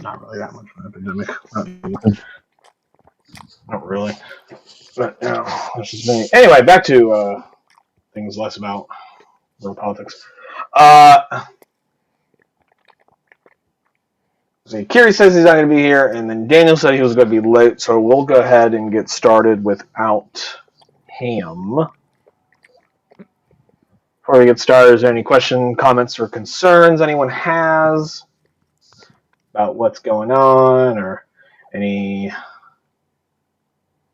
not really that much of an epidemic. Not really. But that's just me. Anyway, back to things less about world politics. See, Kiri says he's not going to be here, and then Daniel said he was going to be late, so we'll go ahead and get started without him. Before we get started, is there any questions, comments, or concerns anyone has about what's going on, or any...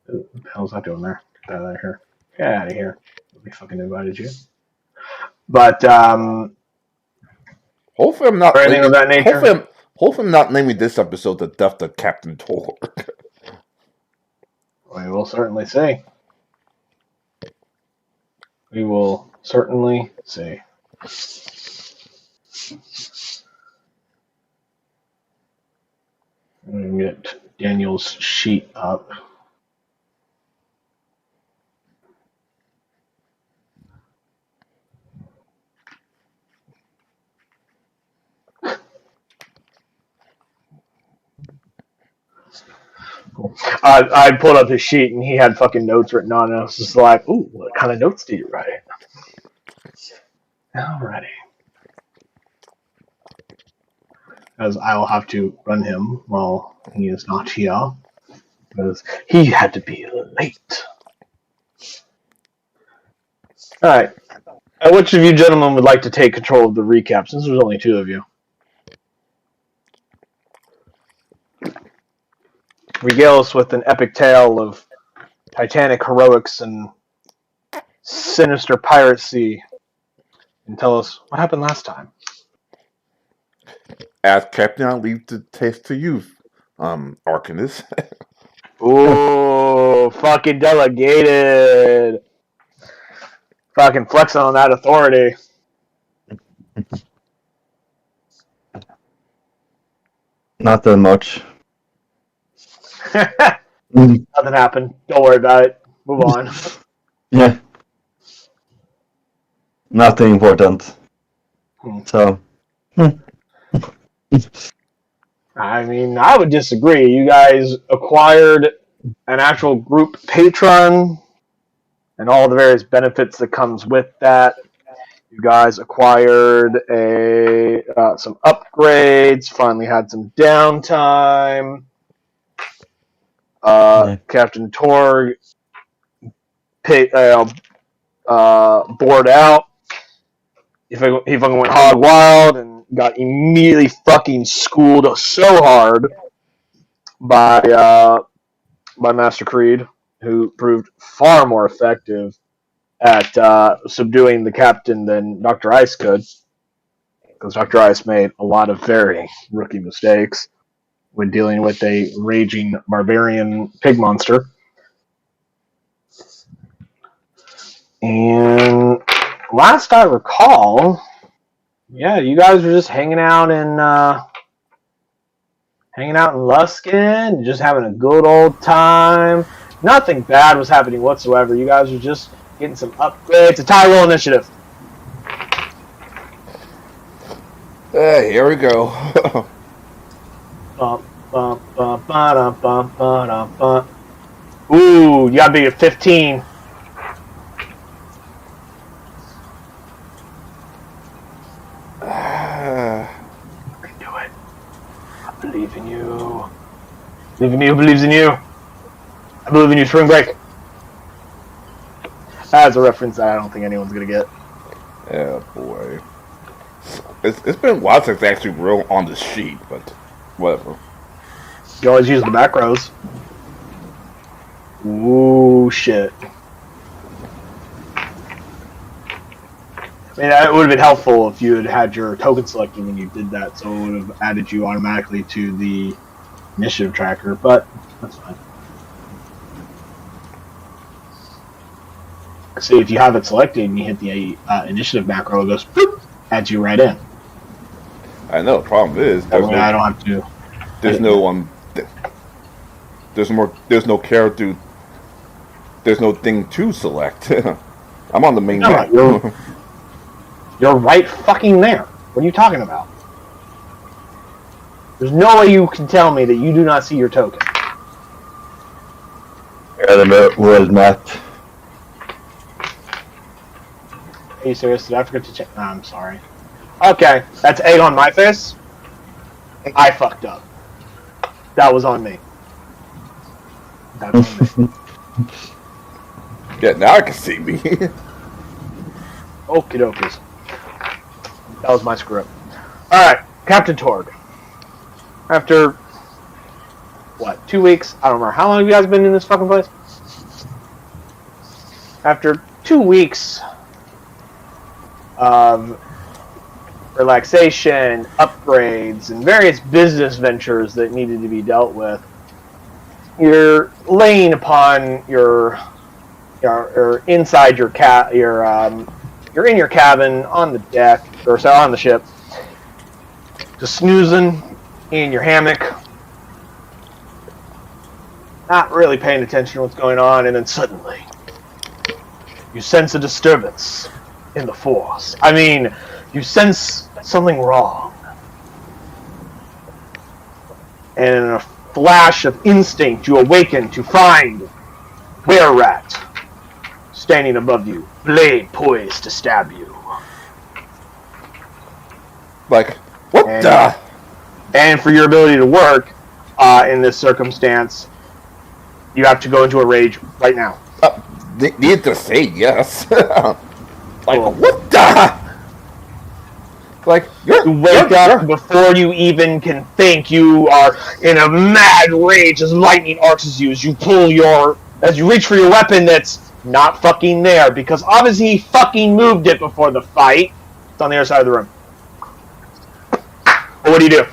What the hell's that doing there? Get out of here. Get out of here. We fucking invited you. But, hopefully I'm not... anything of that nature? Hopefully I'm not naming this episode The Death of Captain Torg. We will certainly see. We will certainly see. I'm going to get Daniel's sheet up. Cool. I pulled up his sheet and he had fucking notes written on it. I was just like, ooh, what kind of notes do you write? Alrighty. As I will have to run him while he is not here. Because he had to be late. Alright. Which of you gentlemen would like to take control of the recap, since there's only two of you? Regale us with an epic tale of titanic heroics and sinister piracy, and tell us what happened last time. As Captain, I'll leave the taste to you, Arcanist. Ooh, fucking delegated. Fucking flexing on that authority. Not that much. Nothing happened. Don't worry about it. Move on. Yeah. Nothing important. So. I mean, I would disagree. You guys acquired an actual group patron and all the various benefits that comes with that. You guys acquired some upgrades, finally had some downtime. Captain Torg bored out. He fucking went hog wild and got immediately fucking schooled so hard by Master Creed, who proved far more effective at subduing the captain than Dr. Ice could, because Dr. Ice made a lot of very rookie mistakes when dealing with a raging barbarian pig monster. And last I recall, yeah, you guys were just hanging out in Luskin, just having a good old time. Nothing bad was happening whatsoever. You guys were just getting some upgrades. A tie roll initiative. Here we go. Ooh, you gotta be at 15. You can do it. I believe in you. I believe in you who believes in you. I believe in you, Stormbreaker. That's a reference that I don't think anyone's gonna get. Yeah, boy. It's been a while since I actually wrote on the sheet, but whatever. You always use the back rows. Ooh, shit. I mean, it would have been helpful if you had had your token selected when you did that, so it would have added you automatically to the initiative tracker, but that's fine. See, if you have it selected and you hit the initiative macro, it goes, boop, adds you right in. I know, the problem is... I don't have to... There's no character... There's no thing to select. I'm on the main map. You're right fucking there. What are you talking about? There's no way you can tell me that you do not see your token. Yeah, the world map. Are you serious? Did I forget to check? No, I'm sorry. Okay, that's egg on my face. I fucked up. That was on me. That's on me. Yeah, now I can see me. Okie dokies. That was my screw up. Alright, Captain Torg. After, what, 2 weeks? I don't remember. How long have you guys been in this fucking place? After 2 weeks of relaxation, upgrades, and various business ventures that needed to be dealt with, you're laying upon your inside your you're in your cabin on the deck or so on the ship, just snoozing in your hammock, not really paying attention to what's going on, and then suddenly you sense a disturbance in the force. I mean, you sense something wrong, and in a flash of instinct, you awaken to find Were Rat standing above you, blade poised to stab you. Like, what And, the? And for your ability to work in this circumstance, you have to go into a rage right now. Need to say yes. Like, Cool. what the? Like, You wake up before you even can think. You are in a mad rage as lightning arcs you as you reach for your weapon that's not fucking there, because obviously he fucking moved it before the fight. It's on the other side of the room. Well, what do you do?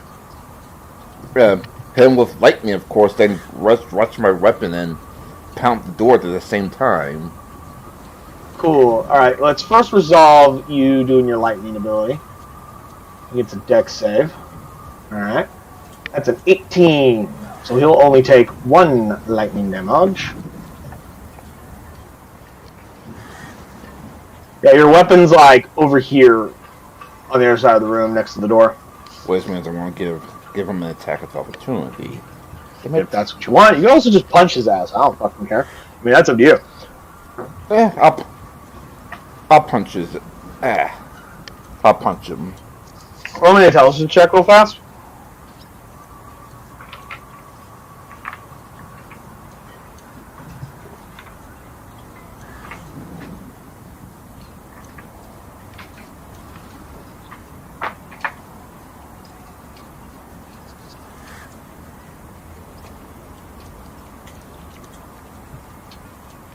Hit him with lightning, of course, then rush my weapon and pound the door at the same time. Cool. Alright, let's first resolve you doing your lightning ability. It's a dex save. Alright. That's an 18. So he'll only take 1 lightning damage. Yeah, your weapon's like over here on the other side of the room next to the door. Which means I want to give him an attack of opportunity. If that's what you want. You can also just punch his ass. I don't fucking care. I mean, that's up to you. Yeah, I'll punch his. I'll punch him. Roll me an intelligence check real fast.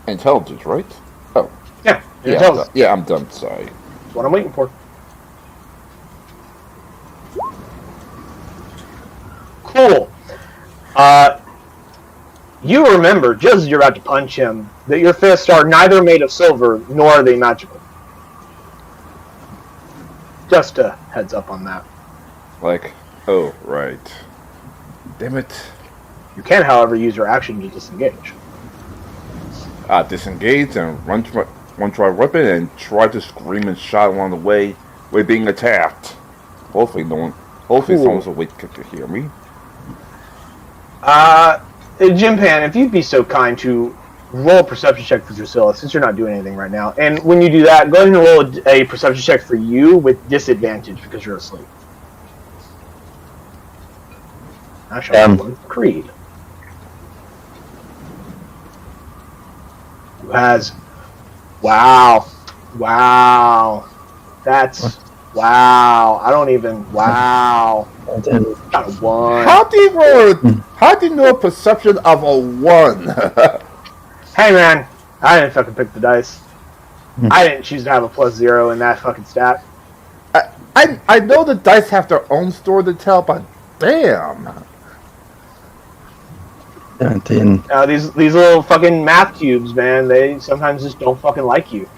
Intelligence, right? Oh. Yeah, Yeah, I'm done. Sorry. That's what I'm waiting for. Cool. You remember, just as you're about to punch him, that your fists are neither made of silver nor are they magical. Just a heads up on that. Like, oh, right. Damn it. You can, however, use your action to disengage. Disengage and run to my weapon and try to scream and shout along the way we're being attacked. Hopefully someone's awake to hear me. Jim Pan, if you'd be so kind to roll a perception check for Drusilla, since you're not doing anything right now. And when you do that, go ahead and roll a perception check for you with disadvantage because you're asleep. I shall roll Creed. Who has... Wow. That's... Wow. I don't even... Wow. Got a 1. How do you know a perception of a 1? Hey man, I didn't fucking pick the dice. I didn't choose to have a +0 in that fucking stat. I know the dice have their own story to tell, but damn. 17. These little fucking math cubes, man, they sometimes just don't fucking like you.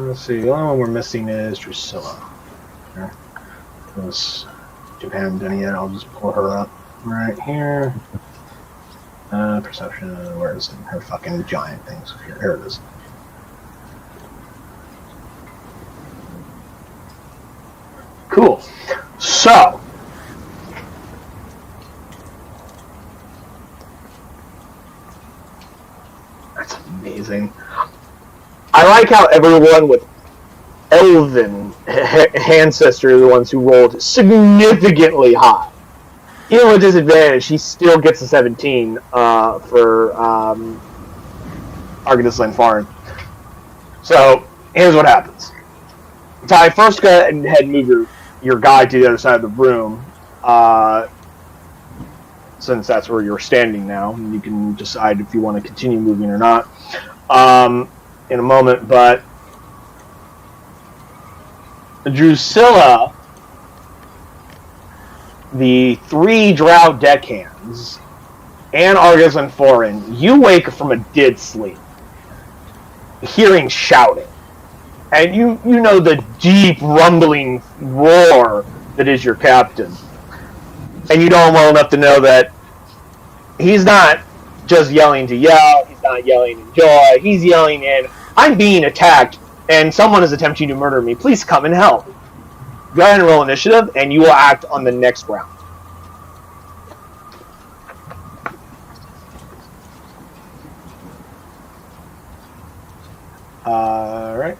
Let's see, the only one we're missing is Drusilla. Because Japan done it yet, I'll just pull her up right here. Perception. Where is it? Her fucking giant things. Here it is. Cool. So. That's amazing. I like how everyone with elven ancestry are the ones who rolled significantly high. Even with disadvantage, he still gets a 17 for Argus Lanfarin. So, here's what happens. Ty, first go ahead and move your guy to the other side of the room, since that's where you're standing now. And you can decide if you want to continue moving or not in a moment. But Drusilla, the 3 drow deckhands, and Argus and Foreign, you wake from a dead sleep, hearing shouting. And you know the deep rumbling roar that is your captain. And you know him well enough to know that he's not just yelling to yell, he's not yelling in joy, he's yelling in, I'm being attacked, and someone is attempting to murder me, please come and help. Go ahead and roll initiative, and you will act on the next round. Alright.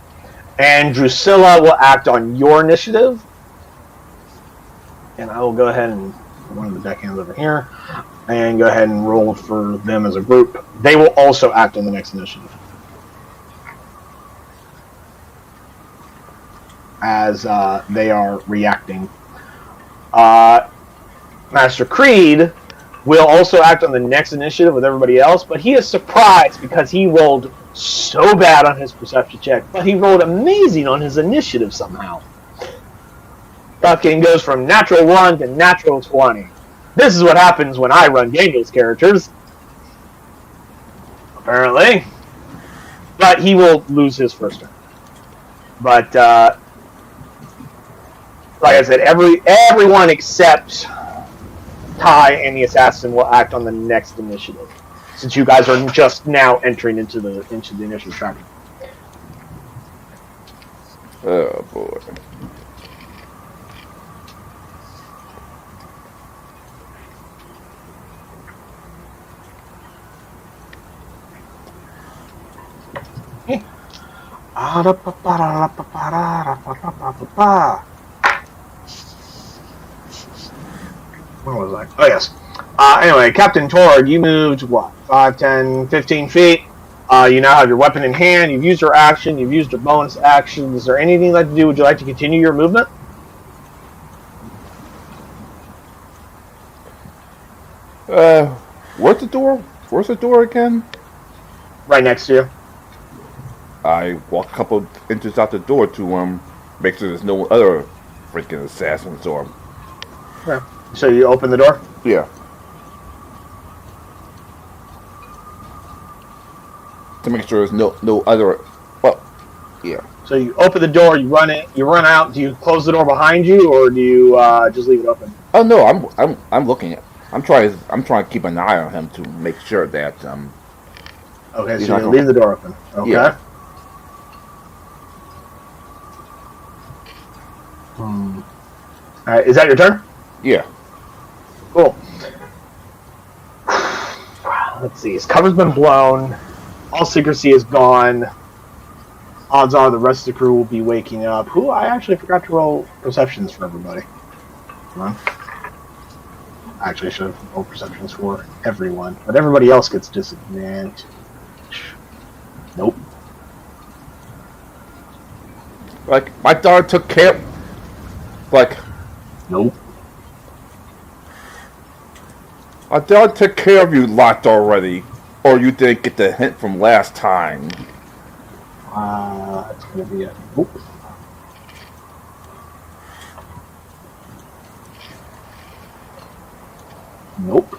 And Drusilla will act on your initiative. And I will go ahead and one of the deckhands over here, and go ahead and roll for them as a group. They will also act on the next initiative. As they are reacting. Master Creed will also act on the next initiative with everybody else, but he is surprised because he rolled so bad on his perception check, but he rolled amazing on his initiative somehow. Fucking goes from natural 1 to natural 20. This is what happens when I run Daniel's characters. Apparently. But he will lose his first turn. But, like I said, everyone except Ty and the assassin will act on the next initiative, since you guys are just now entering into the initial track. Oh boy. Where was I? Oh, yes. Anyway, Captain Torg, you moved, what, 5, 10, 15 feet? You now have your weapon in hand. You've used your action. You've used your bonus action. Is there anything you'd like to do? Would you like to continue your movement? Where's the door? Where's the door again? Right next to you. I walk a couple inches out the door to make sure there's no other freaking assassins or. Okay. So you open the door? Yeah. To make sure there's no other. Well, yeah. So you open the door, you run out. Do you close the door behind you, or do you just leave it open? Oh no, I'm looking at. I'm trying to keep an eye on him to make sure that Okay, so you leave the door open. Okay. Yeah. Alright, is that your turn? Yeah. Cool. Let's see. His cover's been blown. All secrecy is gone. Odds are the rest of the crew will be waking up. Who I actually forgot to roll perceptions for everybody. Come on. Actually, I should have rolled perceptions for everyone, but everybody else gets disadvantage. Nope. Like my daughter took care. Like. Nope. My daughter took care of you lot already, or you didn't get the hint from last time. It's gonna be a nope. Nope.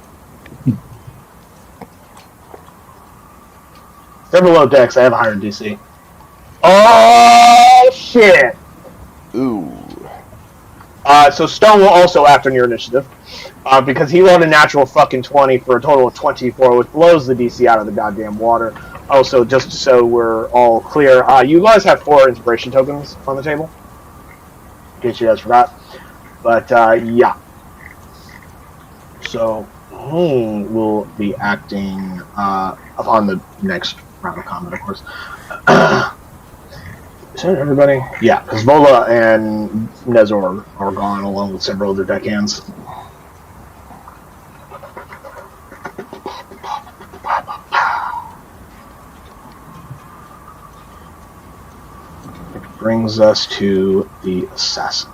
They're below decks. I have a higher DC. Oh shit! Ooh. So Stone will also act on your initiative. Because he rolled a natural fucking 20 for a total of 24, which blows the DC out of the goddamn water. Also, just so we're all clear, you guys have 4 inspiration tokens on the table. In case you guys forgot. But, yeah. So, he will be acting upon the next round of combat, of course. Is that everybody? Yeah, because Vola and Nezor are gone, along with several other deckhands. Brings us to the assassin.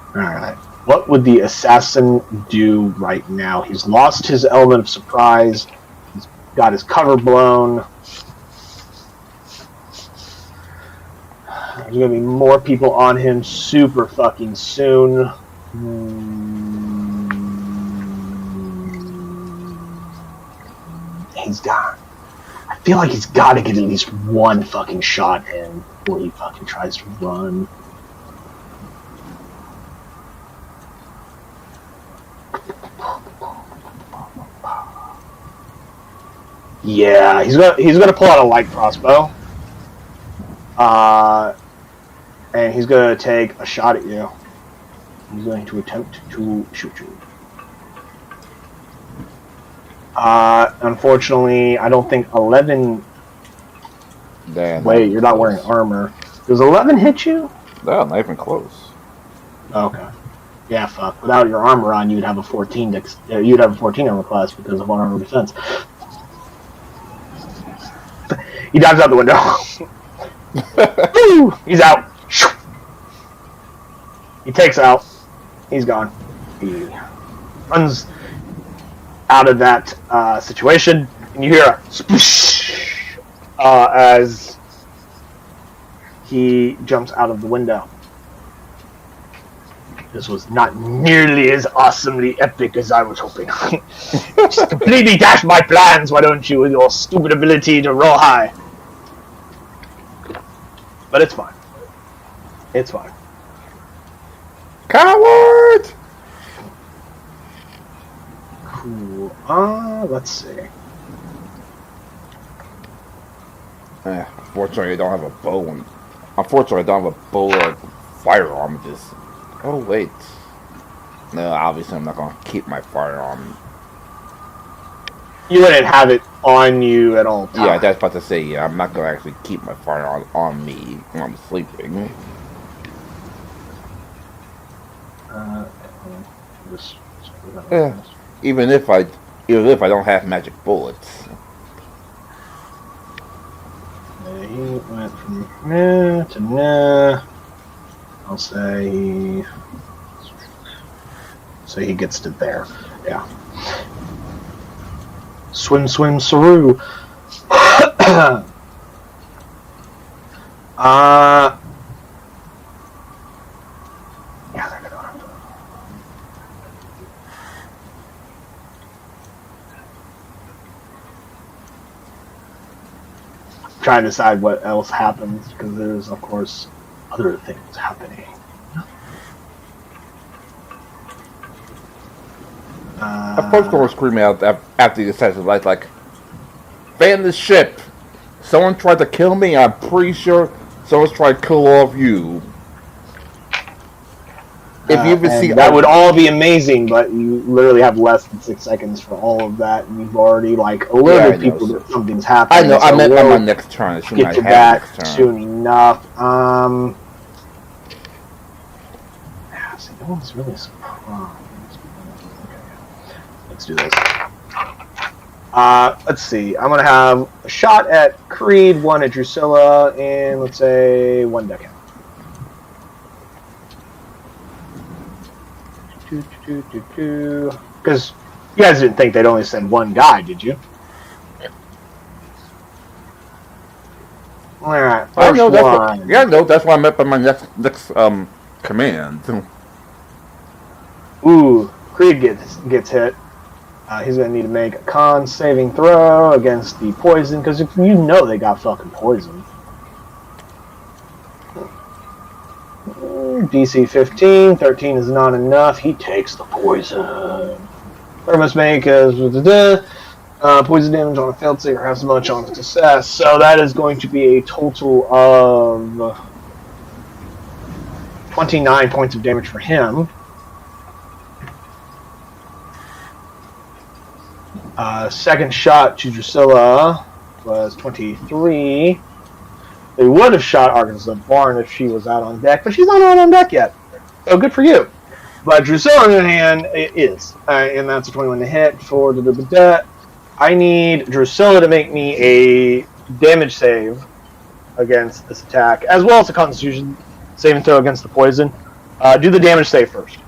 Alright. What would the assassin do right now? He's lost his element of surprise. He's got his cover blown. There's going to be more people on him super fucking soon. He's got... I feel like he's got to get at least one fucking shot in before he fucking tries to run. Yeah, he's gonna pull out a light crossbow. And he's gonna take a shot at you. He's going to attempt to shoot you. Unfortunately, I don't think 11... Damn, Wait, you're not wearing armor. Does 11 hit you? No, not even close. Okay. Yeah, fuck. Without your armor on, you'd have a 14 you'd have a 14 armor class because of armor defense. He dives out the window. He's out. He takes out. He's gone. He runs out of that situation, and you hear a sploosh as he jumps out of the window. This was not nearly as awesomely epic as I was hoping. Just completely dashed my plans, why don't you, with your stupid ability to roll high. But it's fine. It's fine. Coward! Cool. Let's see. Unfortunately, I don't have a bow. Unfortunately, I don't have a bow or firearm. Just. Oh wait. No, obviously I'm not gonna keep my firearm. You wouldn't have it on you at all times. Yeah, that's about to say. Yeah, I'm not gonna actually keep my firearm on me when I'm sleeping. Yeah. Even if I don't have magic bullets. He went from nah to nah. I'll say he gets to there. Yeah. Swim, swim, Saru. Yeah, they're gonna have to. Trying to decide what else happens because there's, of course, other things happening. Of course, going screaming out after the assassin's light, like, "Fan the ship! Someone tried to kill me. I'm pretty sure someone's trying to kill all of you." If you even see that would all be amazing, but you literally have less than 6 seconds for all of that, and you've already alerted people that something's happening. I know. I meant on my next turn. Get to that soon enough. See, no one's really surprised. Let's do this. Let's see. I'm gonna have a shot at Creed, one at Drusilla, and let's say one deckhand. Because you guys didn't think they'd only send one guy, did you? All right. I know that's what I meant by my next command. Ooh, Creed gets hit. He's gonna need to make a con saving throw against the poison, because if you know they got fucking poison. DC 15. 13 is not enough. He takes the poison. Or must make poison damage on a failed save or has much on a success. So that is going to be a total of 29 points of damage for him. Second shot to Drusilla was 23. They would have shot Arkansas Barn if she was out on deck, but she's not out on deck yet. So good for you. But Drusilla, on the other hand, is. And that's a 21 to hit for the I need Drusilla to make me a damage save against this attack, as well as a Constitution saving throw against the poison. Do the damage save first.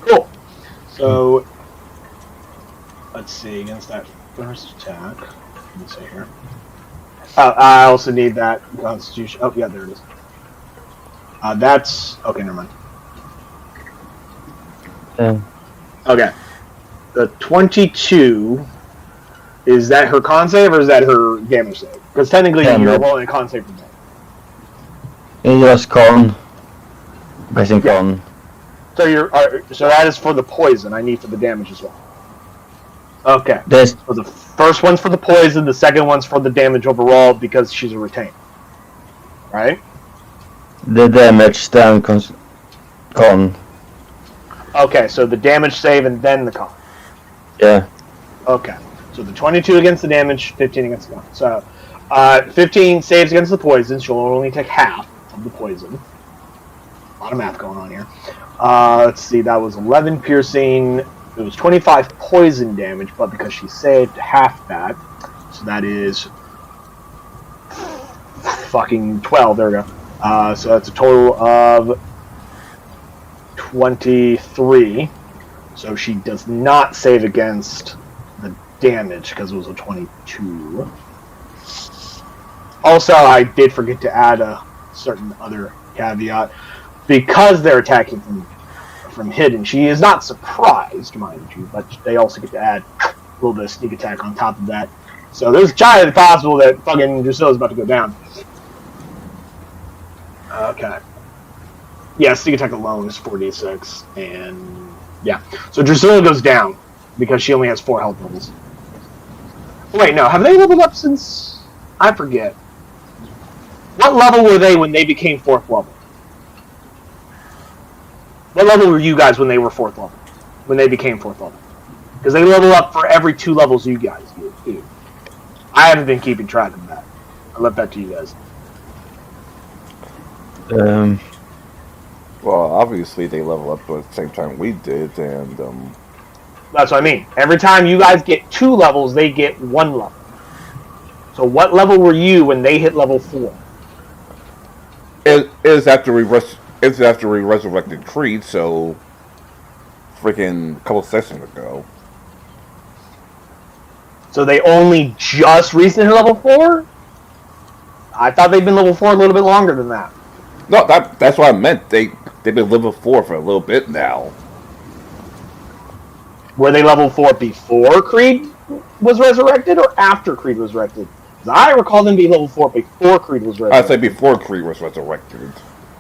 Cool. So, let's see, against that first attack. Let me see here. I also need that Constitution. Oh, yeah, there it is. That's... Okay, never mind. Okay. The 22, is that her con save or is that her damage save? Because technically you're rolling a con save for that. Yes, con. Basing con. So so that is for the poison. I need for the damage as well. Okay. So the first one's for the poison, the second one's for the damage overall because she's a retainer. Right? The damage then con. Okay, so the damage save and then the con. Yeah. Okay. So the 22 against the damage, 15 against the con. So 15 saves against the poison. She'll only take half of the poison. A lot of math going on here. Let's see, that was 11 piercing. It was 25 poison damage, but because she saved half that, so that is fucking 12. There we go. So that's a total of 23. So she does not save against the damage because it was a 22. Also, I did forget to add a certain other caveat. Because they're attacking from hidden, she is not surprised, mind you, but they also get to add a little bit of sneak attack on top of that. So there's entirely possible that fucking Drusilla's about to go down. Okay. Yeah, sneak attack alone is 4d6, and yeah. So Drusilla goes down because she only has 4 health levels. Wait, no, have they leveled up since... I forget. What level were they when they became 4th level? What level were you guys when they were 4th level? When they became 4th level? Because they level up for every 2 levels you guys do. I haven't been keeping track of that. I left that to you guys. Well, obviously they level up at the same time we did, and That's what I mean. Every time you guys get 2 levels, they get 1 level. So what level were you when they hit level 4? it is after we resurrected Creed, so freaking a couple sessions ago. So they only just recently hit level 4? I thought they'd been level 4 a little bit longer than that. No, that's what I meant. They've been level 4 for a little bit now. Were they level 4 before Creed was resurrected or after Creed was resurrected? Because I recall them being level 4 before Creed was resurrected. I'd say before Creed was resurrected.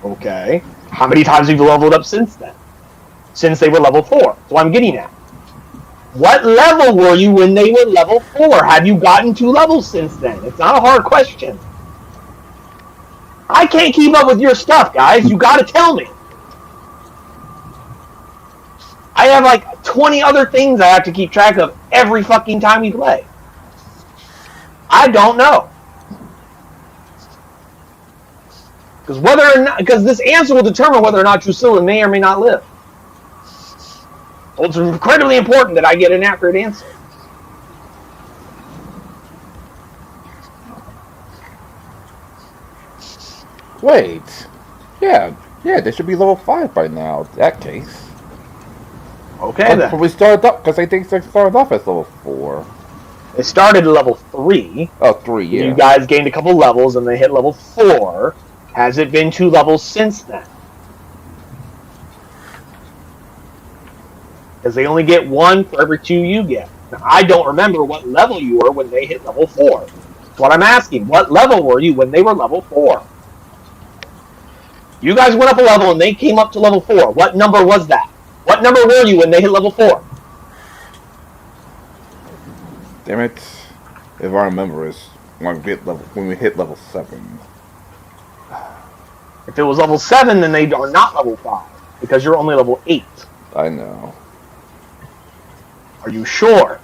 Okay. How many times have you leveled up since then? Since they were level 4. That's what I'm getting at. What level were you when they were level 4? Have you gotten 2 levels since then? It's not a hard question. I can't keep up with your stuff, guys. You gotta tell me. I have like 20 other things I have to keep track of every fucking time we play. I don't know. Because this answer will determine whether or not Drusilla may or may not live. Well, it's incredibly important that I get an accurate answer. Wait. Yeah, they should be level 5 by now, in that case. Okay, then. But we started up, because I think they started off as level 4. They started at level 3. Oh, 3, yeah. You guys gained a couple levels, and they hit level 4. Has it been 2 levels since then? because they only get 1 for every 2 you get. Now, I don't remember what level you were when they hit level 4. That's what I'm asking. What level were you when they were level 4? You guys went up a level and they came up to level 4. What number was that? What number were you when they hit level 4? Damn it. If I remember, it's when we hit level 7. If it was level 7, then they are not level 5, because you're only level 8. I know. Are you sure?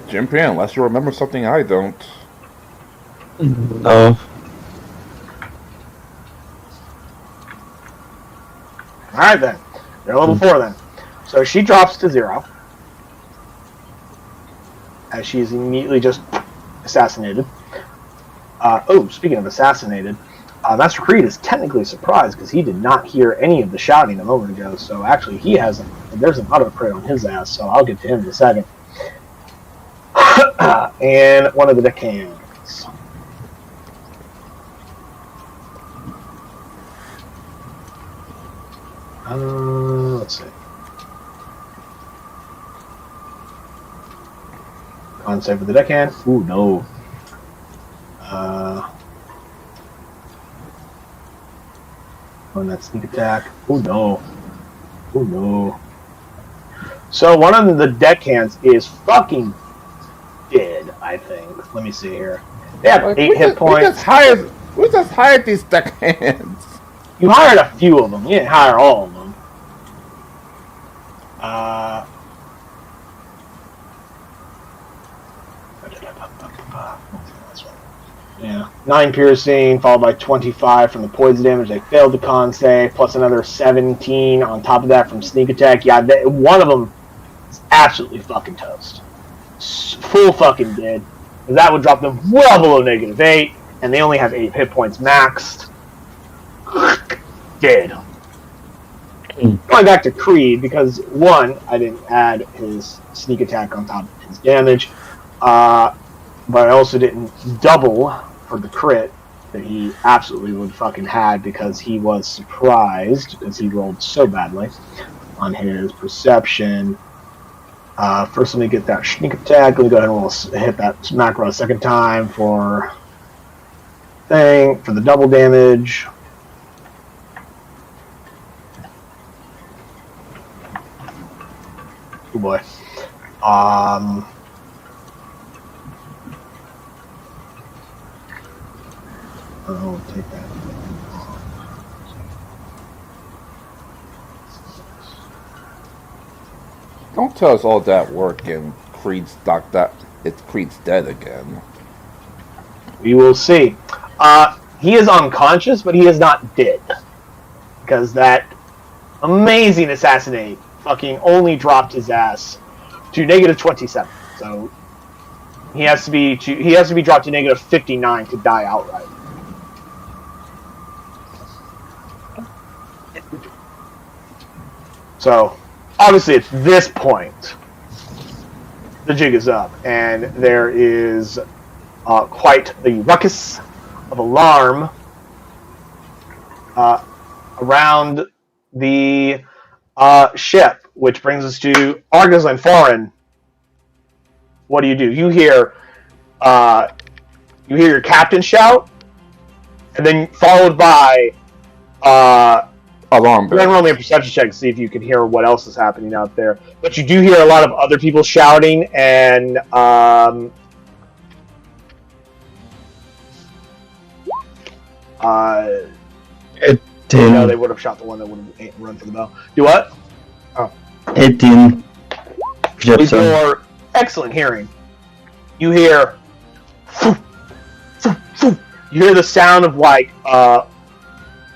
Jim Pan, unless you remember something I don't. No. Alright then. They're level 4 then. So she drops to 0. As she is immediately just assassinated. Speaking of assassinated, Master Creed is technically surprised because he did not hear any of the shouting a moment ago. So actually, there's an auto crit on his ass. So I'll get to him in a second. And one of the deckhands. Let's see. Con save for the deckhand. Ooh, no. On that sneak attack. Oh no. Oh no. So one of the deckhands is fucking dead, I think. Let me see here. They have 8 hit points. We just hired these deckhands. You hired a few of them. You didn't hire all of them. Yeah, 9 piercing, followed by 25 from the poison damage. They failed the con save, plus another 17 on top of that from sneak attack. Yeah, one of them is absolutely fucking toast. Full fucking dead. That would drop them well below -8, and they only have 8 hit points maxed. Dead. Going back to Creed, because 1, I didn't add his sneak attack on top of his damage, but I also didn't double for the crit that he absolutely would fucking had because he was surprised because he rolled so badly on his perception. First, let me get that sneak attack. Let me go ahead and we'll hit that macro a second time for the double damage. Oh boy. I'll take that. Don't tell us all that work and Creed's dead again. We will see. He is unconscious, but he is not dead. Because that amazing assassinate fucking only dropped his ass to -27. So he has to be dropped to -59 to die outright. So obviously at this point the jig is up and there is quite the ruckus of alarm around the ship, which brings us to Argus and Foreign. What do? You hear your captain shout, and then followed by Alarm bell. Then roll me a perception check to see if you can hear what else is happening out there. But you do hear a lot of other people shouting, and no, they would have shot the one that would have run for the bell. Do what? Oh. 18. With your excellent hearing, you hear the sound of like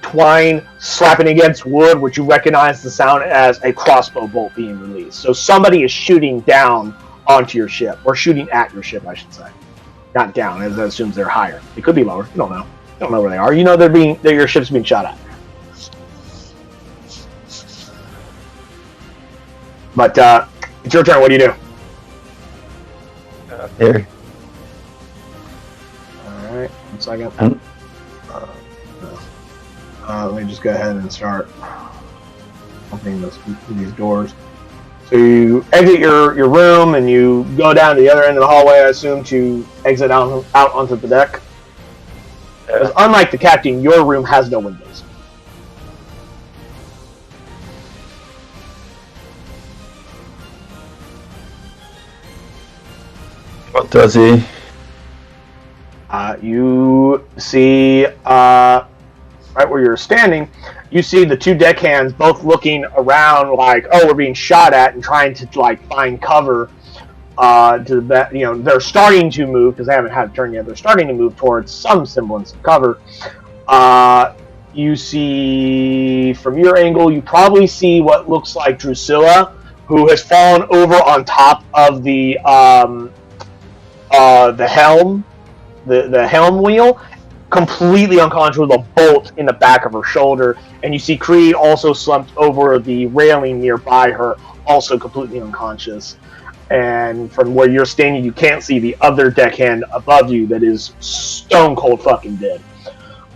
twine slapping against wood, which you recognize the sound as a crossbow bolt being released. So somebody is shooting down onto your ship, or shooting at your ship, I should say. Not down, as that assumes they're higher. It could be lower. You don't know. You don't know where they are. You know your ship's being shot at. But it's your turn. What do you do? Here. All right. 1 second. Let me just go ahead and start. opening these doors. So you exit your room and you go down to the other end of the hallway, I assume, to exit out onto the deck. Because unlike the captain, your room has no windows. What do I see? You see, right where you're standing, you see the two deckhands both looking around like, oh, we're being shot at, and trying to like find cover. To that, they're starting to move because they haven't had a turn yet. They're starting to move towards some semblance of cover. You see, from your angle, you probably see what looks like Drusilla, who has fallen over on top of the helm. The helm wheel, completely unconscious with a bolt in the back of her shoulder, and you see Creed also slumped over the railing nearby her, also completely unconscious. And from where you're standing, you can't see the other deckhand above you that is stone cold fucking dead.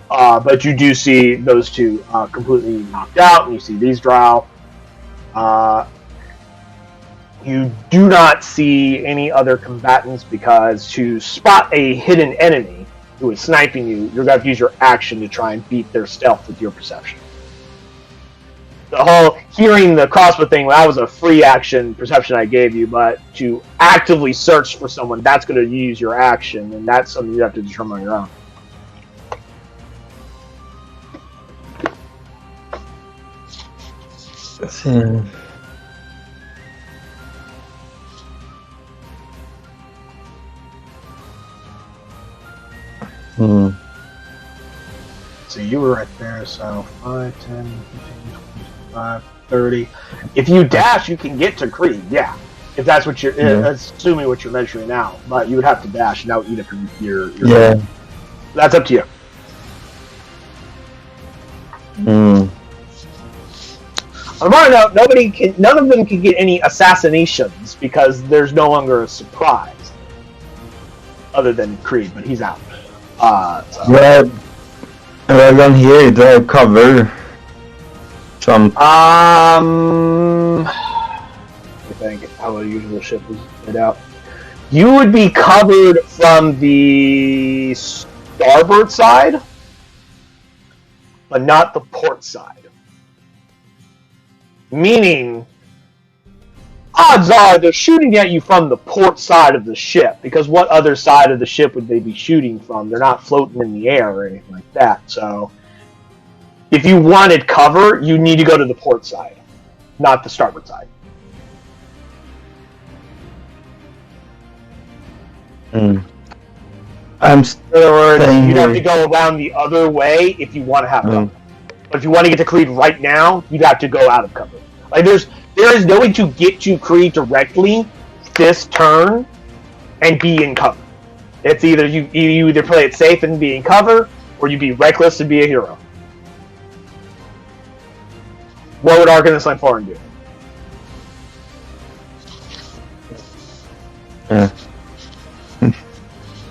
But you do see those two completely knocked out, and you see these drow. You do not see any other combatants because to spot a hidden enemy who is sniping you, you're going to use your action to try and beat their stealth with your perception. The whole hearing the crossbow thing, that was a free action perception I gave you, but to actively search for someone, that's going to use your action, and that's something you have to determine on your own. So you were right there, so 5, 10, 15, 20, 25, 30. If you dash, you can get to Creed, yeah. If that's what you're, assuming what you're measuring out. But you would have to dash, and that would eat up your Yeah. That's up to you. On a minor note, none of them can get any assassinations because there's no longer a surprise. Other than Creed, but he's out. Well, around here, do I have cover? I think how a usual ship is laid out. You would be covered from the starboard side, but not the port side. Meaning, odds are they're shooting at you from the port side of the ship, because what other side of the ship would they be shooting from? They're not floating in the air or anything like that. So, if you wanted cover, you need to go to the port side, not the starboard side. I'm In other words, you'd have to go around the other way if you want to have cover. But if you want to get to Creed right now, you'd have to go out of cover. Like there is no way to get to Creed directly this turn and be in cover. It's either you either play it safe and be in cover, or you be reckless and be a hero. What would Arcanist Slam Foreign do?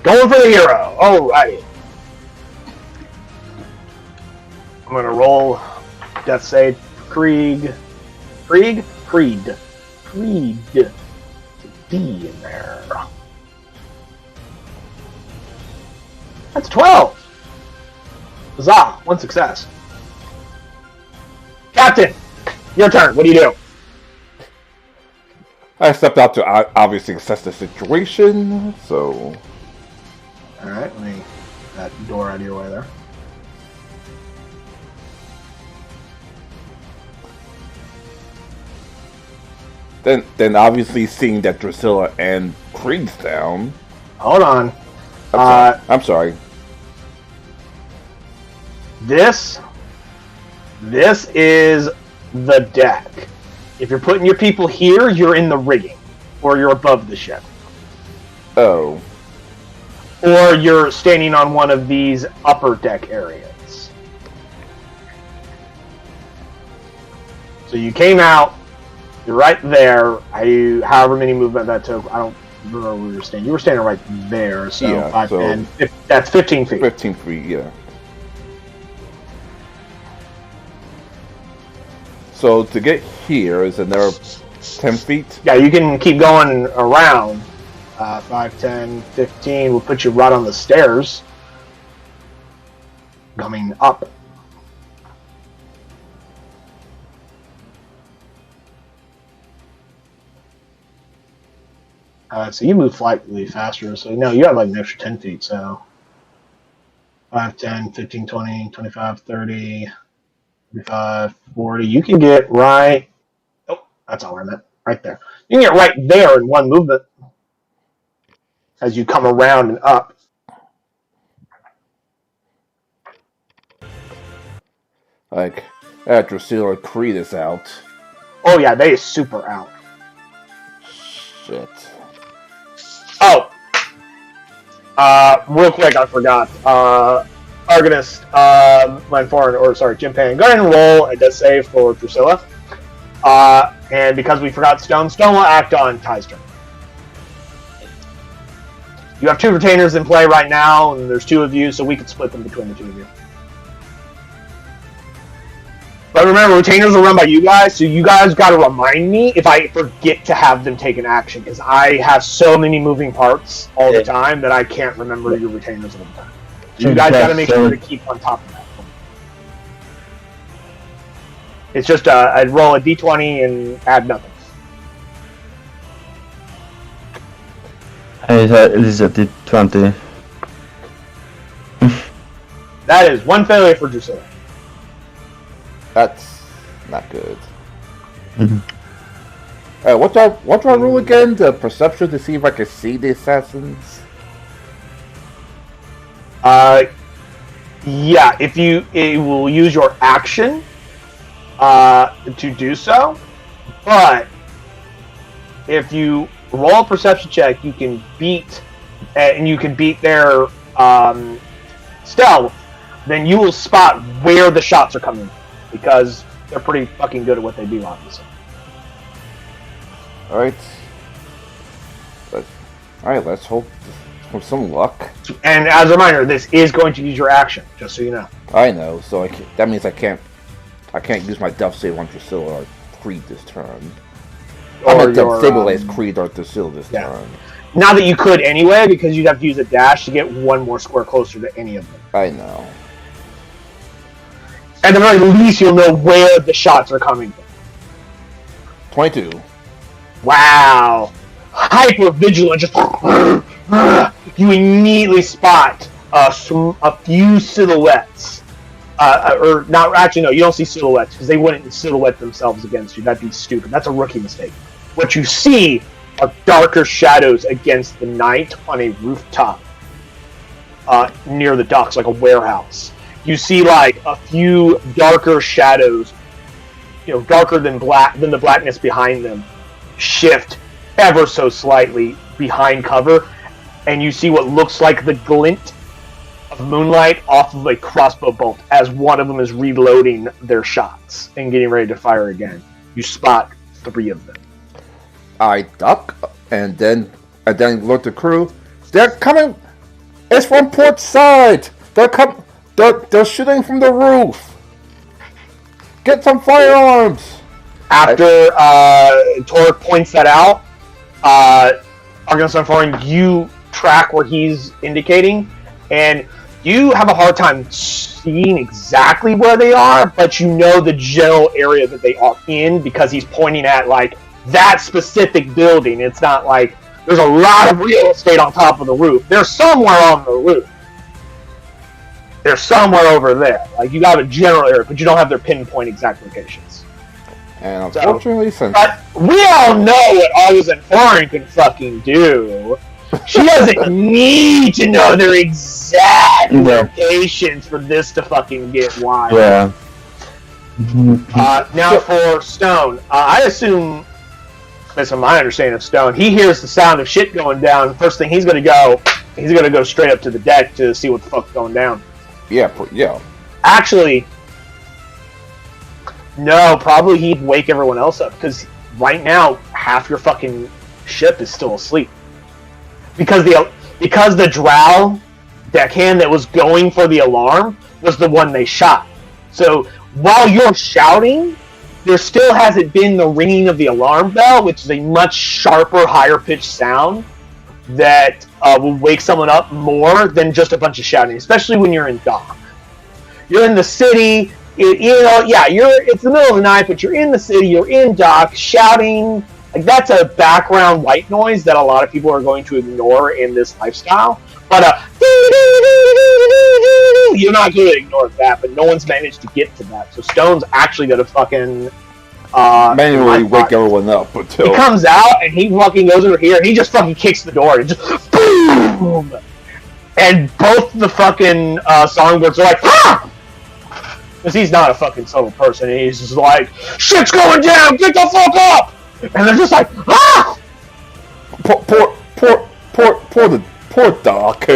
Going for the hero. Alrighty. I'm gonna roll Death Save for Creed. Creed? Creed. There's a D in there. That's 12. Huzzah! One success. Captain, your turn. What do you do? I stepped out to obviously assess the situation, so... Alright, let me get that door out of your way there. Then obviously seeing that Drusilla and Creed's down... Hold on. I'm sorry. This is the deck. If you're putting your people here, you're in the rigging. Or you're above the ship. Oh. Or you're standing on one of these upper deck areas. So you came out, you're right there. However many movement that took, I don't remember where you were standing. You were standing right there, so, yeah, 5, so 10, that's 15 feet. 15 feet, yeah. So to get here, is another 10 feet? Yeah, you can keep going around. 5, 10, 15 will put you right on the stairs. Coming up. So you move slightly faster. So no, you have like an extra 10 feet. So 5, 10, 15, 20, 25, 30, 35, 40. You can get right. Oh, that's all I meant. Right there. You can get right there in one movement as you come around and up. Like, after Drusilla Creed is out. Oh, yeah, they is super out. Shit. Oh! Real quick, I forgot. Argonist, Jim Pan, go ahead and roll a death save for Drusilla. And because we forgot Stone will act on Ty's turn. You have 2 retainers in play right now, and there's 2 of you, so we could split them between the 2 of you. But remember, retainers are run by you guys, so you guys got to remind me if I forget to have them take an action, because I have so many moving parts all the time that I can't remember your retainers all the time. So you guys got to make sure to keep on top of that. It's just I'd roll a d20 and add nothing. It is a d20. That is 1 failure for Drusilla. That's not good. What do I roll again? The perception to see if I can see the assassins? Yeah, it will use your action to do so, but if you roll a perception check, you can beat their stealth, then you will spot where the shots are coming from, because they're pretty fucking good at what they do, obviously. Alright, let's hope for some luck. And as a reminder, this is going to use your action, just so you know. I know, so that means I can't use my death save on Drusilla or Creed this turn. I'm not death stabilize Creed or Drusilla this turn. Not that you could anyway, because you'd have to use a dash to get 1 more square closer to any of them. I know. At the very least, you'll know where the shots are coming from. 22. Wow. Hyper vigilant. Just you immediately spot a few silhouettes. Or not, actually, no, you don't see silhouettes, because they wouldn't silhouette themselves against you. That'd be stupid. That's a rookie mistake. What you see are darker shadows against the night on a rooftop near the docks, like a warehouse. You see like a few darker shadows, darker than the blackness behind them, shift ever so slightly behind cover, and you see what looks like the glint of moonlight off of a crossbow bolt as one of them is reloading their shots and getting ready to fire again. You spot 3 of them. I duck and then look the crew. They're coming. It's from port side. They're shooting from the roof. Get some firearms. After Torek points that out, Argonist Unforeign, you track where he's indicating, and you have a hard time seeing exactly where they are, but you know the general area that they are in because he's pointing at like that specific building. It's not like there's a lot of real estate on top of the roof. They're somewhere on the roof. They're somewhere over there. Like, you have a general area, but you don't have their pinpoint exact locations. And unfortunately, but we all know what Argonist Unforeign can fucking do. She doesn't need to know their exact locations for this to fucking get wild. Yeah. Now for Stone, I assume, based on my understanding of Stone, he hears the sound of shit going down. First thing he's gonna go straight up to the deck to see what the fuck's going down. Yeah. Actually, no, probably he'd wake everyone else up, because right now half your fucking ship is still asleep. Because the drow deckhand that was going for the alarm was the one they shot. So while you're shouting, there still hasn't been the ringing of the alarm bell, which is a much sharper, higher-pitched sound that will wake someone up more than just a bunch of shouting, especially when you're in dock. You're in the city, it's the middle of the night, but you're in the city, you're in dock, shouting. Like, that's a background white noise that a lot of people are going to ignore in this lifestyle. But you're not going to ignore that, but no one's managed to get to that. So Stone's actually going to fucking manually wake everyone up until he comes out and he fucking goes over here and he just fucking kicks the door and just boom, and both the fucking songbirds are like, ah! Because he's not a fucking subtle person. And he's just like, shit's going down, get the fuck up! And they're just like, ah! Poor Doc.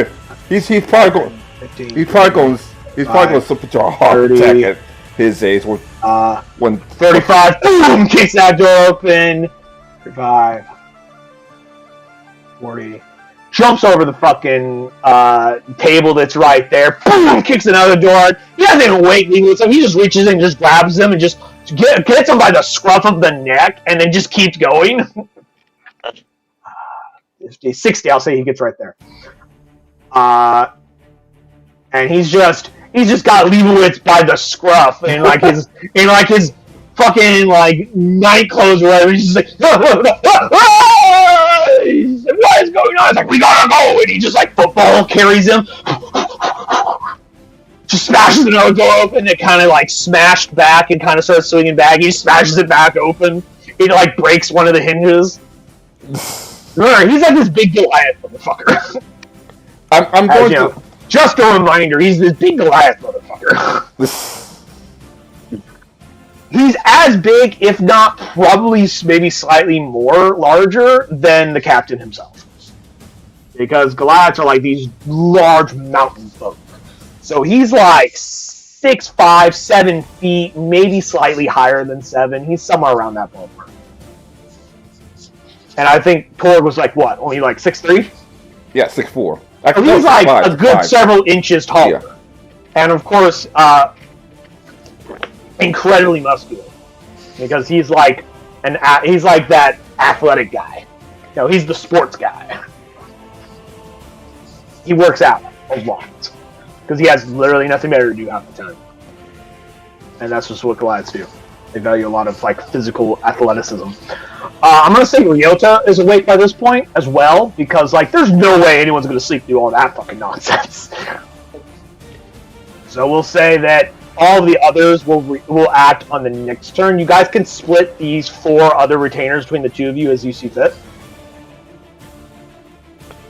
He's probably going. 15, He's probably going to slip into a heart attack at his age. When 35, boom, kicks that door open. 35, 40, jumps over the fucking table that's right there. Boom, kicks another door. He doesn't even wait. He just reaches in and just grabs them and just gets him by the scruff of the neck and then just keeps going. 50, 60, I'll say he gets right there. And he's just got Leibowitz by the scruff in like his fucking like night clothes or whatever. He's just like, he's like, what is going on? It's like, we gotta go, and he just like football carries him. Just smashes another door open. It kind of like smashed back and kind of starts swinging back. He smashes it back open. It like breaks one of the hinges. Remember, he's like this big Goliath motherfucker. I'm going to. Just a reminder, he's this big Goliath motherfucker. He's as big, if not probably maybe slightly more larger than the captain himself. Because Goliaths are like these large mountain folk. So he's like 6'5", 7 feet, maybe slightly higher than 7. He's somewhere around that ballpark. And I think Torg was like, what, only like 6'3"? Yeah, 6'4". So he's like a good several inches taller. Yeah. And of course, incredibly muscular. Because he's like that athletic guy. You know, he's the sports guy. He works out a lot. Because he has literally nothing better to do half the time. And that's just what Goliaths do. They value a lot of like physical athleticism. I'm gonna say Ryota is awake by this point as well, because like there's no way anyone's gonna sleep through all that fucking nonsense. So we'll say that all of the others will act on the next turn. You guys can split these 4 other retainers between the 2 of you as you see fit.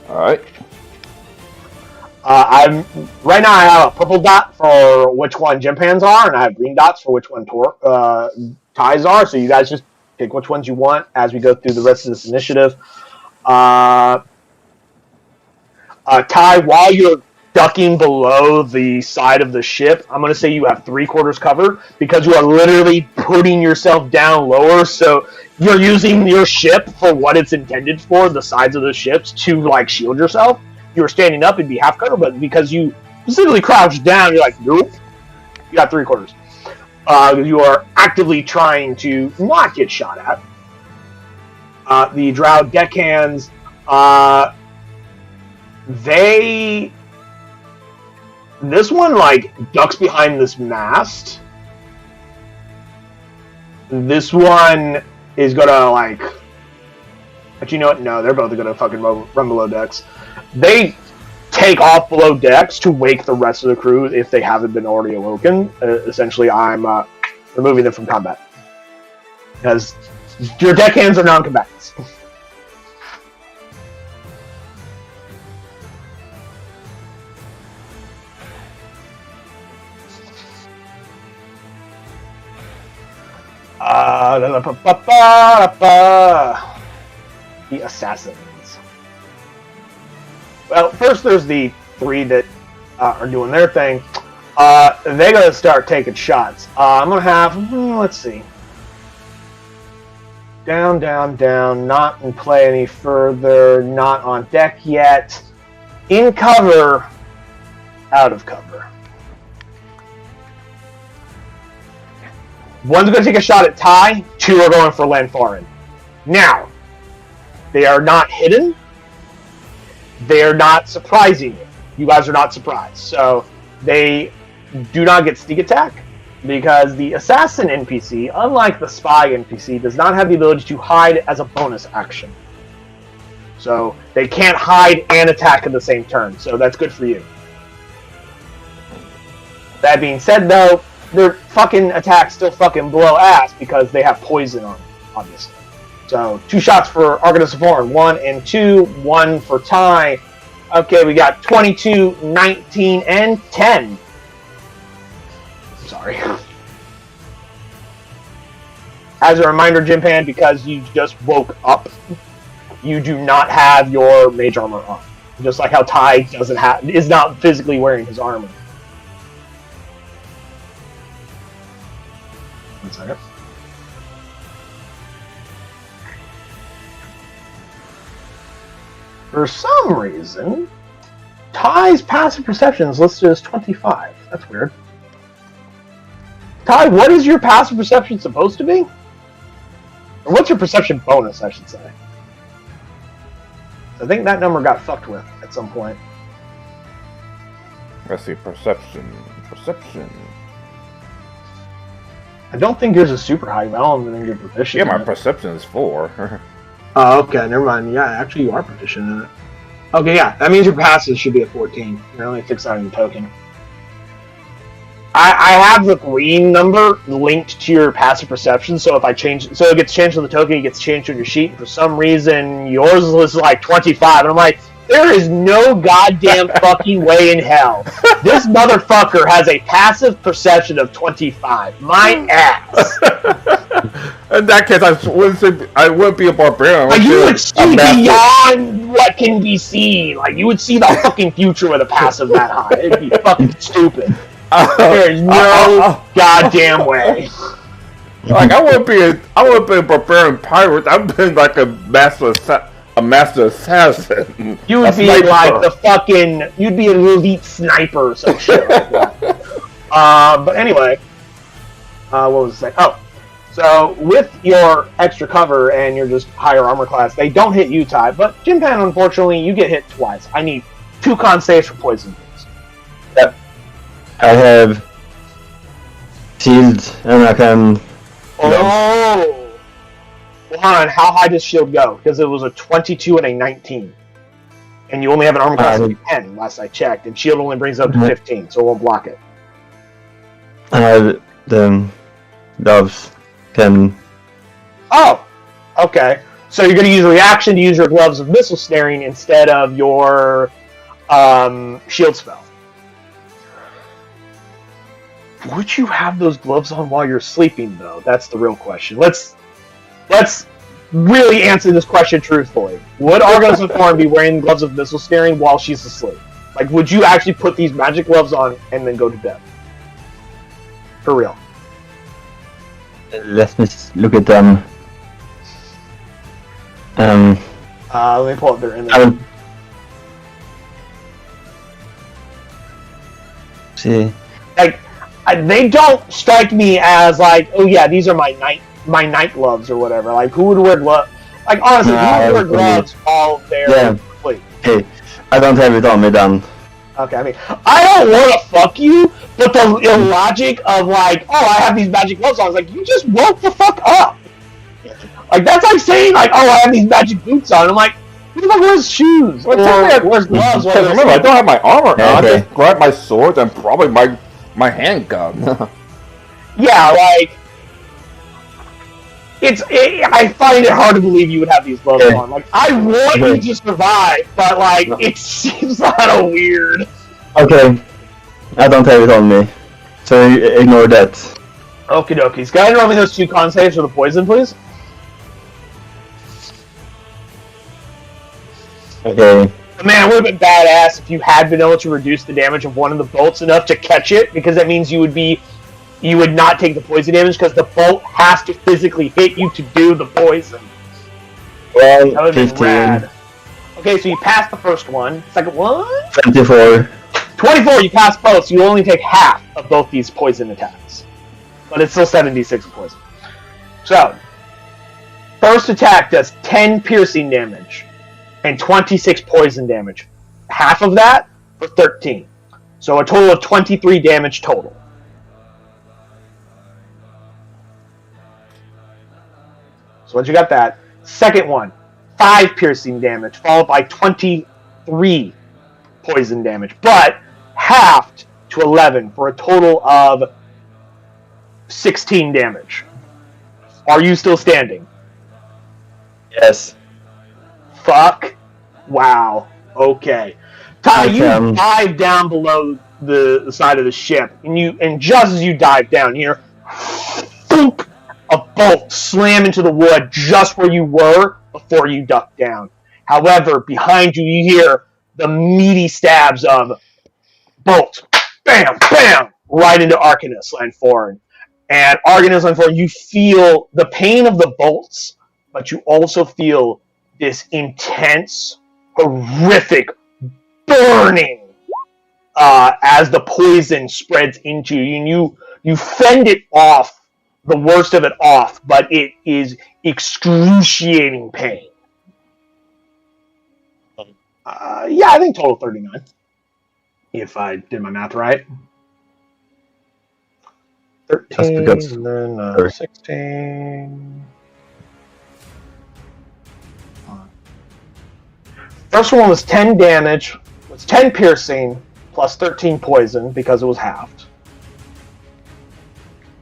All right. Right now I have a purple dot for which one Jimpan's are, and I have green dots for which one Ties are. So you guys just pick which ones you want as we go through the rest of this initiative. Ty, while you're ducking below the side of the ship, I'm going to say you have 3/4 cover because you are literally putting yourself down lower. So you're using your ship for what it's intended for, the sides of the ships, to like shield yourself. You were standing up, it'd be half cover, but because you specifically crouched down, you're like, nope, you got 3/4. You are actively trying to not get shot at. The Drow deckhands, this one like ducks behind this mast. This one is gonna like, but you know what? No, they're both gonna fucking run below decks. They take off below decks to wake the rest of the crew if they haven't been already awoken. Essentially, I'm removing them from combat. Because your deckhands are non-combatants. The Assassins. Well, first there's the 3 that are doing their thing. They're going to start taking shots. I'm going to have, let's see. Down, down, down. Not in play any further. Not on deck yet. In cover. Out of cover. One's going to take a shot at Ty, 2 are going for Lanfarin. Now, they are not hidden. They are not surprising you. You guys are not surprised. So, they do not get sneak attack because the assassin NPC, unlike the spy NPC, does not have the ability to hide as a bonus action. So, they can't hide and attack in the same turn. So, that's good for you. That being said, though, their fucking attacks still fucking blow ass because they have poison on them, obviously. So, 2 shots for Arcanist of Horn, 1 and 2, 1 for Ty. Okay, we got 22, 19, and 10. I'm sorry. As a reminder, Jimpan, because you just woke up, you do not have your mage armor on. Just like how Ty is not physically wearing his armor. 1 second. For some reason, Ty's passive perception is listed as 25. That's weird. Ty, what is your passive perception supposed to be? Or what's your perception bonus, I should say? I think that number got fucked with at some point. Let's see, perception. I don't think yours is super high, but I don't even think you're proficient. Yeah, my perception is 4. Oh, okay, never mind. Yeah, actually you are proficient in it. Okay, yeah, that means your passive should be a 14. You're only 6 out of your token. I have the green number linked to your passive perception, so if I change, so it gets changed on the token, it gets changed on your sheet. For some reason, yours is like 25, and I'm like, there is no goddamn fucking way in hell. This motherfucker has a passive perception of 25. My ass. In that case, I wouldn't be a barbarian. Like, you would see beyond what can be seen. Like, you would see the fucking future with a passive that high. It'd be fucking stupid. There's no goddamn way. Like, I wouldn't be a barbarian pirate. I've been like a master assassin. You would be like the fucking. You'd be an elite sniper or some shit like that. But anyway, what was I saying? Oh, so with your extra cover and your just higher armor class, they don't hit you, Ty. But Jimpan, unfortunately, you get hit twice. I need 2 con saves for poison, please. Yep. I have shield and I can. Oh. Well, hold on, how high does shield go? Because it was a 22 and a 19. And you only have an armor class of 10, last I checked. And shield only brings up to 15, so it won't block it. I have the gloves can. Oh! Okay. So you're going to use a reaction to use your gloves of missile snaring instead of your shield spell. Would you have those gloves on while you're sleeping, though? That's the real question. Let's really answer this question truthfully. Would Argos of Form be wearing gloves of missile snaring while she's asleep? Like, would you actually put these magic gloves on and then go to bed? For real. Let me look at them. Let me pull up their image. See. Like, they don't strike me as like, oh yeah, these are my night gloves or whatever. Like, who would wear gloves? Like, honestly, who would wear gloves all there? Wait. Hey, I don't have it on me then. Okay, I mean, I don't want to fuck you, but the illogic of like, oh, I have these magic gloves on. I was like, you just woke the fuck up. Like, that's like saying like, oh, I have these magic boots on. I'm like, who the fuck wears shoes? Well, or wears gloves? Because remember, I don't have my armor on. I Okay. just grab my sword and probably my handgun. Yeah, like, I find it hard to believe you would have these gloves on. Like, I want you to survive, but like, it seems kind of weird. Okay, I don't have it on me, so ignore that. Okie dokies. Go ahead and roll me those 2 con saves for the poison, please. Okay. Man, it would have been badass if you had been able to reduce the damage of one of the bolts enough to catch it, because that means you would not take the poison damage, because the bolt has to physically hit you to do the poison. Well, That would have 15. been rad. Okay, so you passed the first one. Second one? 24. 24, you passed both, so you only take half of both these poison attacks. but it's still 76 poison. So, first attack does 10 piercing damage and 26 poison damage. Half of that for 13. So a total of 23 damage total. So once you got that, second one, 5 piercing damage, followed by 23 poison damage, but halved to 11 for a total of 16 damage. Are you still standing? Yes. Fuck. Wow. Okay. Ty, you dive down below the side of the ship, and just as you dive down, you hear boop, a bolt slam into the wood just where you were before you duck down. However, behind you, you hear the meaty stabs of bolt, bam, bam, right into Arcanus Lanforan. And Arcanus Lanforan, you feel the pain of the bolts, but you also feel this intense, horrific burning as the poison spreads into you. And you fend it off, the worst of it off, but it is excruciating pain. Yeah, I think total 39. If I did my math right. 13, and then 16. First one was 10 damage, was 10 piercing, plus 13 poison because it was halved.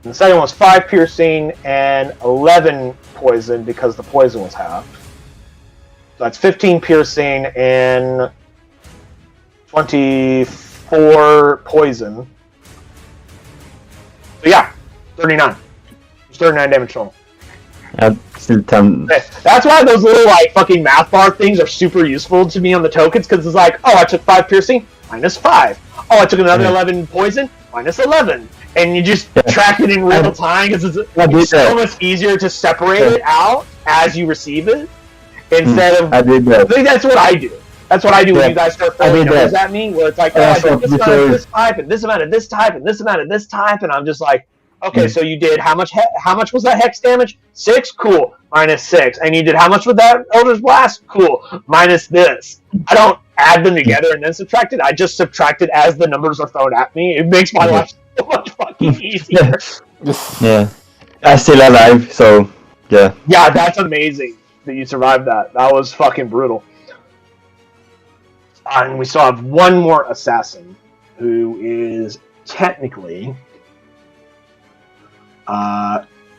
And the second one was 5 piercing and 11 poison because the poison was halved. So that's 15 piercing and 24 poison. So yeah, 39. It's 39 damage total. Still 10. That's why those little like fucking math bar things are super useful to me on the tokens, because it's like, oh, I took 5 piercing, minus 5. Oh, I took another 11 poison, minus 11. And you just track it in real time, because it's so much easier to separate it out as you receive it, instead of... I think that's what I do. That's what I do when you guys start throwing numbers at me, where it's like, oh, I did this amount of this type, and this amount of this type, and this amount of this type, and I'm just like, okay, so you did how much was that hex damage? 6? Cool. Minus 6. And you did how much with that Elder's Blast? Cool. Minus this. I don't add them together and then subtract it. I just subtract it as the numbers are thrown at me. It makes my life so much fucking easier. Yeah. I'm still alive, so yeah. Yeah, that's amazing that you survived that. That was fucking brutal. And we still have one more assassin who is technically...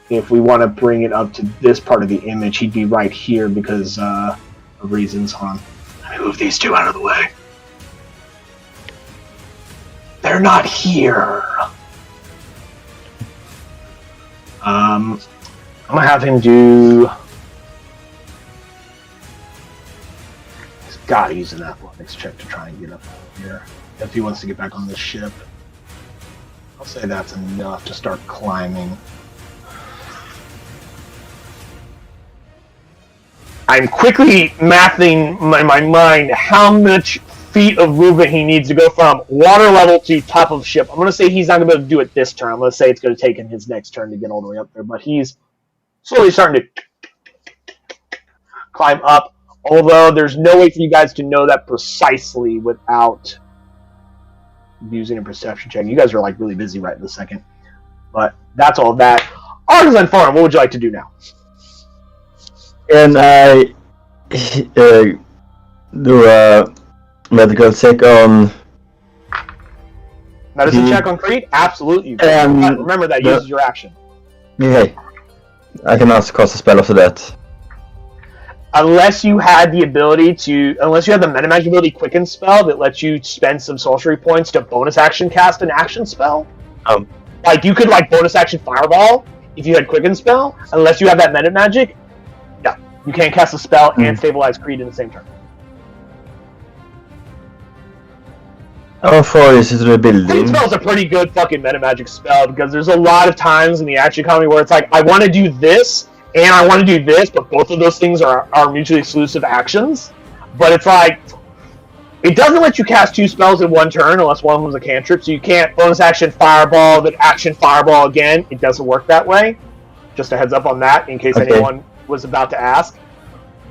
if we want to bring it up to this part of the image, he'd be right here because of reasons. Hold on. Let me move these two out of the way. They're not here. I'm going to have him do... He's got to use an athletics check to try and get up here if he wants to get back on this ship. I'll say that's enough to start climbing. I'm quickly mathing in my mind how much feet of movement he needs to go from water level to top of ship. I'm going to say he's not going to be able to do it this turn. I'm going to say it's going to take him his next turn to get all the way up there. But he's slowly starting to climb up. Although there's no way for you guys to know that precisely without using a perception check. You guys are like really busy right this second. But that's all that. Artisan Farm, what would you like to do now? And I do a medical check on... Medicine check on Creed? Absolutely. Remember that uses your action. Okay. I can also cast a spell after that. Unless you had the ability to... Unless you had the Metamagic ability Quicken spell that lets you spend some sorcery points to bonus action cast an action spell. Like, you could, like, bonus action Fireball if you had Quicken spell. Unless you have that Metamagic, no. You can't cast a spell and stabilize Creed in the same turn. How far is it to the building? Creed spell's a pretty good fucking Metamagic spell, because there's a lot of times in the action economy where it's like, I want to do this, and I want to do this, but both of those things are mutually exclusive actions. But it's like, It doesn't let you cast 2 spells in one turn unless one of them is a cantrip, so you can't bonus action fireball, then action fireball again. It doesn't work that way. Just a heads up on that in case anyone was about to ask.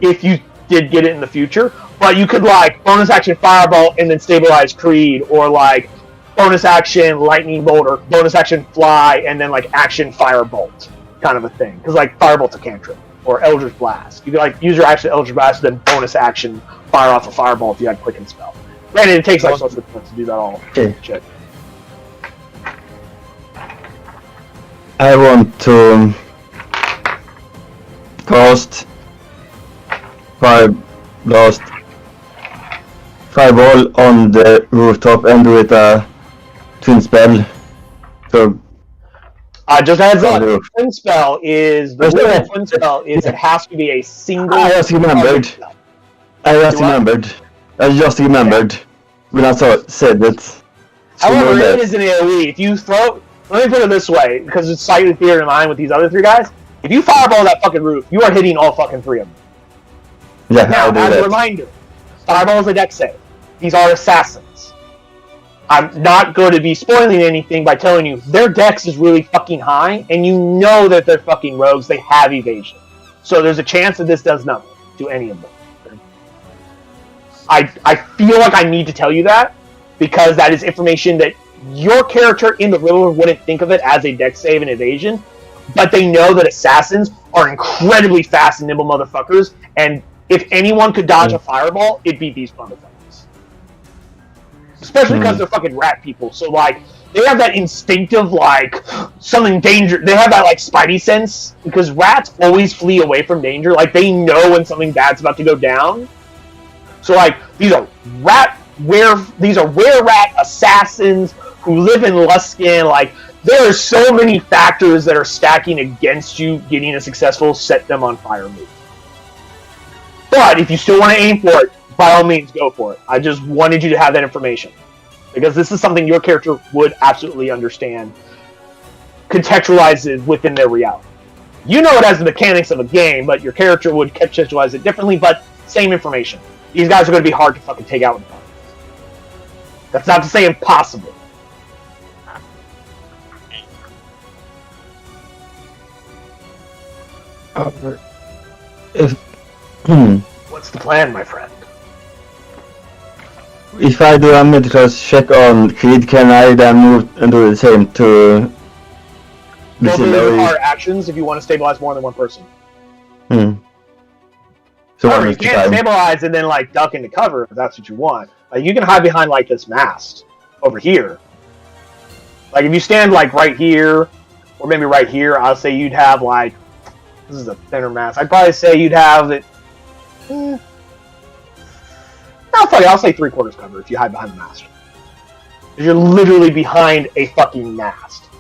If you did get it in the future, but you could like bonus action fireball and then stabilize Creed, or like bonus action lightning bolt, or bonus action fly and then like action firebolt kind of a thing. Because like firebolt's a cantrip, or Eldritch Blast. You could like use your action Eldritch Blast, then bonus action fire off a fireball if you had quicken spell. Granted, it takes like social points to do that all. Shit. I want to cast fireball on the rooftop and do it a twin spell. So just as a twin spell is twin spell is it has to be a single. I just remembered. When I said that. However, it is an AoE. If you throw, let me put it this way, because it's slightly theater in line with these other 3 guys. If you fireball that fucking roof, you are hitting all fucking 3 of them. Yeah, now, as a reminder, fireball is a dex save. These are assassins. I'm not going to be spoiling anything by telling you their dex is really fucking high, and you know that they're fucking rogues. They have evasion, so there's a chance that this does nothing to any of them. I feel like I need to tell you that because that is information that your character in the river wouldn't think of it as a dex save and evasion, but they know that assassins are incredibly fast and nimble motherfuckers, and if anyone could dodge a fireball, it'd be these motherfuckers. Especially because they're fucking rat people, so like, they have that instinctive, like, something danger, they have that, like, spidey sense, because rats always flee away from danger, like, they know when something bad's about to go down. So, like, these are were-rat assassins who live in Luskan. Like, there are so many factors that are stacking against you getting a successful set them on fire move. But if you still want to aim for it, by all means, go for it. I just wanted you to have that information. Because this is something your character would absolutely understand, contextualize it within their reality. You know it as the mechanics of a game, but your character would contextualize it differently, but same information. These guys are going to be hard to fucking take out with the fire. That's not to say impossible. What's the plan, my friend? If I do a medical check on Creed, can I then move and do the same to Both of them are actions if you want to stabilize more than one person. So or you can't stabilize and then like duck into cover if that's what you want. Like you can hide behind like this mast over here. Like if you stand like right here, or maybe right here, I'll say you'd have like, this is a thinner mast. I'd probably say you'd have it. No, fuck it, I'll say 3/4 cover if you hide behind the mast. Because you're literally behind a fucking mast,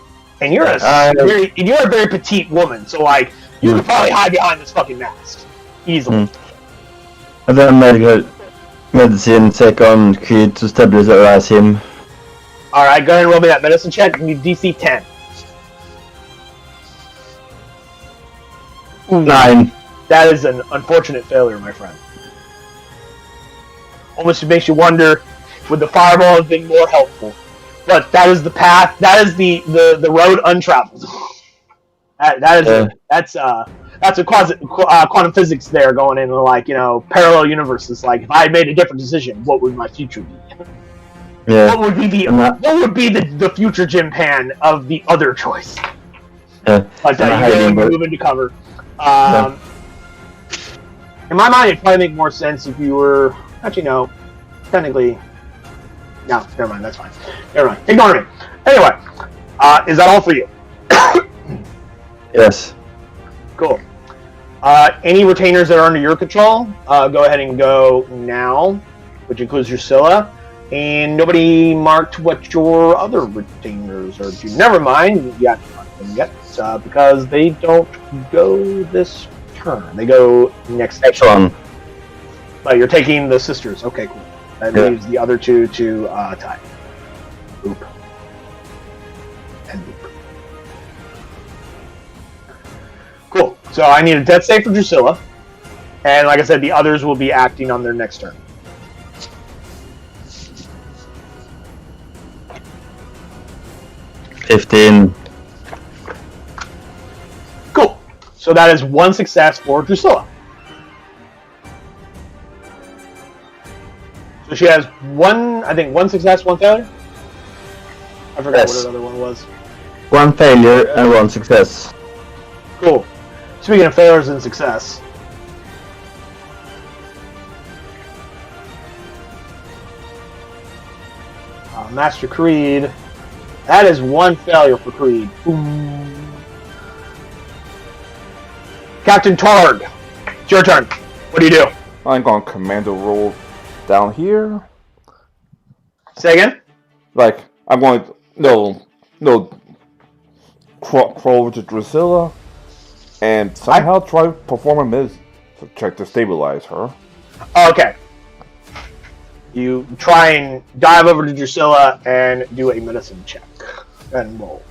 and you're a very petite woman, so like you could probably hide behind this fucking mast easily. And then medical medicine check on Creed to stabilize him. Alright, go ahead and roll me that medicine check. You need DC 10. 9. That is an unfortunate failure, my friend. Almost makes you wonder, would the fireball have been more helpful? But that is the path, that is the road untraveled. That's a quantum physics there going into like, you know, parallel universes. Like if I had made a different decision, what would my future be? Yeah. What would be the future Jim Pan of the other choice? Yeah. But you move into cover. In my mind, it'd probably make more sense if you were actually no, technically. No, never mind. That's fine. Never mind. Ignore me. Anyway, is that all for you? Yes. Cool. Any retainers that are under your control, go ahead and go now, which includes your Scylla. And nobody marked what your other retainers are to. Never mind, you haven't marked them yet, because they don't go this turn. They go next turn. But you're taking the sisters. Okay, cool. That leaves the other two to tie. Boop. And boop. Cool. So I need a death save for Drusilla. And like I said, the others will be acting on their next turn. 15. Cool. So that is one success for Drusilla. So she has one success, one failure? I forgot Yes. what her other one was. 1 failure and 1 success. Cool. Speaking of failures and success. Master Creed. That is 1 failure for Creed. Ooh. Captain Targ, it's your turn. What do you do? I'm going to commando roll down here. Say again? Like, I'm going to, crawl over to Drusilla and somehow try to perform a miss to check to stabilize her. Okay. You try and dive over to Drusilla and do a medicine check. And roll.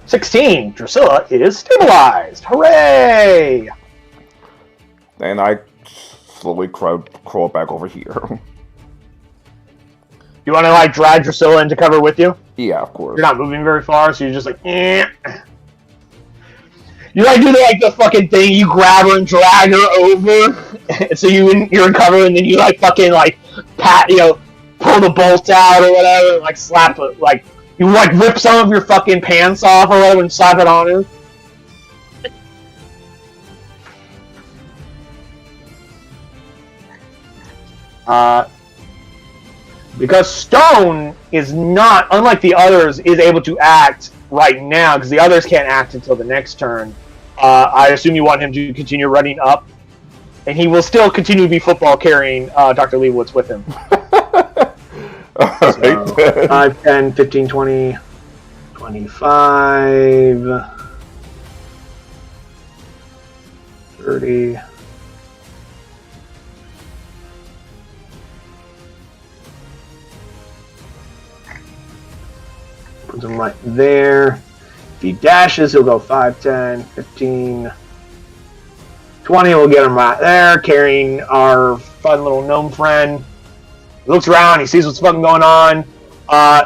"16. Drusilla is stabilized. Hooray! And I slowly crawl back over here. You want to drag Drusilla into cover with you? Yeah, of course. You're not moving very far, so you're just eh. You do the fucking thing. You grab her and drag her over, so you're in cover, and then you fucking pat, pull the bolt out or whatever, and slap it, you rip some of your fucking pants off or whatever and slap it on her. Because Stone is not, unlike the others, is able to act right now, because the others can't act until the next turn. I assume you want him to continue running up, and he will still continue to be football carrying Dr. Leibowitz with him. So, 5, 10, 15, 20, 25, 30... Puts him right there. If he dashes, he'll go 5, 10, 15, 20. We'll get him right there, carrying our fun little gnome friend. He looks around. He sees what's fucking going on.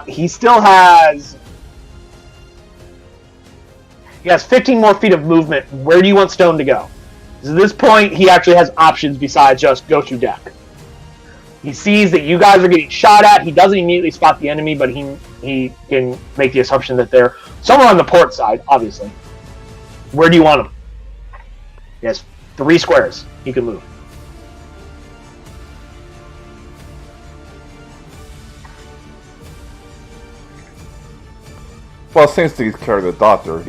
He still has... He has 15 more feet of movement. Where do you want Stone to go? At this point, he actually has options besides just go through deck. He sees that you guys are getting shot at. He doesn't immediately spot the enemy, but he can make the assumption that they're somewhere on the port side, obviously. Where do you want him? He has 3 squares he can move. Well, since he's carrying the doctor,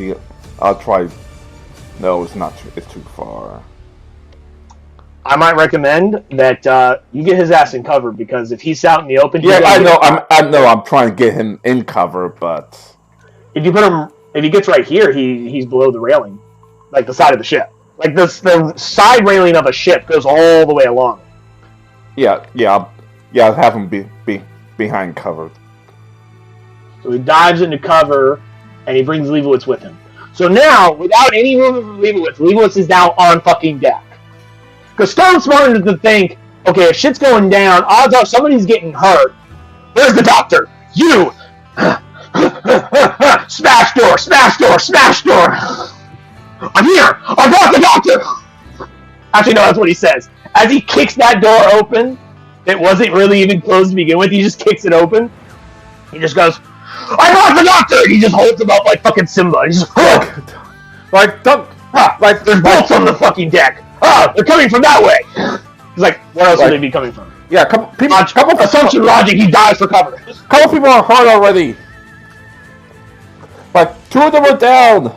I'll try. No, it's not. It's too far. I might recommend that you get his ass in cover, because if he's out in the open, Yeah, I know. I'm trying to get him in cover, but if he gets right here, he's below the railing, the side of the ship. The side railing of a ship goes all the way along. Yeah. Have him be behind cover. So he dives into cover, and he brings Leibowitz with him. So now, without any movement for Leibowitz is now on fucking deck. Because Stone's smart enough to think, okay, if shit's going down, odds are somebody's getting hurt. Where's the doctor? You! Smash door! Smash door! Smash door! I'm here! I brought the doctor! Actually, no, that's what he says. As he kicks that door open, it wasn't really even closed to begin with, he just kicks it open. He just goes, I brought the doctor! And he just holds him up like fucking Simba. He's just, there's bolts on the fucking deck. They're coming from that way. He's like, where else would they be coming from? Yeah, Assumption logic, he dives for cover. Couple people are hurt already. 2 of them are down.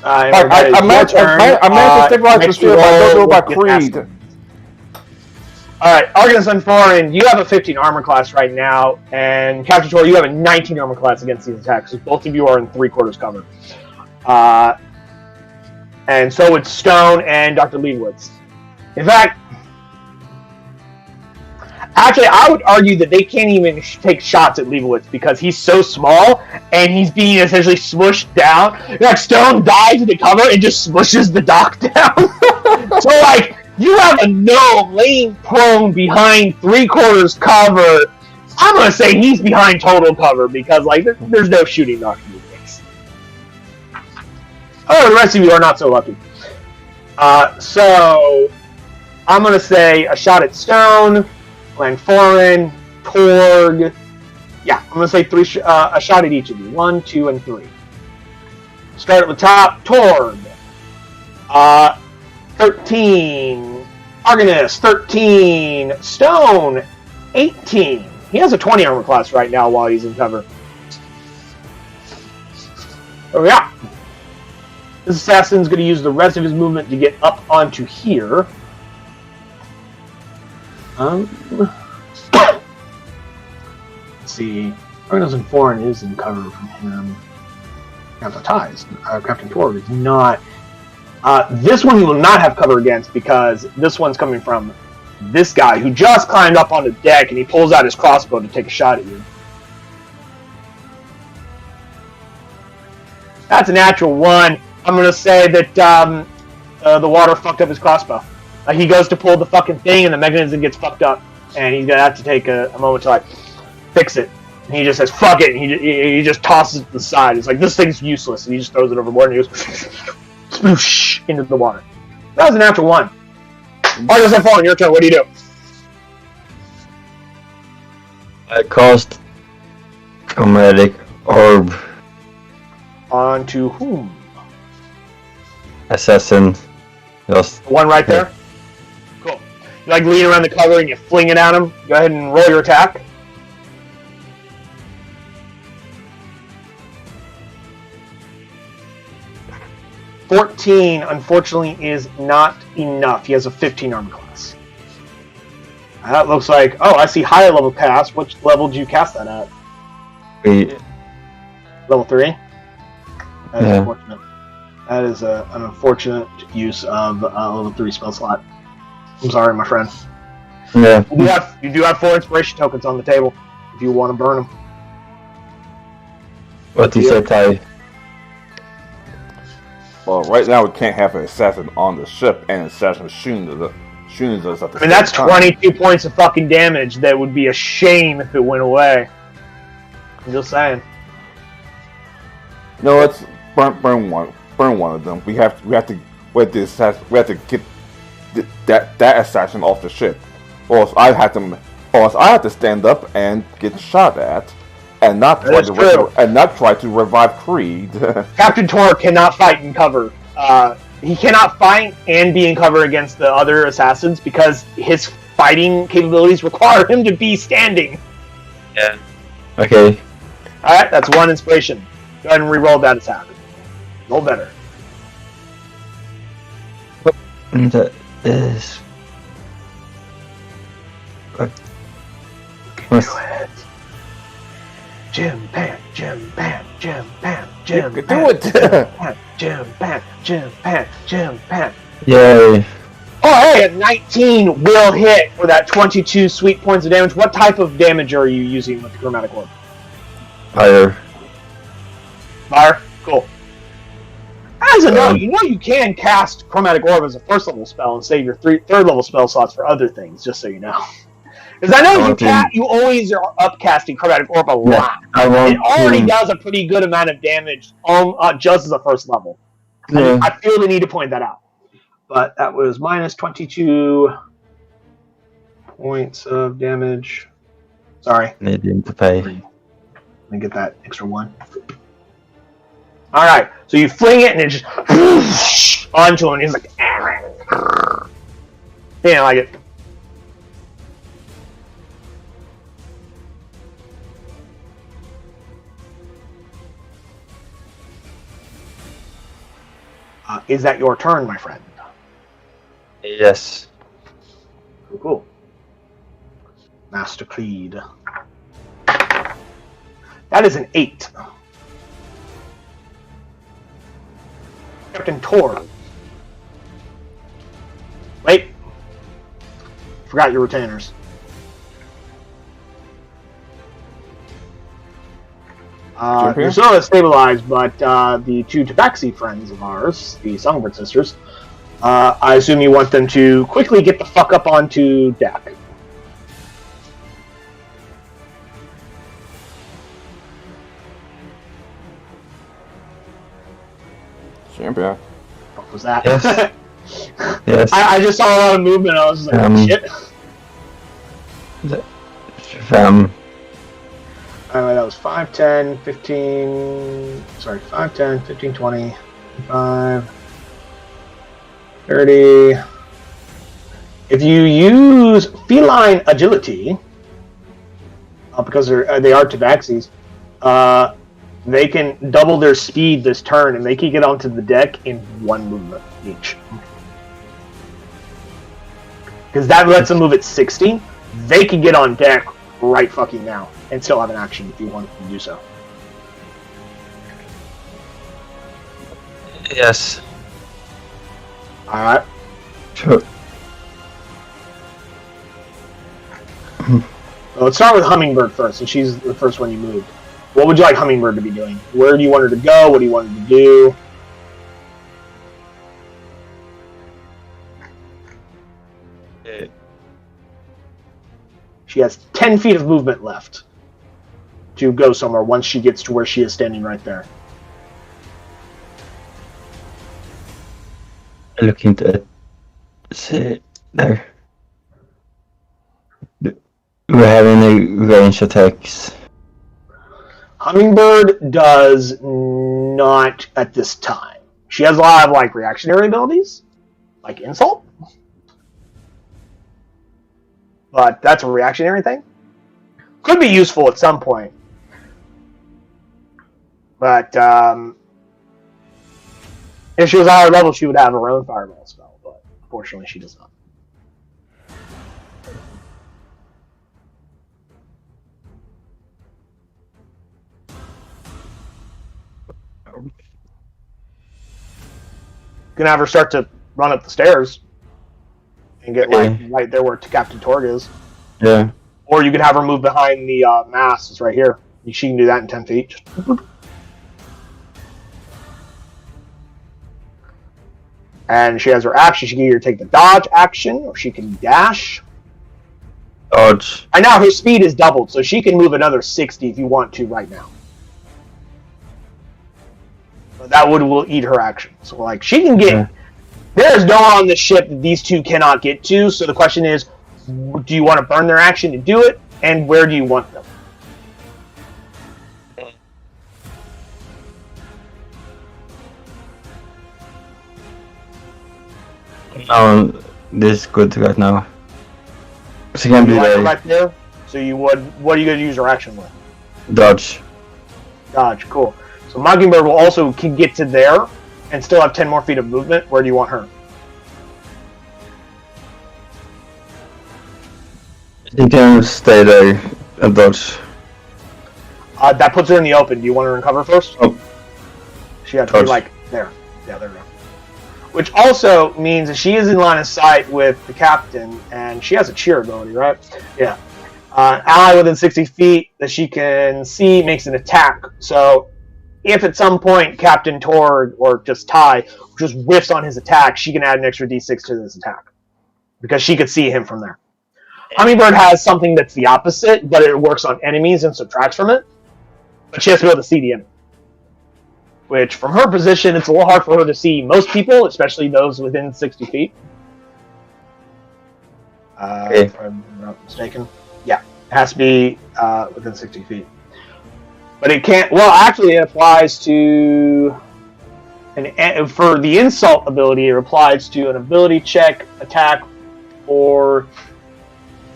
I managed to stabilize the shield, but I don't know about Creed. Alright, Argus and Foreign, you have a 15 armor class right now, and Captain Tor, you have a 19 armor class against these attacks, so both of you are in 3/4 cover. And so it's Stone and Dr. Leibowitz. In fact, actually, I would argue that they can't even take shots at Leibowitz because he's so small and he's being essentially smushed down. Stone dives into cover and just smushes the dock down. So, You have a gnome laying prone behind 3/4 cover. I'm gonna say he's behind total cover because like there's no shooting knocking in this. Oh, the rest of you are not so lucky. So I'm gonna say a shot at Stone, Glenforan, Torg. Yeah, I'm gonna say a shot at each of you. 1, 2, and 3. Start at the top. Torg. 13. Argonist. 13. Stone. 18. He has a 20 armor class right now while he's in cover. Oh yeah. This assassin's going to use the rest of his movement to get up onto here. Let's see. Argonist and Foreign is in cover from him. Captain Torg is not. This one he will not have cover against because this one's coming from this guy who just climbed up on the deck and he pulls out his crossbow to take a shot at you. That's a natural 1. I'm going to say that the water fucked up his crossbow. He goes to pull the fucking thing and the mechanism gets fucked up and he's going to have to take a moment to like fix it. And he just says, fuck it, and he just tosses it to the side. It's like, this thing's useless, and he just throws it overboard and he goes sploosh into the water. That was a natural 1. Argonist and Foreign, your turn. What do you do? I cast Chromatic Orb. On to whom? Assassin. Just The one right there? Cool. You like lean around the cover and you fling it at him. Go ahead and roll your attack. $14, unfortunately, is not enough. He has a 15 armor class. That looks like... Oh, I see higher level cast. Which level did you cast that at? 3. Level 3? That is Yeah. unfortunate. That is an unfortunate use of a level 3 spell slot. I'm sorry, my friend. Yeah. You do have 4 inspiration tokens on the table if you want to burn them. What you say, Ty? Well, right now we can't have an assassin on the ship and an assassin shooting us at the same time. That's 22 points of fucking damage. That would be a shame if it went away. I'm just saying. No, let's burn one of them. We have to get the assassin. We have to get that assassin off the ship, or else I have to stand up and get shot at, and not try to revive Creed. Captain Torg cannot fight in cover. He cannot fight and be in cover against the other assassins because his fighting capabilities require him to be standing. Yeah. Okay. Alright, that's 1 inspiration. Go ahead and re-roll that attack. Roll better. That is. What? Jim Pan, Jim Pan, Jim Pan, Jim You Pan, can do it. Jim Pan, Jim Pan, Jim Pan. Yay. Oh, hey, a 19 will hit for that 22 sweet points of damage. What type of damage are you using with the Chromatic Orb? Fire. Fire? Cool. As a note, you can cast Chromatic Orb as a 1st level spell and save your 3rd level spell slots for other things, just so you know. Because I know you always are upcasting Chromatic Orb a lot. Yeah, it already does a pretty good amount of damage just as a 1st level. Yeah. I feel the need to point that out. But that was minus 22 points of damage. Sorry. Needing to pay. Let me get that extra 1. Alright, so you fling it and it just onto him and he's like, he didn't like it. Is that your turn, my friend? Yes. Cool. Master Creed. That is an 8. Captain Torg. Wait. Forgot your retainers. Drusilla is stabilized, but the 2 Tabaxi friends of ours, the Songbird sisters, I assume you want them to quickly get the fuck up onto deck. Champion. What was that? Yes. Yes. I just saw a lot of movement. I was like, shit. That was 5, 10, 15... Sorry, 5, 10, 15, 20, 25, 30... If you use feline agility, because they are tabaxis, they can double their speed this turn, and they can get onto the deck in one movement each. Because that lets them move at 60. They can get on deck right fucking now and still have an action if you want to do so. Yes. Alright. Sure. Well, let's start with Hummingbird first, since she's the first one you moved. What would you like Hummingbird to be doing? Where do you want her to go? What do you want her to do? She has 10 feet of movement left to go somewhere once she gets to where she is standing right there. Look into it. See, there. Do we have any range attacks? Hummingbird does not at this time. She has a lot of like reactionary abilities, like Insult. But that's a reactionary thing. Could be useful at some point. But if she was higher level, she would have her own fireball spell. But unfortunately, she does not. You can have her start to run up the stairs and get like right there where Captain Torg is. Yeah. Or you can have her move behind the mast. It's right here. She can do that in 10 feet. And she has her action. She can either take the dodge action or she can dash. Dodge. And now her speed is doubled, so she can move another 60 if you want to right now. But that will eat her action. So like she can get... Yeah. There's no one on the ship that these two cannot get to, so the question is, do you want to burn their action to do it, and where do you want them? No, this is good right now. So you can do that. Right there. So you would. What are you going to use your action with? Dodge. Dodge. Cool. So Mockingbird will also can get to there and still have 10 more feet of movement. Where do you want her? You can stay there and dodge. That puts her in the open. Do you want her in cover first? Oh. She had to be like there. Yeah, there we go. Which also means that she is in line of sight with the captain, and she has a cheer ability, right? Yeah. Ally within 60 feet that she can see makes an attack. So if at some point Captain Torg or just Ty just whiffs on his attack, she can add an extra d6 to this attack because she could see him from there. Hummingbird has something that's the opposite, but it works on enemies and subtracts from it. But she has to be able to see the enemy. Which, from her position, it's a little hard for her to see most people, especially those within 60 feet. If I'm not mistaken. Yeah, it has to be within 60 feet. But it can't... Well, actually, it applies to... for the insult ability, it applies to an ability check, attack, or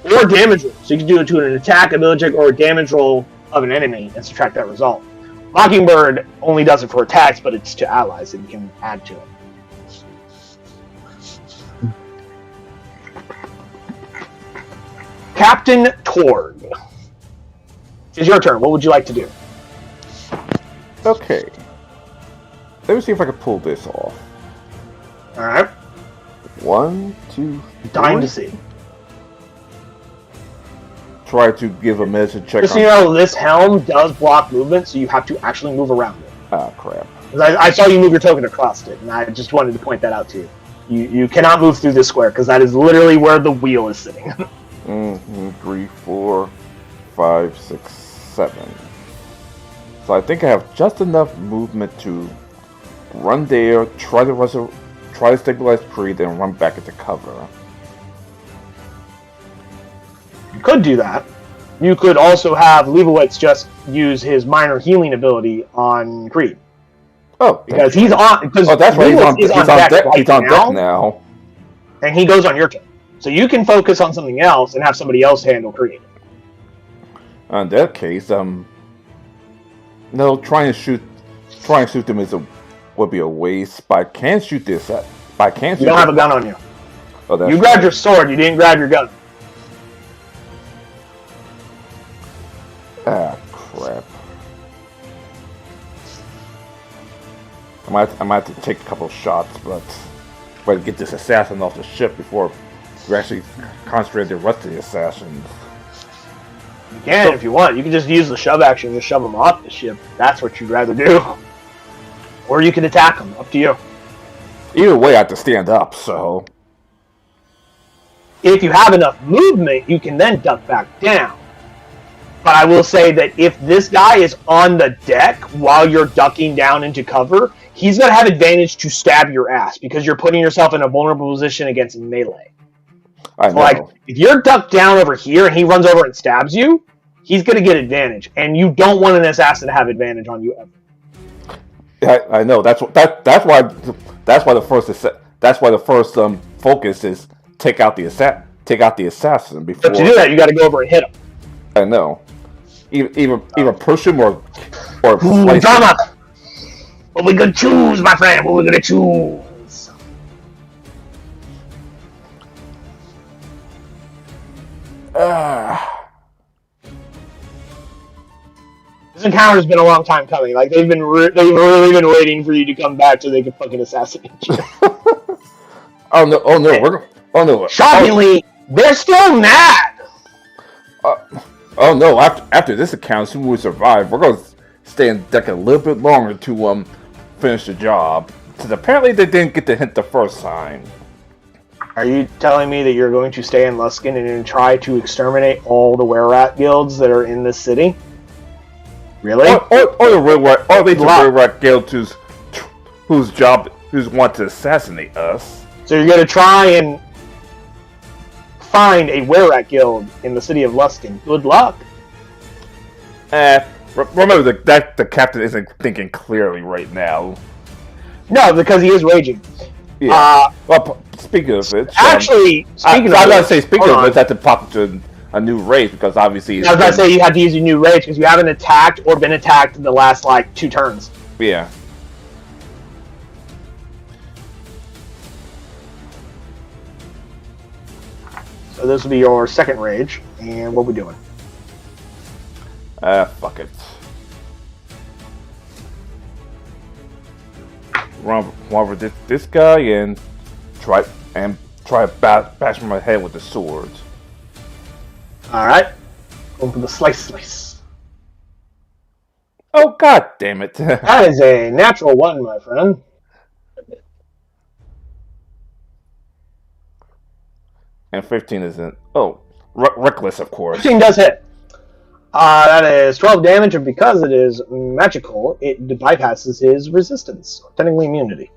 damage roll. So you can do it to an attack, ability check, or a damage roll of an enemy and subtract that result. Mockingbird only does it for attacks, but it's to allies that you can add to it. Captain Torg. It's your turn. What would you like to do? Okay. Let me see if I can pull this off. Alright. 1, 2, 3. Dying to see. Try to give a medicine check. Just so you know, this helm does block movement, so you have to actually move around it. Ah, crap. I saw you move your token across it, and I just wanted to point that out to you. You cannot move through this square because that is literally where the wheel is sitting. 3, 4, 5, 6, 7. So I think I have just enough movement to run there, try to stabilize Creed, and run back into cover. You could do that. You could also have Leibowitz just use his minor healing ability on Creed. Oh, because he's on. Because that's right. He's on deck now, and he goes on your turn. So you can focus on something else and have somebody else handle Creed. In that case, no, trying to shoot them would be a waste. But I can shoot this. You don't have a gun on you. Oh, that's you grabbed your sword. You didn't grab your gun. Ah, crap. I might have to take a couple shots, but get this assassin off the ship before we actually concentrate the rest of the assassins. You can if you want. You can just use the shove action and just shove them off the ship. That's what you'd rather do. Or you can attack them. Up to you. Either way, I have to stand up, so... If you have enough movement, you can then duck back down. But I will say that if this guy is on the deck while you're ducking down into cover, he's going to have advantage to stab your ass because you're putting yourself in a vulnerable position against melee. I know. Like, if you're ducked down over here and he runs over and stabs you, he's going to get advantage. And you don't want an assassin to have advantage on you ever. Yeah, I know. That's why the first focus is take out the assassin before. But to do that, you got to go over and hit him. I know. Either push him or drama. What we gonna choose, my friend? What we gonna choose? This encounter has been a long time coming. Like they've really been waiting for you to come back so they can fucking assassinate you. Oh no! Shockingly, they're still mad. Oh no! After this account, assuming we survive, we're going to stay on deck a little bit longer to finish the job. Because apparently they didn't get the hint the first time. Are you telling me that you're going to stay in Luskin and try to exterminate all the were-rat guilds that are in this city? Really? Or the were-rat guild whose want to assassinate us. So you're going to try and find a were-rat guild in the city of Luskin. Good luck. Remember that the captain isn't thinking clearly right now. No, because he is raging. Yeah. Well, speaking of it, actually, speaking of it, that's to pop to a new rage because obviously. I was about to say you have to use a new rage because you haven't attacked or been attacked in the last 2 turns. Yeah. So this will be your second rage, and what we doing? Fuck it. Run over this guy and try to bash him in my head with the sword. All right, go for the slice. Oh god damn it! That is a natural 1, my friend. And 15 isn't. Oh, reckless, of course. 15 does hit. That is 12 damage, and because it is magical, it bypasses his resistance, technically immunity.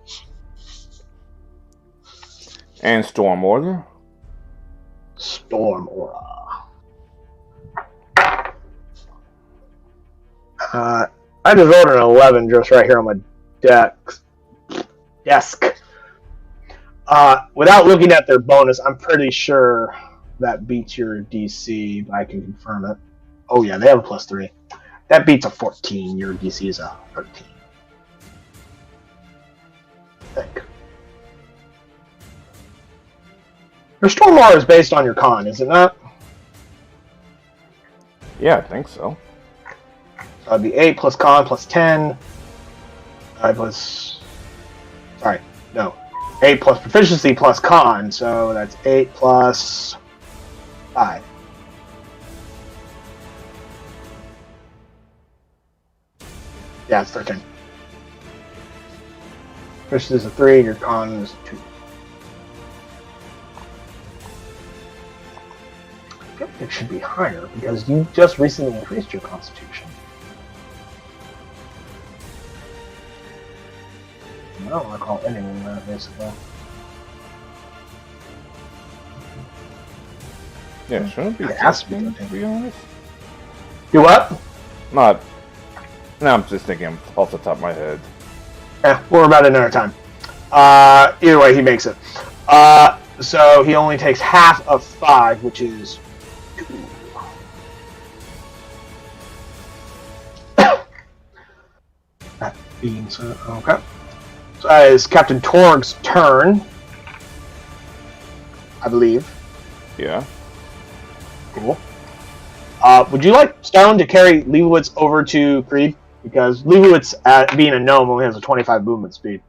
And Storm Order. Storm Aura. I just rolled an 11 just right here on my desk. Without looking at their bonus, I'm pretty sure that beats your DC, but I can confirm it. Oh yeah, they have a +3. That beats a 14. Your DC is a 13. I think. Your Storm Aura is based on your con, is it not? Yeah, I think so. That'd be 8 plus con plus 10. 8 plus proficiency plus con, so that's 8 plus 5. Yeah, it's 13. Proficiency is a 3, and your con is 2. feel like it should be higher because you just recently increased your constitution. I don't recall anything that basically. Yeah, shouldn't be. It has to be, to be honest. Do what? Not. No, I'm just thinking off the top of my head. Yeah, we're about another time. Either way, he makes it. So he only takes half of 5, which is 2. That being so, okay. So that is Captain Torg's turn, I believe. Yeah. Cool. Would you like Stone to carry Leibowitz over to Creed? Because Leibowitz, being a gnome, only has a 25 movement speed.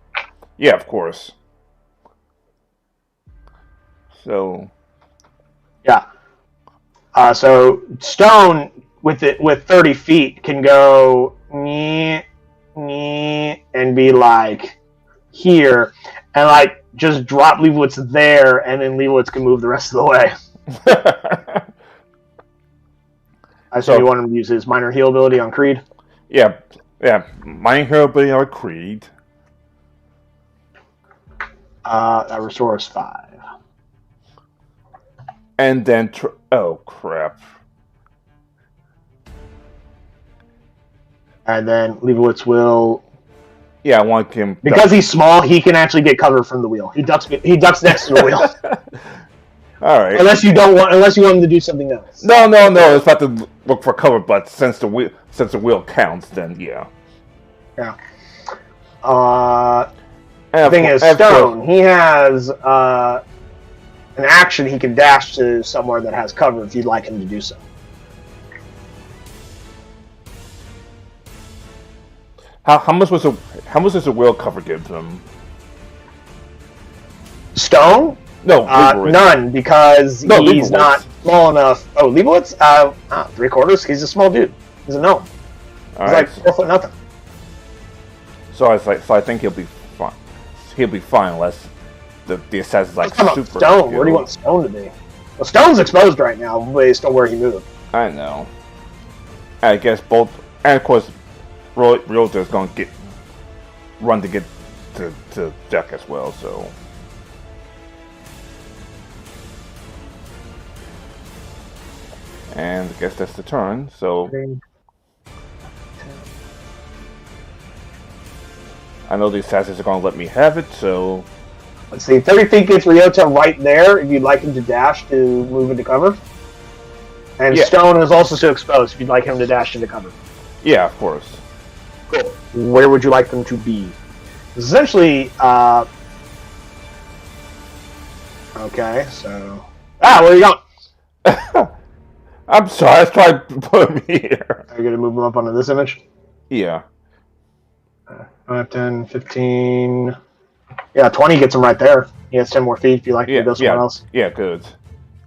Yeah, of course. So. Yeah. So Stone with 30 feet can go and be like here, and like just drop Leibowitz there, and then Leibowitz can move the rest of the way. I assume you want him to use his minor heal ability on Creed. Yeah. Minor heal ability on Creed. That restores 5. And then, oh crap. And then Leibowitz will. Yeah, I want him because he's small. He can actually get cover from the wheel. He ducks next to the wheel. All right. Unless you want him to do something else. No. It's not to look for cover, but since the wheel counts, then yeah. Yeah. The thing is, Stone, he has an action he can dash to somewhere that has cover if you'd like him to do so. How much does the wheel cover give them? Stone? No, none, because he's Leibowitz. not small enough. Oh, Leibowitz? 3/4. He's a small dude. He's a gnome. He's like 4 foot nothing. So I think he'll be fine. He'll be fine unless the assassin's like super. Stone. Where do you want Stone to be? Well, Stone's exposed right now based on where he moved. I know. I guess both, and of course, Realtor's going to run to get to Jack as well. So. And I guess that's the turn, so... I know the assassins are going to let me have it, so... Let's see, 30 feet gets Ryota right there if you'd like him to dash to move into cover. And Stone is also still exposed if you'd like him to dash into cover. Yeah, of course. Cool. Where would you like them to be? Essentially, okay, so... where are you going? I'm sorry, I was trying to put him here. Are you going to move him up onto this image? Yeah. 5, 10, 15... Yeah, 20 gets him right there. He has 10 more feet if you like to go somewhere else. Yeah, good.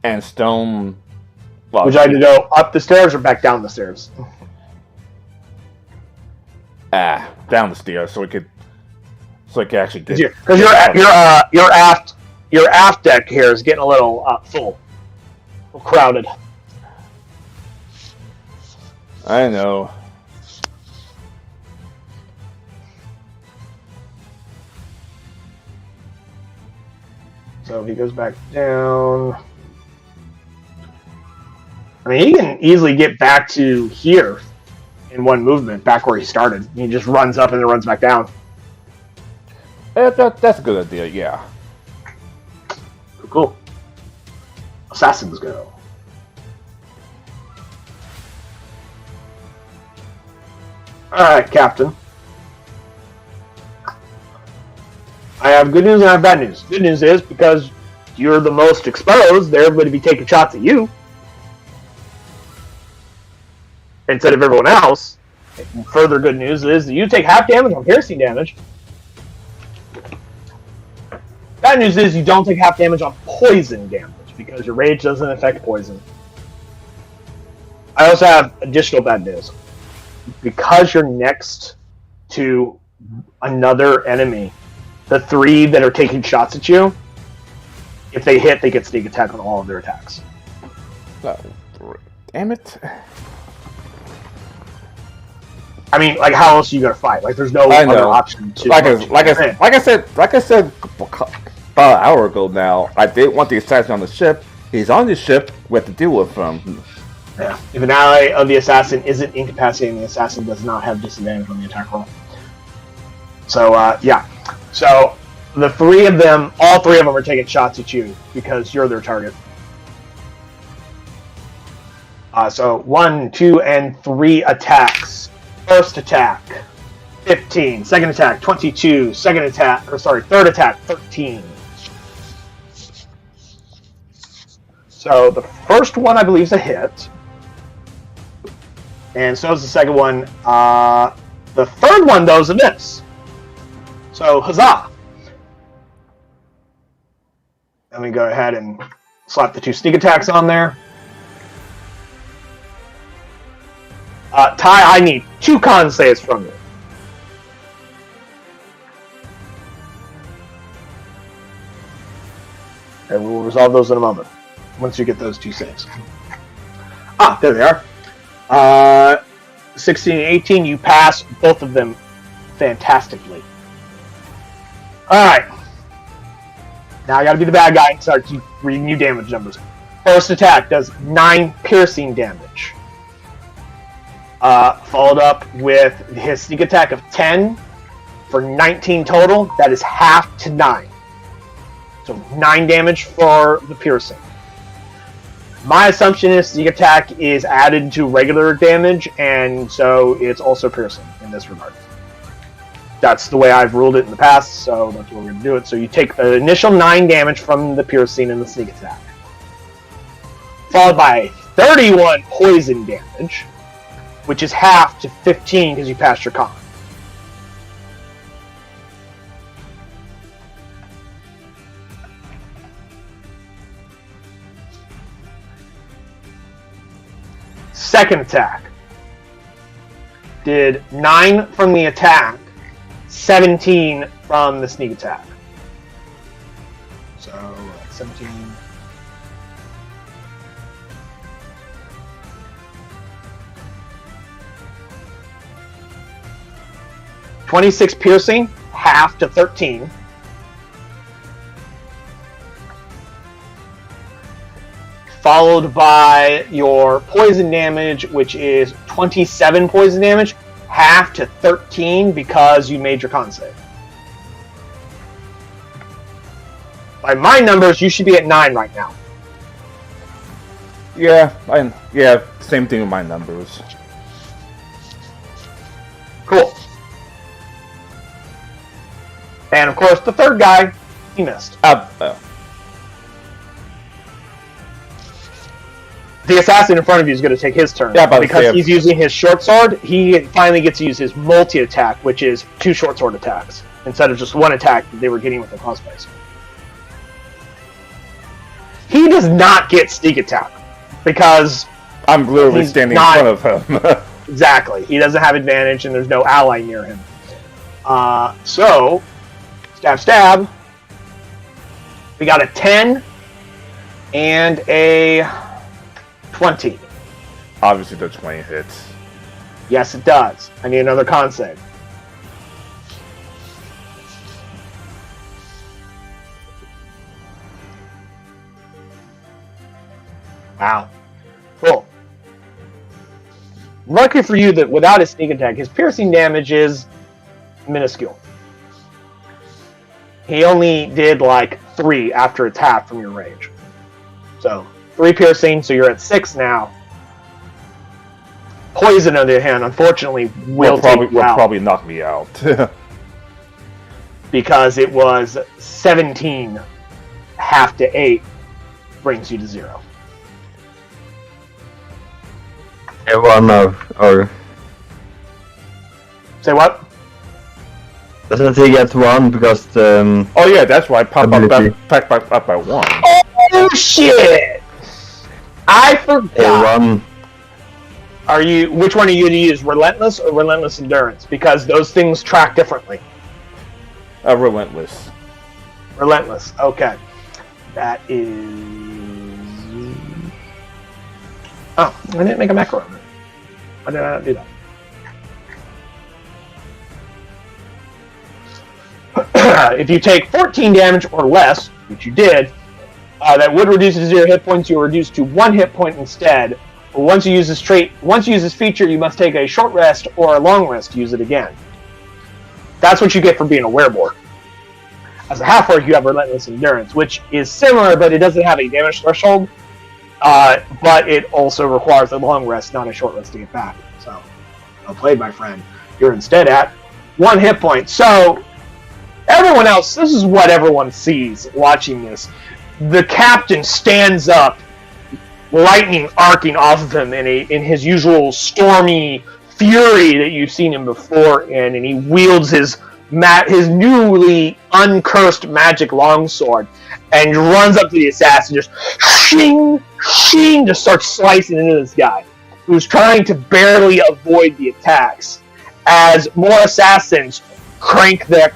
And Stone... Well, would you like to go up the stairs or back down the stairs? Down the stairs so it could actually get... Because your aft deck here is getting a little full. A little crowded. I know. So if he goes back down... I mean, he can easily get back to here in one movement, back where he started. He just runs up and then runs back down. That's a good idea, yeah. Cool. Assassins go. Alright, Captain. I have good news and I have bad news. Good news is, because you're the most exposed, they're going to be taking shots at you instead of everyone else. Further good news is that you take half damage on piercing damage. Bad news is you don't take half damage on poison damage, because your rage doesn't affect poison. I also have additional bad news. Because you're next to another enemy, the 3 that are taking shots at you, if they hit, they get sneak attack on all of their attacks. Oh, damn it. I mean, like, how else are you gonna fight? Like, there's no I other know. option to. Like I said about an hour ago now, I didn't want the assassin on the ship. He's on the ship, we have to deal with him. Yeah. If an ally of the assassin isn't incapacitating, the assassin does not have disadvantage on the attack roll. So, yeah. So, the three of them, all three of them are taking shots at you because you're their target. So, 1, 2, and 3 attacks. First attack, 15. Second attack, 22. Third attack, 13. So, the first one, I believe, is a hit. And so is the second one. The third one, though, is a miss. So, huzzah! Let me go ahead and slap the 2 sneak attacks on there. Ty, I need 2 con saves from you. And we will resolve those in a moment. Once you get those 2 saves. There they are. 16 and 18, you pass both of them fantastically. Alright. Now I gotta be the bad guy and start reading you damage numbers. First attack does 9 piercing damage. Followed up with his sneak attack of 10 for 19 total. That is half to 9. So 9 damage for the piercing. My assumption is sneak attack is added to regular damage, and so it's also piercing in this regard. That's the way I've ruled it in the past, so that's what we're going to do it. So you take the initial 9 damage from the piercing and the sneak attack. Followed by 31 poison damage, which is half to 15 because you passed your con. Second attack did 9 from the attack, 17 from the sneak attack. So 17. $26 piercing, half to 13. Followed by your poison damage, which is 27 poison damage, half to 13 because you made your con save. By my numbers, you should be at 9 right now. Yeah, same thing with my numbers. Cool. And of course, the third guy, he missed. The assassin in front of you is going to take his turn. Yeah, because he's using his short sword, he finally gets to use his multi-attack, which is 2 short sword attacks, instead of just 1 attack that they were getting with the crossbows. He does not get sneak attack, because I'm literally standing in front of him. Exactly. He doesn't have advantage, and there's no ally near him. So, stab. We got a 10 and a 20. Obviously, the 20 hits. Yes, it does. I need another con save. Wow. Cool. Lucky for you that without his sneak attack, his piercing damage is minuscule. He only did like 3 after attack from your range. So, 3 piercing, so you're at 6 now. Poison, on the other hand, unfortunately, will probably knock me out. Because it was 17, half to 8, brings you to 0. One of our... Say what? Doesn't he get 1 because the... Oh yeah, that's why I popped up by 1. Oh shit! I forgot. Which one are you going to use? Relentless or Relentless Endurance? Because those things track differently. Relentless. Relentless, okay. That is Oh, I didn't make a macro. Why did I not do that? If you take 14 damage or less, which you did, that would reduce to 0 hit points. You are reduced to 1 hit point instead. Once you use this feature, you must take a short rest or a long rest to use it again. That's what you get for being a wereborg. As a half-orc, you have Relentless Endurance, which is similar, but it doesn't have a damage threshold. But it also requires a long rest, not a short rest to get back. So, well played, my friend. You're instead at 1 hit point. So, everyone else, this is what everyone sees watching this. The captain stands up, lightning arcing off of him in his usual stormy fury that you've seen him before in, and he wields his newly uncursed magic longsword and runs up to the assassin, just shing, shing, just starts slicing into this guy who's trying to barely avoid the attacks as more assassins crank their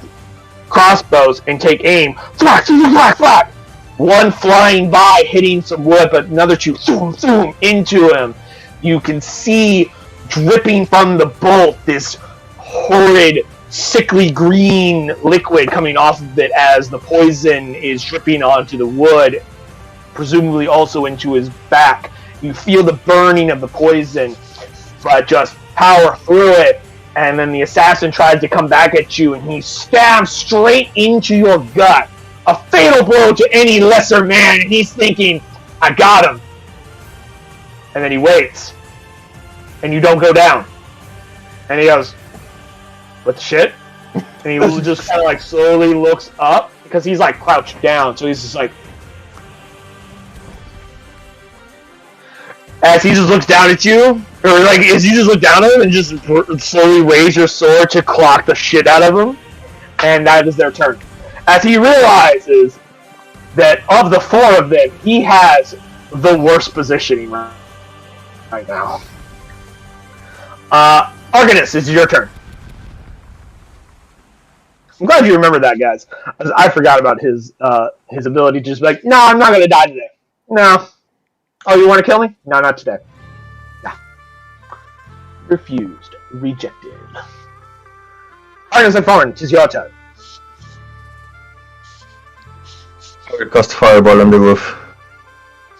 crossbows and take aim. Thwack, thwack, thwack. One flying by, hitting some wood, but another two zoom, zoom into him. You can see dripping from the bolt this horrid, sickly green liquid coming off of it as the poison is dripping onto the wood, presumably also into his back. You feel the burning of the poison, but just power through it. And then the assassin tries to come back at you, and he stabs straight into your gut. A fatal blow to any lesser man, and he's thinking, I got him. And then he waits. And you don't go down. And he goes, what the shit? And he just kind of like slowly looks up, because he's like crouched down, so he's just like... As he just looks down at you, or like, as you just look down at him and just slowly raise your sword to clock the shit out of him, and that is their turn. As he realizes that of the 4 of them, he has the worst positioning right now. Arcanus, it's your turn. I'm glad you remembered that, guys. I forgot about his ability to just be like, no, I'm not going to die today. No. Oh, you want to kill me? No, not today. No. Refused. Rejected. Arcanus and Thorn, it's your turn. I will cast Fireball on the roof.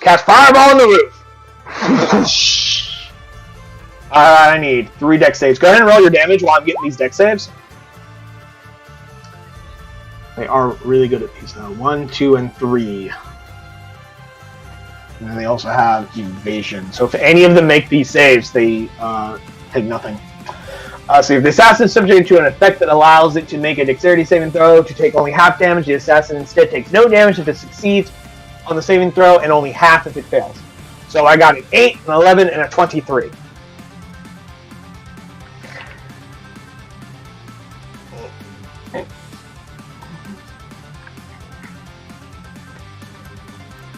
Cast Fireball on the roof! I need 3 dex saves. Go ahead and roll your damage while I'm getting these dex saves. They are really good at these, though. 1, 2, and 3. And then they also have evasion. So if any of them make these saves, they take nothing. So if the assassin is subject to an effect that allows it to make a dexterity saving throw to take only half damage, the assassin instead takes no damage if it succeeds on the saving throw and only half if it fails. So I got an 8, an 11, and a 23.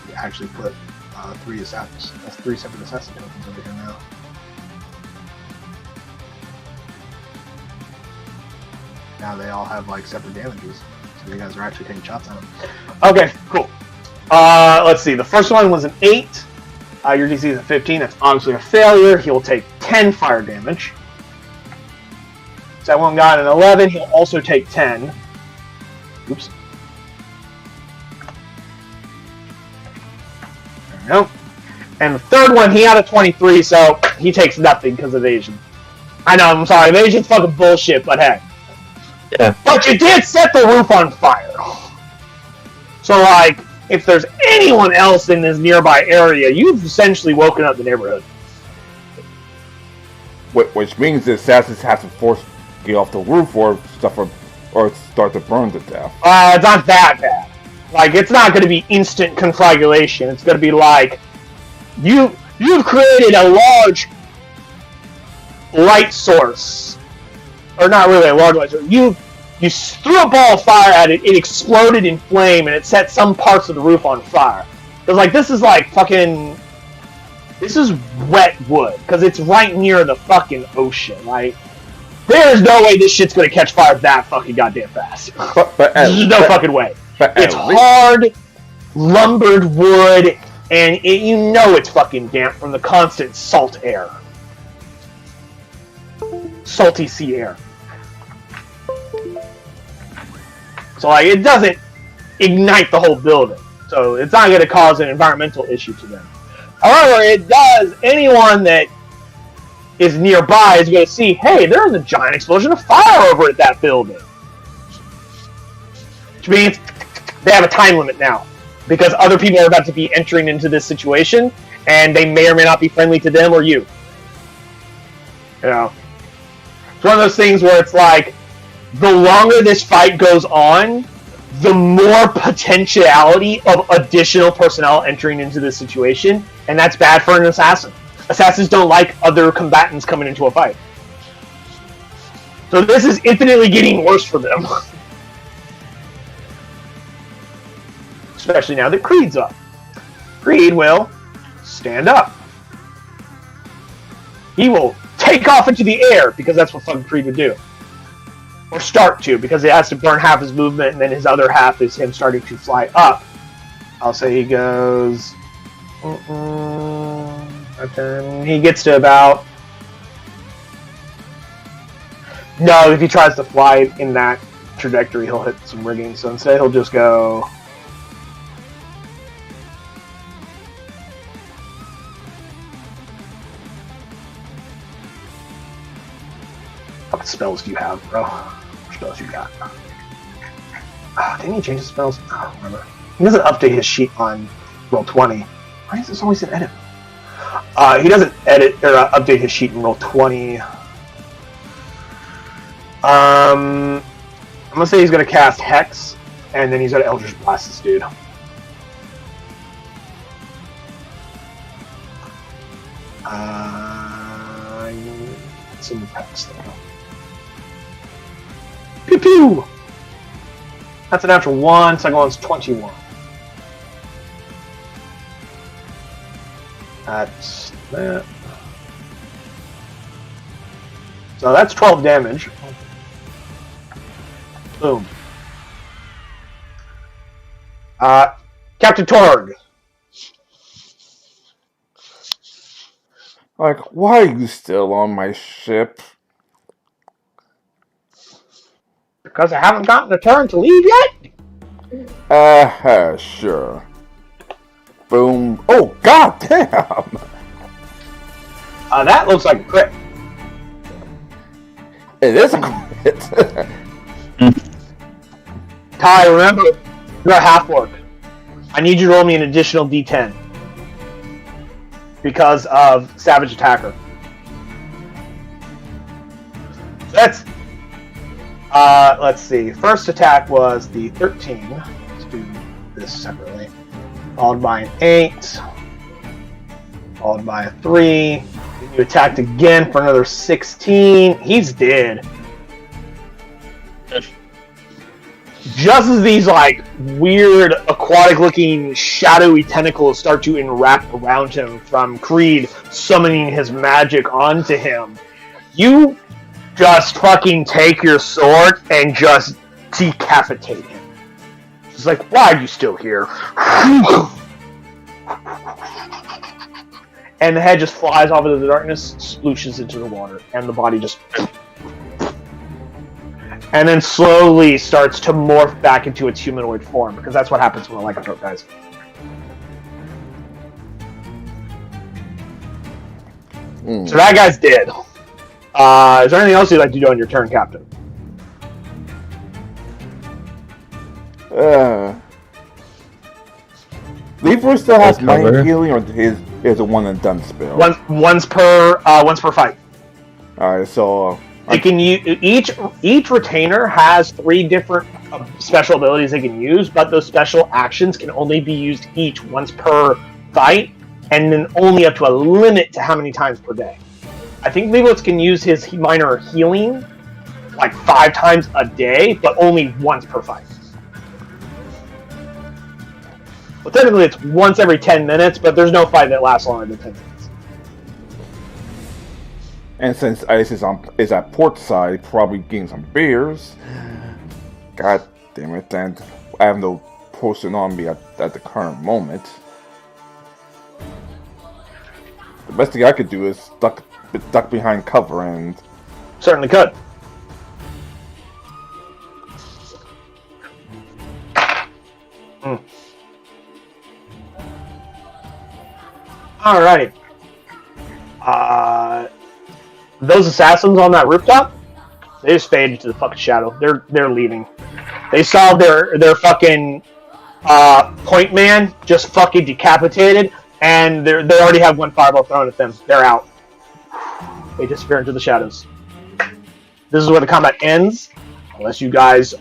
You actually put 3 assassins. That's 3 separate assassin tokens over here now. Now they all have like separate damages, so you guys are actually taking shots on them. Okay, cool. Let's see. The first one was an 8. Your DC is a 15. That's obviously a failure. He will take 10 fire damage. That one got an 11. He'll also take 10. Oops. There we go. And the third one, he had a 23, so he takes nothing because of evasion. I know. I'm sorry. Evasion's fucking bullshit, but hey. Yeah. But you did set the roof on fire. So, like, if there's anyone else in this nearby area, you've essentially woken up the neighborhood. Which means the assassins have to force get off the roof or suffer or start to burn to death. It's not that bad. Like, it's not going to be instant conflagration. It's going to be like you've created a large light source. Or not really a large light source. You threw a ball of fire at it, it exploded in flame, and it set some parts of the roof on fire. Because, like, this is like fucking... This is wet wood, because it's right near the fucking ocean. Like, there's no way this shit's gonna catch fire that fucking goddamn fast. There's no fucking way. It's hard, lumbered wood. and you know it's fucking damp from the constant salt air. Salty sea air. So like it doesn't ignite the whole building. So it's not going to cause an environmental issue to them. However, it does. Anyone that is nearby is going to see, hey, there's a giant explosion of fire over at that building. Which means they have a time limit now. Because other people are about to be entering into this situation, and they may or may not be friendly to them or you. You know? It's one of those things where it's like, the longer this fight goes on, the more potentiality of additional personnel entering into this situation, and that's bad for an assassin. Assassins don't like other combatants coming into a fight. So this is infinitely getting worse for them. Especially now that Creed's up. Creed will stand up. He will take off into the air, because that's what fucking Creed would do. Or start to, because he has to burn half his movement, and then his other half is him starting to fly up. I'll say he goes... He gets to about... No, if he tries to fly in that trajectory, he'll hit some rigging, so instead he'll just go... What spells do you have, bro? What spells you got? Didn't he change his spells? I don't remember. He doesn't update his sheet on Roll20. Why is this always an edit? He doesn't edit or update his sheet in Roll20. I'm gonna say he's gonna cast Hex, and then he's gonna Eldritch Blast this dude. Some Hex though. Pew pew! That's a natural 1, second one's 21. That's that. So that's 12 damage. Boom. Captain Torg. Like, why are you still on my ship? Because I haven't gotten a turn to leave yet? Sure. Boom. Oh, god damn! That looks like a crit. It is a crit. Ty, remember, you're a half-orc. I need you to roll me an additional d10. Because of Savage Attacker. So that's... let's see. First attack was the 13. Let's do this separately. Followed by an 8. Followed by a 3. You attacked again for another 16. He's dead. Just as these like weird aquatic-looking shadowy tentacles start to enwrap around him from Creed summoning his magic onto him, you just fucking take your sword and just decapitate him. It's like, why are you still here? And the head just flies off into the darkness, splooshes into the water, and the body just... and then slowly starts to morph back into its humanoid form, because that's what happens when a lycanthrope dies. So that guy's dead. Is there anything else you'd like to do on your turn, Captain? Leroy still has mind healing, or is a one and done spell? Once per fight. Alright, so they can use each retainer has 3 different special abilities they can use, but those special actions can only be used each once per fight, and then only up to a limit to how many times per day. I think Leibowitz can use his minor healing like 5 times a day, but only once per fight. Well, technically it's once every 10 minutes, but there's no fight that lasts longer than 10 minutes. And since Ice is at port side, probably getting some beers. God damn it, and I have no potion on me at the current moment. best thing I could do is duck behind cover and. Certainly could. Alrighty. Those assassins on that rooftop, they just faded to the fucking shadow. They're leaving. They saw their fucking point man just fucking decapitated, and they already have one fireball thrown at them. They're out. They disappear into the shadows. This is where the combat ends, unless you guys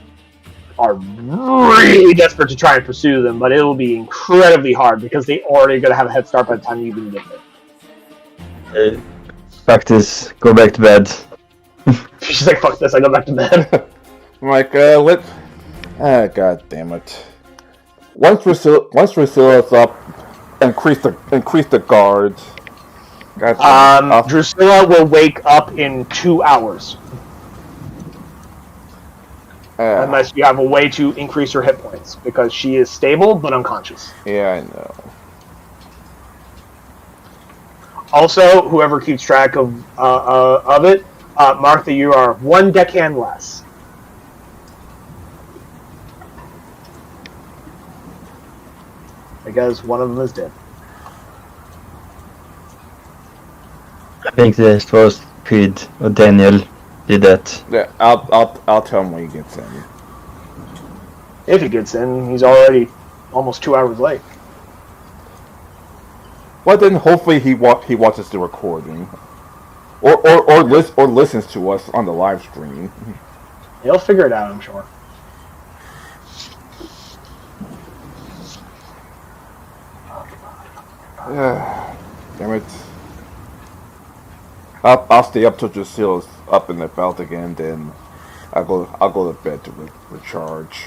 are really desperate to try and pursue them, but it will be incredibly hard because they already going to have a head start by the time you even get there. Practice, go back to bed. She's like, fuck this, I go back to bed. I'm like, what? God damn it. Once Drusilla's up, increase the guard. Drusilla will wake up in 2 hours. Unless you have a way to increase her hit points, because she is stable but unconscious. Yeah, I know. Also, whoever keeps track of it, Martha, you are 1 deckhand less. Because one of them is dead. I think this was Creed or Daniel did that. Yeah, I'll tell him when he gets in. If he gets in, he's already almost 2 hours late. Well, then hopefully he watches the recording, or listens to us on the live stream. He'll figure it out, I'm sure. Damn it! I'll stay up till Drusilla's up in the belt again. Then I'll go to bed to recharge.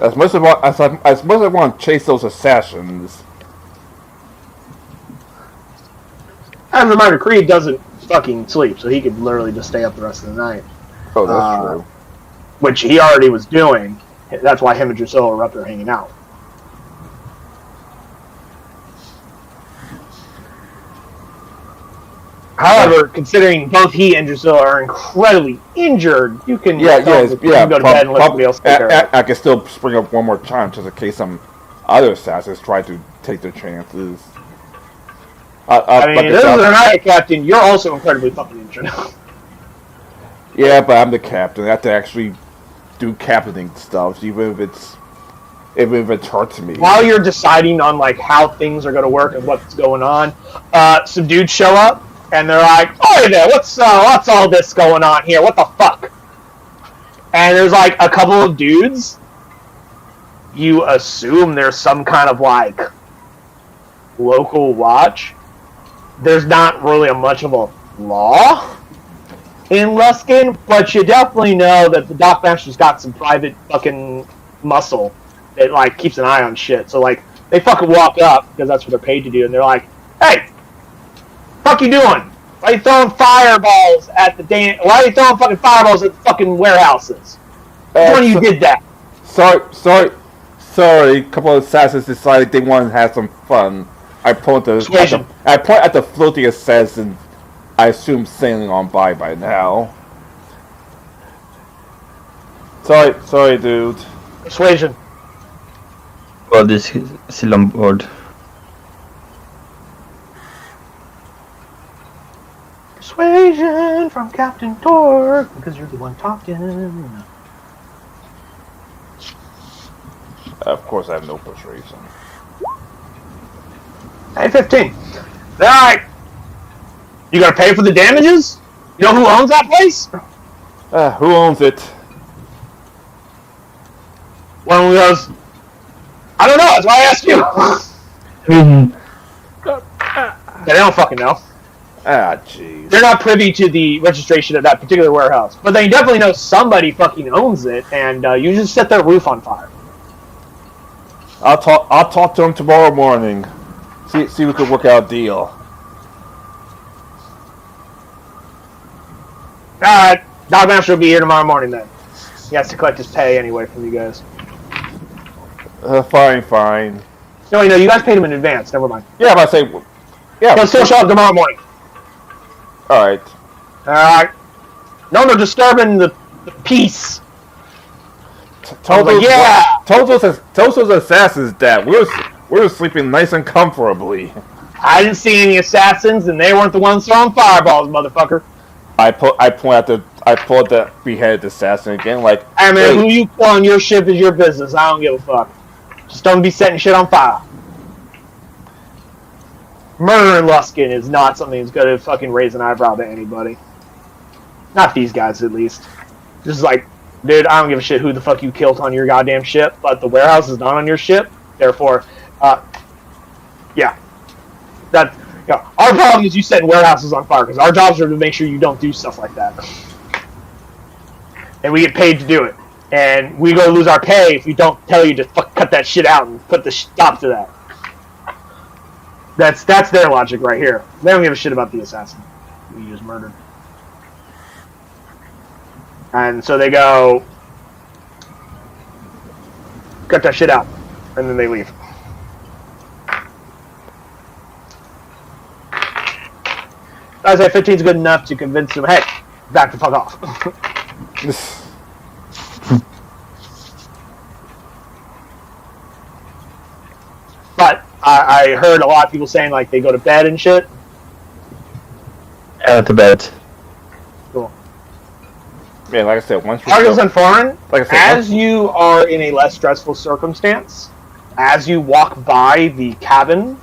As much as I want to chase those assassins. As a reminder, Creed doesn't fucking sleep, so he could literally just stay up the rest of the night. Oh, that's true. Which he already was doing. That's why him and Drusilla were up there hanging out. However, considering both he and Drusilla are incredibly injured, you can go to bed and let somebody else take care of it. I can still spring up one more time just in case some other assassins try to take their chances. I mean, this is an Night Captain. You're also incredibly fucking injured. Yeah, but I'm the captain. I have to actually do captaining stuff, even if it hurts me. While you're deciding on like how things are going to work and what's going on, some dudes show up. And they're like, "Oh, there! What's all this going on here? What the fuck?" And there's like a couple of dudes. You assume there's some kind of like local watch. There's not really much of a law in Luskin, but you definitely know that the Dockmaster's got some private fucking muscle that like keeps an eye on shit. So like they fucking walk up because that's what they're paid to do, and they're like, "Hey, fuck you doing? Why are you throwing fireballs at the Why are you throwing fucking fireballs at the fucking warehouses? Which one of you did that?" Sorry. A couple of assassins decided they wanted to have some fun. I point at the floating assassin. I assume sailing on by now. Sorry, dude. Persuasion. Well, this is still on board. Persuasion from Captain Torque, because you're the one talking. Of course, I have no persuasion. Hey, 15. Alright. You gonna pay for the damages? You know who owns that place? Who owns it? One of those. I don't know, that's why I asked you. They don't fucking know. Jeez. They're not privy to the registration of that particular warehouse. But they definitely know somebody fucking owns it, and you just set their roof on fire. I'll talk to him tomorrow morning. See if we can work out a deal. Alright, Dogmaster will be here tomorrow morning then. He has to collect his pay anyway from you guys. Fine. No, wait, no, you guys paid him in advance. Never mind. Yeah, but I say, yeah. He'll still show up tomorrow morning. All right. No, disturbing the peace. Told those assassins that we were sleeping nice and comfortably. I didn't see any assassins, and they weren't the ones throwing fireballs, motherfucker. I pulled the beheaded assassin again. Like, hey man, who you pull on your ship is your business. I don't give a fuck. Just don't be setting shit on fire. Murdering Luskin is not something that's gonna fucking raise an eyebrow to anybody. Not these guys, at least. Just like, dude, I don't give a shit who the fuck you killed on your goddamn ship, but the warehouse is not on your ship. Therefore, yeah. Our problem is you setting warehouses on fire, because our jobs are to make sure you don't do stuff like that. And we get paid to do it. And we go lose our pay if we don't tell you to cut that shit out and put the stop to that. That's their logic right here. They don't give a shit about the assassin we just murdered. And so they go, cut that shit out, and then they leave. I say 15 is good enough to convince them, hey, back the fuck off. But I heard a lot of people saying, like, they go to bed and shit. To bed. Cool. Yeah, like I said, once Argus and Foreign, like I said, as you are in a less stressful circumstance, as you walk by the cabin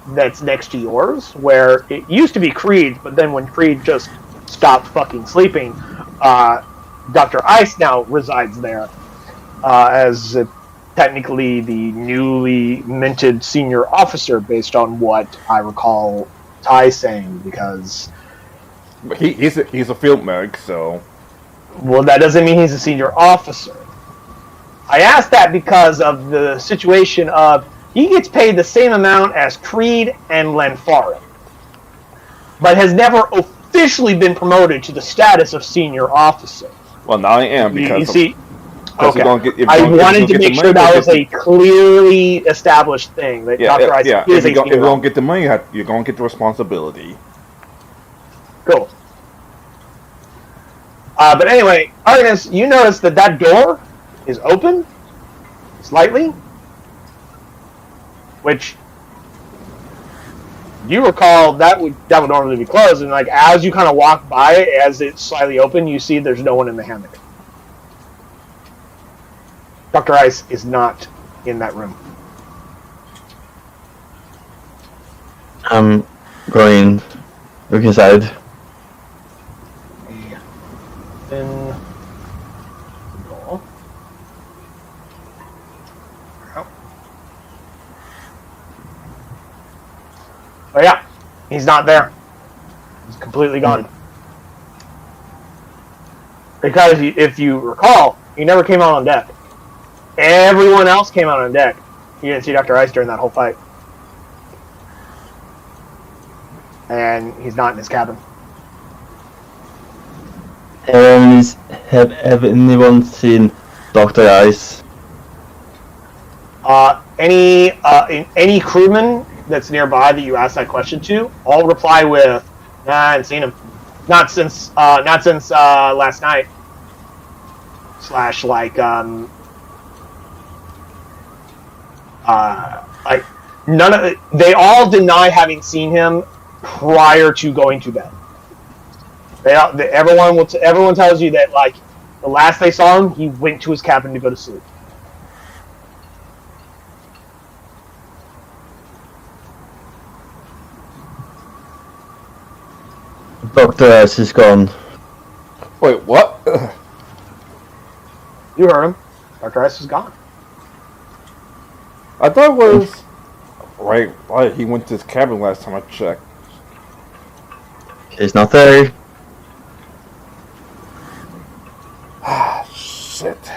that's next to yours, where it used to be Creed, but then when Creed just stopped fucking sleeping, Dr. Ice now resides there as technically the newly minted senior officer, based on what I recall Ty saying, because he's a field medic, so. Well, that doesn't mean he's a senior officer. I asked that because of the situation of he gets paid the same amount as Creed and Lenfarin, but has never officially been promoted to the status of senior officer. Well, now I am, because you see. Okay. I wanted to make sure that was a clearly established thing. That Dr. Ice is if you don't get the money, you're going to get the responsibility. Cool. But anyway, Artemis, you notice that door is open, slightly, which you recall that would normally be closed, and like as you kind of walk by it, as it's slightly open, you see there's no one in the hammock. Dr. Ice is not in that room. I'm going look inside. Then oh yeah, he's not there. He's completely gone. Because if you recall, he never came out on deck. Everyone else came out on deck. You didn't see Dr. Ice during that whole fight. And he's not in his cabin. Have anyone seen Dr. Ice? Any crewman that's nearby that you ask that question to, all reply with, "Nah, I haven't seen him. Not since last night." / like none of it, they all deny having seen him prior to going to bed. Everyone tells you that like the last they saw him, he went to his cabin to go to sleep. Dr. Ice is gone. Wait, what? You heard him. Dr. Ice is gone. I thought it was right. He went to his cabin last time I checked. He's not there. Ah, shit.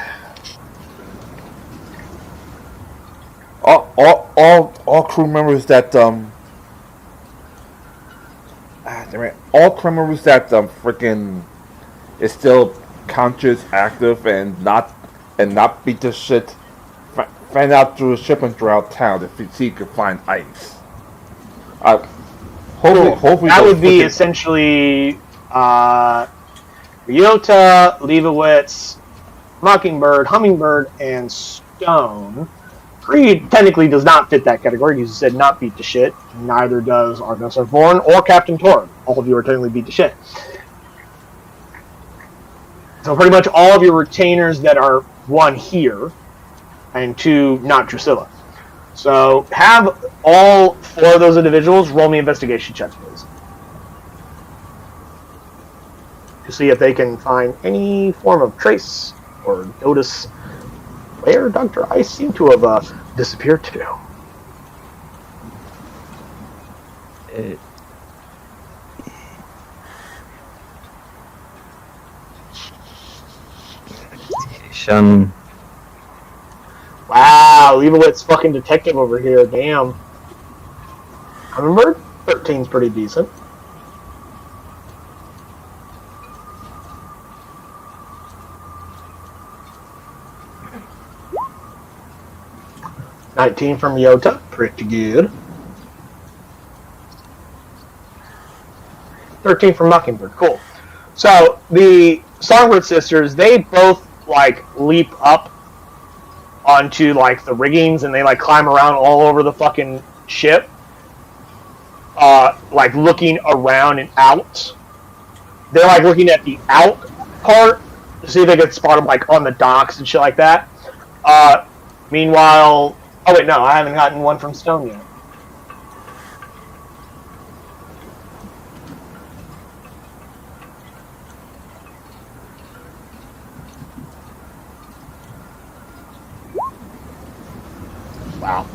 All crew members that all crew members that freaking is still conscious, active, and not beat the shit fan out through the ship and throughout town to see if you can find ice. Hopefully that those would be frickin- essentially Ryota, Leibowitz, Mockingbird, Hummingbird, and Stone. Creed technically does not fit that category. You said not beat to shit. Neither does Argos Vorn or Captain Torb. All of you are technically beat to shit. So pretty much all of your retainers that are 1 here and 2 not Drusilla. So have all 4 of those individuals roll me investigation checks, please. To see if they can find any form of trace or notice where Dr. Ice seemed to have disappeared to. Investigation. Wow, Leibowitz fucking detective over here, damn. Hummingbird? 13's pretty decent. $19 from Yota, pretty good. 13 from Mockingbird, cool. So the Songbird sisters, they both like leap up onto like the riggings and they like climb around all over the fucking ship, like looking around and out. They're like looking at the out part to see if they can spot them like on the docks and shit like that. Meanwhile, oh wait, no, I haven't gotten one from Stone yet. Wow.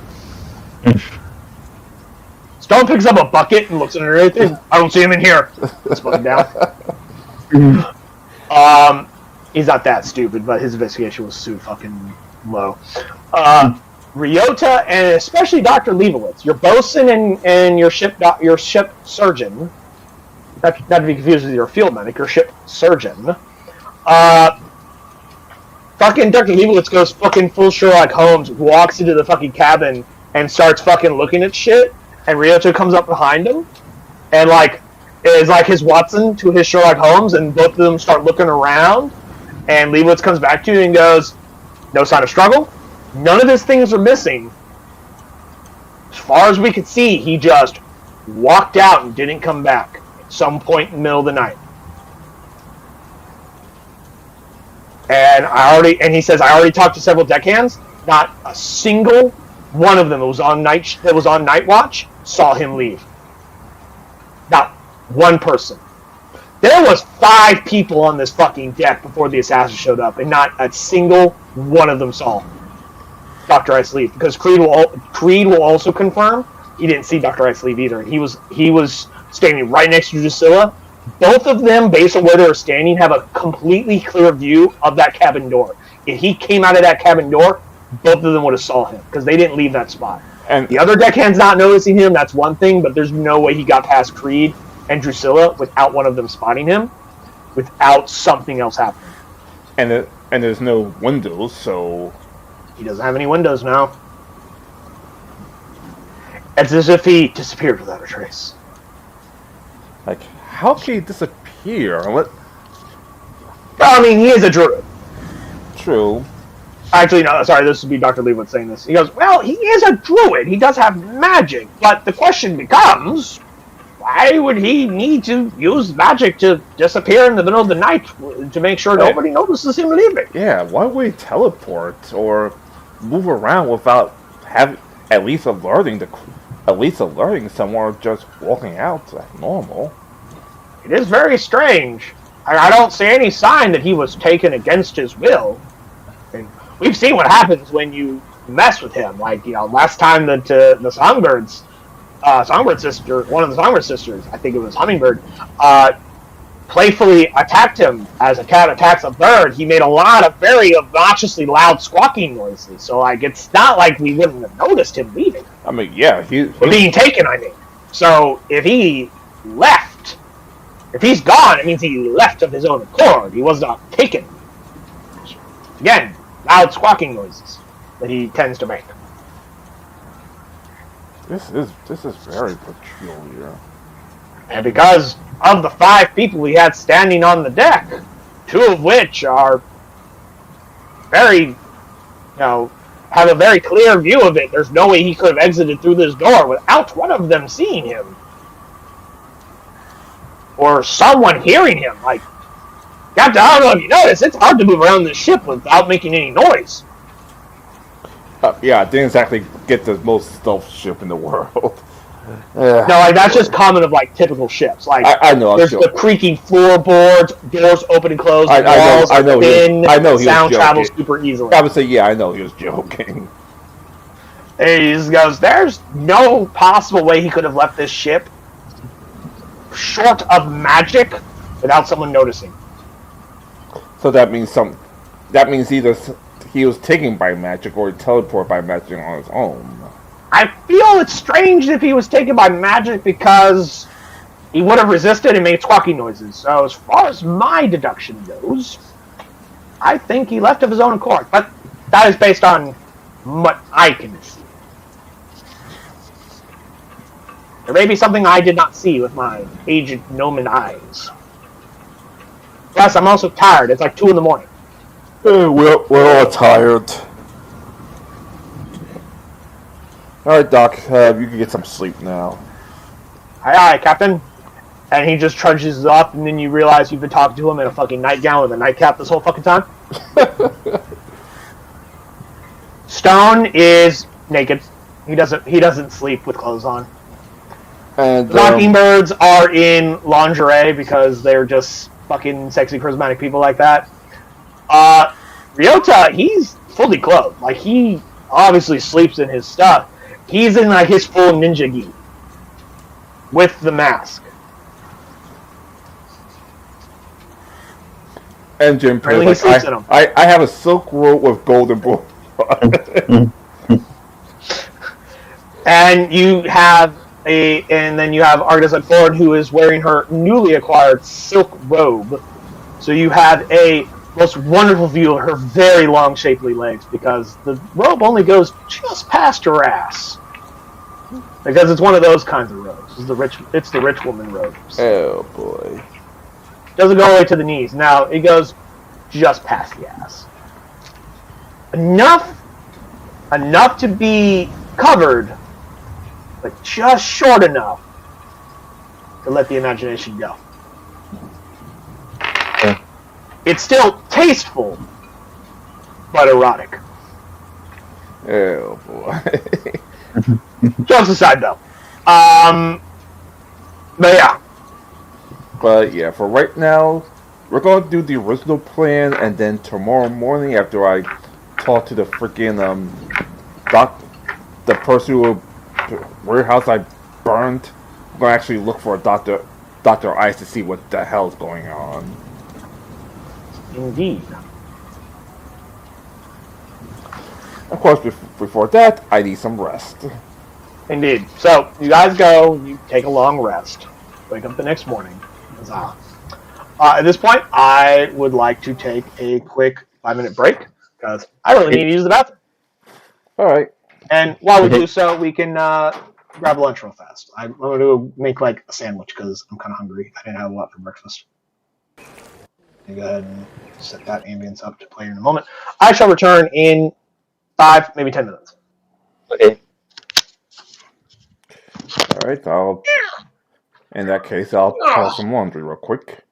Stone picks up a bucket and looks under everything. I don't see him in here. Let's put him down. He's not that stupid, but his investigation was too fucking low. Ryota and especially Dr. Leibowitz, your bosun and your ship surgeon, not to be confused with your field medic, your ship surgeon. Fucking Dr. Leibowitz goes fucking full Sherlock Holmes, walks into the fucking cabin and starts fucking looking at shit, and Ryota comes up behind him and like is like his Watson to his Sherlock Holmes, and both of them start looking around, and Leibowitz comes back to you and goes, no sign of struggle, none of his things are missing. As far as we could see, he just walked out and didn't come back at some point in the middle of the night. And he says, I already talked to several deckhands. Not a single one of them that was on night watch saw him leave. Not one person. There was 5 people on this fucking deck before the assassins showed up, and not a single one of them saw Dr. Ice leave. Because Creed will also confirm he didn't see Dr. Ice leave either. He was standing right next to Drusilla. Both of them, based on where they were standing, have a completely clear view of that cabin door. If he came out of that cabin door, both of them would have saw him, because they didn't leave that spot. And the other deckhands not noticing him, that's one thing, but there's no way he got past Creed and Drusilla without one of them spotting him, without something else happening. And there's no windows, so he doesn't have any windows now. It's as if he disappeared without a trace. Like, how can he disappear? What? Well, I mean, he is a druid. True. Actually, no, sorry, this would be Dr. Leibowitz saying this. He goes, well, he is a druid. He does have magic. But the question becomes, why would he need to use magic to disappear in the middle of the night to make sure nobody notices him leaving? Yeah, why would he teleport or move around without at least alerting someone, or just walking out like normal? It is very strange. I don't see any sign that he was taken against his will. And we've seen what happens when you mess with him. Like, last time that the Songbird sister, one of the Songbird sisters, I think it was Hummingbird, playfully attacked him as a cat attacks a bird. He made a lot of very obnoxiously loud squawking noises. So, like, it's not like we wouldn't have noticed him leaving. I mean, yeah, being taken, I mean. So, if he left, if he's gone, it means he left of his own accord. He was not taken. Again, loud squawking noises. that he tends to make. This is very peculiar. And because of the 5 people we had standing on the deck, 2 of which are very, have a very clear view of it, there's no way he could have exited through this door without one of them seeing him. Or someone hearing him. Like, Captain, I don't know if you noticed, it's hard to move around this ship without making any noise. Yeah, I didn't exactly get the most stealth ship in the world. No, like that's just common of like typical ships. Like I know. there's the creaking floorboards, doors open and close, walls I know. thin, I know. Sound travels super easily. I would say, yeah, I know he was joking. He just goes, "There's no possible way he could have left this ship, short of magic, without someone noticing." So that means either he was taken by magic or teleported by magic on his own. I feel it's strange if he was taken by magic because he would have resisted and made squawking noises. So as far as my deduction goes, I think he left of his own accord. But that is based on what I can see. There may be something I did not see with my aged gnomon eyes. Plus, I'm also tired. It's like 2 in the morning. We're all tired. Alright, Doc, you can get some sleep now. Aye, Captain. And he just trudges up, and then you realize you've been talking to him in a fucking nightgown with a nightcap this whole fucking time. Stone is naked. He doesn't sleep with clothes on. And Mockingbirds are in lingerie because they're just fucking sexy, charismatic people like that. Ryota, he's fully clothed. Like, he obviously sleeps in his stuff. He's in, like, his full ninja gi. With the mask. And Jim Really, he sleeps in them. I have a silk robe with golden border. And you have Artisan Ford, who is wearing her newly acquired silk robe. So you have a most wonderful view of her very long, shapely legs, because the robe only goes just past her ass. Because it's one of those kinds of robes. It's the rich woman robes. Oh boy. Doesn't go all the way to the knees. Now it goes just past the ass. Enough to be covered, but just short enough to let the imagination go. Yeah. It's still tasteful, but erotic. Oh boy. Jokes aside, though. But yeah. But yeah, for right now, we're gonna do the original plan, and then tomorrow morning, after I talk to the freaking the person who warehouse I burned, I'm gonna actually look for Dr. Ice to see what the hell's going on. Indeed. Of course, before that, I need some rest. Indeed. So, you guys go, you take a long rest. Wake up the next morning. Huzzah. At this point, I would like to take a quick 5-minute break, because I really need to use the bathroom. Alright. And while we do so, we can grab lunch real fast. I'm going to make like a sandwich, because I'm kind of hungry. I didn't have a lot for breakfast. Go ahead and set that ambience up to play in a moment. I shall return in 5, maybe 10 minutes. Okay. Alright, in that case, I'll call some laundry real quick.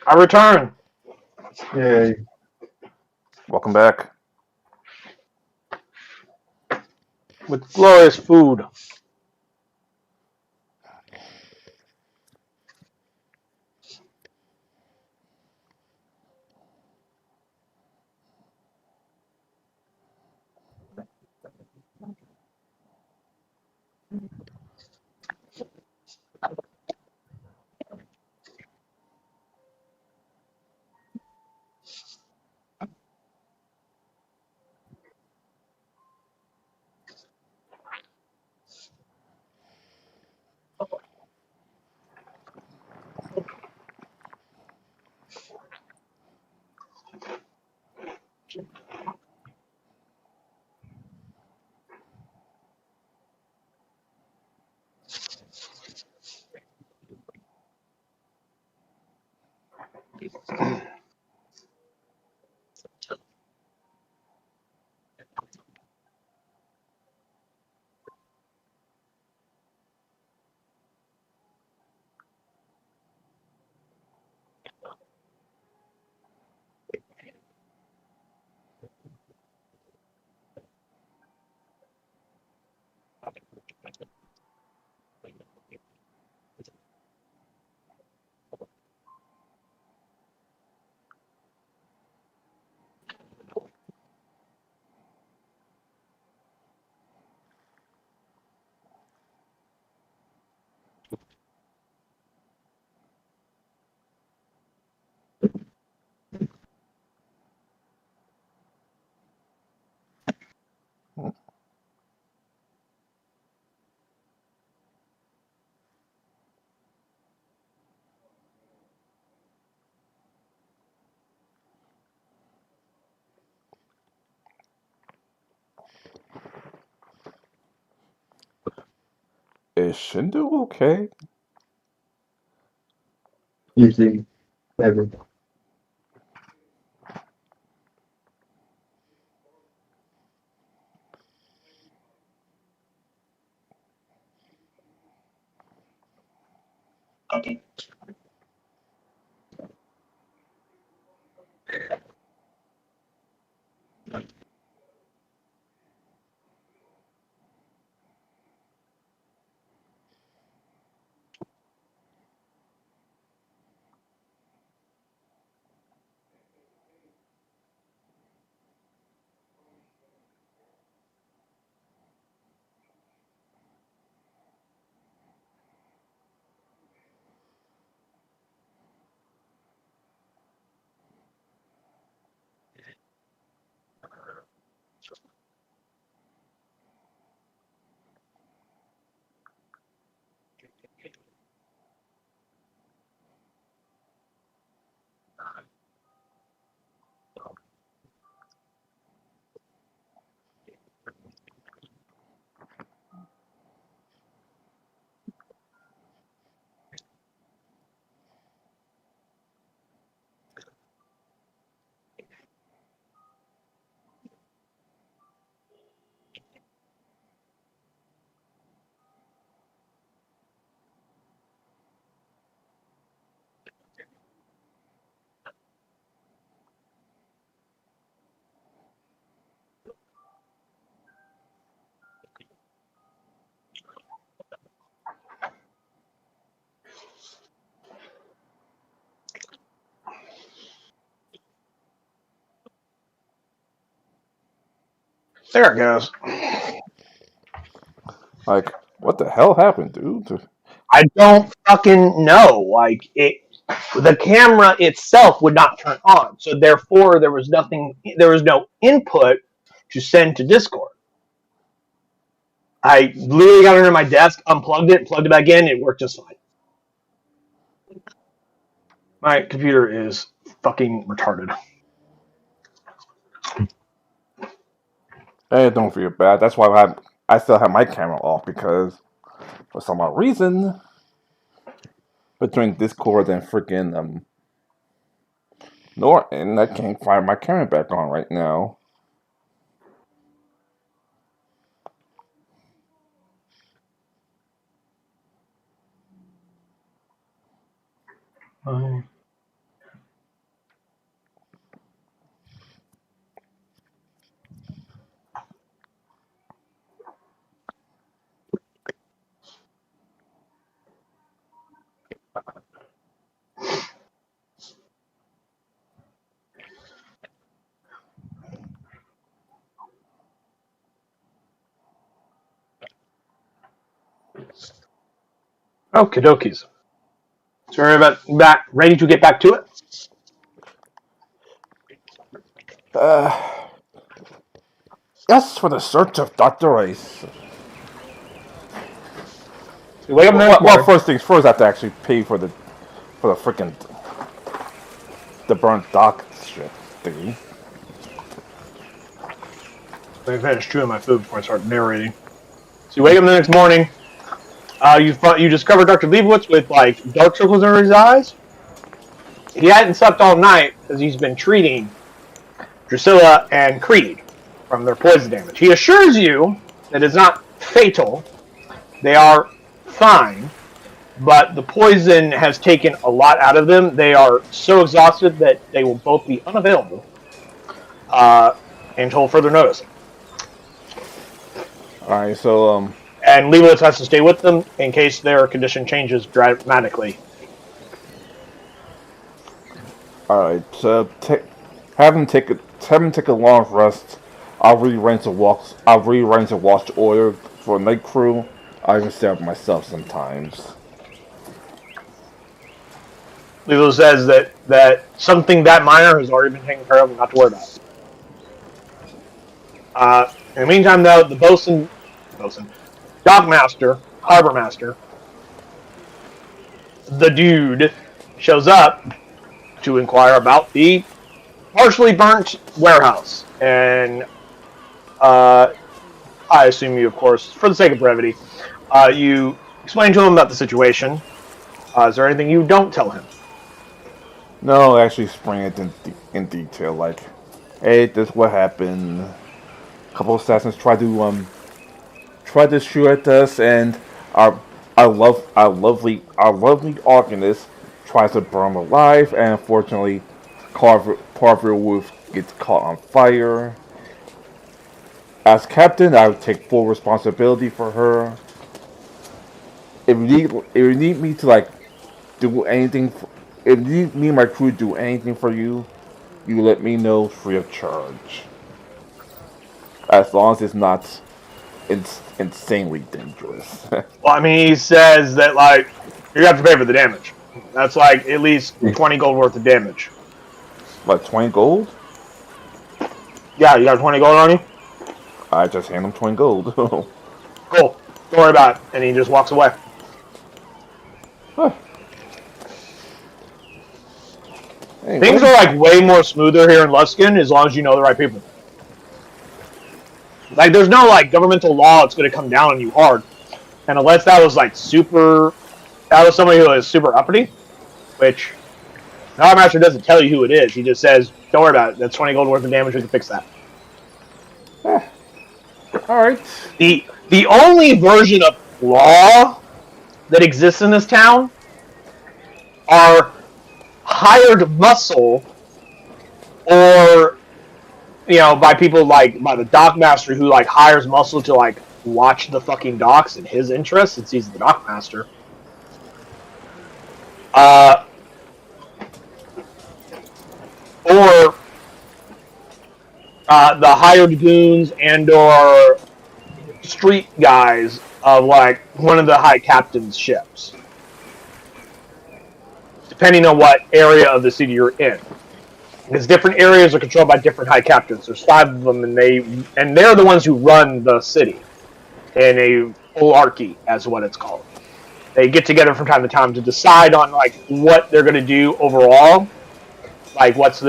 I return Yay. Welcome back. with glorious food. Is Shindu okay? Usually, never. There it goes. Like, what the hell happened, dude? I don't fucking know. Like it, the camera itself would not turn on, so therefore there was nothing. There was no input to send to Discord. I literally got under my desk, unplugged it, plugged it back in. It worked just fine. My computer is fucking retarded. Hey, don't feel bad. That's why I still have my camera off because for some odd reason between Discord and freaking Norton, I can't find my camera back on right now. Okie dokies. So we're ready to get back to it? Yes, for the search of Dr. Ace. So wake up the next Well, morning. first things first, I have to actually pay for the freaking the burnt dock shit thingy. Let me finish chewing my food before I start narrating. So you wake up the next morning. You discover Dr. Leibowitz with like dark circles under his eyes. He hadn't slept all night because he's been treating Drusilla and Creed from their poison damage. He assures you that it's not fatal. They are fine, but the poison has taken a lot out of them. They are so exhausted that they will both be unavailable until further notice. Alright, so And Leibowitz has to stay with them in case their condition changes dramatically. alright, so have him take a long rest. I'll rearrange the watch order for night crew. I even stay up myself sometimes. Leibowitz says that something that minor has already been taken care of and not to worry about. In the meantime, though, the bosun, dockmaster, harbor master, the dude, shows up to inquire about the partially burnt warehouse. And I assume you, of course, for the sake of brevity, you explain to him about the situation. Is there anything you don't tell him? No, actually explain it in detail, like, hey, this is what happened. A couple of assassins tried to shoot at us, and our lovely organist tries to burn them alive, and unfortunately, Parville Wolf gets caught on fire. As captain, I would take full responsibility for her. If you need me to like do anything, if you need me and my crew to do anything for you, you let me know free of charge. As long as it's not insanely dangerous. Well, I mean, he says that, like, you have to pay for the damage. That's, like, at least 20 gold worth of damage. Like 20 gold? Yeah, you got 20 gold on you? I just hand him 20 gold. Cool. Don't worry about it. And he just walks away. Anyway. Things are, like, way more smoother here in Luskin as long as you know the right people. Like, there's no, like, governmental law that's going to come down on you hard. And unless that was, like, that was somebody who was super uppity, which the Harbor Master doesn't tell you who it is. He just says, don't worry about it. That's 20 gold worth of damage. We can fix that. Alright. The only version of law that exists in this town are hired muscle or, you know, by people like, by the dock master who, like, hires muscle to, like, watch the fucking docks in his interest since he's the dock master. Or the hired goons and or street guys of, like, one of the high captain's ships. Depending on what area of the city you're in. Because different areas are controlled by different high captains. There's 5 of them, and they're the ones who run the city in a holarchy, as what it's called. They get together from time to time to decide on, like, what they're going to do overall. Like, what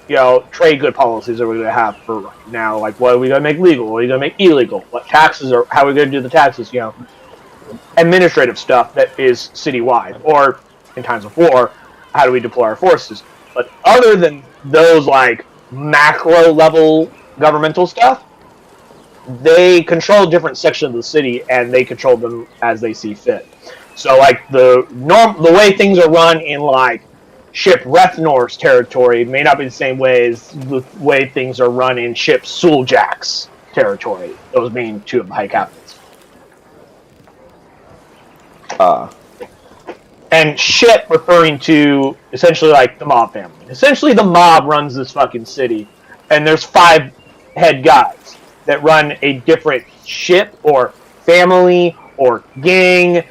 you know, trade good policies are we going to have for right now? Like, what are we going to make legal? What are we going to make illegal? What taxes are? How are we going to do the taxes? You know, administrative stuff that is citywide, or in times of war, how do we deploy our forces? But other than those, like, macro level governmental stuff, they control different sections of the city, and they control them as they see fit. So, like, the way things are run in, like, Ship Rethnor's territory may not be the same way as the way things are run in Ship Suljak's territory. Those being 2 of the high captains. And Ship referring to essentially, like, the mob family. Essentially, the mob runs this fucking city, and there's 5 head guys that run a different ship or family or gang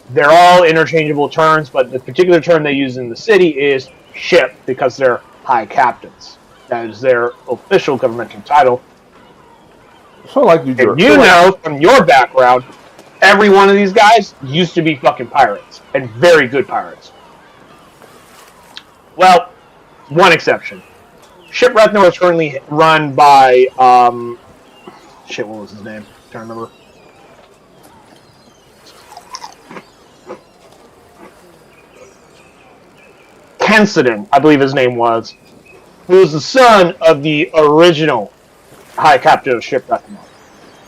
they're all interchangeable terms, but the particular term they use in the city is ship because they're high captains. That is their official governmental title. So like you, And you know from your background, every one of these guys used to be fucking pirates and very good pirates. Well, one exception. Ship Rethnor is currently run by shit. What was his name? Can't remember. Kensidon, I believe his name was, who was the son of the original High Captain of Ship Rethnor,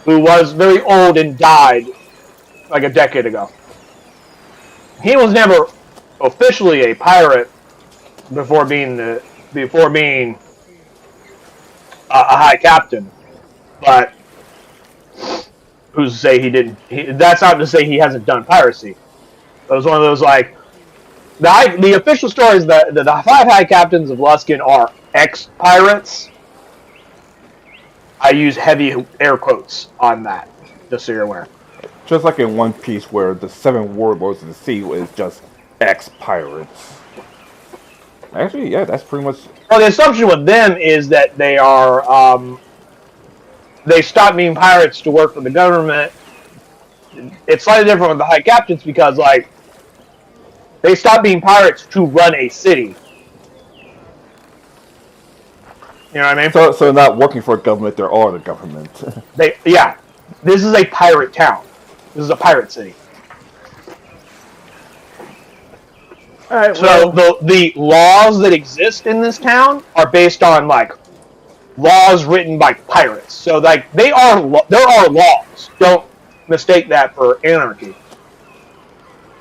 who was very old and died like a decade ago. He was never officially a pirate before being a high captain, but who's to say he didn't? That's not to say he hasn't done piracy. It was one of those like the official story is that the 5 high captains of Luskan are ex-pirates. I use heavy air quotes on that, just so you're aware. Just like in One Piece, where the 7 warlords of the sea is just ex-pirates. Actually, yeah, that's pretty much. Well, the assumption with them is that they are they stopped being pirates to work for the government. It's slightly different with the high captains because, like, they stopped being pirates to run a city. You know what I mean? So not working for a government, they're all the government. This is a pirate town. This is a pirate city. All right, so the laws that exist in this town are based on like laws written by pirates. So like there are laws. Don't mistake that for anarchy,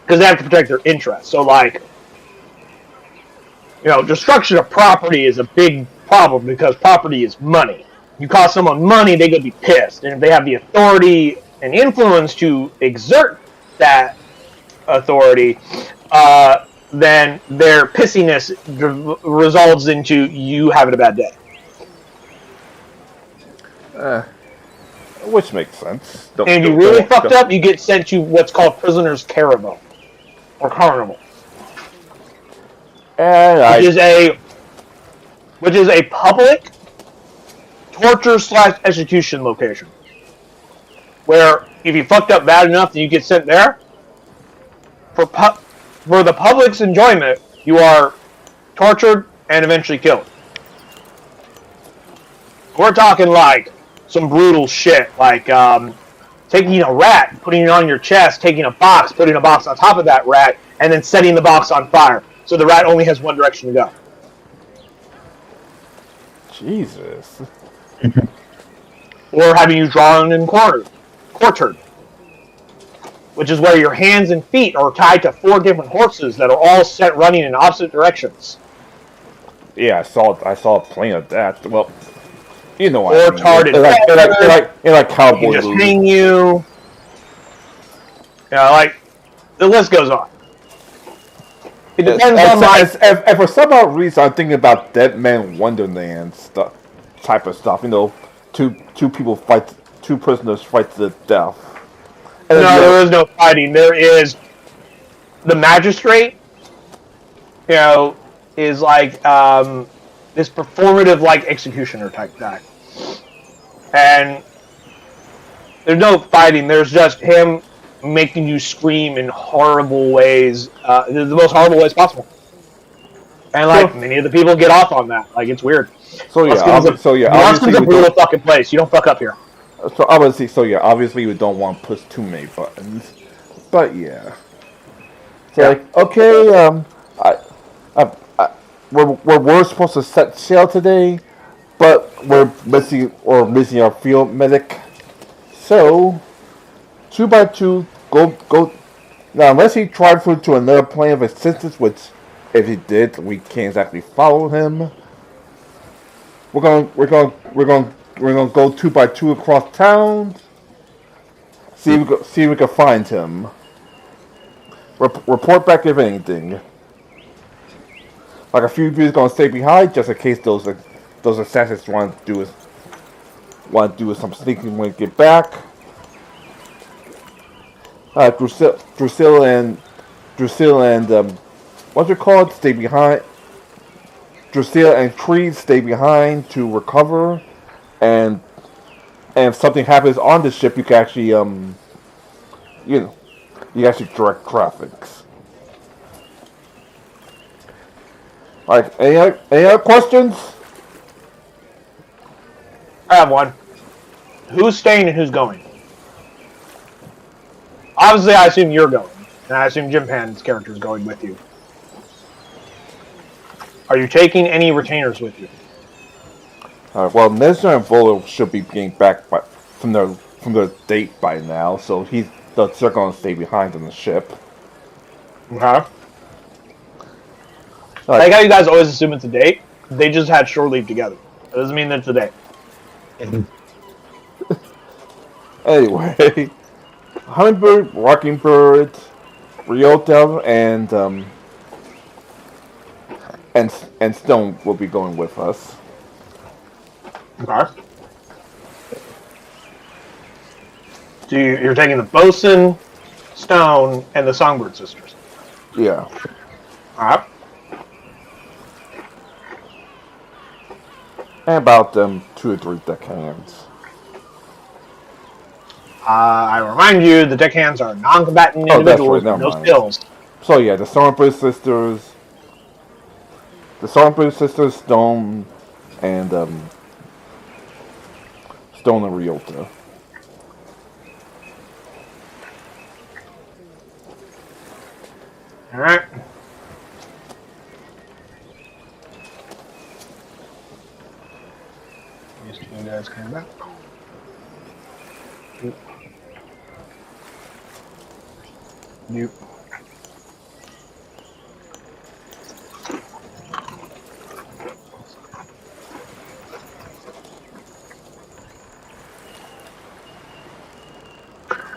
because they have to protect their interests. So like, destruction of property is a big problem because property is money. You cost someone money, they're gonna be pissed, and if they have the authority and influence to exert that authority, then their pissiness resolves into you having a bad day. Which makes sense. And if you really fucked up, you get sent to what's called prisoner's caravel or carnival, which is a public torture/execution location, where if you fucked up bad enough, then you get sent there. For the public's enjoyment, you are tortured and eventually killed. We're talking like some brutal shit, like taking a rat, putting it on your chest, taking a box, putting a box on top of that rat, and then setting the box on fire, so the rat only has one direction to go. Jesus. Or having you drawn and quartered, which is where your hands and feet are tied to 4 different horses that are all set running in opposite directions. Yeah, I saw plenty of that. Well, you know what? Or tarred and like cowboy just movies. hang you. Like the list goes on. It depends on and for some odd reason, I'm thinking about Dead Man Wonderland type of stuff. Two prisoners fight to the death. No, there is no fighting. There is the magistrate. Is like this performative, like executioner type guy, and there's no fighting. There's just him making you scream in horrible ways, the most horrible ways possible. And like many of the people get off on that. Like it's weird. Boston's a brutal fucking place. You don't fuck up here. Obviously we don't want to push too many buttons, but yeah. We're supposed to set sail today, but we're missing our field medic. So 2 by 2, go. Now, unless he tried to another plane of assistance, which if he did, we can't exactly follow him. We're gonna go 2 by 2 across town. See if we can find him. Report back if anything. Like a few of you is gonna stay behind just in case those assassins want to do some sneaking when we get back. Drusilla and what's it called? Stay behind. Drusilla and Creed stay behind to recover, and if something happens on the ship, you can actually you know, you actually direct traffic. Like, any other questions? I have one. Who's staying and who's going? Obviously, I assume you're going, and I assume Jim Pan's character is going with you. Are you taking any retainers with you? Well, Nestor and Volo should be getting back from their date by now, so they're going to stay behind on the ship. Okay. I like how you guys always assume it's a date. They just had shore leave together. That doesn't mean that it's a date. Anyway, Hummingbird, Rockingbird, Ryota, and Stone will be going with us. Okay. So you're taking the Bosun, Stone, and the Songbird sisters. Yeah. Alright. And about 2 or 3 deckhands. I remind you, the deckhands are non-combatant individuals with no skills. So yeah, the Stormbreaker sisters, Stone, and Ryota. Alright. These two guys came back. Nope.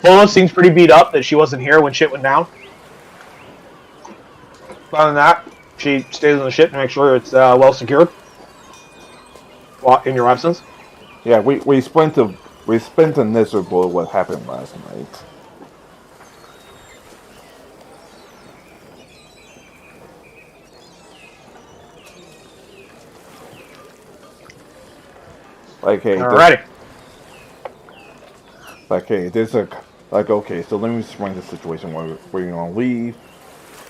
Lola seems pretty beat up that she wasn't here when shit went down. Other than that, she stays on the ship to make sure it's well secured while in your absence. Yeah, we explained to Miserable what happened last night. Like, hey, Alrighty. There's okay, so let me explain the situation where you're gonna leave.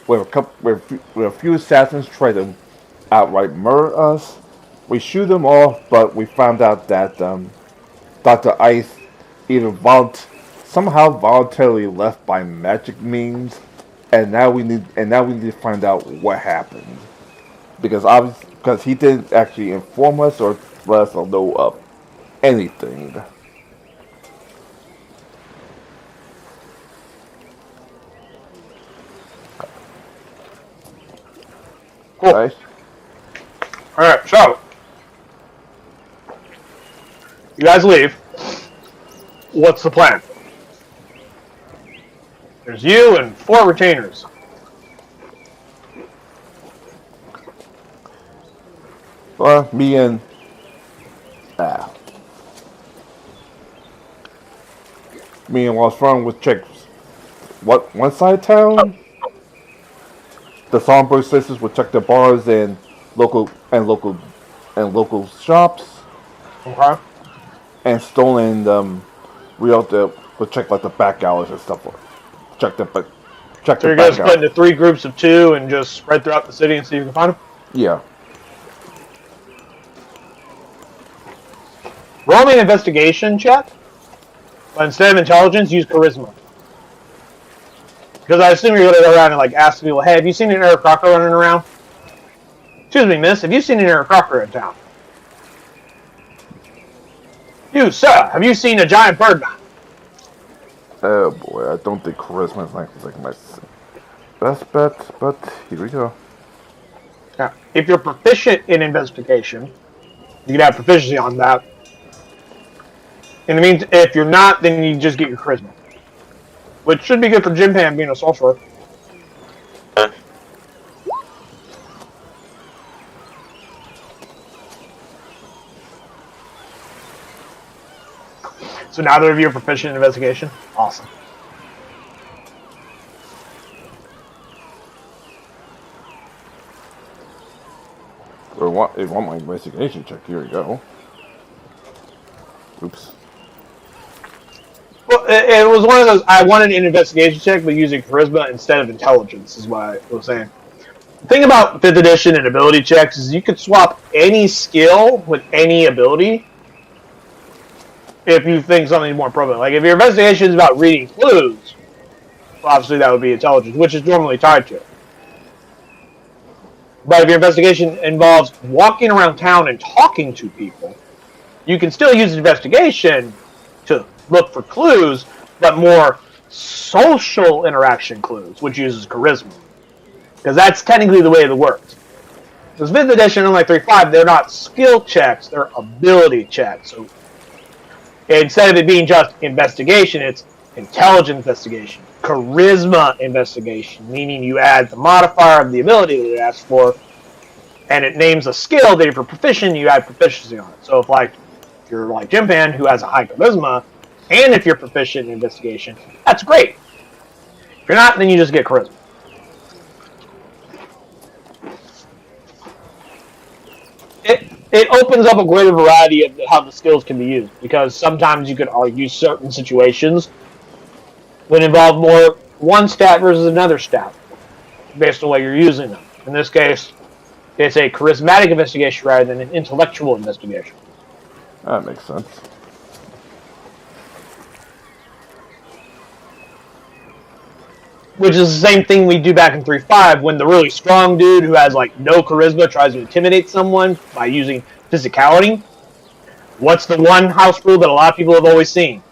Where a few assassins try to outright murder us. We shoot them off, but we found out that Dr. Ice either somehow voluntarily left by magic means, and now we need to find out what happened, because he didn't actually inform us or let us know of anything. Cool. Right? Alright, so you guys leave. What's the plan? There's you and 4 retainers. Well, me and Lost Front with chicks. What, one side of town? The Songbird sisters would check the bars and local shops. Okay. And Stone and Ryota would check like the back alleys and stuff. Check the back. So you're going to split into 3 groups of 2 and just spread throughout the city and see if you can find them? Yeah. Roll me an investigation check, but instead of intelligence, use charisma. Because I assume you're going to go around and ask people, hey, have you seen an Eric Crocker running around? Excuse me, miss, have you seen an Eric Crocker in town? You, sir, have you seen a giant birdman? Oh boy, I don't think charisma is like my best bet, but here we go. Now, if you're proficient in investigation, you can have proficiency on that. In the meantime, if you're not, then you just get your charisma. Which should be good for Jim Pan being a sorcerer. So neither of you are proficient in investigation? Awesome. They want my investigation check. Here we go. Oops. Well, it was one of those. I wanted an investigation check, but using charisma instead of intelligence is what I was saying. The thing about 5th edition and ability checks is you could swap any skill with any ability if you think something's more appropriate. Like if your investigation is about reading clues, well, obviously that would be intelligence, which is normally tied to it. But if your investigation involves walking around town and talking to people, you can still use investigation to look for clues, but more social interaction clues, which uses charisma. Because that's technically the way it works. Because 5th edition, unlike 3.5, they're not skill checks, they're ability checks. So instead of it being just investigation, it's intelligence investigation, charisma investigation, meaning you add the modifier of the ability that it asks for, and it names a skill that if you're proficient, you add proficiency on it. So if you're like Jimpan, who has a high charisma, and if you're proficient in investigation, that's great. If you're not, then you just get charisma. It opens up a greater variety of how the skills can be used, because sometimes you could argue certain situations would involve more one stat versus another stat, based on what you're using them. In this case, it's a charismatic investigation rather than an intellectual investigation. That makes sense. Which is the same thing we do back in 3.5 when the really strong dude who has no charisma tries to intimidate someone by using physicality. What's the one house rule that a lot of people have always seen?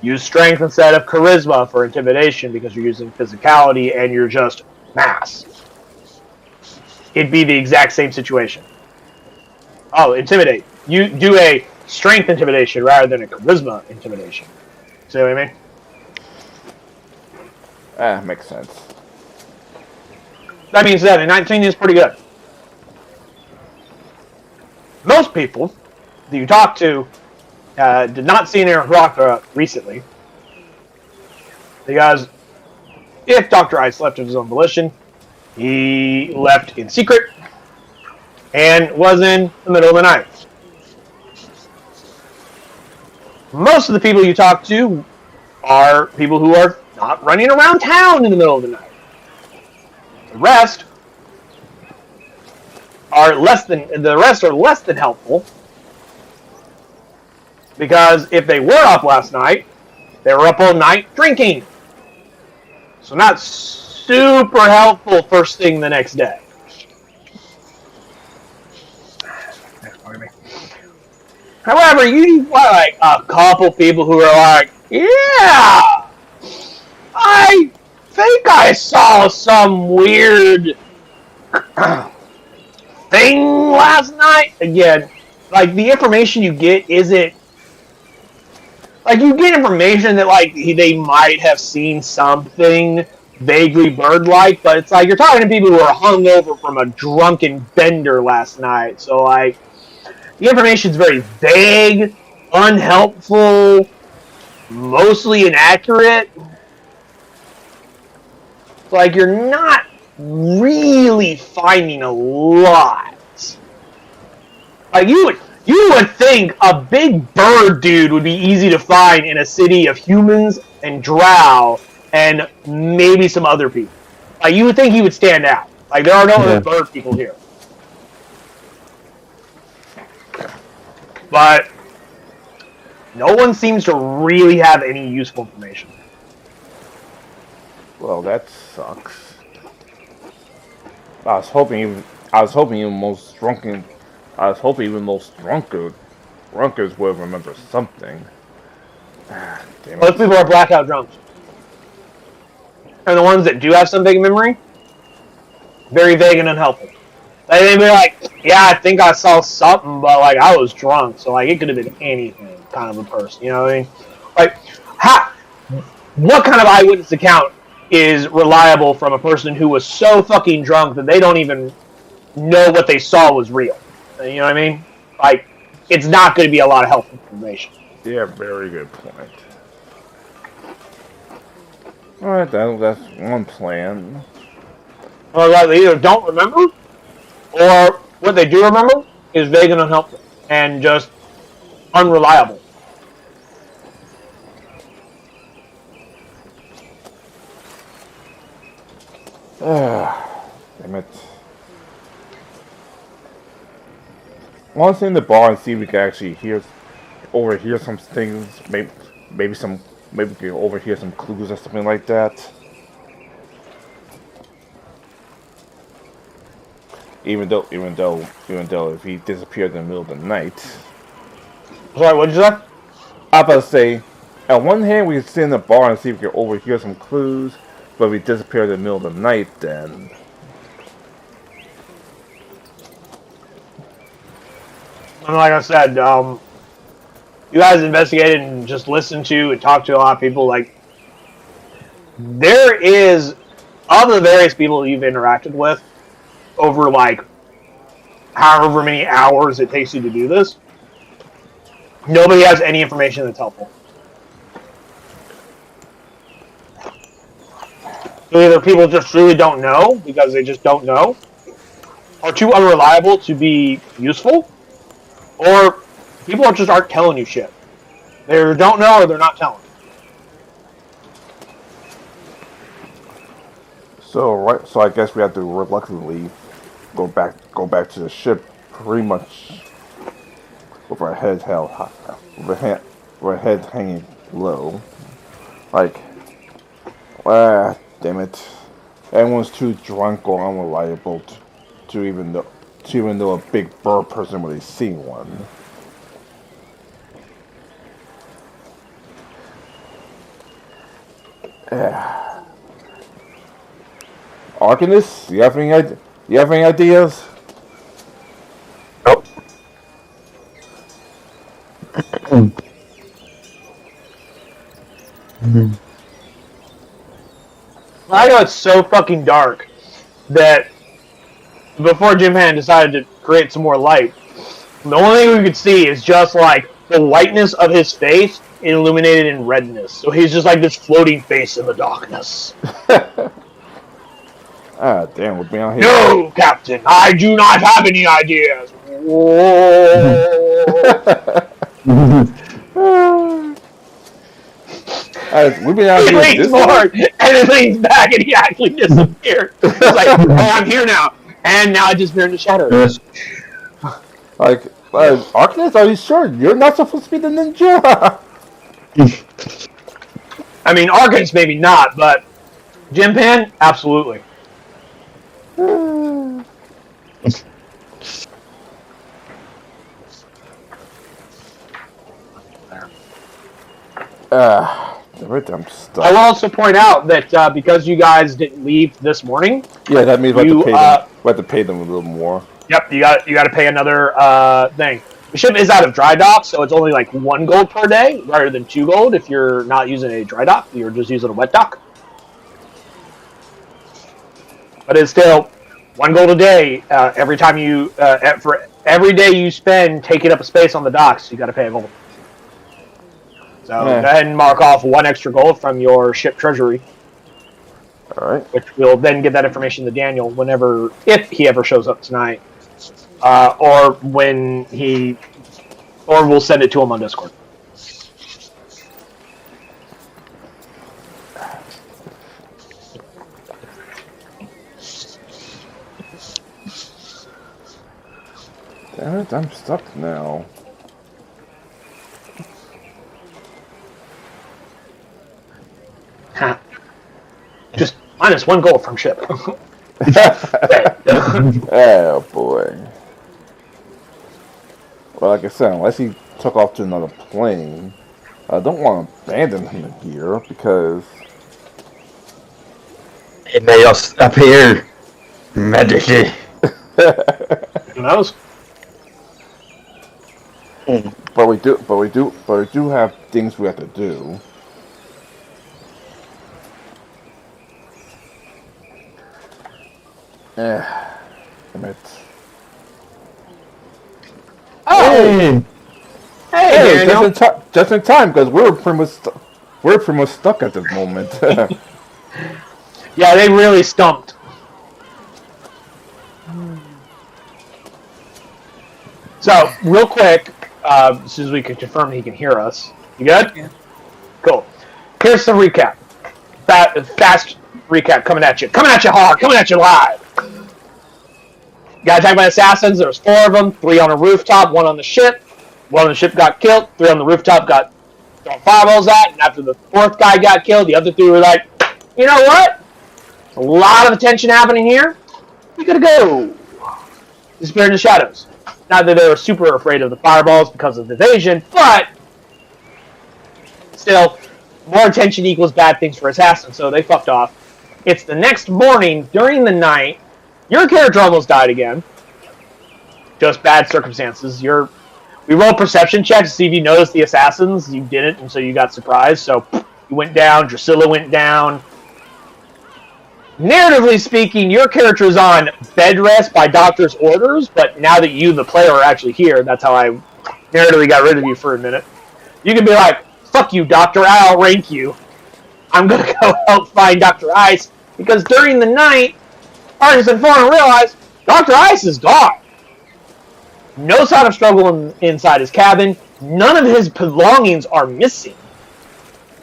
Use strength instead of charisma for intimidation because you're using physicality and you're just mass. It'd be the exact same situation. Oh, intimidate. You do a strength intimidation rather than a charisma intimidation. See what I mean? Makes sense. That being said, a 19 is pretty good. Most people that you talk to did not see an Aaron recently. Because if Dr. Ice left of his own volition, he left in secret and was in the middle of the night. Most of the people you talk to are people who are not running around town in the middle of the night. The rest are less than helpful, because if they were up last night, they were up all night drinking. So not super helpful first thing the next day. However, you find a couple people who are like, yeah, I think I saw some weird thing last night. Again, the information you get isn't you get information that they might have seen something vaguely bird-like, but it's you're talking to people who are hungover from a drunken bender last night. So the information's very vague, unhelpful, mostly inaccurate. You're not really finding a lot. You would think a big bird dude would be easy to find in a city of humans and drow and maybe some other people. You would think he would stand out. There are no other bird people here. But no one seems to really have any useful information. Well, that sucks. I was hoping even most drunkards will remember something. Damn Most people are blackout drunks. And the ones that do have some vague memory, very vague and unhelpful. They'd be like, yeah, I think I saw something, but I was drunk, so it could have been anything kind of a person, you know what I mean? What kind of eyewitness account is reliable from a person who was so fucking drunk that they don't even know what they saw was real? You know what I mean? It's not going to be a lot of helpful information. Yeah, very good point. Alright, that's one plan. Well, they either don't remember, or What they do remember is vague and unhelpful, and just unreliable. Damn it. I want to stay in the bar and see if we can actually overhear some things. Maybe we can overhear some clues or something like that. Even though, if he disappeared in the middle of the night. Sorry, what did you say? I was about to say, on one hand, we can sit in the bar and see if we can overhear some clues, but if he disappeared in the middle of the night, then. And like I said, you guys investigated and just listened to and talked to a lot of people. Like, there is, of the various people you've interacted with over, like, however many hours it takes you to do this, nobody has any information that's helpful. So either people just really don't know because they just don't know, or too unreliable to be useful, or people just aren't telling you shit. They either don't know or they're not telling. So I guess we have to reluctantly go back to the ship, pretty much with our heads held high, with our heads hanging low. Like, damn it! Everyone's too drunk or unreliable to even know a big bird person when they see one. Arcanist, you have any ideas? Nope. I know it's so fucking dark that before Jim Han decided to create some more light, the only thing we could see is just like the whiteness of his face illuminated in redness. So he's just like this floating face in the darkness. Damn, we're being out here. No, Captain, I do not have any ideas. We've been out He here leans this forward and he leans back and he actually disappeared. He's like, oh, I'm here now. And now I disappear in the shadows. Like, Arcanist, are you sure? You're not supposed to be the ninja! I mean, Arcanist maybe not, but Jim Pan, absolutely. I'm stuck. I will also point out that because you guys didn't leave this morning. Yeah, that means we have to pay them a little more. Yep, you got to pay another thing. The ship is out of dry dock, so it's only like 1 gold per day, rather than 2 gold if you're not using a dry dock. You're just using a wet dock. But it's still 1 gold a day every time you for every day you spend taking up a space on the docks. You got to pay a gold. So go ahead and mark off 1 extra gold from your ship treasury. All right. Which will then get that information to Daniel if he ever shows up tonight, or when or we'll send it to him on Discord. Damn it, I'm stuck now. Just minus 1 gold from ship. Oh boy. Well, like I said, unless he took off to another plane, I don't want to abandon him here because It may just appear magically. Who knows? But we do have things we have to do. Damn it. Oh! Hey, Daniel. Just in time, because we're pretty much stuck at this moment. Yeah, they really stumped. So, real quick, as soon as we can confirm he can hear us. You good? Yeah. Cool. Here's some recap. Fast recap coming at you. Coming at you hard. Coming at you live. Got attacked by assassins. There was 4 of them. 3 on a rooftop. 1 on the ship. 1 on the ship got killed. 3 on the rooftop got thrown fireballs at. And after the 4th guy got killed, the other 3 were like, you know what? A lot of attention happening here. We gotta go. Disappear in the shadows. Not that they were super afraid of the fireballs because of the evasion, but still, more attention equals bad things for assassins, so they fucked off. It's the next morning, during the night. Your character almost died again. Just bad circumstances. We rolled perception checks to see if you noticed the assassins. You didn't, and so you got surprised. So you went down. Drusilla went down. Narratively speaking, your character is on bed rest by doctor's orders, but now that you, the player, are actually here, that's how I narratively got rid of you for a minute. You can be like, fuck you, Doctor, I'll rank you. I'm going to go help find Dr. Ice, because during the night, Argus and Foreign realized Dr. Ice is gone. No sign of struggle inside his cabin. None of his belongings are missing.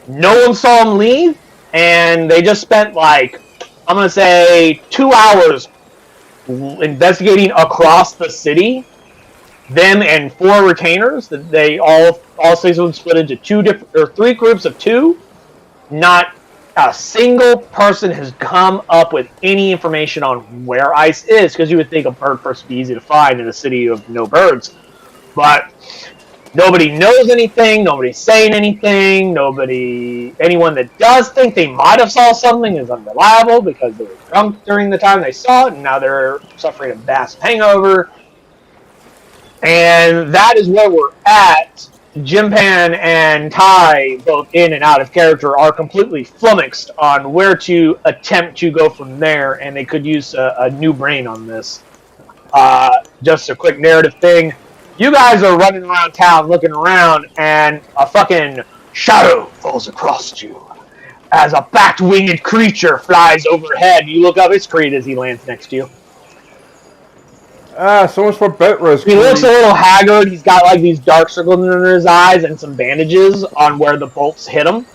No one saw him leave, and they just spent, like, I'm going to say 2 hours investigating across the city. Them and 4 retainers. That they all 6 of them split into 3 groups of 2. Not a single person has come up with any information on where Ice is, because you would think a bird person would be easy to find in a city of no birds. But nobody knows anything, nobody's saying anything, anyone that does think they might have saw something is unreliable because they were drunk during the time they saw it, and now they're suffering a massive hangover. And that is where we're at. Jimpan and Ty, both in and out of character, are completely flummoxed on where to attempt to go from there, and they could use a new brain on this. Just a quick narrative thing. You guys are running around town looking around, and a fucking shadow falls across you as a bat-winged creature flies overhead. You look up, it's Creed as he lands next to you. So much for bed rest. He looks a little haggard. He's got like these dark circles under his eyes and some bandages on where the bolts hit him.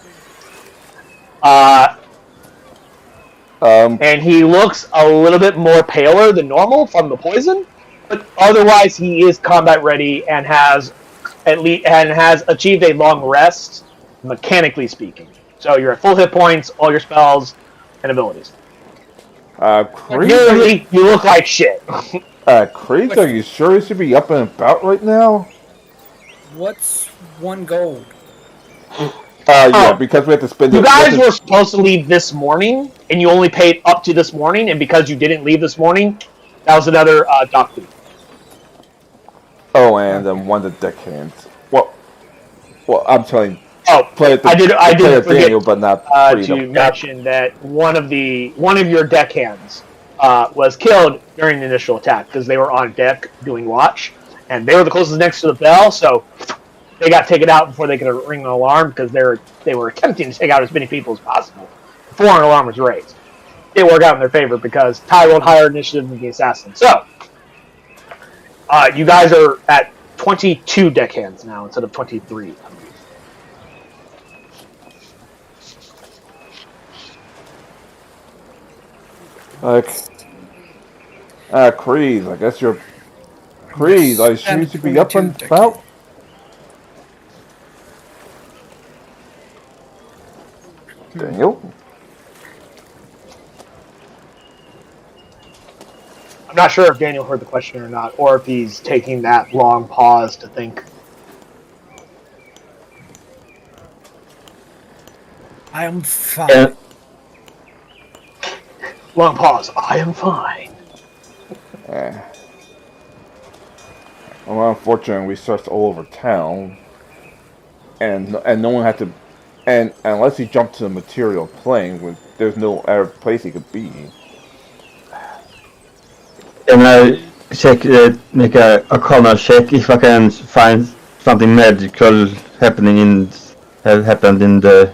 And he looks a little bit more paler than normal from the poison, but otherwise he is combat ready and has achieved a long rest, mechanically speaking. So you're at full hit points, all your spells and abilities. Clearly, you look like shit. Creed, are you sure you should be up and about right now? What's 1 gold? Yeah, because we have to spend. You guys were supposed to leave this morning, and you only paid up to this morning, and because you didn't leave this morning, that was another dock fee. Oh, and one of the deckhands. Well, I'm telling. Oh, I did forget Daniel, but not to mention that one of your deckhands was killed during the initial attack because they were on deck doing watch, and they were the closest next to the bell, so they got taken out before they could ring an alarm because they were attempting to take out as many people as possible before an alarm was raised. It worked out in their favor because Ty rolled higher initiative than the assassin. So, you guys are at 22 deckhands now instead of 23. Creed, I guess you're... Creed, I assume you should be up and about? Daniel? I'm not sure if Daniel heard the question or not, or if he's taking that long pause to think. I am fine. Long pause. I am fine. Well, unfortunately, we searched all over town, and no one had to, and unless he jumped to the material plane, there's no other place he could be. Can I check, make a corner check if I can find something magical happened in the...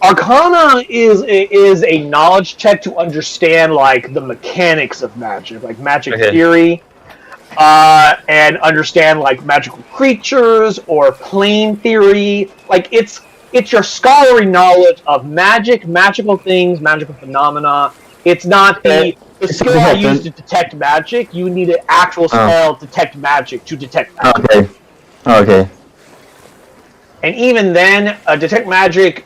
Arcana is a knowledge check to understand like the mechanics of magic, like magic theory. and understand like magical creatures or plane theory. Like it's your scholarly knowledge of magic, magical things, magical phenomena. It's not the skill I use to detect magic. You need an actual spell detect magic to detect magic. Okay. And even then, detect magic,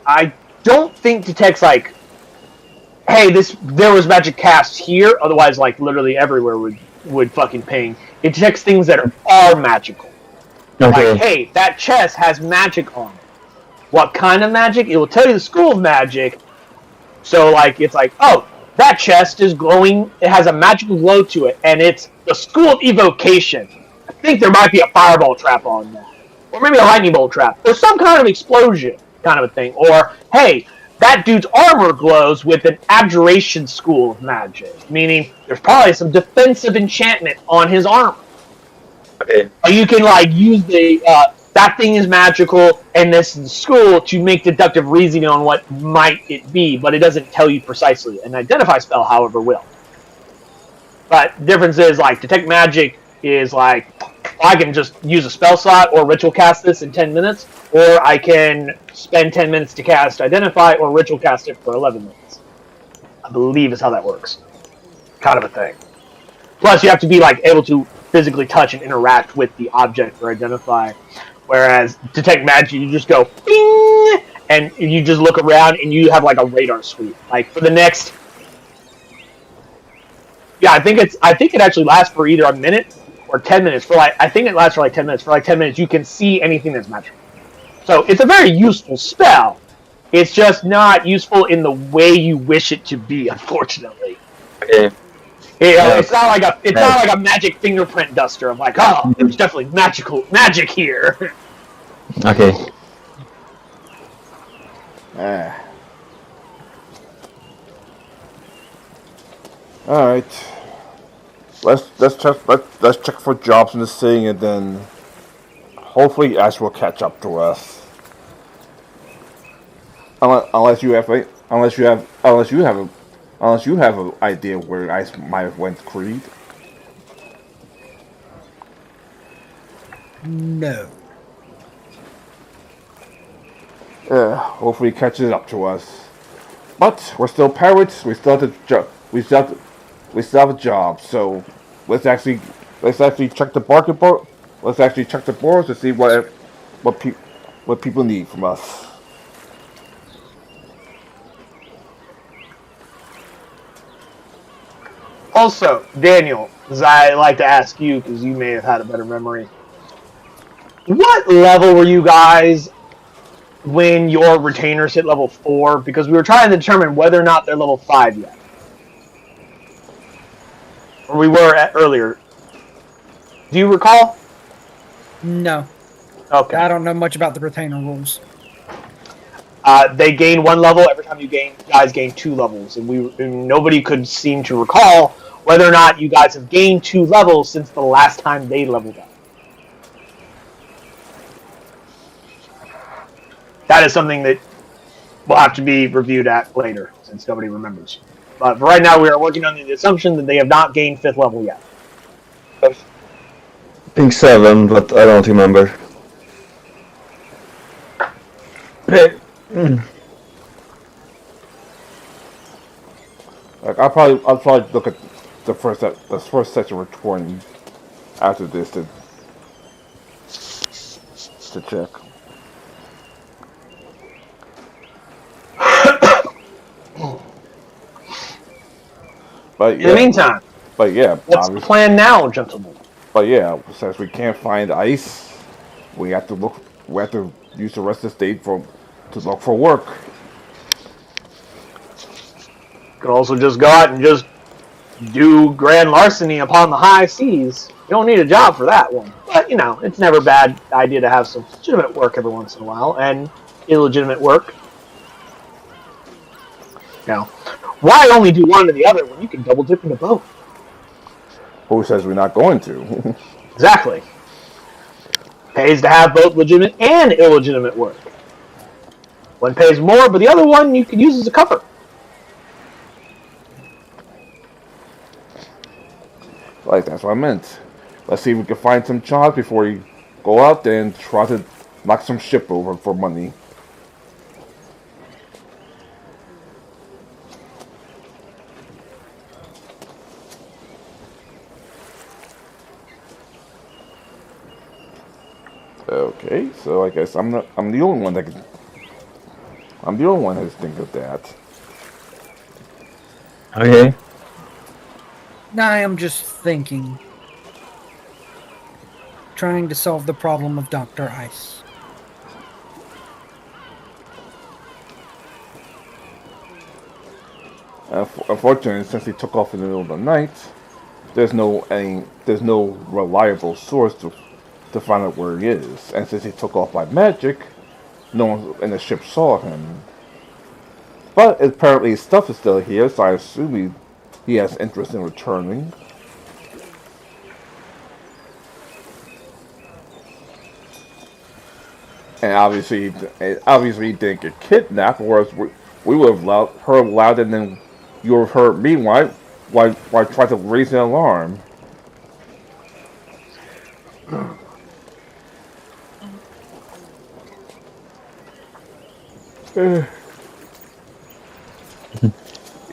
I don't think detects like, hey, there was magic cast here. Otherwise, like literally everywhere would fucking ping. It detects things that are magical. Okay. Like, hey, that chest has magic on it. What kind of magic? It will tell you the school of magic. So, like, it's like, oh, that chest is glowing. It has a magical glow to it, and it's the school of evocation. I think there might be a fireball trap on that, or maybe a lightning bolt trap, or some kind of explosion kind of a thing. Or, hey, that dude's armor glows with an abjuration school of magic, meaning there's probably some defensive enchantment on his armor. Okay. You can like use the that thing is magical and this is school to make deductive reasoning on what might it be, but it doesn't tell you precisely. An identify spell, however, will. But the difference is like detect magic is like I can just use a spell slot or ritual cast this in 10 minutes, or I can spend 10 minutes to cast identify or ritual cast it for 11 minutes. I believe is how that works. Kind of a thing. Plus, you have to be like able to physically touch and interact with the object or identify. Whereas detect magic, you just go bing, and you just look around and you have like a radar sweep. Like for the next, yeah, I think it actually lasts for either a minute or 10 minutes. For like, I think it lasts for like 10 minutes. For like 10 minutes, you can see anything that's magical. So it's a very useful spell. It's just not useful in the way you wish it to be, unfortunately. Okay. It's not like a magic fingerprint duster. I'm like, oh, there's definitely magic here. Okay. All right. Let's check for jobs in this thing, and then hopefully Ash will catch up to us. Unless you have an idea where I might have went Creed. No. Yeah, hopefully he catches up to us. But we're still pirates. We still have a job. So let's actually check the bargain board. Let's actually check the boards to see what people need from us. Also, Daniel, as I like to ask you because you may have had a better memory. What level were you guys when your retainers hit level 4? Because we were trying to determine whether or not they're level 5 yet. Or we were at earlier. Do you recall? No. Okay. I don't know much about the retainer rules. They gain 1 level every time you guys gain 2 levels, and nobody could seem to recall whether or not you guys have gained 2 levels since the last time they leveled up. That is something that will have to be reviewed at later, since nobody remembers. But for right now, we are working on the assumption that they have not gained 5th level yet. I think 7, but I don't remember. Like I'll probably look at the first section recording after this to check. But In the meantime, what's the plan now, gentlemen? But yeah, since we can't find ice, we have to look. We have to use the rest of the state to look for work. You could also just go out and just do grand larceny upon the high seas. You don't need a job for that one. But, it's never a bad idea to have some legitimate work every once in a while, and illegitimate work. Why only do one or the other when you can double dip into both? Who says we're not going to? Exactly. Pays to have both legitimate and illegitimate work. One pays more, but the other one you can use as a cover. Like, that's what I meant. Let's see if we can find some jobs before we go out there and try to knock some ship over for money. Okay, so I guess I'm the only one that can. I'm the only one that can think of that. Okay. I am just thinking. Trying to solve the problem of Dr. Ice. Unfortunately, since he took off in the middle of the night, there's no reliable source to find out where he is. And since he took off by magic, no one in the ship saw him. But apparently his stuff is still here, so I assume he has interest in returning. And obviously he didn't get kidnapped, or else we would have heard loud, and then you would have heard me why try to raise an alarm.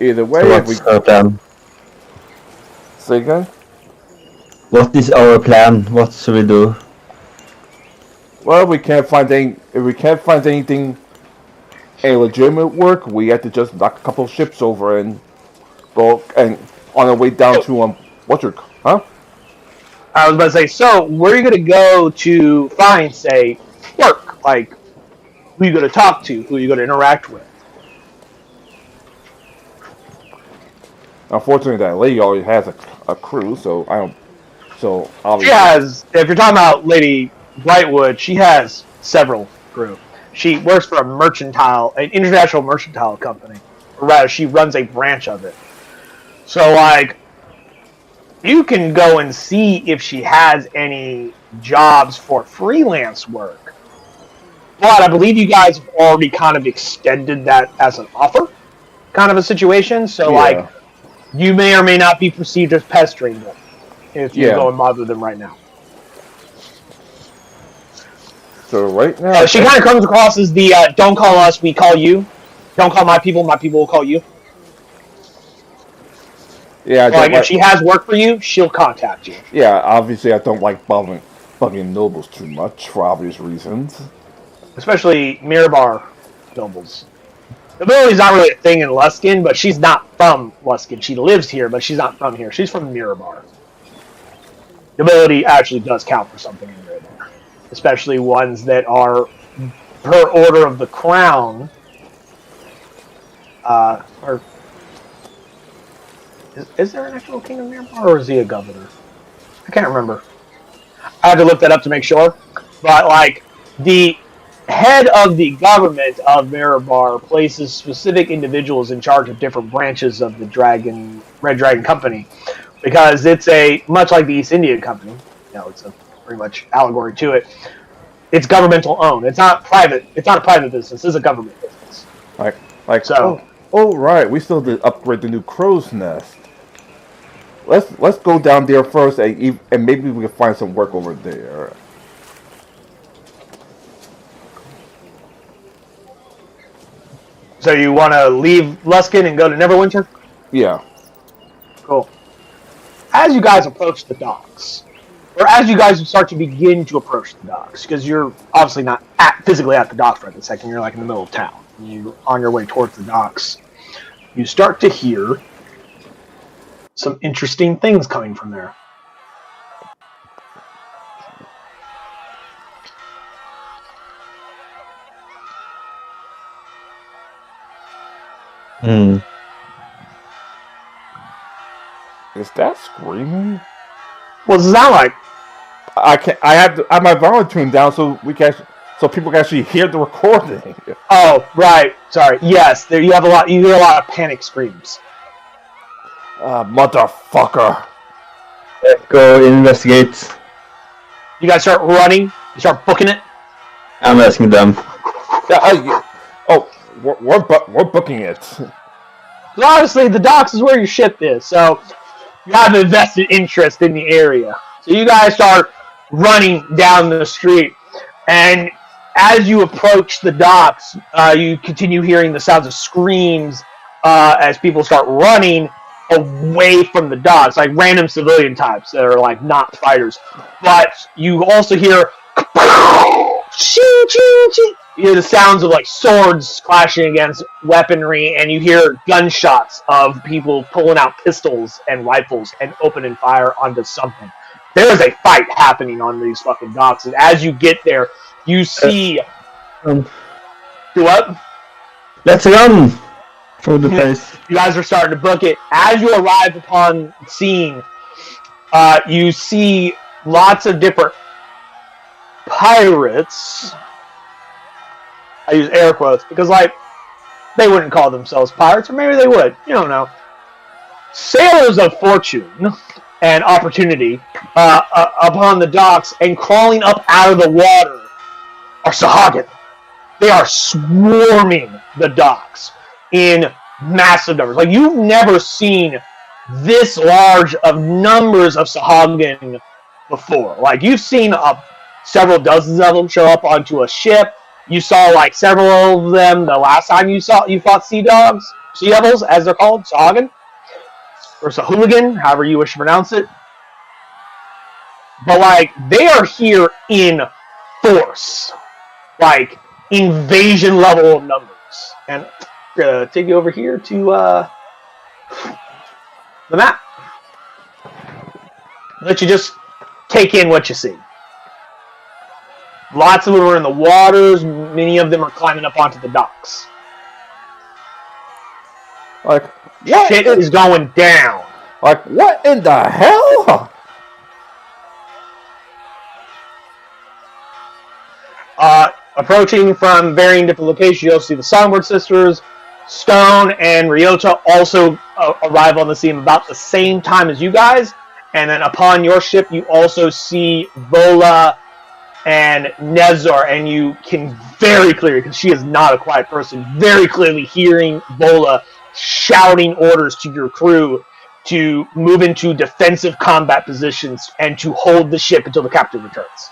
Either way, So if we what's our plan? say again. What is our plan? What should we do? Well, we can't find any. If we can't find anything, any legitimate work, we have to just knock a couple ships over and go and on our way down to what's your huh? I was about to say, so where are you going to go to find, say, work? Like, who are you going to talk to? Who are you going to interact with? Unfortunately, that lady already has a crew, so I don't. So She obviously, has, if you're talking about Lady Brightwood, she has several crew. She works for an international mercantile company. Or rather, she runs a branch of it. So, like, you can go and see if she has any jobs for freelance work. But I believe you guys have already kind of extended that as an offer, kind of a situation. So, yeah. like, you may or may not be perceived as pestering them if you go and bother them right now. So right now, She kind of comes across as the don't call us, we call you. Don't call my people will call you. yeah, Like, if she has work for you, she'll contact you. yeah. Obviously, I don't like bugging nobles too much for obvious reasons. Especially Mirabar nobles. Nobility is not really a thing in Luskin, but she's not from Luskin. She lives here, but she's not from here. She's from Mirabar. Nobility actually does count for something in Mirabar. Especially ones that are per order of the crown. Or is there an actual king of Mirabar, or is he a governor? I can't remember. I had to look that up to make sure. But, like, the head of the government of Mirabar places specific individuals in charge of different branches of the Red Dragon Company, because it's much like the East India Company. It's a pretty much allegory to it. It's governmental owned. It's not private. It's not a private business. It's a government business. Like So. Oh right, we still did upgrade the new crow's nest. Let's go down there first, and maybe we can find some work over there. So you want to leave Luskin and go to Neverwinter? Yeah. Cool. As you guys approach the docks, or as you guys start to begin to approach the docks, because you're obviously not physically at the docks right this second, you're like in the middle of town. You're on your way towards the docks. You start to hear some interesting things coming from there. Is that screaming? What does it sound like? I have my volume tuned down so people can actually hear the recording. Oh, right. Sorry. Yes, you hear a lot of panic screams. Motherfucker. Let's go investigate. You guys start running. You start booking it. I'm asking them. We're booking it. So obviously, the docks is where your ship is, so you have an invested interest in the area. So you guys start running down the street, and as you approach the docks, you continue hearing the sounds of screams as people start running away from the docks, like random civilian types that are like not fighters. But you also hear you hear the sounds of like swords clashing against weaponry, and you hear gunshots of people pulling out pistols and rifles and opening fire onto something. There is a fight happening on these fucking docks, and as you get there, you see. Do what? Let's run for the place. You guys are starting to book it. As you arrive upon scene, you see lots of different pirates. I use air quotes because, like, they wouldn't call themselves pirates, or maybe they would. You don't know. Sailors of fortune and opportunity upon the docks, and crawling up out of the water are Sagain. They are swarming the docks in massive numbers. Like, you've never seen this large of numbers of Sagain before. Like, you've seen several dozens of them show up onto a ship. You saw like several of them the last time you fought sea devils, as they're called, Sagain, or Sahooligan, however you wish to pronounce it. But like, they are here in force, like invasion level of numbers. And I'm gonna take you over here to the map. Let you just take in what you see. Lots of them are in the waters. Many of them are climbing up onto the docks. Like, Shit is going down. Like, what in the hell? Approaching from varying different locations, you'll see the Songbird sisters. Stone and Ryota also arrive on the scene about the same time as you guys. And then upon your ship, you also see Vola and Nezor, and you can very clearly, because she is not a quiet person, very clearly hearing Vola shouting orders to your crew to move into defensive combat positions and to hold the ship until the captain returns.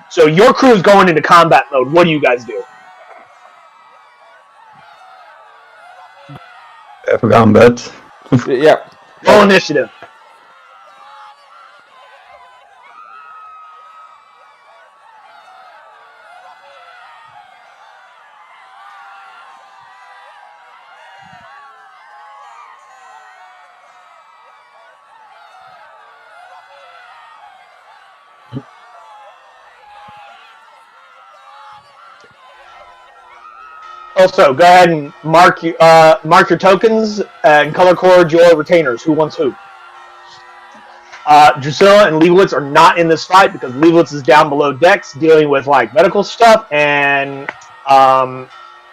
So your crew is going into combat mode. What do you guys do? For combat. Yeah. Roll initiative. Also, go ahead and mark your tokens and color code your retainers. Who wants who? Drusilla and Leibowitz are not in this fight because Leibowitz is down below decks dealing with like medical stuff, and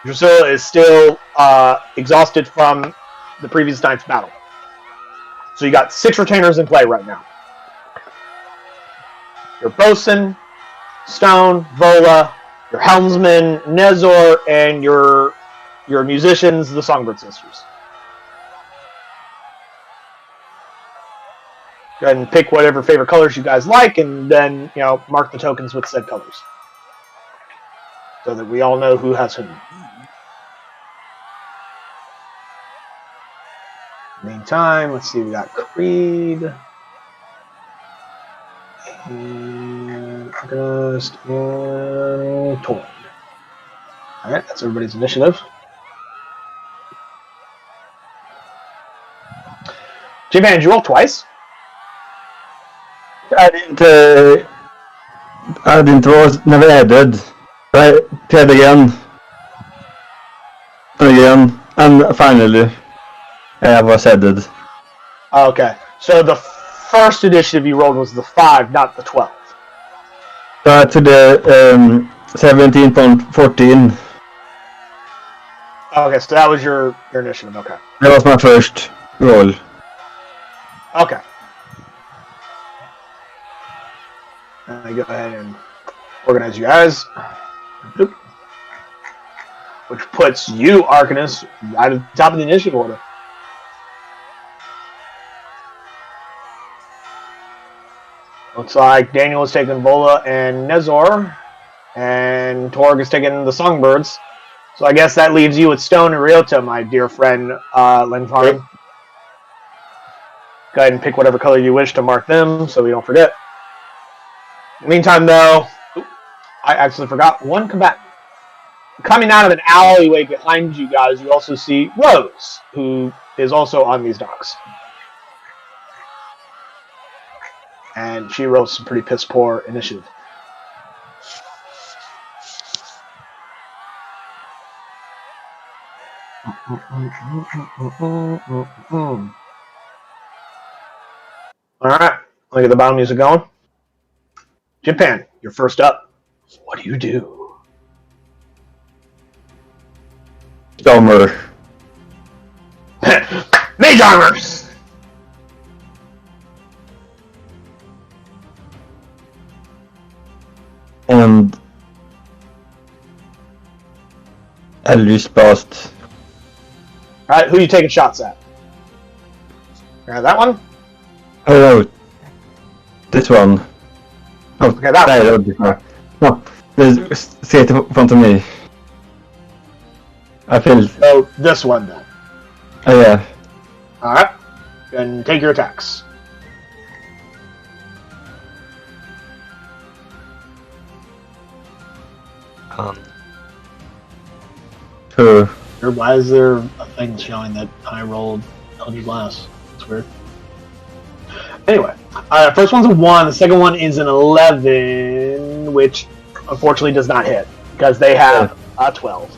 Drusilla is still exhausted from the previous night's battle. So you got 6 retainers in play right now. Your bosun, Stone, Vola, your helmsman, Nezor, and your musicians, the Songbird sisters. Go ahead and pick whatever favorite colors you guys like, and then mark the tokens with said colors, so that we all know who has whom. Meantime, let's see. We got Creed, and August, and Torn. All right, that's everybody's initiative. J-Van, did you roll twice? I didn't roll, never added. I played again. And finally I was added. Okay, so the first initiative you rolled was the 5, not the 12. To the 17.14. Okay, so that was your initiative, okay. That was my first roll. Okay. Go ahead and organize you guys. Which puts you, Arcanus, right at the top of the initiative order. Looks like Daniel is taking Vola and Nezor, and Torg is taking the Songbirds. So I guess that leaves you with Stone and Ryota, my dear friend Lenfarn. Yep. Go ahead and pick whatever color you wish to mark them so we don't forget. Meantime, though, I actually forgot one combatant. Coming out of an alleyway behind you guys, you also see Rose, who is also on these docks. And she rolls some pretty piss poor initiative. Alright, look at the battle music going. Japan, you're first up. What do you do? Stormer. Mage armor! And Eldritch Blast. Alright, who are you taking shots at? That one? Oh no. This one. Oh, Okay, that nej, one. det var det kvar. No, det ser i front of me. I feel... So, this one then. Oh yeah. Alright. Then take your attacks. Sure. Why is there a thing showing that I rolled Eldritch Blast? It's weird. Anyway, first one's a 1, the second one is an 11, which unfortunately does not hit, because they have a 12.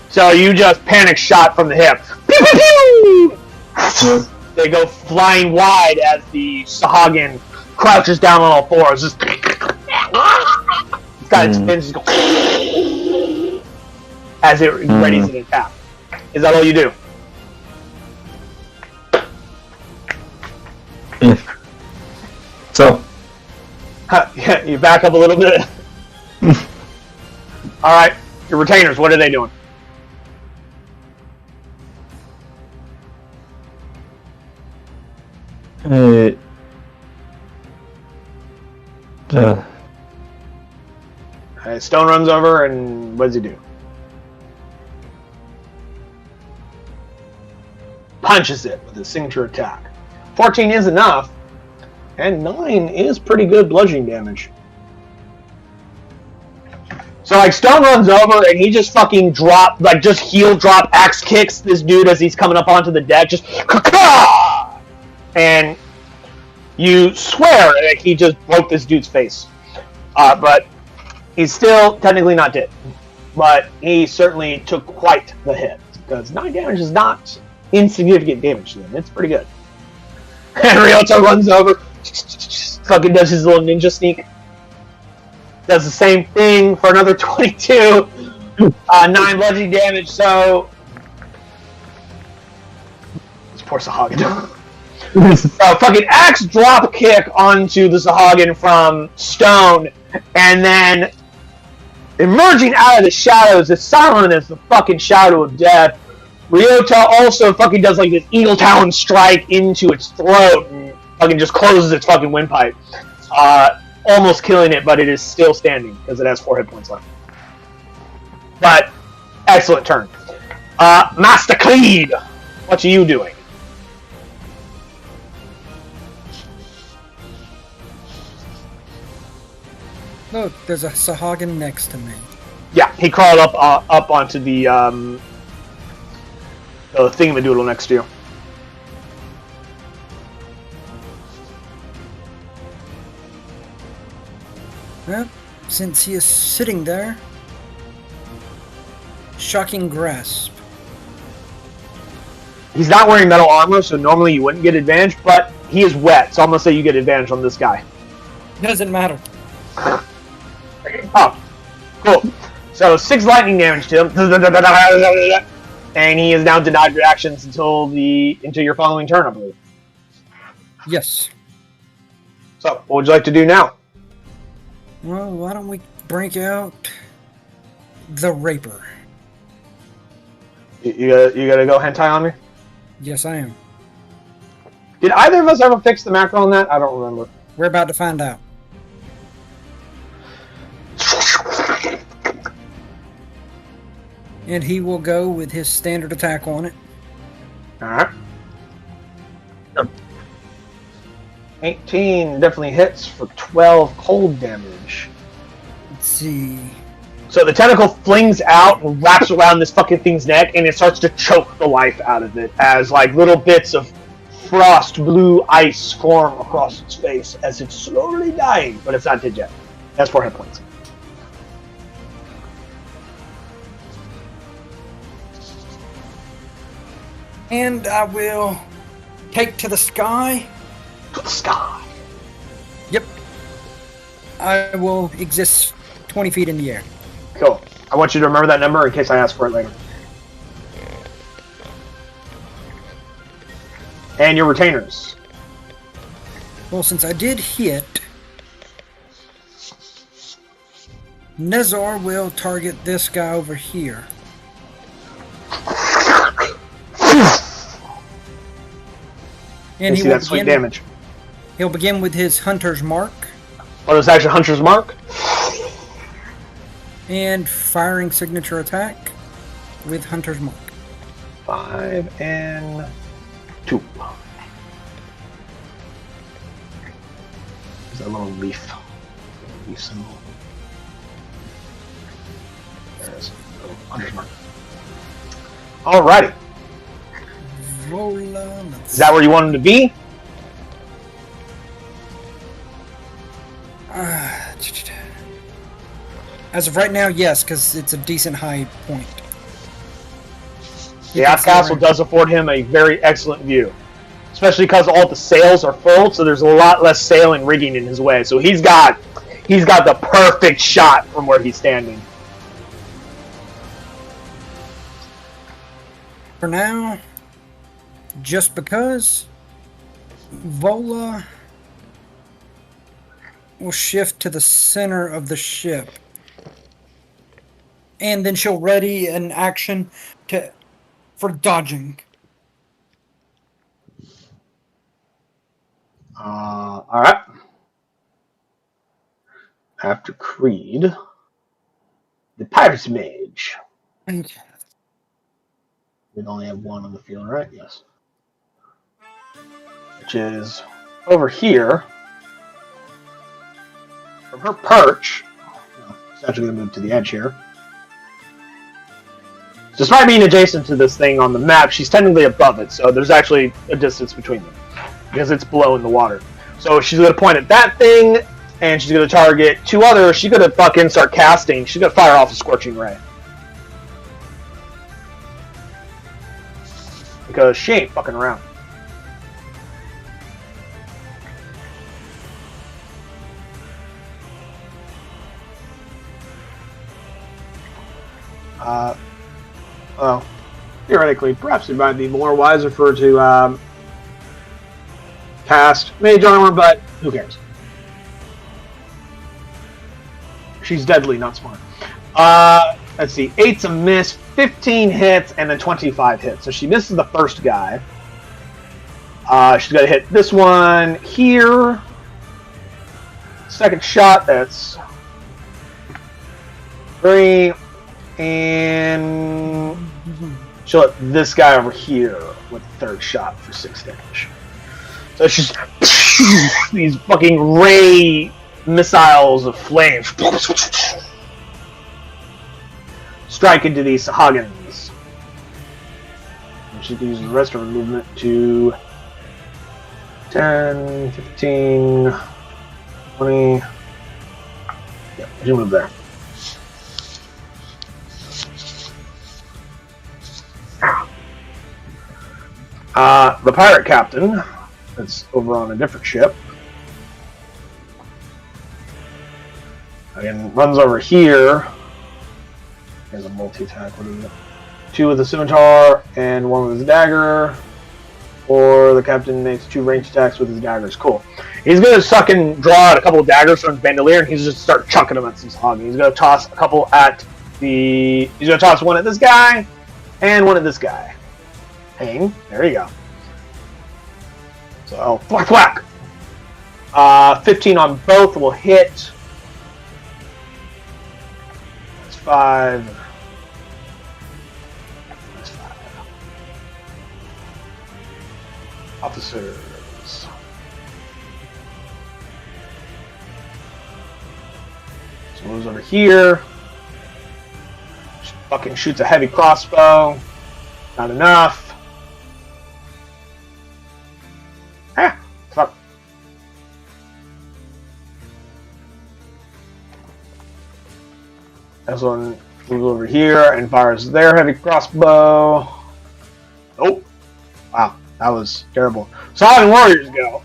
So you just panic shot from the hip. Pew, pew, pew! They go flying wide as the Sahagin crouches down on all fours. Just it's got its fins just go as it readies an attack. Is that all you do? So, Yeah, you back up a little bit. Alright, your retainers, what are they doing? Stone runs over, and what does he do? Punches it with his signature attack. 14 is enough, and 9 is pretty good bludgeoning damage. So, like, Stone runs over, and he just fucking just heel drop axe kicks this dude as he's coming up onto the deck, just ka-ka! And you swear that he just broke this dude's face. But he's still technically not dead. But he certainly took quite the hit, because 9 damage is not insignificant damage to them. It's pretty good. And Ryota runs over, fucking does his little ninja sneak. Does the same thing for another 22. 9 bludgeoning damage, so... This poor Sahagin. Fucking axe drop kick onto the Sahagin from Stone, and then emerging out of the shadows, as silent as the fucking shadow of death, Ryota also fucking does like this eagle talon strike into its throat and fucking just closes its fucking windpipe. Almost killing it, but it is still standing because it has 4 hit points left. But, excellent turn. Master Creed, what are you doing? Look, there's a Sahagin next to me. Yeah, he crawled up onto the thingamadoodle next to you. Well, since he is sitting there, shocking grasp. He's not wearing metal armor, so normally you wouldn't get advantage, but he is wet, so I'm gonna say you get advantage on this guy. Doesn't matter. Oh, cool. So 6 lightning damage to him, and he is now denied reactions until your following turn, I believe. Yes. So, what would you like to do now? Well, why don't we break out the Raper? You gotta go hentai on me? Yes, I am. Did either of us ever fix the macro on that? I don't remember. We're about to find out. And he will go with his standard attack on it. Alright. 18 definitely hits for 12 cold damage. Let's see. So the tentacle flings out and wraps around this fucking thing's neck, and it starts to choke the life out of it as like little bits of frost blue ice form across its face as it's slowly dying, but it's not dead yet. That's 4 hit points. And I will take to the sky. To the sky. Yep. I will exist 20 feet in the air. Cool. I want you to remember that number in case I ask for it later. And your retainers. Well, since I did hit, Nezar will target this guy over here. And See that sweet damage. He'll begin with his Hunter's Mark. Oh, it's actually Hunter's Mark? And firing signature attack with Hunter's Mark. 5 and 2. There's that little leaf. Leaf symbol. There it is. Oh, Hunter's Mark. Alrighty. Vola. Is that where you want him to be? As of right now, yes, because it's a decent high point. The aft castle does afford him a very excellent view. Especially because all the sails are full, so there's a lot less sail and rigging in his way. So he's got the perfect shot from where he's standing. For now, just because, Vola will shift to the center of the ship. And then she'll ready an action for dodging. Alright. After Creed, the Pirate's Mage. Okay. We only have one on the field, right? Yes. Which is over here. From her perch. She's actually going to move to the edge here. Despite being adjacent to this thing on the map, she's technically above it, so there's actually a distance between them. Because it's below in the water. So she's going to point at that thing, and she's going to target 2 others. She's going to fucking start casting. She's going to fire off a Scorching Ray. Because she ain't fucking around. Well, theoretically, perhaps it might be more wiser for her to cast Mage Armor, but who cares? She's deadly, not smart. Let's see, 8's a miss, 15 hits, and then 25 hits. So she misses the first guy. She's going to hit this one here. Second shot, that's 3. And she'll hit this guy over here with the third shot for 6 damage. So it's just these fucking ray missiles of flames strike into these Sagains. And she can use the rest of her movement to 10, 15, 20. Yep, she'll move there. The pirate captain that's over on a different ship again runs over here. There's a multi-attack. What is it? 2 with a scimitar and 1 with his dagger. Or the captain makes 2 ranged attacks with his daggers. Cool. He's going to suck and draw out a couple of daggers from his bandolier, and he's just start chucking them at some Sagain. He's going to toss a couple at the. He's going to toss 1 at this guy and 1 at this guy. Hang. There you go. So, thwack, thwack. 15 on both will hit. That's 5. That's 5. Officers. So moves over here. Fucking shoots a heavy crossbow. Not enough. Ah, fuck. This one moves over here and fires their heavy crossbow. Oh, wow, that was terrible. Saga Warriors go.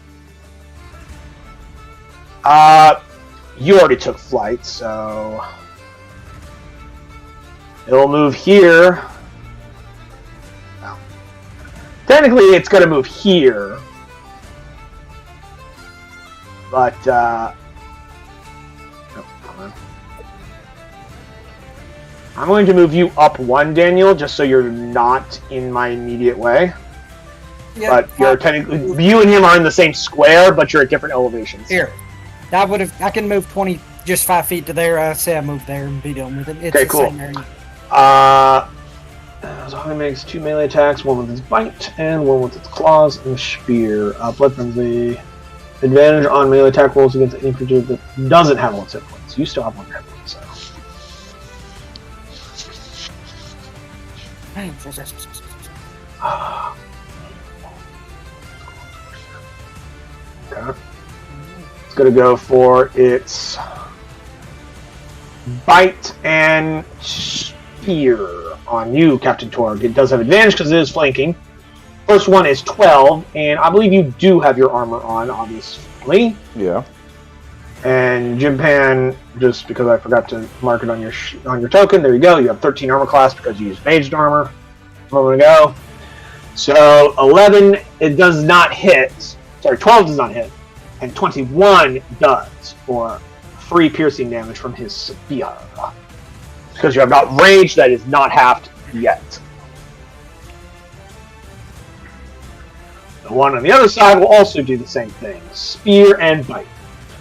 You already took flight, so it'll move here. Wow. Technically, it's going to move here, but oh, come on. I'm going to move you up 1, Daniel, just so you're not in my immediate way. Yeah, But you're technically, you and him are in the same square, but you're at different elevations. Here. I can move 20, just 5 feet to there. I say I move there and be done with it. It's Okay, the cool. same area. Zombie makes 2 melee attacks, one with its bite and one with its claws and spear. Blood Frenzy. Advantage on melee attack rolls against any creature that doesn't have all its hit points. You still have 1 hit point, so. Okay. It's going to go for its bite and spear on you, Captain Torg. It does have advantage because it is flanking. First one is 12, and I believe you do have your armor on, obviously. Yeah. And Jimpan, just because I forgot to mark it on your token, there you go. You have 13 armor class because you used maged armor a moment ago. So 11, it does not hit. Sorry, 12 does not hit. And 21 does for 3 piercing damage from his spear. Because you have got rage that is not halved yet. The one on the other side will also do the same thing. Spear and bite.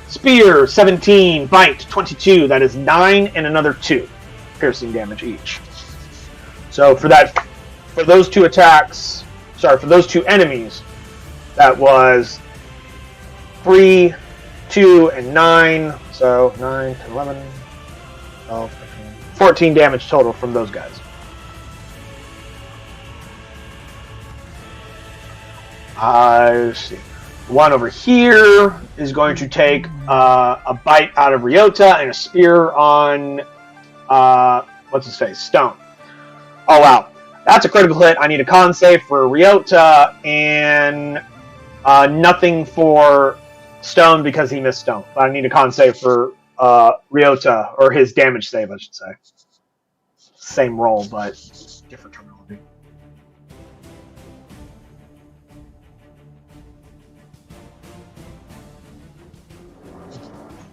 Spear, 17. Bite, 22. That is 9 and another 2 piercing damage each. So for those 2 attacks, for those 2 enemies, that was 3, 2, and 9. So 9, 10, 11, 12, 13, 14 damage total from those guys. Let's see. One over here is going to take a bite out of Ryota and a spear on what's his face? Stone. Oh wow. That's a critical hit. I need a con save for Ryota and nothing for Stone because he missed Stone. But I need a con save for Ryota, or his damage save, I should say. Same roll, but different terminology.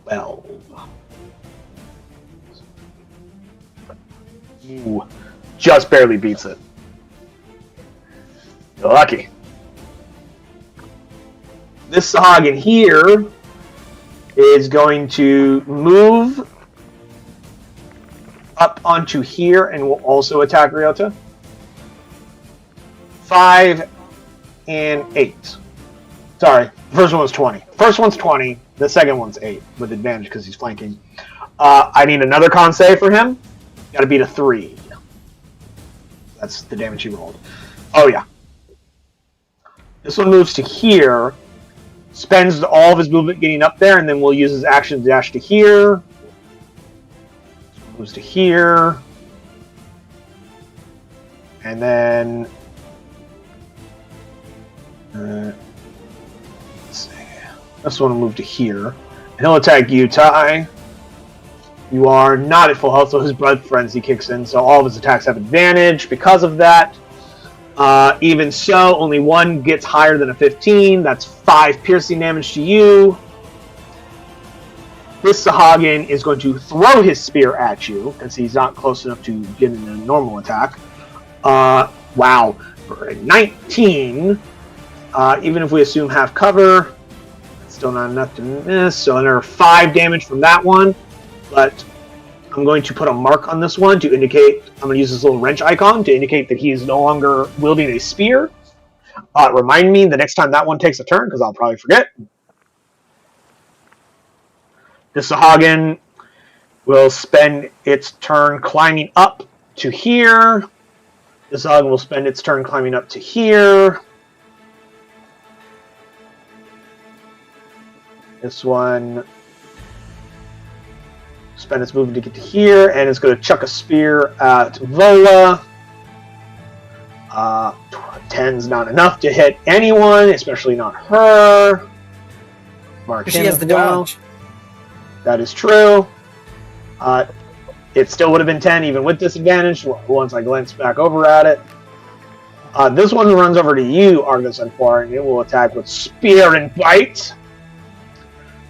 Well. Ooh, just barely beats it. You're lucky. This Sagain here is going to move up onto here and will also attack Ryota. 5 and 8. Sorry, the first one was 20. First one's 20, the second one's 8 with advantage because he's flanking. I need another con save for him. Gotta beat a 3. That's the damage he rolled. Oh yeah. This one moves to here, spends all of his movement getting up there, and then we'll use his action to dash to here. Moves to here. And then let's see. This one will move to here. And he'll attack you, Ty. You are not at full health, so his Blood Frenzy kicks in, so all of his attacks have advantage because of that. Even so, only one gets higher than a 15. That's 5 piercing damage to you. This Sagain is going to throw his spear at you, because he's not close enough to get in a normal attack. Wow. For a 19, even if we assume half cover, Still not enough to miss. So another 5 damage from that one. But I'm going to put a mark on this one to indicate, I'm going to use this little wrench icon to indicate that he is no longer wielding a spear. Remind me the next time that one takes a turn, because I'll probably forget. The Sahagin will spend its turn climbing up to here. The Sahagin will spend its turn climbing up to here. This one spend its movement to get to here, and it's going to chuck a spear at Vola. 10's not enough to hit anyone, especially not her. Mark She has the dodge. That is true. It still would have been 10 even with disadvantage once I glance back over at it. This one runs over to you, Argus and 4, and it will attack with Spear and Bite.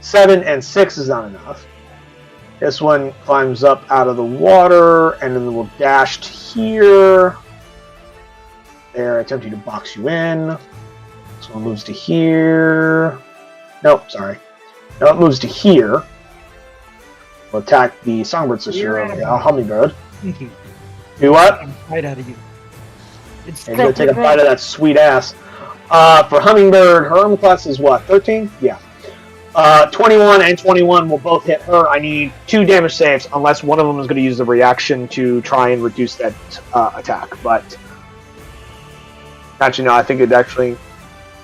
7 and 6 is not enough. This one climbs up out of the water, and then will dash to here. They're attempting to box you in. This one moves to here. Nope, sorry. No, it moves to here. Will attack the Songbird sister of the Hummingbird. Do what? Right out of you. It's And you're going to take a bite of that sweet ass. For Hummingbird, her armor class is what? 13? Yeah. 21 and 21 will both hit her. I need 2 damage saves, unless one of them is going to use the reaction to try and reduce that attack. But actually, no, I think it actually...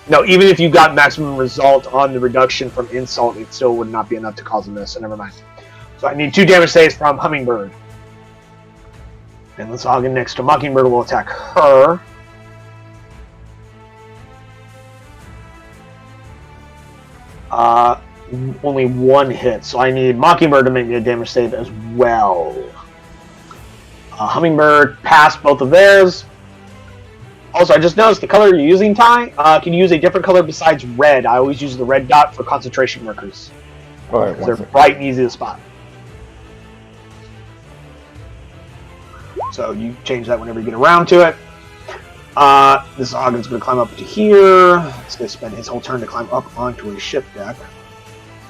No, even if you got maximum result on the reduction from insult, it still would not be enough to cause a miss, so never mind. So I need 2 damage saves from Hummingbird. And the Sahagin next to Mockingbird will attack her. Only 1 hit, so I need Mockingbird to make me a damage save as well. Hummingbird passed both of theirs. Also, I just noticed the color you're using, Ty. Can you use a different color besides red? I always use the red dot for concentration markers. Alright, Because they're bright and easy to spot. So you change that whenever you get around to it. This Ogden's going to climb up to here. He's going to spend his whole turn to climb up onto a ship deck.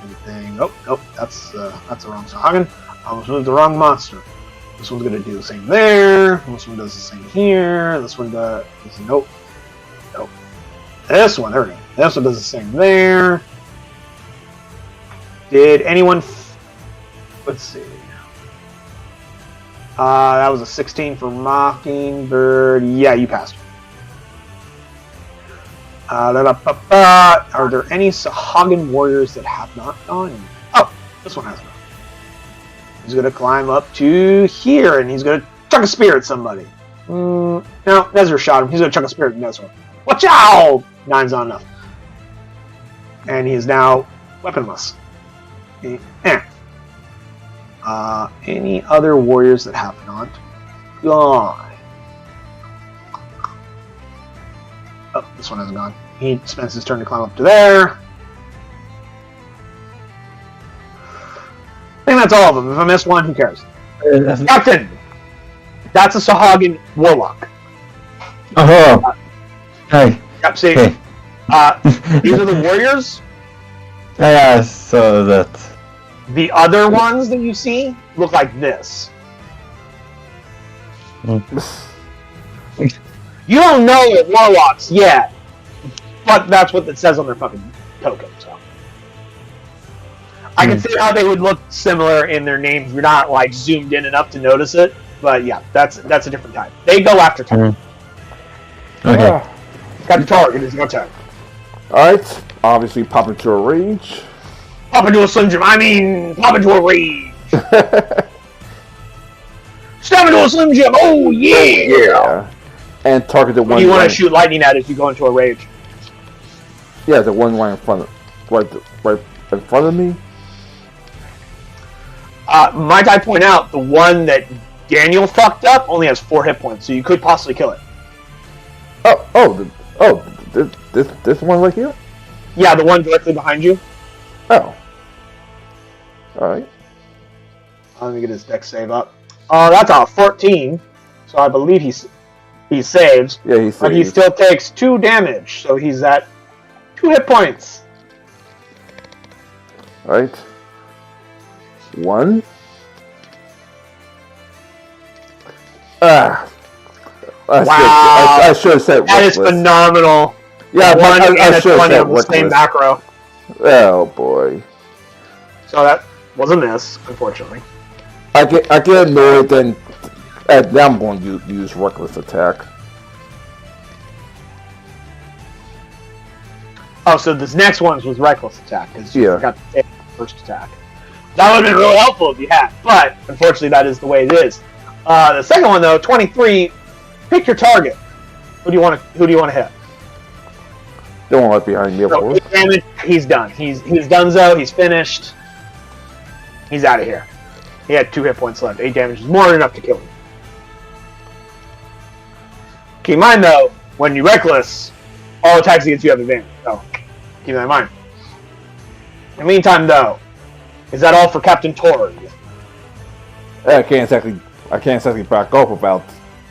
Anything? Nope, that's the wrong Sahagin. I almost moved the wrong monster. This one's going to do the same there. This one does the same here. This one does... Nope. This one, there we go. This one does the same there. Did anyone... Let's see. That was a 16 for Mockingbird. Yeah, you passed. Are there any Sahagin warriors that have not gone? Oh, this one has not. He's going to climb up to here, and he's going to chuck a spear at somebody. No, Nezra shot him. He's going to chuck a spear at Nezra. Watch out! 9's not enough. And he is now weaponless. Any other warriors that have not gone? Oh, this one hasn't gone. He spends his turn to climb up to there. I think that's all of them. If I missed one, who cares? Captain! That's a Sahagin Warlock. Oh, hey. Yep, see. Hey. These are the warriors. Yeah, I saw that. The other ones that you see look like this. You don't know they're warlocks yet, but that's what it says on their fucking token. So I can see how they would look similar in their names. You're not like zoomed in enough to notice it, but yeah, that's a different type. They go after time. Okay. Got the target. It's your turn. Alright, obviously pop into a rage. Pop into a Slim Jim. Pop into a rage. Stab into a Slim Jim. Oh yeah. Yeah. And target the one. You want to shoot lightning at if you go into a rage. Yeah, the one right in front of me. Might I point out, the one that Daniel fucked up only has 4 hit points, so you could possibly kill it. This one right here? Yeah, the one directly behind you. Oh. Alright. Let me get his dex save up. That's a 14, so I believe he saves. Yeah, he saves. But he still takes 2 damage, so he's at 2 hit points. Right? 1. Wow. I should have said that is reckless. phenomenal. Yeah, One I and a should have 20 said on the same reckless. macro. Oh boy. So that was a miss, unfortunately. I get annoyed then. Now I'm going to use reckless attack. Oh, so this next one was reckless attack because you Yeah. forgot to take the first attack. That would have been real helpful if you had, but unfortunately that is the way it is. The second one though, 23. Pick your target. Who do you want to hit? Don't want to behind me, of So, course. 8 damage. He's done. He's donezo. He's finished. He's out of here. He had 2 hit points left. 8 damage is more than enough to kill him. Keep in mind though, when you reckless, all attacks against you have advantage. So keep that in mind. In the meantime though, is that all for Captain Torg? I can't exactly back off without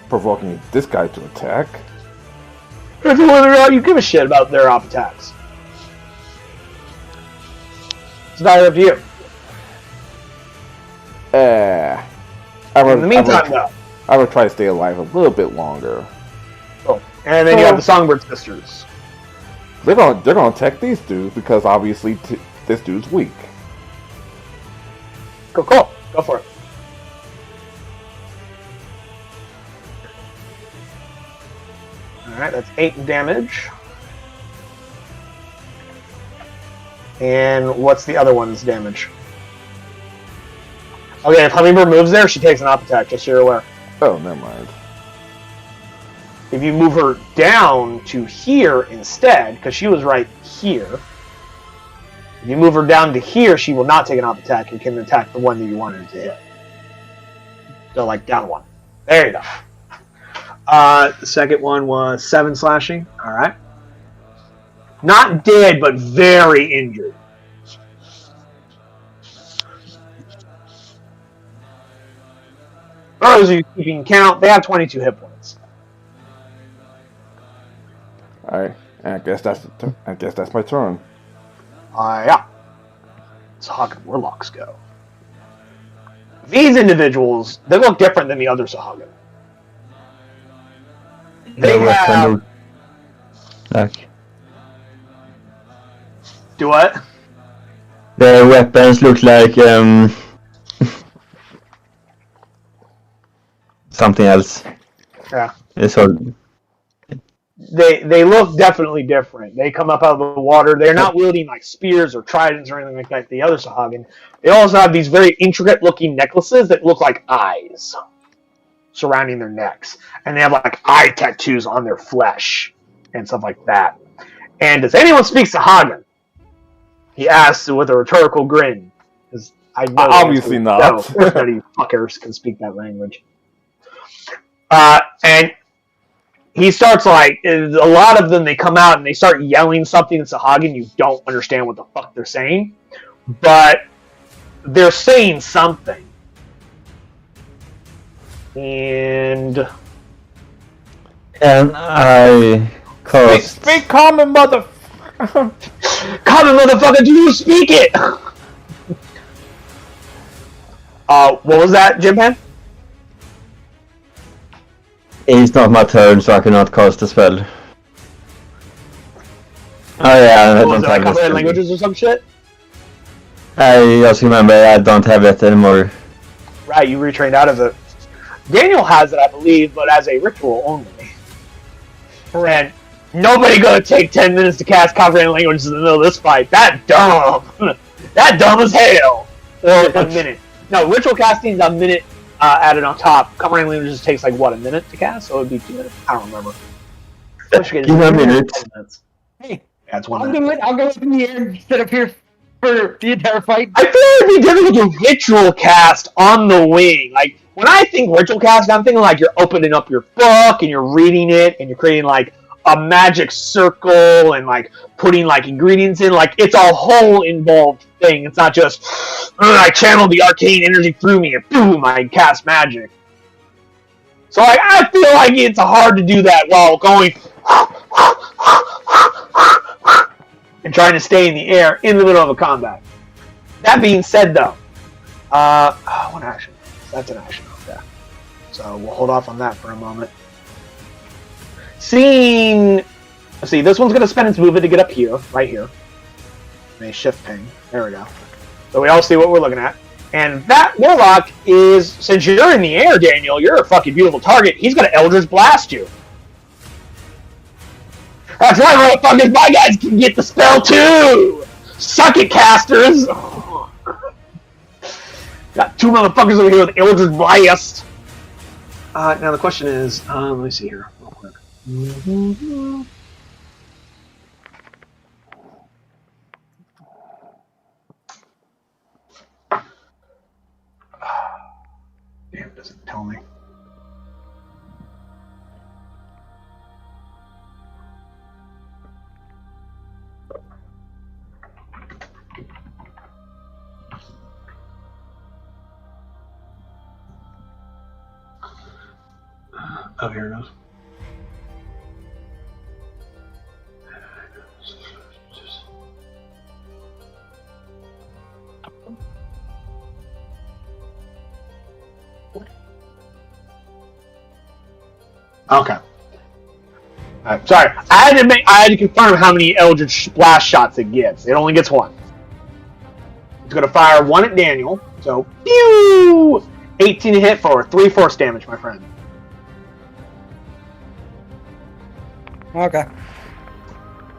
provoking this guy to attack. Whether or not you give a shit about their op attacks. It's not up to you. In the meantime, though. I would try to stay alive a little bit longer. Oh. And then you have the Songbird Sisters. They're gonna attack these dudes because obviously this dude's weak. Cool. Go for it. Alright, that's 8 damage. And what's the other one's damage? Okay, if Hummingbird moves there, she takes an op attack, just so you're aware. Oh, never mind. If you move her down to here instead, because she was right here, if you move her down to here, she will not take an op attack and can attack the one that you wanted to hit. So, like, down 1. There you go. The second one was 7 slashing. Alright. Not dead, but very injured. For those of you keeping count, they have 22 hit points. Alright, I guess that's my turn. Yeah. Sahagin Warlocks go. These individuals, they look different than the other Sahagin. They have... Like, Do what? their weapons look like something else. Yeah. It's all... They look definitely different. They come up out of the water. They're not wielding like spears or tridents or anything like that. The other Sahagin. They also have these very intricate looking necklaces that look like eyes surrounding their necks, and they have like eye tattoos on their flesh and stuff like that. And does anyone speak Sahagin? He asks with a rhetorical grin. Because I know Obviously not. No, of course none of you fuckers can speak that language. And he starts like, a lot of them, they come out and they start yelling something in Sahagin. You don't understand what the fuck they're saying. But they're saying something. And I cast... Speak common, mother. Common motherfucker, do you speak it? What was that, Jimpan? It's not my turn, so I cannot cast a spell. Oh yeah, I What was don't it, like have common it. languages or some shit? I just remember I don't have it anymore. Right, you retrained out of it. Daniel has it, I believe, but as a ritual only. And nobody gonna take 10 minutes to cast comprehend languages in the middle of this fight. That dumb. That dumb as hell. Or a minute. No, ritual casting is a minute added on top. Comprehend languages takes like what, a minute to cast? So it would be 2 minutes. I don't remember. Give me a minute. Hey, That's 1 I'll minute. go up in the air and sit up here for the entire fight. I feel like it'd be difficult to ritual cast on the wing. Like, when I think ritual cast, I'm thinking like you're opening up your book and you're reading it and you're creating like a magic circle and like putting like ingredients in. Like, it's a whole involved thing. It's not just, I channel the arcane energy through me and boom, I cast magic. So like, I feel like it's hard to do that while going and trying to stay in the air in the middle of a combat. That being said, though, one action. That's an action. Okay. So we'll hold off on that for a moment. Let's see, this one's going to spend its movement to get up here, right here. May shift ping. There we go. So we all see what we're looking at. And that Warlock is, since you're in the air, Daniel, you're a fucking beautiful target, he's going to Eldritch Blast you. That's right, motherfuckers, my guys can get the spell too! Suck it, casters! Got two motherfuckers over here with Eldritch Blast. Now the question is, let me see here, real quick. Damn, it doesn't tell me. Oh, here it is. Okay. Alright, sorry. I had to confirm how many Eldritch Blast shots it gets. It only gets one. It's going to fire one at Daniel. So, pew! 18 to hit for 3 force damage, my friend. Okay.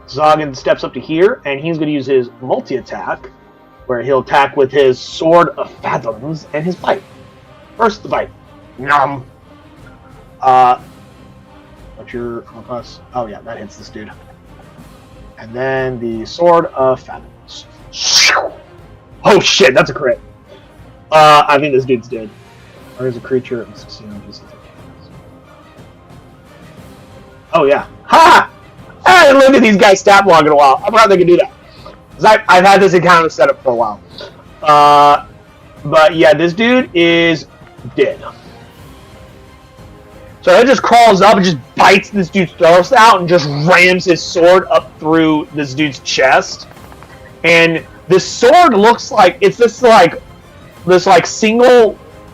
Zoggin steps up to here, and he's going to use his multi-attack, where he'll attack with his Sword of Fathoms and his bite. First, the bite. Nom. What's your cost? Oh yeah, that hits this dude. And then the Sword of Fathoms. Oh shit, that's a crit. I think this dude's dead. Or is a creature. Oh yeah. Ha! I haven't looked at these guys stat log in a while. I'm glad they can do that. I've had this encounter set up for a while. But yeah, this dude is dead. So it just crawls up and just bites this dude's throat out and just rams his sword up through this dude's chest. And this sword looks like it's this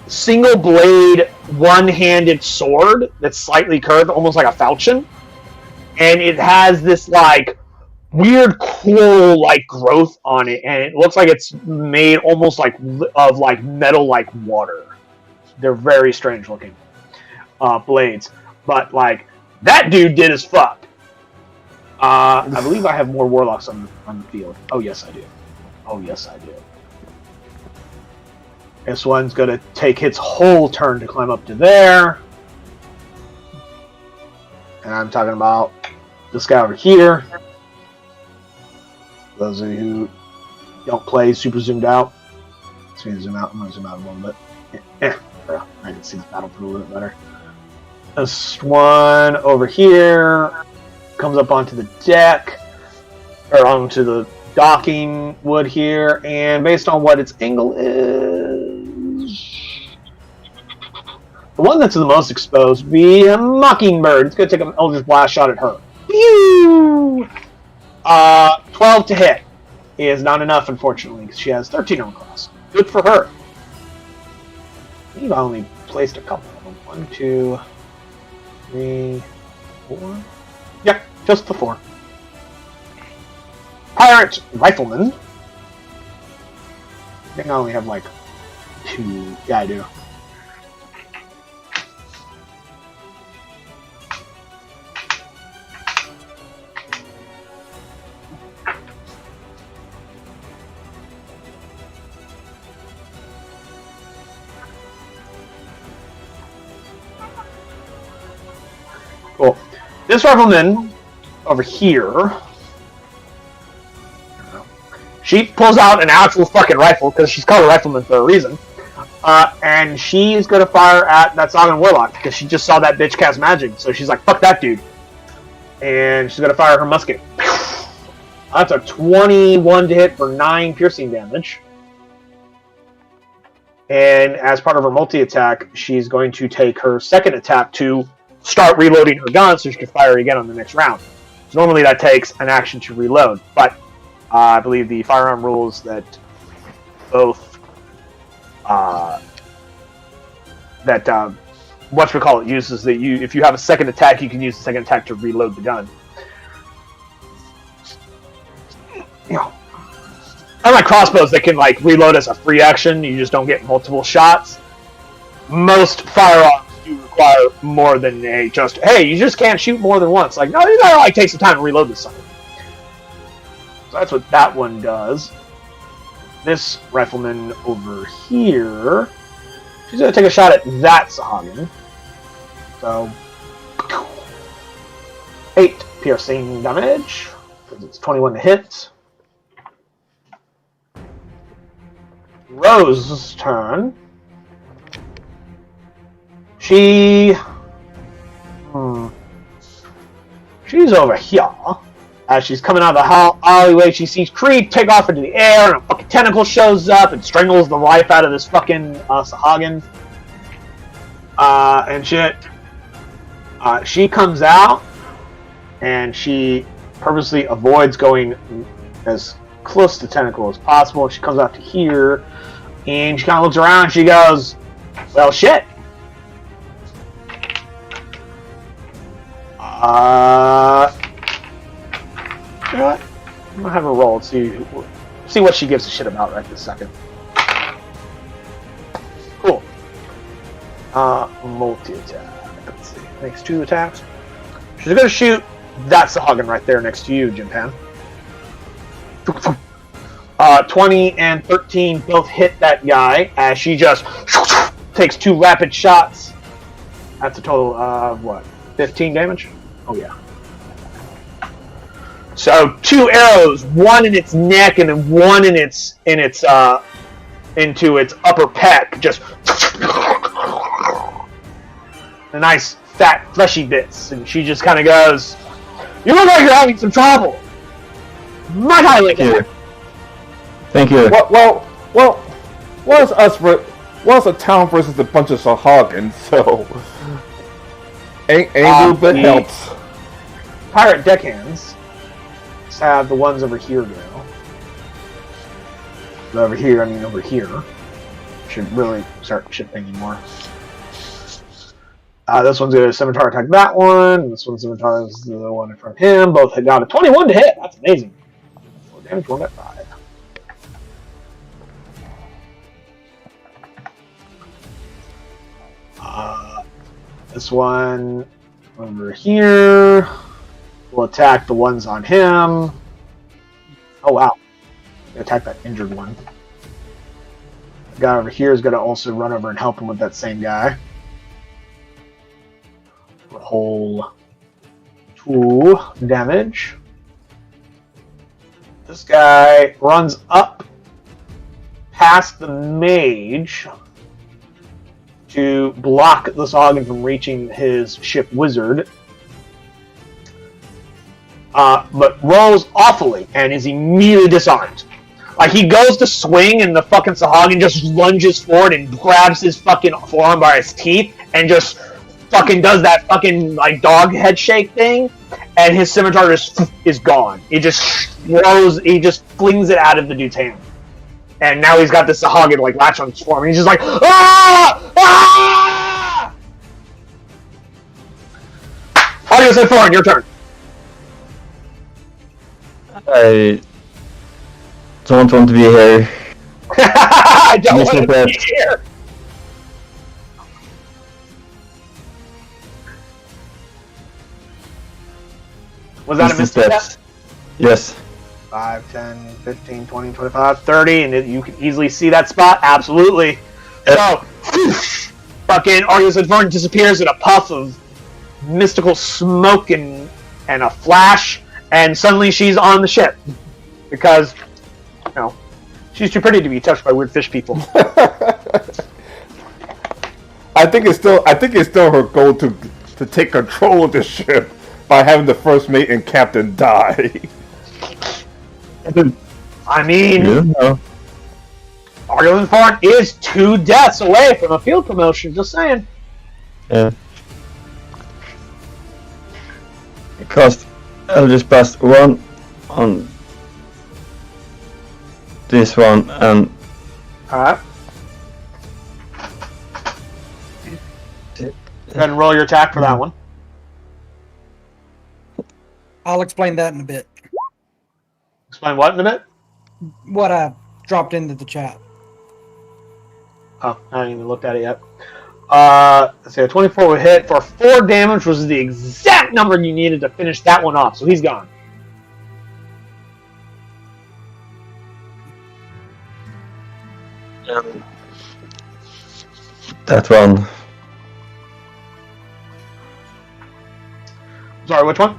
single blade, one-handed sword that's slightly curved, almost like a falchion. And it has this like weird coral like growth on it, and it looks like it's made almost like of like metal like water. They're very strange looking blades, but like that dude did as fuck. I believe I have more warlocks on the field. Oh yes I do. Oh yes I do. This one's gonna take its whole turn to climb up to there. And I'm talking about this guy over here. Those of you who don't play super zoomed out. Let's see, zoom out. I'm going to zoom out a little bit. I can see the battlefield a little bit better. This one over here comes up onto the deck, or onto the docking wood here, and based on what its angle is, the one that's the most exposed would be a Mockingbird. It's going to take an Eldritch Blast shot at her. Pew! 12 to hit is not enough, unfortunately, because she has 13 on cross. Good for her. I believe I only placed a couple of them. 1, 2, 3, 4. Yeah, just the 4. Pirate Rifleman. I think I only have like 2. Yeah, I do. Cool. This rifleman over here, she pulls out an actual fucking rifle because she's called a rifleman for a reason, and she's gonna fire at that Sagan Warlock because she just saw that bitch cast magic. So she's like, "Fuck that dude," and she's gonna fire her musket. That's a 21 to hit for 9 piercing damage. And as part of her multi-attack, she's going to take her second attack to start reloading her gun so she can fire again on the next round. So normally that takes an action to reload, but I believe the firearm rules that both whatchamacallit uses that if you have a second attack, you can use the second attack to reload the gun. Unlike crossbows that can like reload as a free action, you just don't get multiple shots. Most firearms do require more than a just, hey, you just can't shoot more than once. Like, no, you gotta like take some time to reload this sucker. So that's what that one does. This rifleman over here, she's gonna take a shot at that Sagain. So 8 piercing damage, because it's 21 to hit. Rose's turn. She's over here. As she's coming out of the alleyway, she sees Creed take off into the air, and a fucking tentacle shows up and strangles the life out of this fucking Sagain. And shit. She comes out, and she purposely avoids going as close to the tentacle as possible. She comes out to here, and she kind of looks around, and she goes, well, shit. You know what? I'm gonna have her roll and see what she gives a shit about right this second. Cool. Multi-attack. Let's see. Makes 2 attacks. She's gonna shoot that Sagain right there next to you, Jimpan. 20 and 13 both hit that guy as she just takes 2 rapid shots. That's a total of what? 15 damage? Oh yeah. So 2 arrows, one in its neck and then one in its into its upper pec, just the nice fat fleshy bits, and she just kind of goes, "You look like you're having some trouble." Might I like it? Thank you. Well, was a town versus a bunch of Sagains, so ain't a little bit helps. Pirate deckhands have the ones over here go. Over here, I mean over here. Should really start shifting anymore. This one's gonna scimitar attack that one. This one's scimitar is the one in front of him. Both had got a 21 to hit. That's amazing. 4 damage, 1 at 5. This one over here will attack the ones on him. Oh wow. Attack that injured one. The guy over here is going to also run over and help him with that same guy. For a whole 2 damage. This guy runs up past the mage to block the Sagain from reaching his ship wizard. But rolls awfully and is immediately disarmed. Like, he goes to swing and the fucking Sagain just lunges forward and grabs his fucking forearm by his teeth and just fucking does that fucking, like, dog head shake thing, and his scimitar just is gone. He just flings it out of the dude's hand. And now he's got this Sagain, like, latch on his form, and he's just like, ah! Ah! Audios at 4, your turn. I don't want to be here. I don't want to be here. Was that a mistake? Yes. 5, 10, 15, 20, 25, 30, and you can easily see that spot? Absolutely. So, fucking Argus Inferno disappears in a puff of mystical smoke and a flash, and suddenly she's on the ship. Because, you know, she's too pretty to be touched by weird fish people. I think it's still her goal to take control of the ship by having the first mate and captain die. I mean, Argus Inferno is 2 deaths away from a field promotion, just saying. Yeah. Because I'll just pass 1 on this one and Alright. Go ahead and roll your attack for that one. I'll explain that in a bit. Explain what in a bit? What I dropped into the chat. Oh, I haven't even looked at it yet. Let's see, a 24 will hit for 4 damage, which is the exact number you needed to finish that one off. So he's gone. That one. Sorry, which one?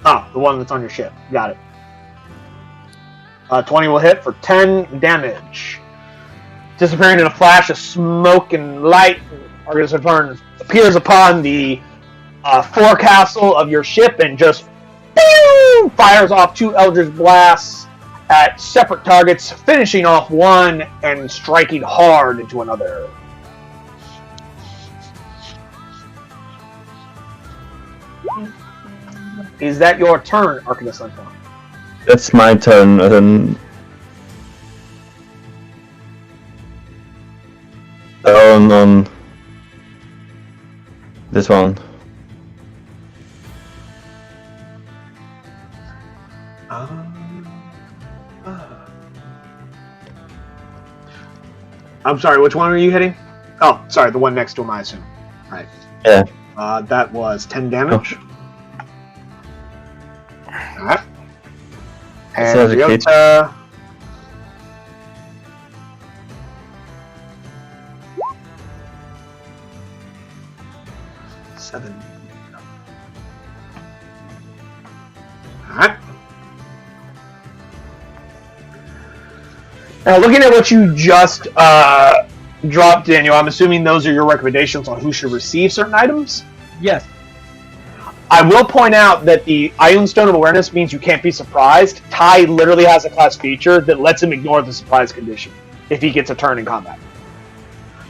Oh, the one that's on your ship. Got it. 20 will hit for 10 damage. Disappearing in a flash of smoke and light, Argus Return appears upon the forecastle of your ship and just fires off 2 Eldritch Blasts at separate targets, finishing off one and striking hard into another. Is that your turn, Arcanus Unfound? That's my turn. On this one. I'm sorry, which one are you hitting? Oh, sorry, the one next to him, I assume. Right. Yeah. That was 10 damage. Alright. And Ryota... 7. Alright. Now, looking at what you just dropped, Daniel, I'm assuming those are your recommendations on who should receive certain items? Yes. I will point out that the Ioun Stone of Awareness means you can't be surprised. Ty literally has a class feature that lets him ignore the surprise condition if he gets a turn in combat.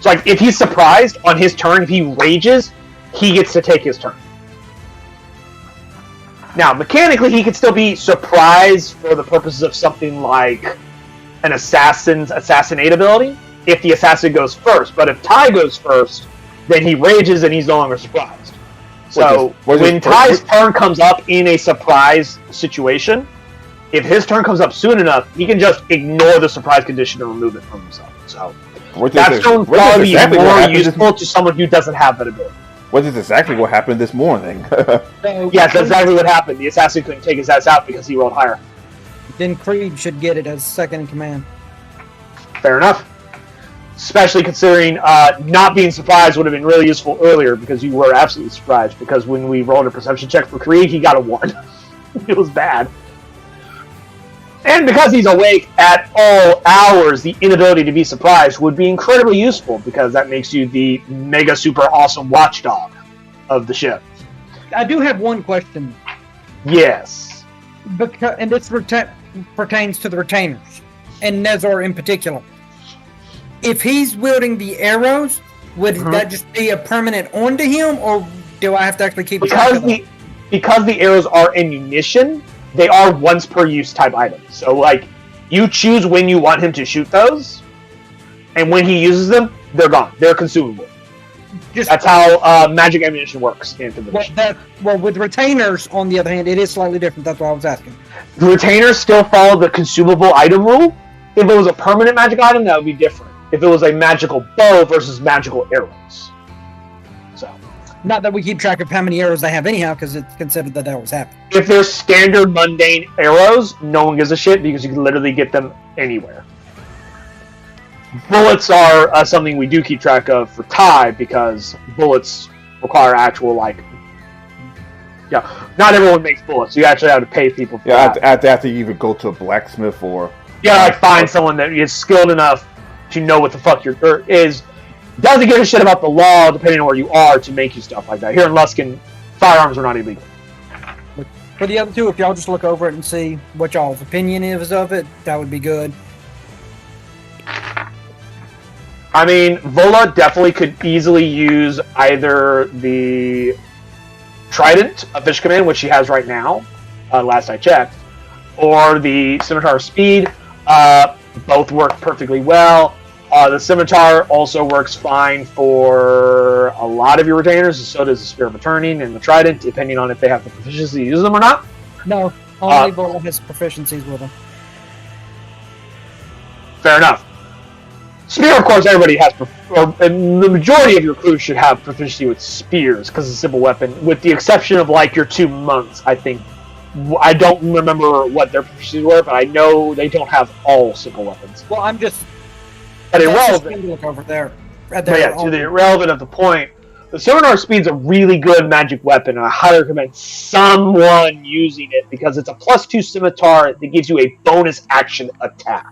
So, like, if he's surprised on his turn, if he rages, he gets to take his turn. Now, mechanically, he could still be surprised for the purposes of something like an assassin's assassinate ability, if the assassin goes first. But if Ty goes first, then he rages and he's no longer surprised. So, when Ty's turn comes up in a surprise situation, if his turn comes up soon enough, he can just ignore the surprise condition and remove it from himself. So, that's going to probably be more useful to someone who doesn't have that ability. Which is exactly what happened this morning. Yes, that's exactly what happened. The assassin couldn't take his ass out because he rolled higher. Then Creed should get it as second in command. Fair enough. Especially considering not being surprised would have been really useful earlier because you were absolutely surprised. Because when we rolled a perception check for Creed, he got a 1. It was bad. And because he's awake at all hours, the inability to be surprised would be incredibly useful because that makes you the mega super awesome watchdog of the ship. I do have one question. Yes. And this pertains to the retainers, and Nezor in particular. If he's wielding the arrows, would that just be a permanent onto him, or do I have to actually keep track of them? Because the arrows are ammunition, they are once per use type items. So, like, you choose when you want him to shoot those, and when he uses them, they're gone. They're consumable. That's how magic ammunition works in Fifth Well, with retainers, on the other hand, it is slightly different. That's why I was asking. The retainers still follow the consumable item rule. If it was a permanent magic item, that would be different. If it was a magical bow versus magical arrows. So, not that we keep track of how many arrows they have anyhow, because it's considered that always happens. If they're standard mundane arrows, no one gives a shit because you can literally get them anywhere. Bullets are something we do keep track of for Ty because bullets require actual, like... Yeah, not everyone makes bullets. You actually have to pay people for that. After you even go to a blacksmith or... Yeah, like find someone that is skilled enough to know what the fuck doesn't give a shit about the law, depending on where you are, to make you stuff like that. Here in Luskin, firearms are not illegal. For the other two, if y'all just look over it and see what y'all's opinion is of it, that would be good. I mean, Vola definitely could easily use either the Trident of Fish Command, which she has right now, last I checked, or the Scimitar of Speed. Both work perfectly well. The Scimitar also works fine for a lot of your retainers, and so does the Spear of Returning and the Trident, depending on if they have the proficiency to use them or not. No, only Vola has proficiencies with them. Fair enough. Spear, of course, everybody has, and the majority of your crew should have proficiency with spears because it's a simple weapon, with the exception of like your 2 monks. I think I don't remember what their proficiencies were, but I know they don't have all simple weapons. Well, I'm just. But That's irrelevant. Look over there. But yeah, to the irrelevant of the point, the Sonar Speed's a really good magic weapon, and I highly recommend someone using it because it's a +2 scimitar that gives you a bonus action attack.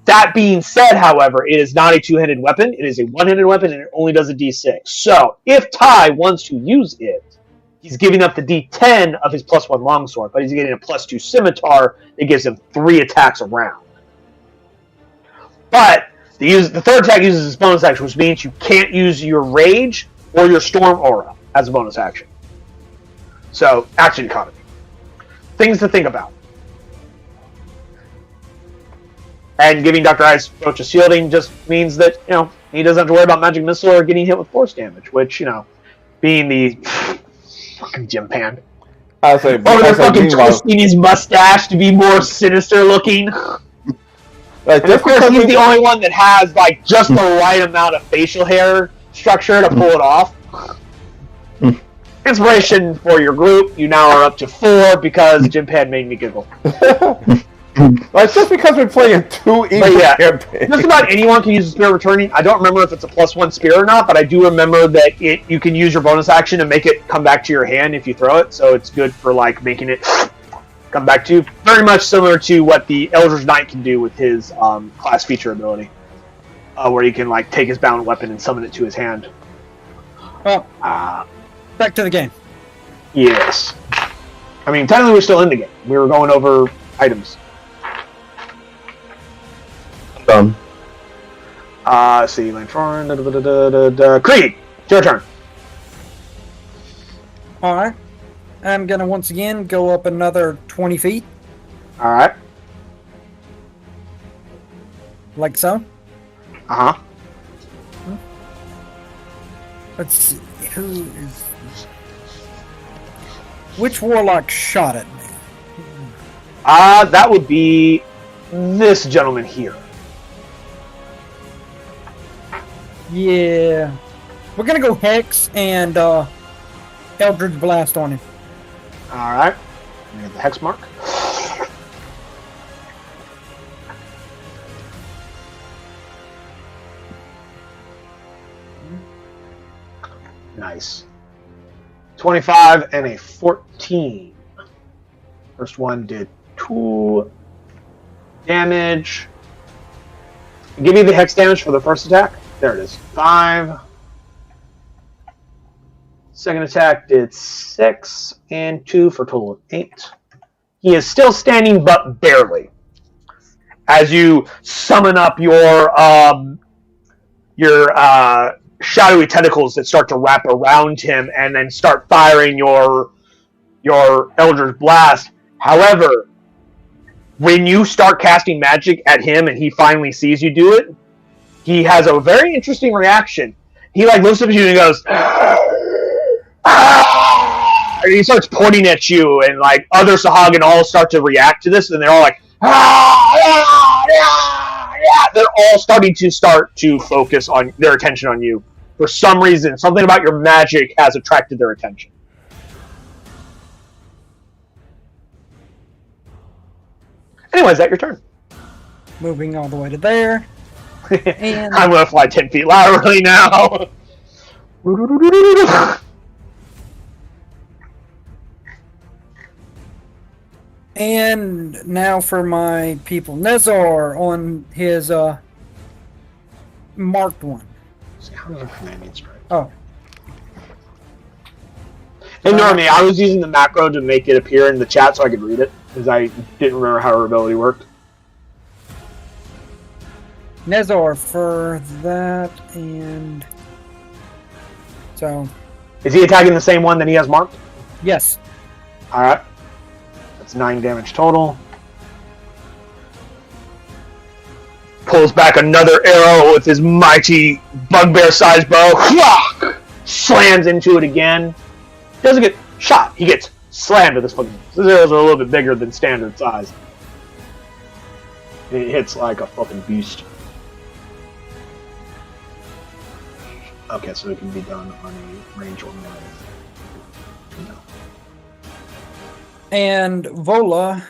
That being said, however, it is not a two-handed weapon. It is a one-handed weapon, and it only does a d6. So, if Ty wants to use it, he's giving up the d10 of his +1 longsword, but he's getting a +2 scimitar that gives him 3 attacks a round. But the third attack uses his bonus action, which means you can't use your Rage or your Storm Aura as a bonus action. So, action economy. Things to think about. And giving Dr. Ice approach of shielding just means that, he doesn't have to worry about magic missile or getting hit with force damage, which, being the fucking Jim Pan. I say, they're fucking twisting his mustache to be more sinister looking. And of course, he's the only one that has like just the right amount of facial hair structure to pull it off. Inspiration for your group. You now are up to 4 because Jim Pad made me giggle. Like, just because we're playing 2 evil campaigns. Just about anyone can use the Spear of Returning. I don't remember if it's a +1 spear or not, but I do remember that you can use your bonus action to make it come back to your hand if you throw it. So it's good for like making it come back to you. Very much similar to what the Eldritch Knight can do with his class feature ability, where he can like take his bound weapon and summon it to his hand. Well, back to the game. Yes. I mean, technically we're still in the game. We were going over items. Done. See, Lantron, Creed, it's your turn. Alright. I'm gonna once again go up another 20 feet. Alright. Like so. Uh-huh. Let's see. Who is... Which warlock shot at me? That would be this gentleman here. Yeah. We're gonna go Hex and Eldritch Blast on him. Alright. The hex mark. Nice. 25 and a 14. First one did 2 damage. Give me the hex damage for the first attack. There it is. 5. Second attack did 6 and 2 for a total of 8. He is still standing, but barely. As you summon up your shadowy tentacles that start to wrap around him, and then start firing your Eldritch Blast. However, when you start casting magic at him, and he finally sees you do it, he has a very interesting reaction. He looks up at you and he goes, ah! And he starts pointing at you, and other Sahagin all start to react to this, and they're all like, ah, yeah, yeah, yeah. They're all starting to focus on their attention on you. For some reason, something about your magic has attracted their attention. Anyways, is that your turn? Moving all the way to there. And I'm gonna fly 10 feet laterally now. And now for my people. Nezor on his marked one. Oh. Ignore me, I was using the macro to make it appear in the chat so I could read it, because I didn't remember how her ability worked. Nezor for that, and so... Is he attacking the same one that he has marked? Yes. Alright. That's 9 damage total. pulls back another arrow with his mighty bugbear-sized bow. Slams into it again. Doesn't get shot. He gets slammed with this fucking... His arrows are a little bit bigger than standard size. It hits like a fucking beast. Okay, so it can be done on a range or no. And Vola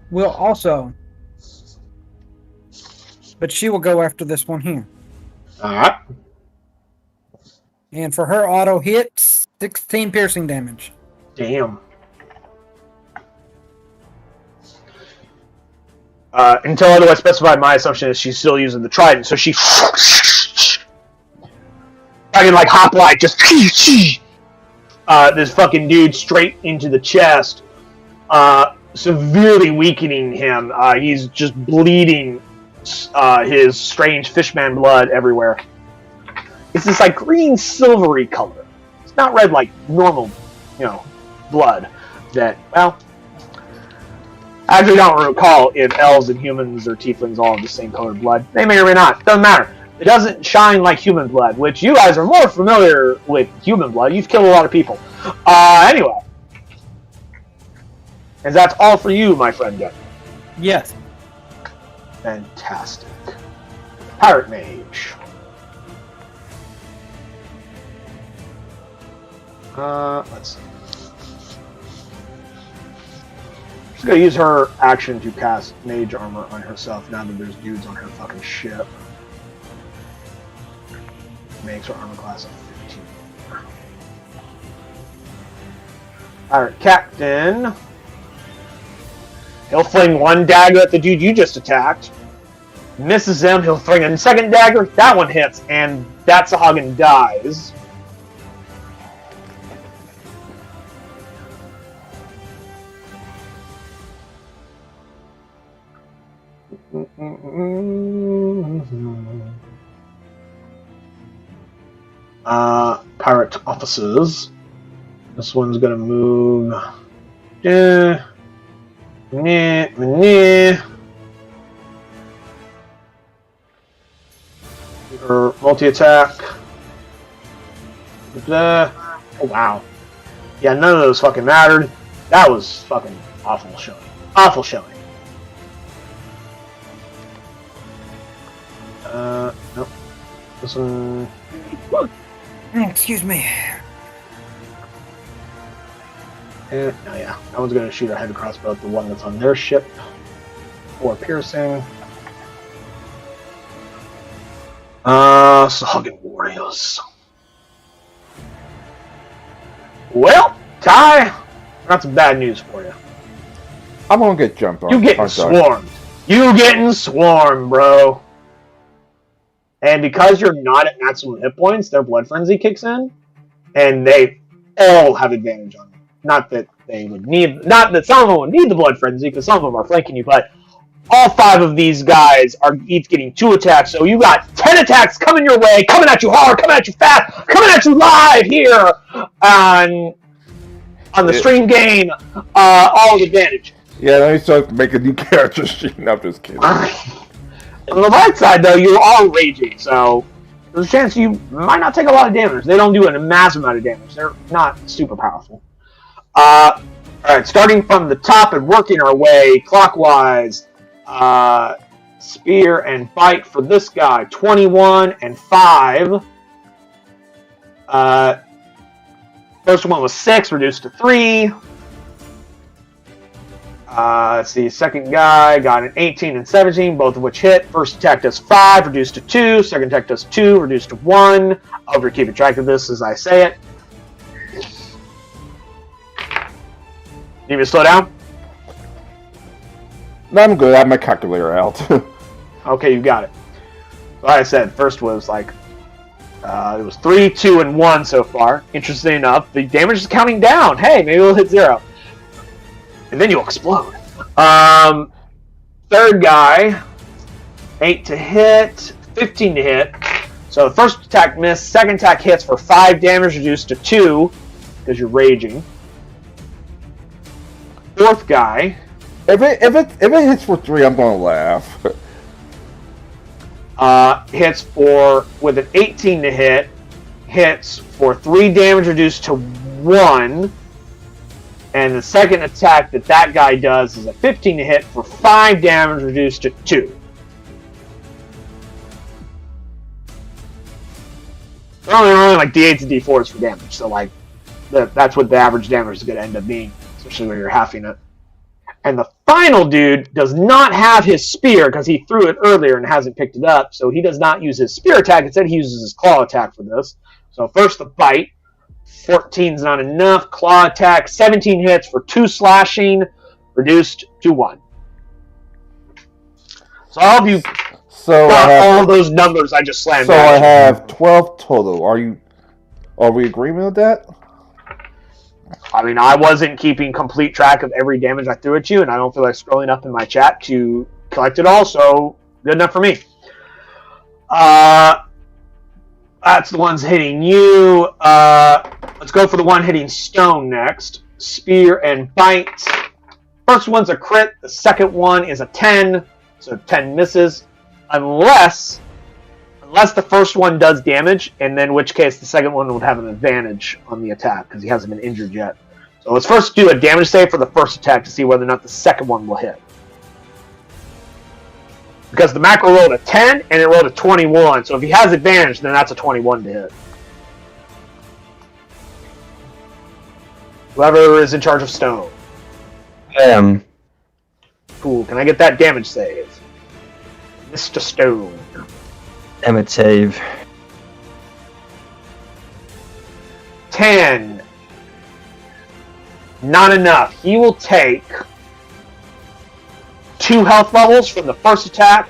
will also, but she will go after this one here. Alright. And for her auto hit, 16 piercing damage. Damn. Until otherwise specified, my assumption is she's still using the trident, so she fucking like hoplite, just this fucking dude straight into the chest, severely weakening him. He's just bleeding his strange fishman blood everywhere. It's this like green silvery color. It's not red like normal, blood. That, well, I actually don't recall if elves and humans or tieflings all have the same colored blood. They may or may not. Doesn't matter. It doesn't shine like human blood, which you guys are more familiar with human blood. You've killed a lot of people. Anyway. And that's all for you, my friend Denny. Yes. Fantastic. Pirate Mage. Let's see. She's gonna use her action to cast Mage Armor on herself now that there's dudes on her fucking ship. Makes her armor class of 15. Pirate Captain. He'll fling one dagger at the dude you just attacked. Misses him, he'll fling a second dagger, that one hits, and that Sahagin dies. Pirate officers. This one's gonna move. Her multi-attack. Oh wow. Yeah, none of those fucking mattered. That was fucking awful showing. Awful showing. Nope. This one. Excuse me. Oh yeah, that one's gonna shoot her head crossbow at the one that's on their ship. 4 piercing. Sahagin Warriors. Well, Ty, I got some bad news for you. I'm gonna get jumped on. You getting swarmed. You getting swarmed, bro. And because you're not at maximum hit points, their Blood Frenzy kicks in, and they all have advantage on you. Not that they would need, not that some of them would need the Blood Frenzy, because some of them are flanking you, but all 5 of these guys are each getting 2 attacks, so you got 10 attacks coming your way, coming at you hard, coming at you fast, coming at you live here on the stream game, all with advantage. Yeah, let me start making new character sheet. I'm just kidding. On the right side, though, you are raging, so there's a chance you might not take a lot of damage. They don't do a massive amount of damage. They're not super powerful. Alright, starting from the top and working our way clockwise. Spear and bite for this guy. 21 and 5. First one was 6, reduced to 3. Let's see, second guy got an 18 and 17, both of which hit. First attack does 5, reduced to 2. Second attack does 2, reduced to 1. I'll be keeping track of this as I say it. Need me to slow down? No, I'm good. I have my calculator out. Okay, you got it. Like I said, first was like, it was 3, 2, and 1 so far. Interesting enough, the damage is counting down. Hey, maybe we'll hit 0. And then you'll explode. Third guy, 8 to hit, 15 to hit. So the first attack missed, second attack hits for 5 damage, reduced to 2, because you're raging. Fourth guy, If it hits for 3, I'm gonna laugh. Hits for with an 18 to hit. Hits for 3 damage reduced to 1. And the second attack that guy does is a 15 to hit for 5 damage reduced to 2. They're only like D8s and D4s for damage, so like that's what the average damage is going to end up being, especially when you're halving it. And the final dude does not have his spear because he threw it earlier and hasn't picked it up, so he does not use his spear attack. Instead, he uses his claw attack for this. So first the bite. 14's not enough. Claw attack. 17 hits for 2 slashing, reduced to 1. So all of you got all those numbers I just slammed. So I have 12 total. Are we agreeing with that? I mean, I wasn't keeping complete track of every damage I threw at you, and I don't feel like scrolling up in my chat to collect it all, so good enough for me. That's the ones hitting you. Let's go for the one hitting Stone next. Spear and Bite. First one's a crit. The second one is a 10, so 10 misses. Unless the first one does damage, and then in which case the second one would have an advantage on the attack because he hasn't been injured yet. So let's first do a damage save for the first attack to see whether or not the second one will hit. Because the macro rolled a 10 and it rolled a 21, so if he has advantage, then that's a 21 to hit. Whoever is in charge of Stone. Cool, can I get that damage save? Mr. Stone. Damage save. 10. Not enough. He will take 2 health levels from the first attack,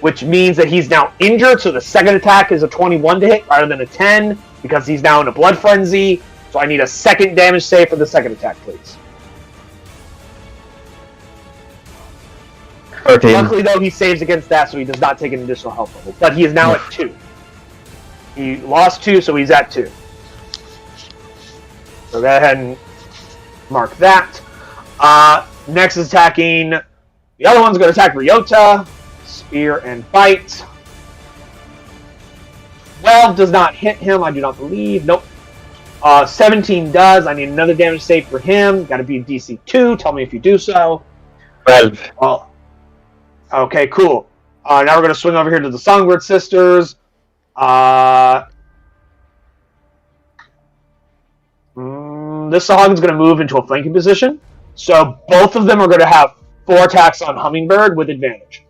which means that he's now injured, so the second attack is a 21 to hit rather than a 10, because he's now in a blood frenzy. So I need a second damage save for the second attack, please. 13. Luckily, though, he saves against that, so he does not take an additional health level. But he is now at 2. He lost 2, so he's at 2. So go ahead and mark that. Next is attacking. The other one's going to attack Ryota. Spear and Bite. 12 does not hit him, I do not believe. Nope. 17 does. I need another damage save for him. Got to be DC 2. Tell me if you do so. 12. Well, okay, cool. Now we're going to swing over here to the Songbird Sisters. This Sahag's going to move into a flanking position. So both of them are going to have 4 attacks on Hummingbird with advantage.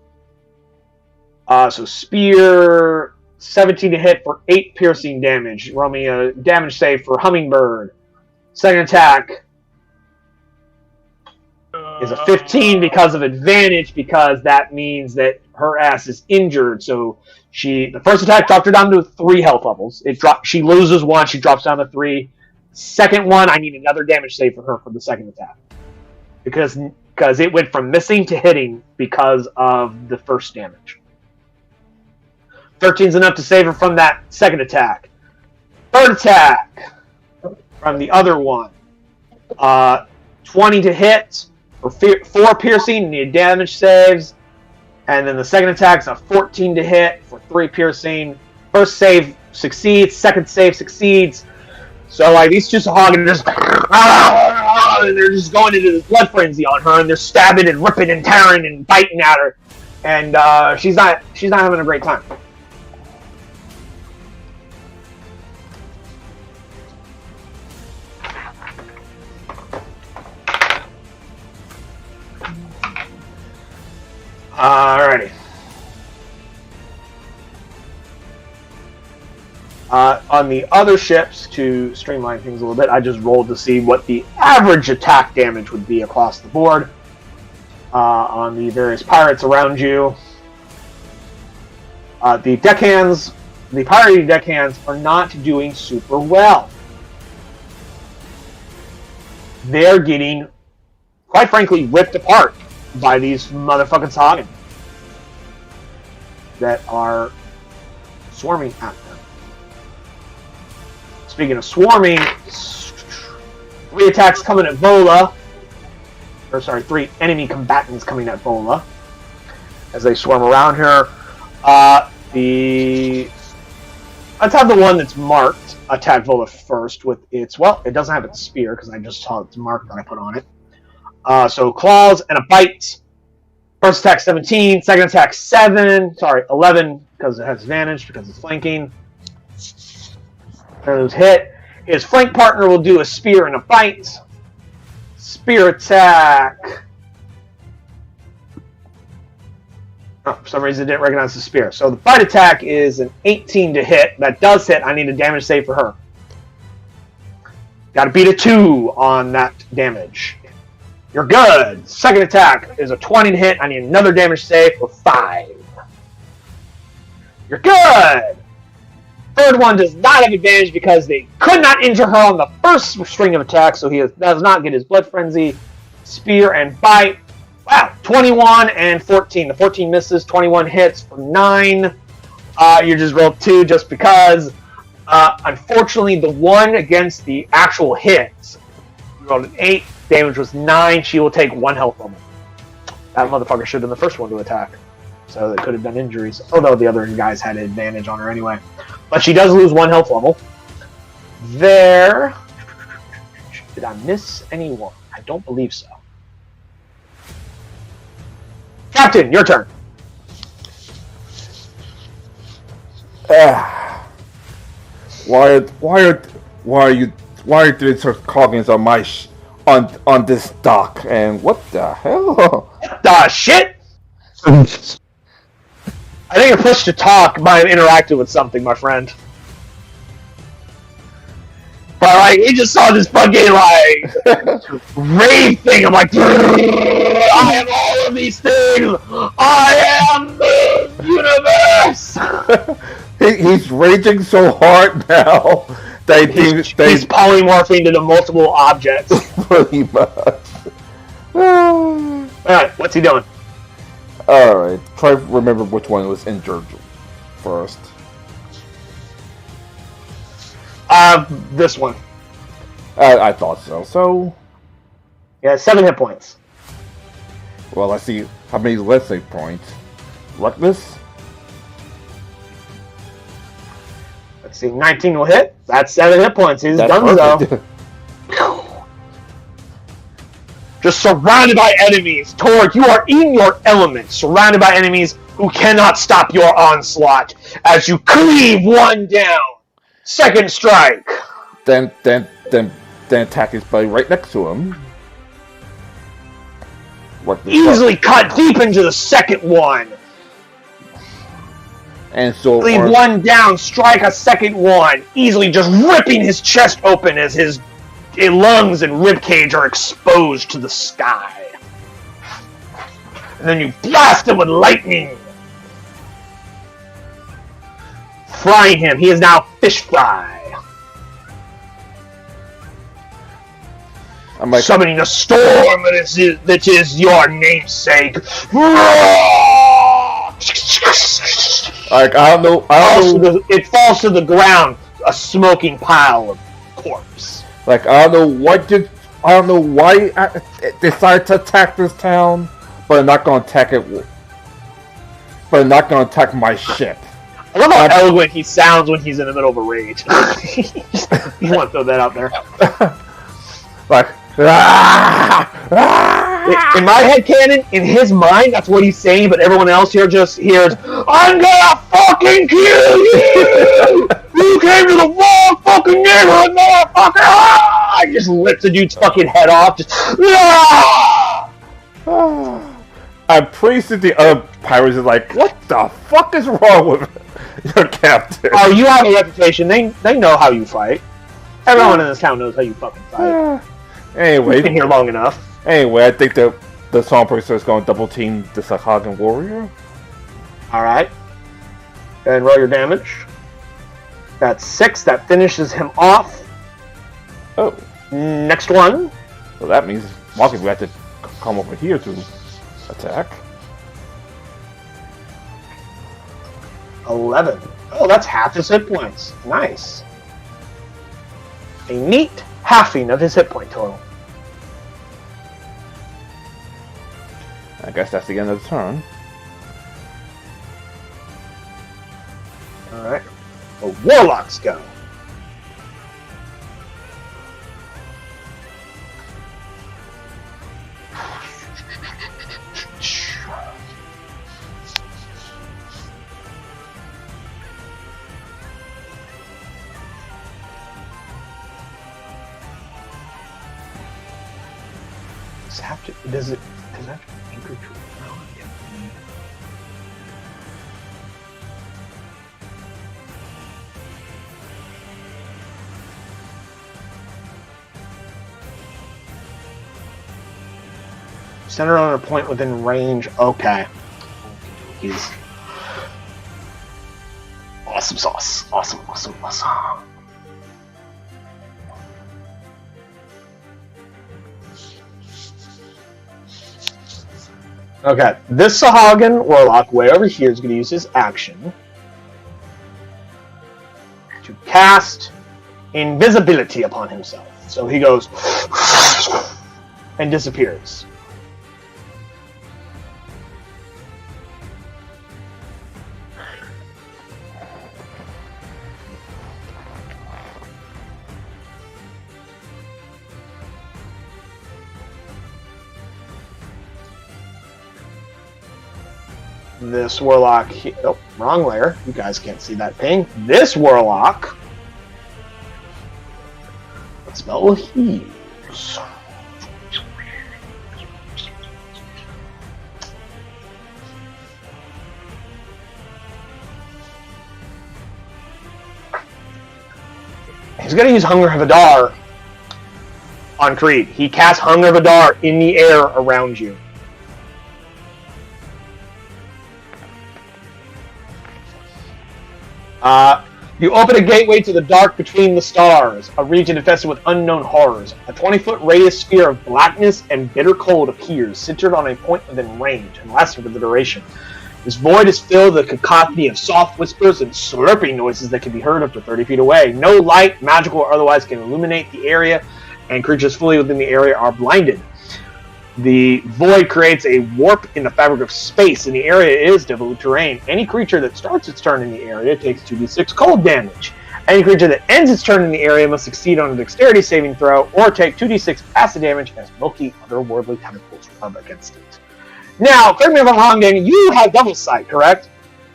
So Spear, 17 to hit for 8 piercing damage. Roll me a damage save for Hummingbird. Second attack is a 15 because of advantage, because that means that her ass is injured. So the first attack dropped her down to 3 health levels. She loses 1, she drops down to 3. Second one, I need another damage save for her for the second attack. Because it went from missing to hitting because of the first damage. 13's enough to save her from that second attack. Third attack from the other one. 20 to hit for 4 piercing, need damage saves. And then the second attack's a 14 to hit for 3 piercing. First save succeeds, second save succeeds. So like these two Sahag are just and they're just going into this blood frenzy on her, and they're stabbing and ripping and tearing and biting at her, and she's not having a great time. Alrighty. On the other ships, to streamline things a little bit, I just rolled to see what the average attack damage would be across the board on the various pirates around you. The deckhands, the pirating deckhands, are not doing super well. They're getting, quite frankly, ripped apart by these motherfucking Sagains that are swarming at them. Speaking of swarming, 3 attacks coming at Vola. three enemy combatants coming at Vola as they swarm around her. Let's have the one that's marked attack Vola first with its, well, it doesn't have its spear because I just saw its mark that I put on it. So claws and a bite. First attack 17, second attack 11 because it has advantage because it's flanking. Those hit. His flank partner will do a spear and a bite. Spear attack. Oh, for some reason it didn't recognize the spear. So the bite attack is an 18 to hit. That does hit. I need a damage save for her. Got to beat a 2 on that damage. You're good. Second attack is a 20 to hit. I need another damage save for 5. You're good. Third one does not have advantage because they could not injure her on the first string of attacks, so he does not get his blood frenzy. Spear and bite. Wow, 21 and 14. The 14 misses. 21 hits for 9. You just rolled 2 just because. Unfortunately, the one against the actual hits, you rolled an 8. Damage was 9. She will take 1 health level. That motherfucker should have been the first one to attack. So that could have done injuries. Although the other guys had advantage on her anyway. But she does lose 1 health level. There. Did I miss anyone? I don't believe so. Captain, your turn. Why are you doing such coggins on my on this dock? And what the hell? The shit! I think you're pushed to talk by interacting with something, my friend. But like, he just saw this fucking like rave thing. I'm like, I am all of these things. I am the universe. He's raging so hard now that he's polymorphing into multiple objects. Pretty much. All right, what's he doing? Alright, try to remember which one was injured first. This one. I thought so. So, yeah, 7 hit points. Well, let's see how many let's say points. Reckless? Let's see, 19 will hit. That's 7 hit points. He's done though. Just surrounded by enemies. Torg, you are in your element, surrounded by enemies who cannot stop your onslaught as you cleave one down. Second strike. Then attack his buddy right next to him. Easily cut deep into the second one. And so cleave one down, strike a second one, easily just ripping his chest open as his lungs and ribcage are exposed to the sky. And then you blast him with lightning. Frying him. He is now fish fry. I'm like, summoning a storm that is your namesake. Like, I don't know. It falls to the ground, a smoking pile of corpse. Like, I don't know why it decided to attack this town, but I'm not gonna attack it. But I'm not gonna attack my ship. I love how eloquent he sounds when he's in the middle of a rage. You want to throw that out there? Like, in my headcanon, in his mind, that's what he's saying, but everyone else here just hears, I'm gonna fucking kill you! You came to the wrong fucking neighborhood, motherfucker! I just ripped the dude's fucking head off. Just, I'm pretty sure the other pirates are like, what the fuck is wrong with your captain? Oh, you have a reputation. They know how you fight. Everyone in this town knows how you fucking fight. Anyway, you've been here long enough. Anyway, I think the Stormbreaker is going to double team the Sagain warrior. Alright. And roll your damage. That's 6. That finishes him off. Oh. Next one. So that means Marcus will have to come over here to attack. 11. Oh, that's half his hit points. Nice. A neat halving of his hit point total. I guess that's the end of the turn. Alright. The Warlocks go. Does it have to anchor to it? Center on a point within range. Okay. He's awesome sauce. Awesome. Okay, this Sahagin Warlock way over here is going to use his action to cast invisibility upon himself. So he goes and disappears. This Warlock, oh, wrong layer. You guys can't see that ping. This Warlock, what spell will he use? He's going to use Hunger Havadar on Creed. He casts Hunger Havadar in the air around you. You open a gateway to the dark between the stars, a region infested with unknown horrors. A 20-foot radius sphere of blackness and bitter cold appears, centered on a point within range, and lasts for the duration. This void is filled with a cacophony of soft whispers and slurping noises that can be heard up to 30 feet away. No light, magical or otherwise, can illuminate the area, and creatures fully within the area are blinded. The void creates a warp in the fabric of space, and the area is difficult terrain. Any creature that starts its turn in the area takes 2d6 cold damage. Any creature that ends its turn in the area must succeed on a dexterity saving throw, or take 2d6 acid damage as milky otherworldly tentacles rub against it. Now, correct me if I'm wrong, Danny, you have Devil's Sight, correct?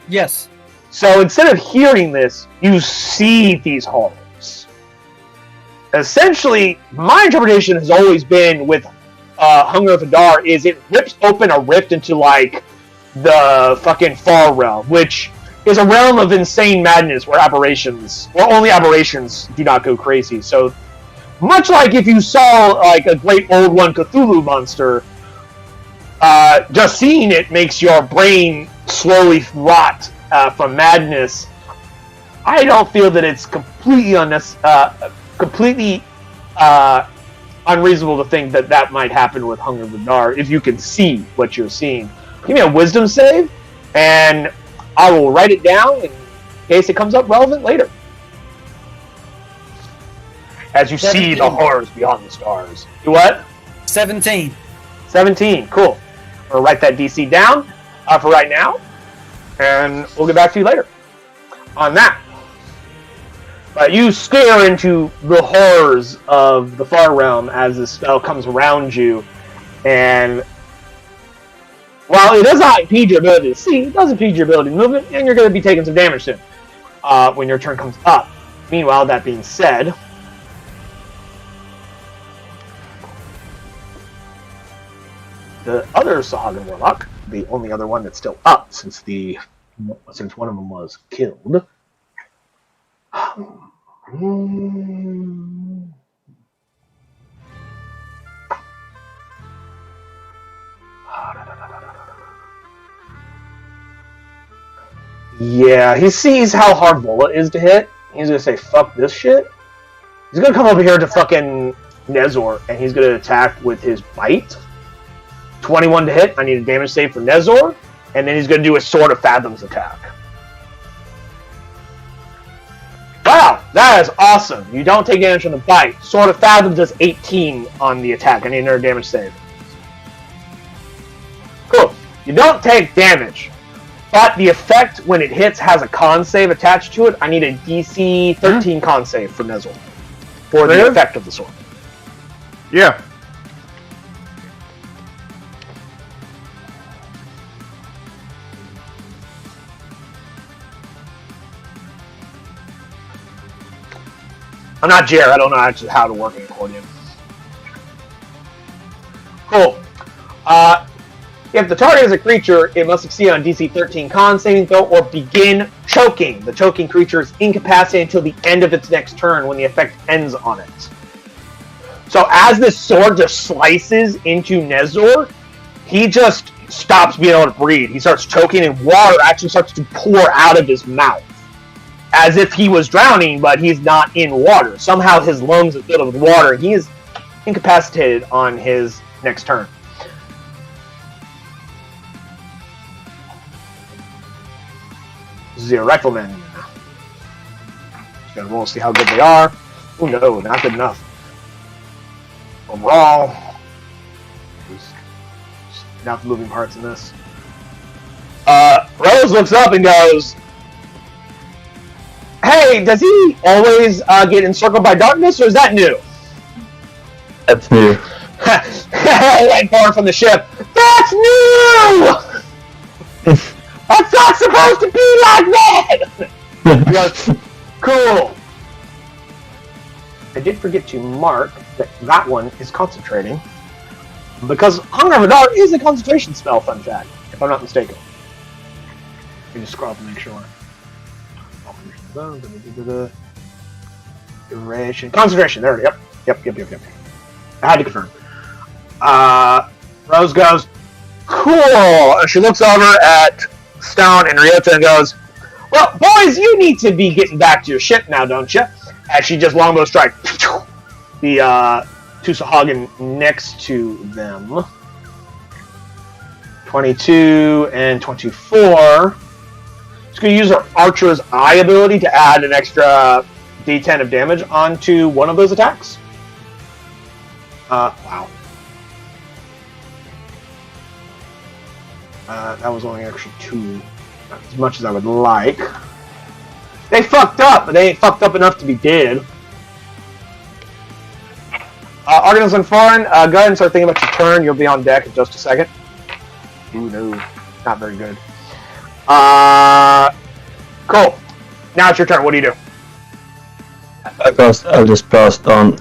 Yes. So instead of hearing this, you see these horrors. Essentially, my interpretation has always been with Hunger of Hadar is it rips open a rift into like the fucking far realm, which is a realm of insane madness where only aberrations do not go crazy. So much like if you saw like a great old one Cthulhu monster, just seeing it makes your brain slowly rot from madness. I don't feel that it's completely unreasonable to think that that might happen with Hunger of Hadar if you can see what you're seeing. Give me a wisdom save, and I will write it down in case it comes up relevant later. As you 17. See the horrors beyond the stars. Do what? 17. 17, cool. I'll write that DC down for right now, and we'll get back to you later on that. But you stare into the horrors of the far realm as this spell comes around you, and while it does not impede your ability to see, it does impede your ability to movement, and you're going to be taking some damage soon when your turn comes up. Meanwhile, that being said, the other Sahagin Warlock, the only other one that's still up since one of them was killed. Yeah, he sees how hard Vola is to hit. He's gonna say, fuck this shit. He's gonna come over here to fucking Nezor, and he's gonna attack with his bite. 21 to hit. I need a damage save for Nezor. And then he's gonna do a Sword of Fathoms attack. Wow, that is awesome. You don't take damage from the bite. Sword of Fathoms does 18 on the attack. I need another damage save. You don't take damage, but the effect when it hits has a con save attached to it. I need a DC 13 con save for Nezor for the effect of the sword. Yeah. I'm not Jer. I don't know actually how to work an accordion. Cool. If the target is a creature, it must succeed on DC 13 con saving throw or begin choking. The choking creature is incapacitated until the end of its next turn when the effect ends on it. So as this sword just slices into Nezor, he just stops being able to breathe. He starts choking and water actually starts to pour out of his mouth. As if he was drowning, but he's not in water. Somehow his lungs are filled with water and he is incapacitated on his next turn. This is your rifleman. Just gonna roll to see how good they are. Oh no, not good enough. Overall, there's enough moving parts in this. Rose looks up and goes, "Hey, does he always get encircled by darkness, or is that new?" That's new. Right far from the ship. That's new! That's not supposed to be like that! He goes, cool. I did forget to mark that that one is concentrating. Because Hunger of a Dart is a concentration spell, fun fact, if I'm not mistaken. Let me just scroll up and make sure. Duration. Concentration, there we go. Yep. I had to confirm. Rose goes, cool. She looks over at Stone and Ryota and goes, well, boys, you need to be getting back to your ship now, don't you? As she just longbow strike the Tusahagan next to them. 22 and 24. She's going to use her Archer's Eye ability to add an extra D10 of damage onto one of those attacks. Wow. That was only actually 2. Not as much as I would like. They fucked up, but they ain't fucked up enough to be dead. Argonauts and Foreign, go ahead and start thinking about your turn. You'll be on deck in just a second. Ooh, no. Not very good. Cool. Now it's your turn. What do you do? I'll just pass on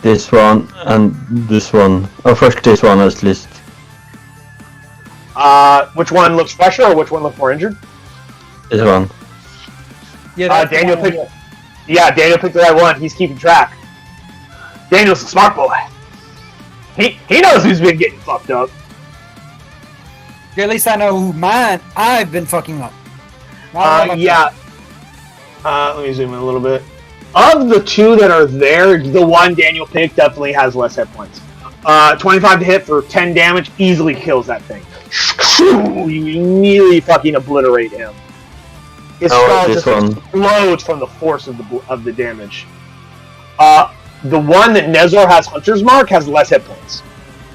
this one and this one. Oh, first this one at least. Which one looks fresher or which one looks more injured? This one. Yeah, Daniel picked. Yeah, Daniel picked the right one. He's keeping track. Daniel's a smart boy. He knows who's been getting fucked up. At least I know who I've been fucking up. Yeah. Let me zoom in a little bit. Of the 2 that are there, the one Daniel picked definitely has less hit points. 25 to hit for 10 damage easily kills that thing. You immediately fucking obliterate him. His skull just explodes from the force of the damage. The one that Nezor has Hunter's Mark has less hit points.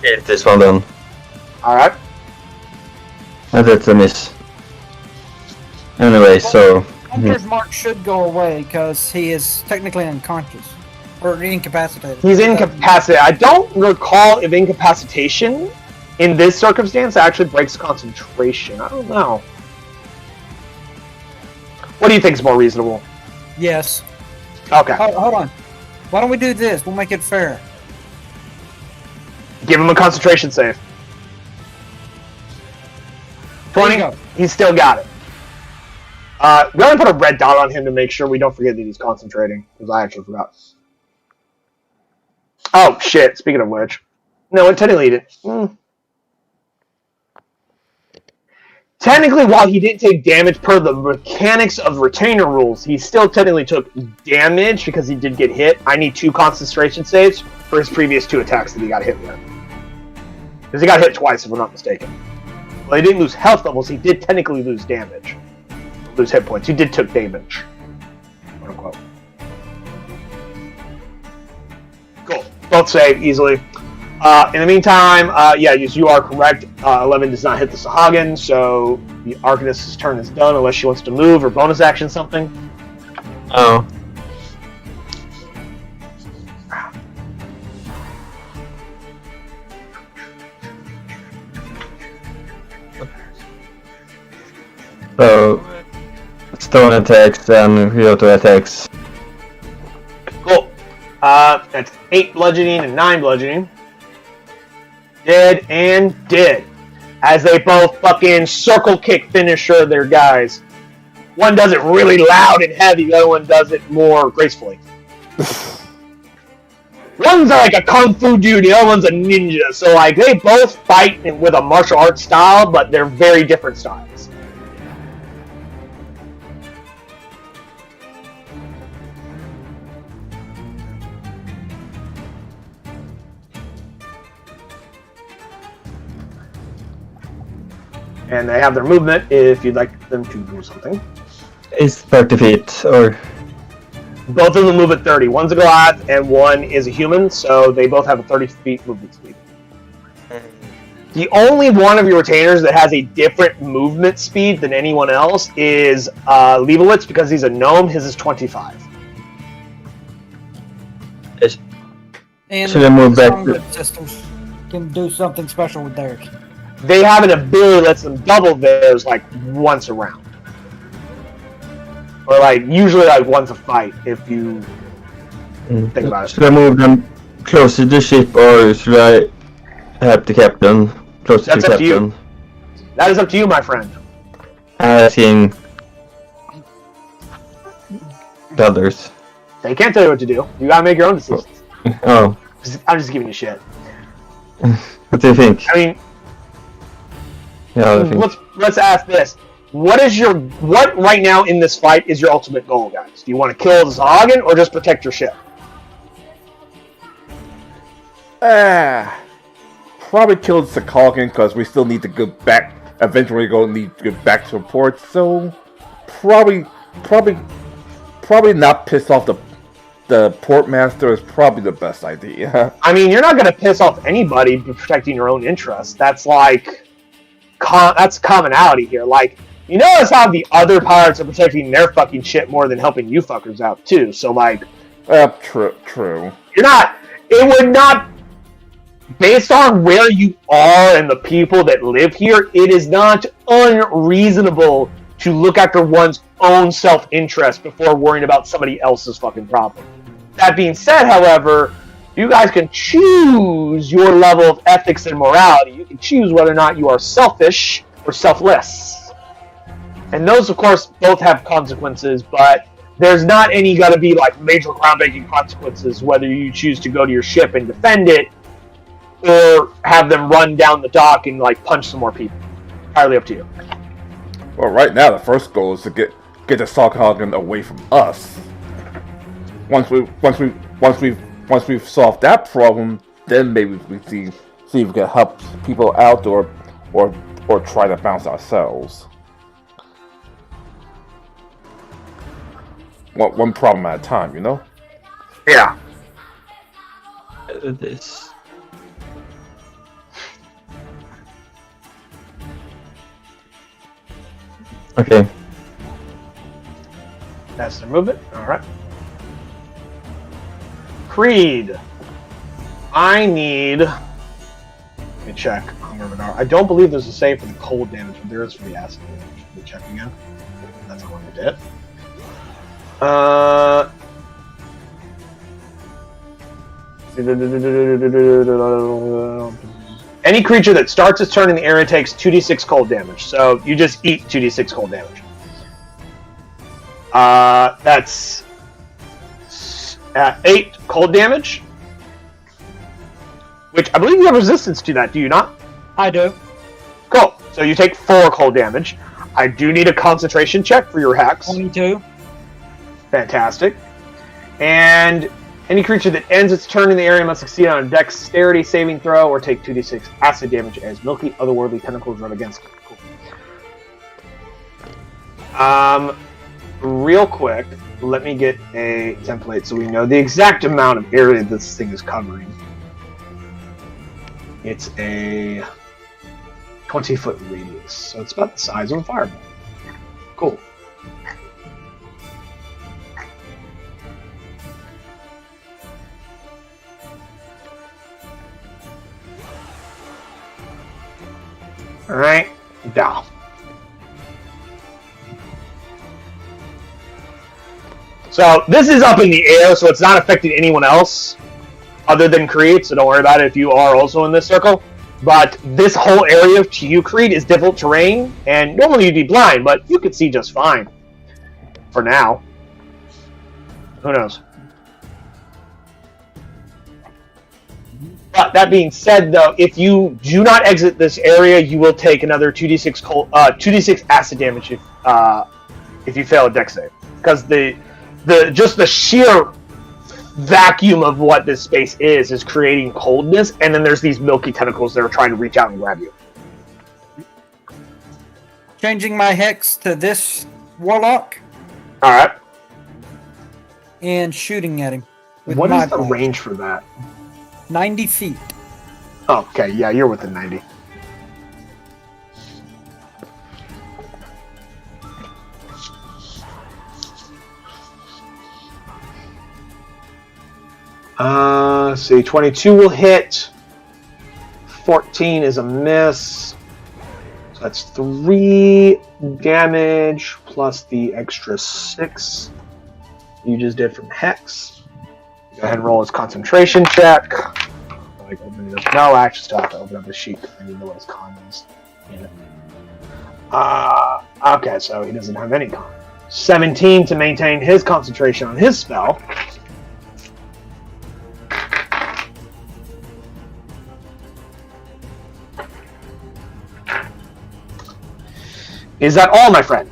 Yeah, this one then. Alright. And that's a miss. Anyway, so... Hunter's Mark should go away because he is technically unconscious. Or incapacitated. He's incapacitated. I don't recall if incapacitation in this circumstance actually breaks concentration. I don't know. What do you think is more reasonable? Yes. Okay. Hold on. Why don't we do this? We'll make it fair. Give him a concentration save. 20. He's still got it. Go ahead and put a red dot on him to make sure we don't forget that he's concentrating. Because I actually forgot. Oh, shit. Speaking of which. No, it technically didn't. Technically, while he didn't take damage per the mechanics of retainer rules, he still technically took damage because he did get hit. I need 2 concentration saves for his previous 2 attacks that he got hit with. Because he got hit twice, if I'm not mistaken. Well, he didn't lose health levels, he did technically lose damage. Lose hit points. He did took damage. Quote unquote. Cool. Both save easily. In the meantime, you are correct. 11 does not hit the Sagains, so the Arcanist's turn is done unless she wants to move or bonus action something. Oh. So, stone attacks and Ryoto attacks. Cool. That's 8 bludgeoning and 9 bludgeoning. Did and did. As they both fucking circle kick finisher their guys. One does it really loud and heavy, the other one does it more gracefully. One's like a kung fu dude, the other one's a ninja. So like they both fight with a martial arts style, but they're very different styles. And they have their movement if you'd like them to do something. It's 30 feet, or... Both of them move at 30. One's a Goliath and one is a human, so they both have a 30 feet movement speed. The only one of your retainers that has a different movement speed than anyone else is Leibowitz, because he's a gnome. His is 25. And Should I move back Stormbreaker to- sisters can do something special with theirs. They have an ability that lets them double theirs like once a round. Or like usually like once a fight if you think about it. Should I move them closer to the ship, or should I have the captain closer That's to the up to you. captain? That is up to you, my friend. Asking the others. They can't tell you what to do. You gotta make your own decisions. Oh, I'm just giving you shit. what do you think? I mean, Yeah, I think. let's ask this. What right now in this fight is your ultimate goal, guys? Do you want to kill the Sagain or just protect your ship? Probably kill the Sagain because we still need to go back. Eventually, need to get back to the port. So, probably not piss off the port master is probably the best idea. I mean, you're not going to piss off anybody by protecting your own interests. That's like, that's commonality here. Like, you notice how the other pirates are protecting their fucking shit more than helping you fuckers out too. So like, True. it would not, based on where you are and the people that live here, it is not unreasonable to look after one's own self-interest before worrying about somebody else's fucking problem. That being said, however, you guys can choose your level of ethics and morality. You can choose whether or not you are selfish or selfless. And those, of course, both have consequences, but there's not any gonna be like major groundbreaking consequences whether you choose to go to your ship and defend it or have them run down the dock and like punch some more people. Entirely up to you. Well, right now the first goal is to get the Sagain away from us. Once we've solved that problem, then maybe we see if we can help people out or try to bounce ourselves. One problem at a time, you know? Yeah. This. Okay. That's their movement. Alright. Creed. I need... Let me check. I don't believe there's a save for the cold damage, but there is for the acid damage. Let me check again. That's the one we did. Any creature that starts its turn in the area takes 2d6 cold damage. So you just eat 2d6 cold damage. That's 8 cold damage. Which I believe you have resistance to that, do you not? I do. Cool. So you take 4 cold damage. I do need a concentration check for your hex. 22. Fantastic. And any creature that ends its turn in the area must succeed on a dexterity saving throw or take 2d6 acid damage as milky, otherworldly tentacles run against it. Cool. Real quick, let me get a template so we know the exact amount of area this thing is covering. It's a 20-foot radius, so it's about the size of a fireball. Cool. Alright, down. So this is up in the air, so it's not affecting anyone else other than Creed, so don't worry about it if you are also in this circle. But this whole area to you, Creed, is difficult terrain, and normally you'd be blind, but you could see just fine. For now. Who knows? But that being said, though, if you do not exit this area, you will take another 2d6 acid damage if you fail a dex save. Because the sheer vacuum of what this space is creating coldness, and then there's these milky tentacles that are trying to reach out and grab you. Changing my hex to this warlock. All right. And shooting at him. What is the range for that? 90 feet. Oh, okay, yeah, you're within 90. Let's see, 22 will hit. 14 is a miss. So that's 3 damage plus the extra 6 you just did from Hex. Go ahead and roll his concentration check. Like open it up. No, I actually still have to open up the sheet. I need to know what his con is. Okay, so he doesn't have any con. 17 to maintain his concentration on his spell. Is that all, my friend?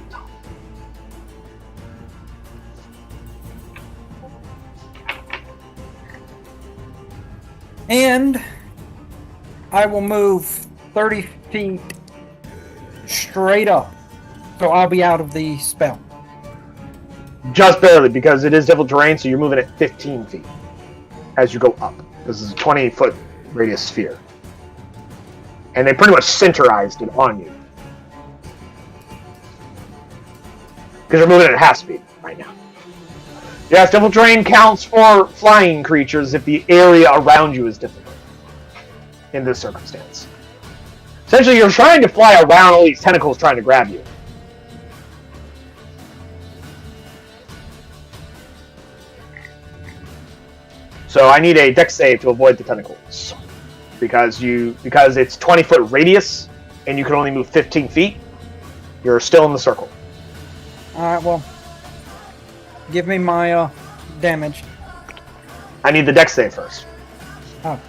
And I will move 30 feet straight up. So I'll be out of the spell. Just barely, because it is difficult terrain, so you're moving at 15 feet as you go up. This is a 20-foot radius sphere. And they pretty much centerized it on you. Because you're moving at half speed right now. Yes, difficult terrain counts for flying creatures if the area around you is difficult. In this circumstance. Essentially, you're trying to fly around all these tentacles trying to grab you. So I need a dex save to avoid the tentacles. Because it's 20-foot radius, and you can only move 15 feet, you're still in the circle. Alright, well, give me my damage. I need the dex save first. Oh.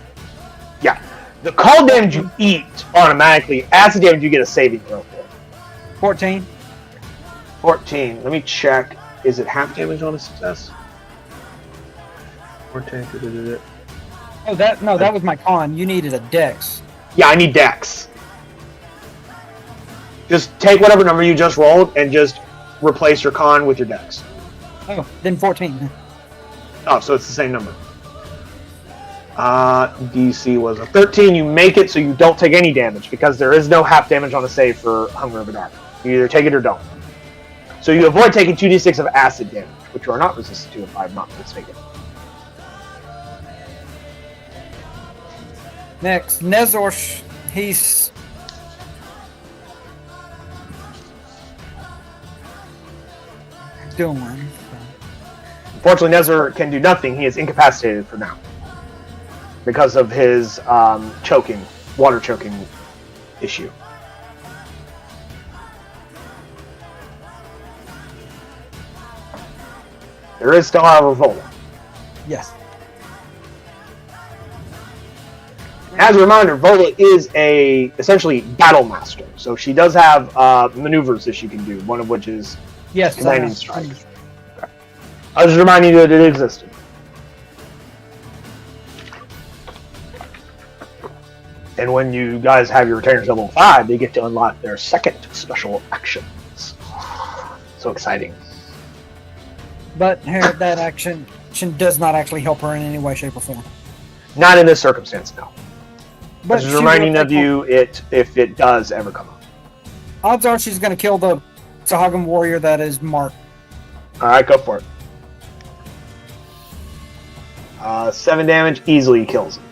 Yeah. The cold damage you eat automatically, acid damage you get a saving throw for. 14. 14. Let me check. Is it half damage on a success? 14. Oh, that was my con. You needed a dex. Yeah, I need dex. Just take whatever number you just rolled and just replace your con with your dex. Oh, then 14. Oh, so it's the same number. DC was a 13. You make it so you don't take any damage because there is no half damage on a save for Hunger of the Dark. You either take it or don't. So you avoid taking 2d6 of acid damage, which you are not resistant to if I'm not mistaken. Next, Nezor, he's... doing one. Unfortunately, Nezor can do nothing. He is incapacitated for now. Because of his water choking issue. There is still, however, Vola. Yes. As a reminder, Vola is essentially battle master. So she does have maneuvers that she can do, one of which is commanding strike. Okay. I was just reminding you that it existed. And when you guys have your retainers level 5, they get to unlock their second special actions. So exciting. But that action does not actually help her in any way, shape, or form. Not in this circumstance, no. But Just she will reminding of take you if it does ever come up. odds are she's going to kill the Sahagin warrior that is Mark. Alright, go for it. 7 damage, easily kills him.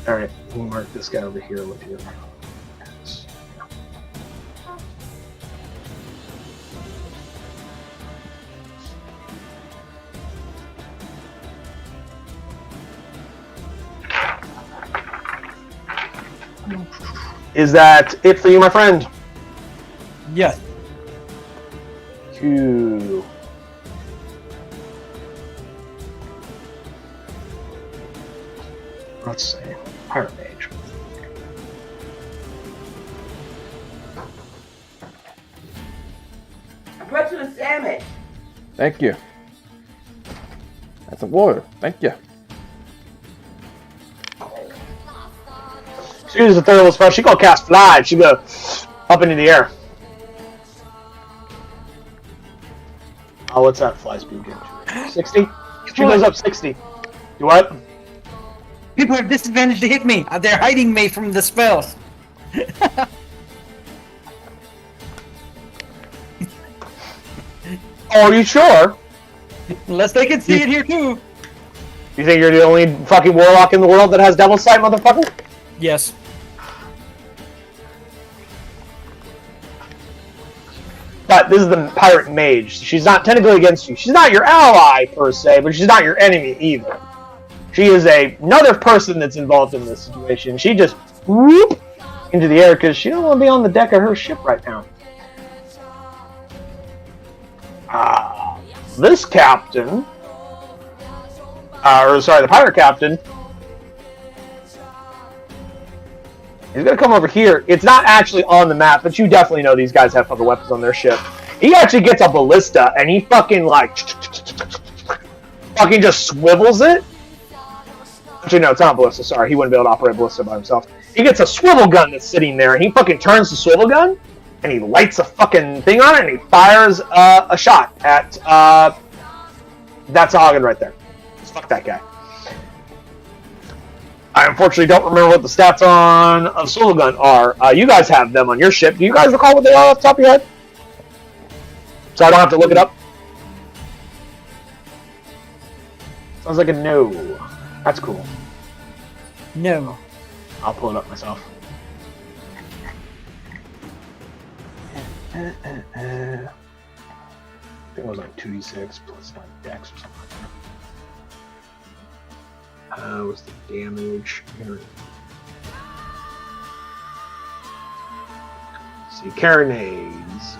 Alright, we'll mark this guy over here with you. Is that it for you, my friend? Yes. Two. Let's see. Pirate Mage. I brought you a sandwich. Thank you. That's a water. Thank you. She uses the third level spell. She gonna cast Fly. She go up into the air. Oh, what's that fly speed get? 60? She goes up 60. You what? People have disadvantage to hit me. They're hiding me from the spells. Oh, are you sure? Unless they can see it here too. You think you're the only fucking warlock in the world that has Devil Sight, motherfucker? Yes. But this is the Pirate Mage. She's not technically against you. She's not your ally, per se, but she's not your enemy either. She is another person that's involved in this situation. She just whoop into the air because she don't want to be on the deck of her ship right now. This captain, the pirate captain, he's gonna come over here. It's not actually on the map, but you definitely know these guys have fucking weapons on their ship. He actually gets a ballista and he fucking fucking just swivels it. Actually, no, it's not a ballista. Sorry, he wouldn't be able to operate a ballista by himself. He gets a swivel gun that's sitting there, and he fucking turns the swivel gun, and he lights a fucking thing on it, and he fires a shot at that Sahagin right there. Fuck that guy. I unfortunately don't remember what the stats on a swivel gun are. You guys have them on your ship. Do you guys recall what they are off the top of your head? So I don't have to look it up. Sounds like a no. That's cool. No. I'll pull it up myself. I think it was like 2d6 plus 9 dex or something like that. What's the damage? Here. Let's see, carronades.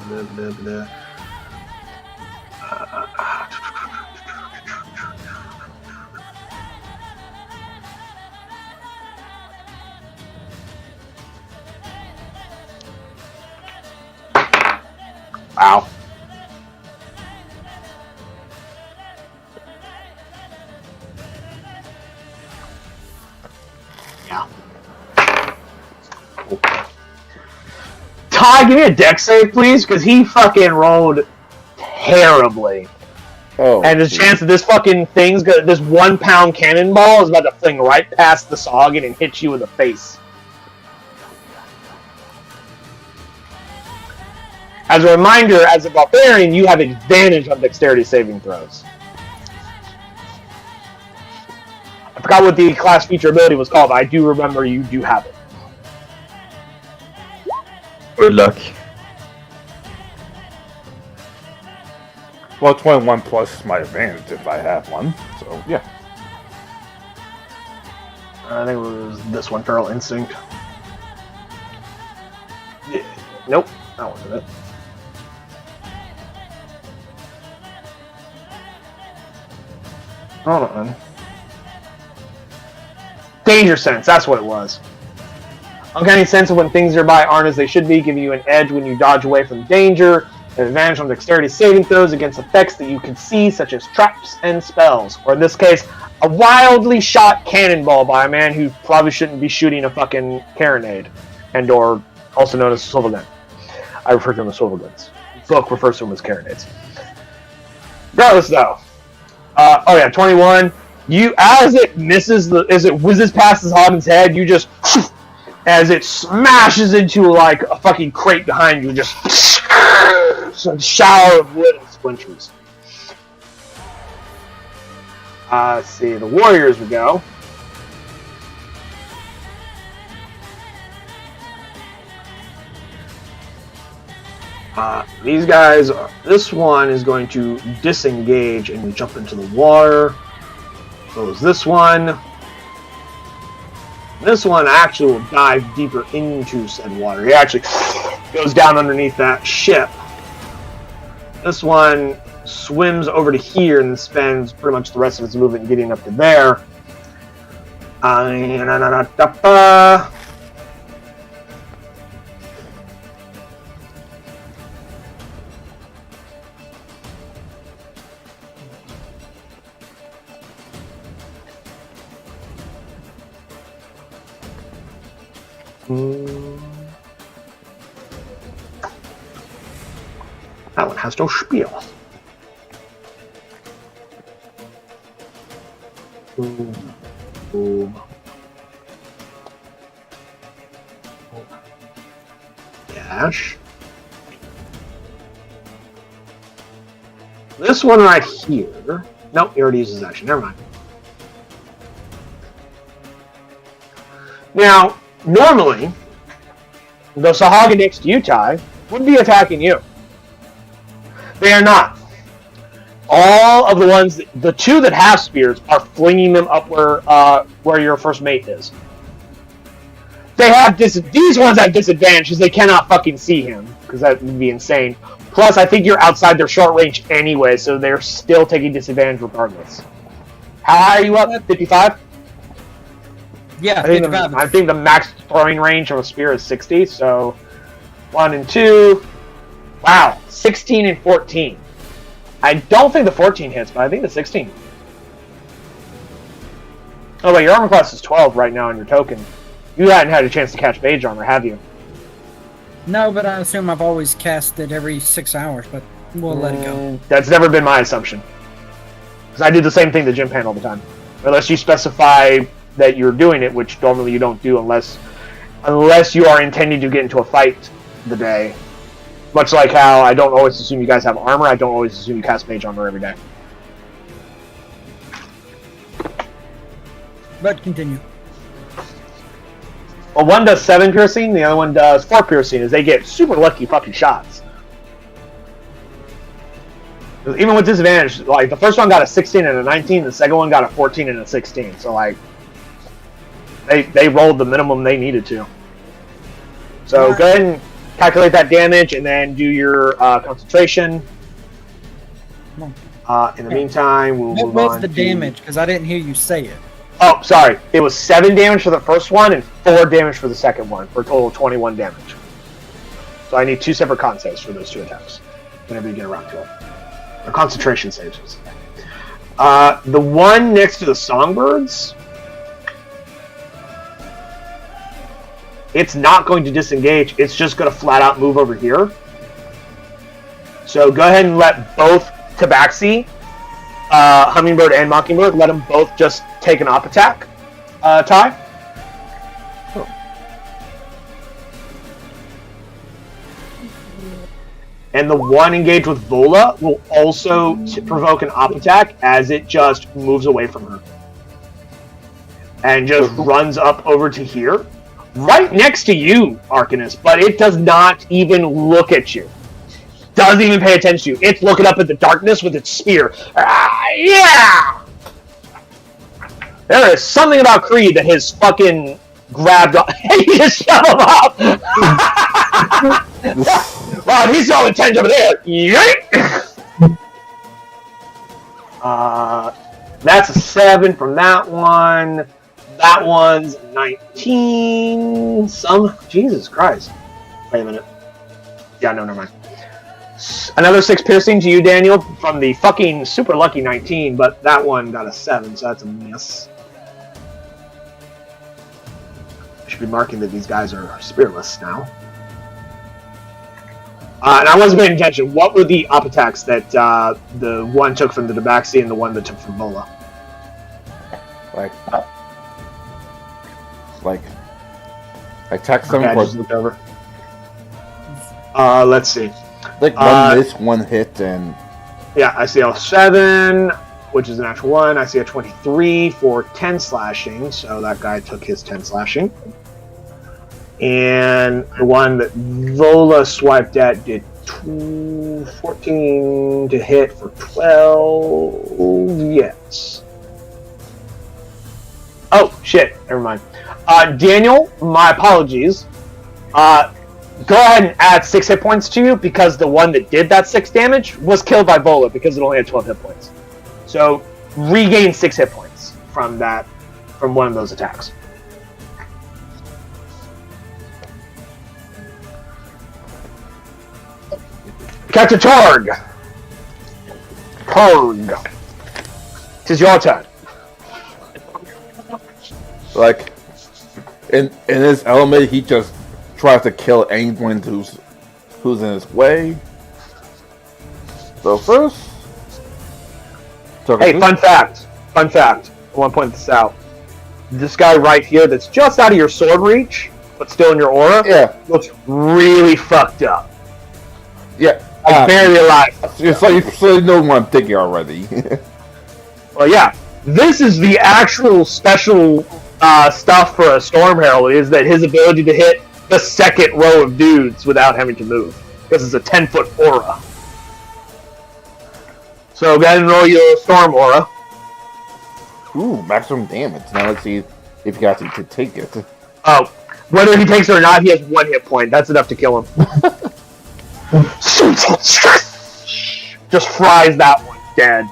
Blah, blah, blah. Wow. Yeah. Cool. Ty, give me a dex save, please, because he fucking rolled terribly. Oh. And there's a chance that this fucking thing's gonna, this 1 pound cannonball is about to fling right past the Sahagin and hit you in the face. As a reminder, as a barbarian, you have advantage on dexterity saving throws. I forgot what the class feature ability was called, but I do remember you do have it. Good luck. Well, 21 plus is my advantage if I have one. So, yeah. I think it was this one, Feral Instinct. Yeah. Nope, that wasn't it. Hold on. Danger Sense, that's what it was. Uncanny sense of when things nearby aren't as they should be, giving you an edge when you dodge away from danger. Advantage on dexterity saving throws against effects that you can see, such as traps and spells. Or in this case, a wildly shot cannonball by a man who probably shouldn't be shooting a fucking carronade, and or also known as a swivel gun. I refer to them as swivel guns. The book refers to them as carronades. Regardless, though, 21. You, as it whizzes past this Hoggen's head, you just, as it smashes into like a fucking crate behind you, just some shower of wood and splinters. Let's see, the warriors we go. These guys, this one is going to disengage and jump into the water. So is this one. This one actually will dive deeper into said water. He actually goes down underneath that ship. This one swims over to here and spends pretty much the rest of its movement getting up to there. That one has no spiel. Dash. This one right here. Nope, he already uses action. Never mind. Now, normally, the Sahagin next to you, Ty, would be attacking you. They are not. All of the ones, the two that have spears, are flinging them up where your first mate is. They have these ones have disadvantage because they cannot fucking see him, because that would be insane. Plus, I think you're outside their short range anyway, so they're still taking disadvantage regardless. How high are you up? 55? Yeah, I think the max throwing range of a spear is 60, so 1 and 2. Wow, 16 and 14. I don't think the 14 hits, but I think the 16. Oh, wait, your armor class is 12 right now on your token. You hadn't had a chance to catch mage armor, have you? No, but I assume I've always cast it every 6 hours, but we'll let it go. That's never been my assumption. Because I do the same thing to Gym Pan all the time. Unless you specify that you're doing it, which normally you don't do unless you are intending to get into a fight the day. Much like how I don't always assume you guys have armor, I don't always assume you cast mage armor every day. But continue. Well, one does 7 piercing, the other one does 4 piercing, as they get super lucky fucking shots. Even with disadvantage, like, the first one got a 16 and a 19, the second one got a 14 and a 16, so, like, they rolled the minimum they needed to. So, go ahead and calculate that damage, and then do your concentration. In the meantime, we'll move on. What was the damage? Because I didn't hear you say it. Oh, sorry. It was 7 damage for the first one and 4 damage for the second one, for a total of 21 damage. So I need 2 separate con saves for those 2 attacks, whenever you get around to it. Or concentration saves. The one next to the songbirds, it's not going to disengage. It's just going to flat out move over here. So go ahead and let both Tabaxi, Hummingbird and Mockingbird, let them both just take an op attack. Ty? Oh. And the one engaged with Vola will also provoke an op attack as it just moves away from her. And just runs up over to here. Right next to you, Arcanist, but it does not even look at you. Doesn't even pay attention to you. It's looking up at the darkness with its spear. Yeah! There is something about Creed that has fucking grabbed on. He just shut him up! Wow, he's so intense over there. Yank! That's a 7 from that one. That one's 19. Jesus Christ. Wait a minute. Yeah, no, never mind. Another 6 piercing to you, Daniel, from the fucking super lucky 19, but that one got a 7, so that's a miss. I should be marking that these guys are spearless now. And I wasn't paying attention. What were the up attacks that the one took from the Tabaxi and the one that took from Bola? I text them Okay, I for just looked over. Let's see. like one miss, one hit, and Yeah, I see a 7, which is an actual 1. I see a 23 for 10 slashing, so that guy took his 10 slashing. And the one that Vola swiped at did 14 to hit for 12. Yes. Oh, shit. Never mind. Daniel, my apologies. Go ahead and add 6 hit points to you because the one that did that 6 damage was killed by Vola because it only had 12 hit points. So regain 6 hit points from one of those attacks. Captain Targ. Targ. 'Tis your turn. like in his element, he just tries to kill anyone who's in his way. So first, Hey, fun fact. I want to point this out. This guy right here that's just out of your sword reach, but still in your aura, yeah, looks really fucked up. yeah. Very alive. So you know what I'm thinking already. Well, yeah. This is the actual special stuff for a Storm Herald, is that his ability to hit the second row of dudes without having to move. Because it's a 10-foot aura. So go ahead and roll your Storm Aura. Ooh, maximum damage. Now let's see if you guys can take it. Oh, whether he takes it or not, he has 1 hit point. That's enough to kill him. Just fries that one dead.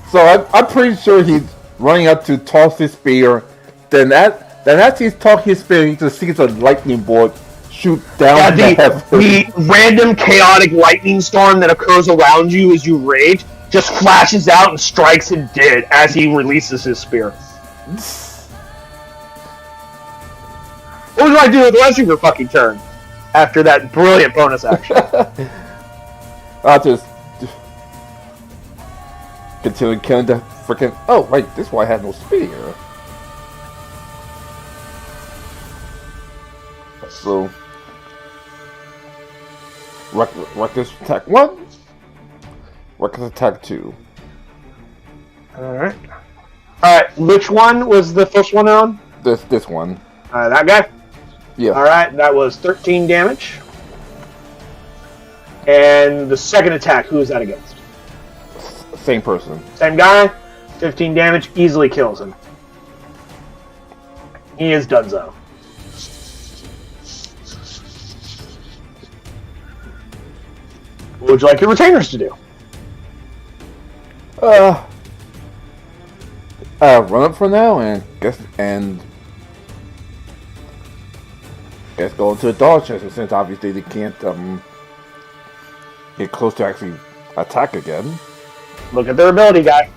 So I'm pretty sure he's running up to toss his spear. Then as he's tossing his spear, he just sees a lightning bolt shoot down the random chaotic lightning storm that occurs around you as you rage just flashes out and strikes him dead as he releases his spear. What would I do with the rest of your fucking turn after that brilliant bonus action? I'll just continue killing the freaking. Oh wait, this is why I had no spear. So, Reckless attack 1, Reckless attack 2. Alright. Alright, which one was the first one on? This one. That guy? Yeah. Alright, that was 13 damage. And the second attack, who is that against? Same person. Same guy, 15 damage, easily kills him. He is donezo. What would you like your retainers to do? Run up for now and guess go into the dodge since obviously they can't get close to actually attack again. Look at their ability, guy.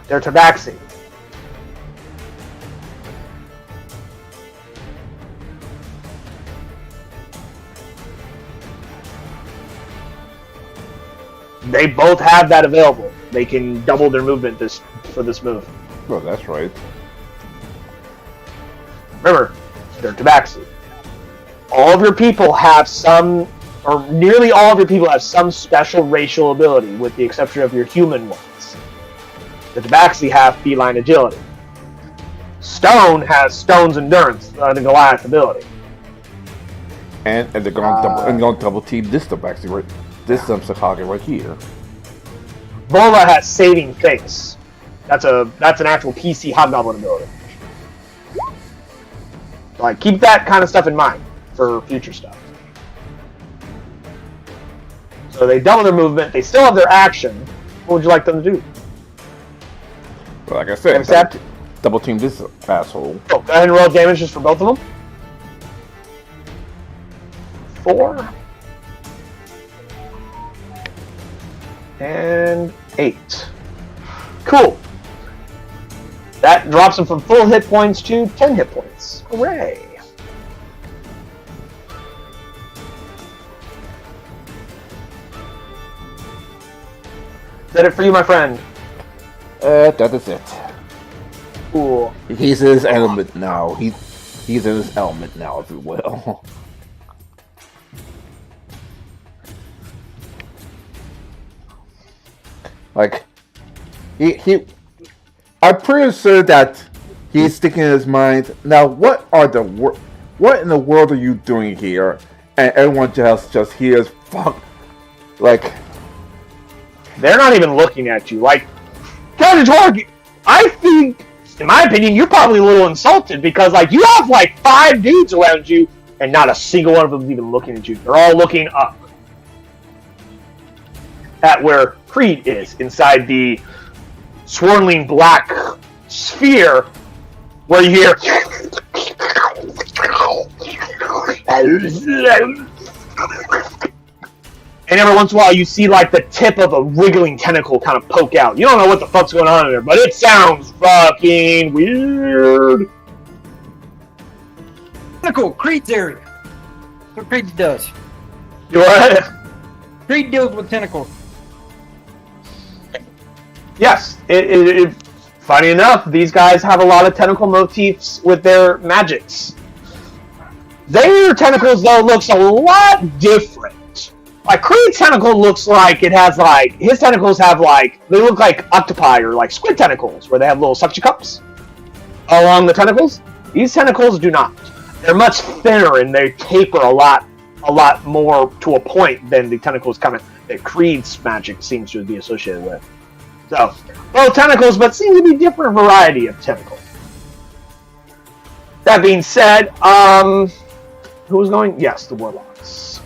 They're Tabaxi. They both have that available. They can double their movement for this move. Well, that's right. Remember, they're Tabaxi. All of your people have some, or nearly all of your people have some special racial ability, with the exception of your human ones. The Tabaxi have feline agility. Stone has Stone's endurance, the Goliath ability. And they're going to double team this Tabaxi right. This Sakage right here. Bola has saving face. That's an actual PC Hobgoblin ability. Like, keep that kind of stuff in mind for future stuff. So they double their movement. They still have their action. What would you like them to do? Well, like I said, Accept. double team this asshole. Oh, go ahead and roll damage just for both of them. 4. And 8. Cool. That drops him from full hit points to 10 hit points. Hooray. Is that it for you, my friend? That is it. Cool. He's in his element now. He's in his element now, if you will. Like, I'm pretty sure that he's thinking in his mind, now what in the world are you doing here? And everyone just hears, fuck, like, They're not even looking at you. Like, Captain Torg, I think, in my opinion, you're probably a little insulted because, like, you have, like, 5 dudes around you and not a single one of them is even looking at you. They're all looking up at where Creed is, inside the swirling black sphere where you hear and every once in a while you see like the tip of a wriggling tentacle kind of poke out. You don't know what the fuck's going on in there, but it sounds fucking weird. Tentacle, Creed's area. That's what Creed does. You what? Creed deals with tentacles. Yes, funny enough, these guys have a lot of tentacle motifs with their magics. Their tentacles, though, looks a lot different. Like, Creed's tentacle looks like it has, like, his tentacles have, like, they look like octopi or, like, squid tentacles, where they have little suction cups along the tentacles. These tentacles do not. They're much thinner, and they taper a lot more to a point than the tentacles that Creed's magic seems to be associated with. So, both tentacles, but seem to be different variety of tentacle. That being said, who's going? Yes, the Warlocks.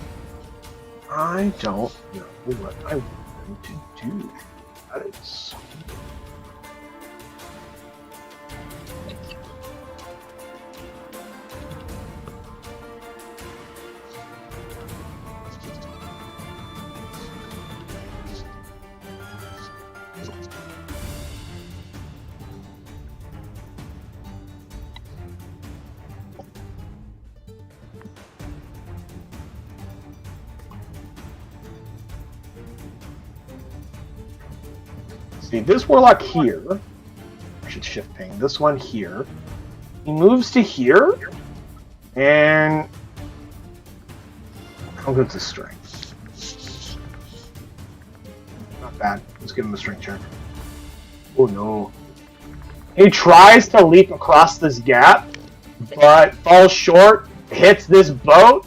I don't know what I want to do. That is... See, this Warlock here, I should shift ping, this one here, he moves to here, and I'll go to strength. Not bad, let's give him a strength check. Oh no. He tries to leap across this gap, but falls short, hits this boat,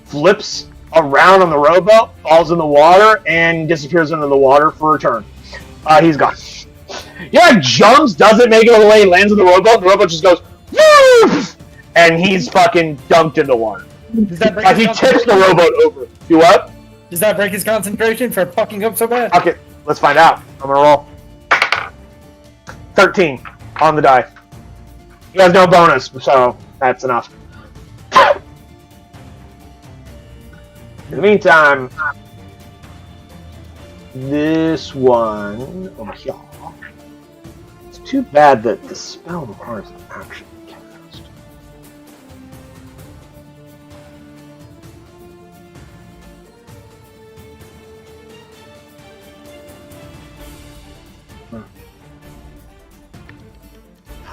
flips around on the rowboat, falls in the water, and disappears into the water for a turn. He's gone. Yeah, jumps, doesn't make it all the way, lands on the rowboat, the rowboat just goes, woo! And he's fucking dunked in the water. Does that break He his tips the rowboat over. You what? Does that break his concentration for fucking up so bad? Okay, let's find out. I'm gonna roll. 13 on the die. He has no bonus, so that's enough. In the meantime, this one over here. It's too bad that the spell requires an action cast. Oh,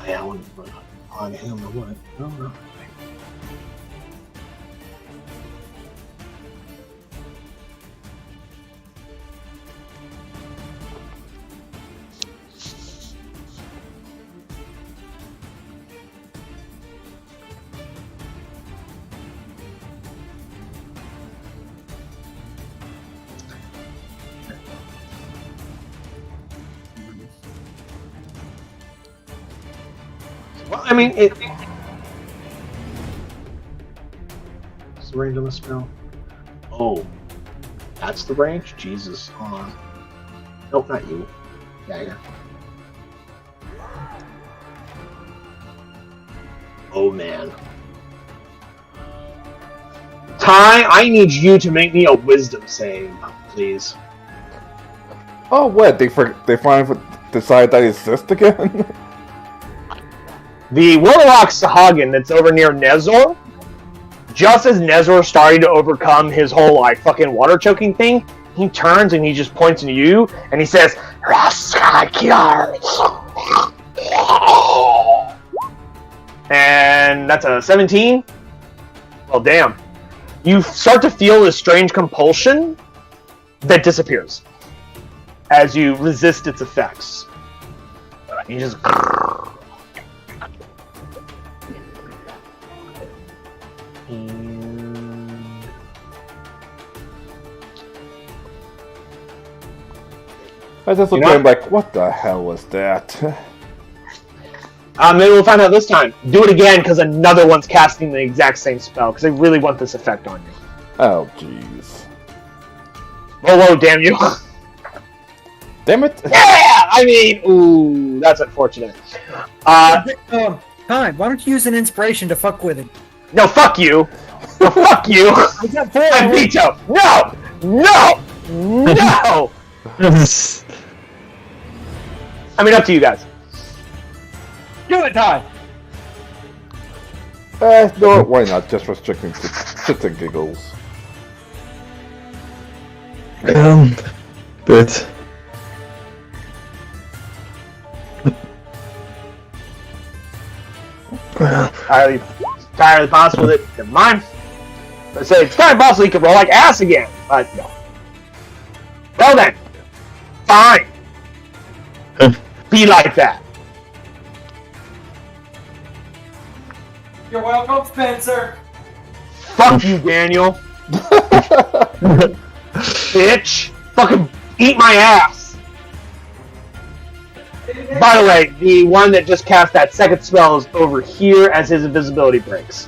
yeah, I wouldn't put on him or what? No. Well, I mean, what's the range on the spell? Oh, that's the range? Jesus, hold on. Nope, not you. Yeah. Oh, man. Ty, I need you to make me a wisdom save, please. Oh, what? They finally decided that exists again? The Warlock Sahagin that's over near Nezor, just as Nezor started to overcome his whole like fucking water choking thing, he turns and he just points at you and he says, and that's a 17. Well, damn. You start to feel this strange compulsion that disappears as you resist its effects. You just... I just looked at him like, what the hell was that? Maybe we'll find out this time. Do it again, because another one's casting the exact same spell, because they really want this effect on you. Oh, jeez. Whoa, damn you. Damn it! Yeah! I mean, ooh, that's unfortunate. Ty, why don't you use an inspiration to fuck with it? No, fuck you. No, fuck you. I got 4. I veto. No! No! No! I mean, up to you guys. Do it, Ty. No, why not? Just restricting to shits and giggles. But Entirely possible that never mind. I say it's kind of possible you could roll like ass again, but no. Well then, fine. Be like that. You're welcome, Spencer. Fuck you, Daniel. Bitch. Fucking eat my ass. By the way, the one that just cast that second spell is over here as his invisibility breaks.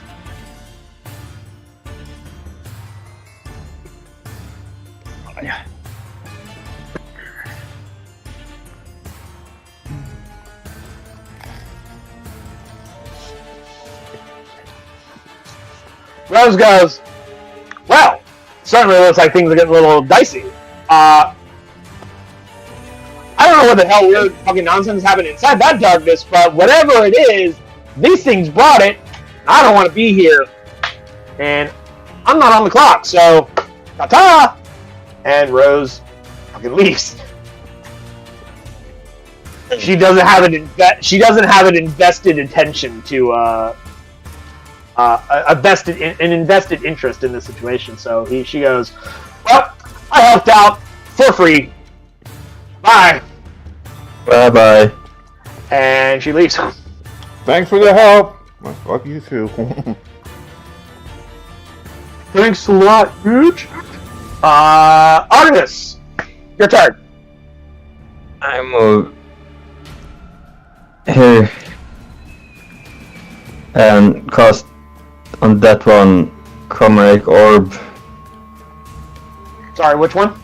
Rose goes, well, certainly looks like things are getting a little dicey. I don't know what the hell weird fucking nonsense happened inside that darkness, but whatever it is, these things brought it. I don't want to be here. And I'm not on the clock, so ta-ta! And Rose fucking leaves. She doesn't have an invested attention to an invested interest in this situation. So she goes, well, I helped out for free. Bye. bye. And she leaves. Thanks for the help. Well, fuck you too. Thanks a lot, bitch. Artemis, your turn. I move here and cast on that one Chimeric Orb. Sorry, which one?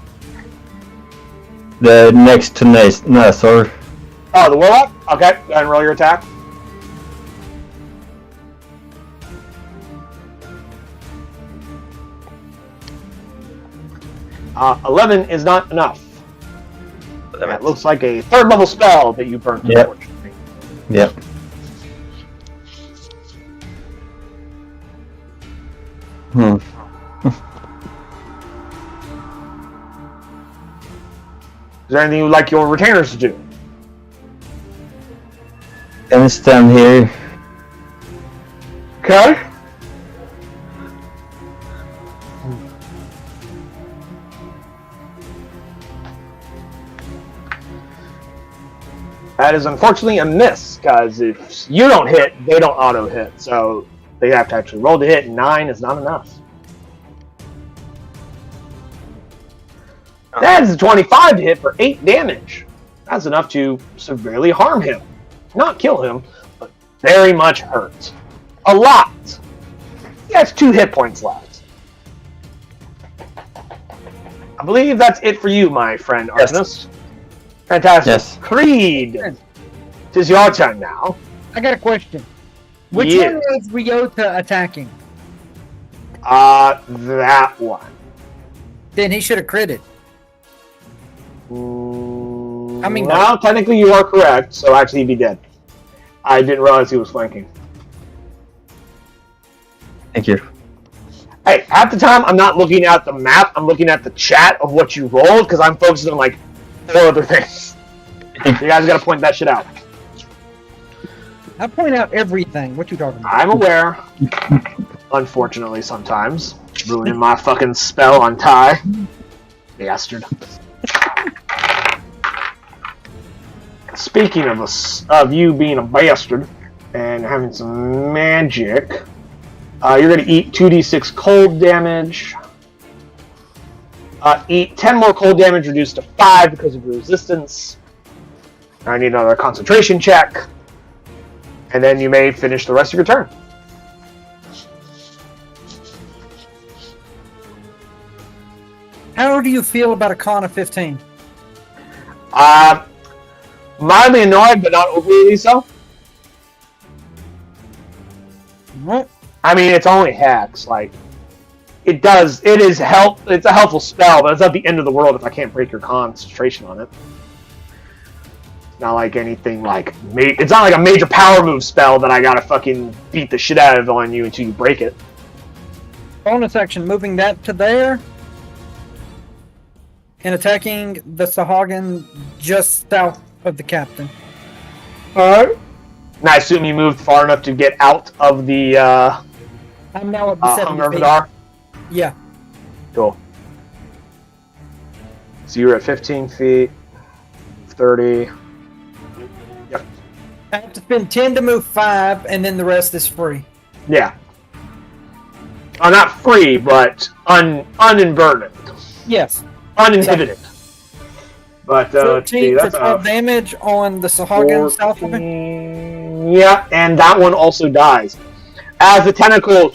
The next to Nazor. Oh, the Warlock? Okay, go ahead and roll your attack. Uh, 11 is not enough. That looks like a third level spell that you burnt, Yep. unfortunately. Yep. Is there anything you'd like your retainers to do? Can I stand here? Okay. That is unfortunately a miss, because if you don't hit, they don't auto-hit. So they have to actually roll to hit, and 9 is not enough. That is a 25 to hit for 8 damage. That's enough to severely harm him. Not kill him, but very much hurt. A lot. He has 2 hit points left. I believe that's it for you, my friend Artemis. Fantastic. Yes. Creed, tis your turn now. I got a question. Which Yeah. one is Ryota attacking? That one. Then he should have critted. I mean, well, technically you are correct, so actually he'd be dead. I didn't realize he was flanking. Thank you. Hey, half the time I'm not looking at the map, I'm looking at the chat of what you rolled, because I'm focusing on, like, 4 other things. You guys gotta point that shit out. I point out everything. What you talking about? I'm aware. Unfortunately, sometimes. Ruining my fucking spell on Ty. Bastard. Speaking of you being a bastard and having some magic, you're going to eat 2d6 cold damage. Eat 10 more cold damage, reduced to 5 because of your resistance. I need another concentration check. And then you may finish the rest of your turn. How do you feel about a con of 15? Mildly annoyed, but not overly so. What? I mean, it's only hacks. Like, it's a helpful spell, but it's not the end of the world if I can't break your concentration on it. It's not like anything like, it's not like a major power move spell that I gotta fucking beat the shit out of on you until you break it. Bonus action, moving that to there. And attacking the Sahagin just south of the captain. Alright. And I assume you moved far enough to get out of the, I'm now at the 70 feet. Vidar? Yeah. Cool. So you're at 15 feet, 30. Yep. I have to spend 10 to move 5, and then the rest is free. Yeah. Not free, but unburdened. Yes. Uninhibited. But, 14 for 12 damage on the Sahagin south of it. Yeah, and that one also dies. As the tentacle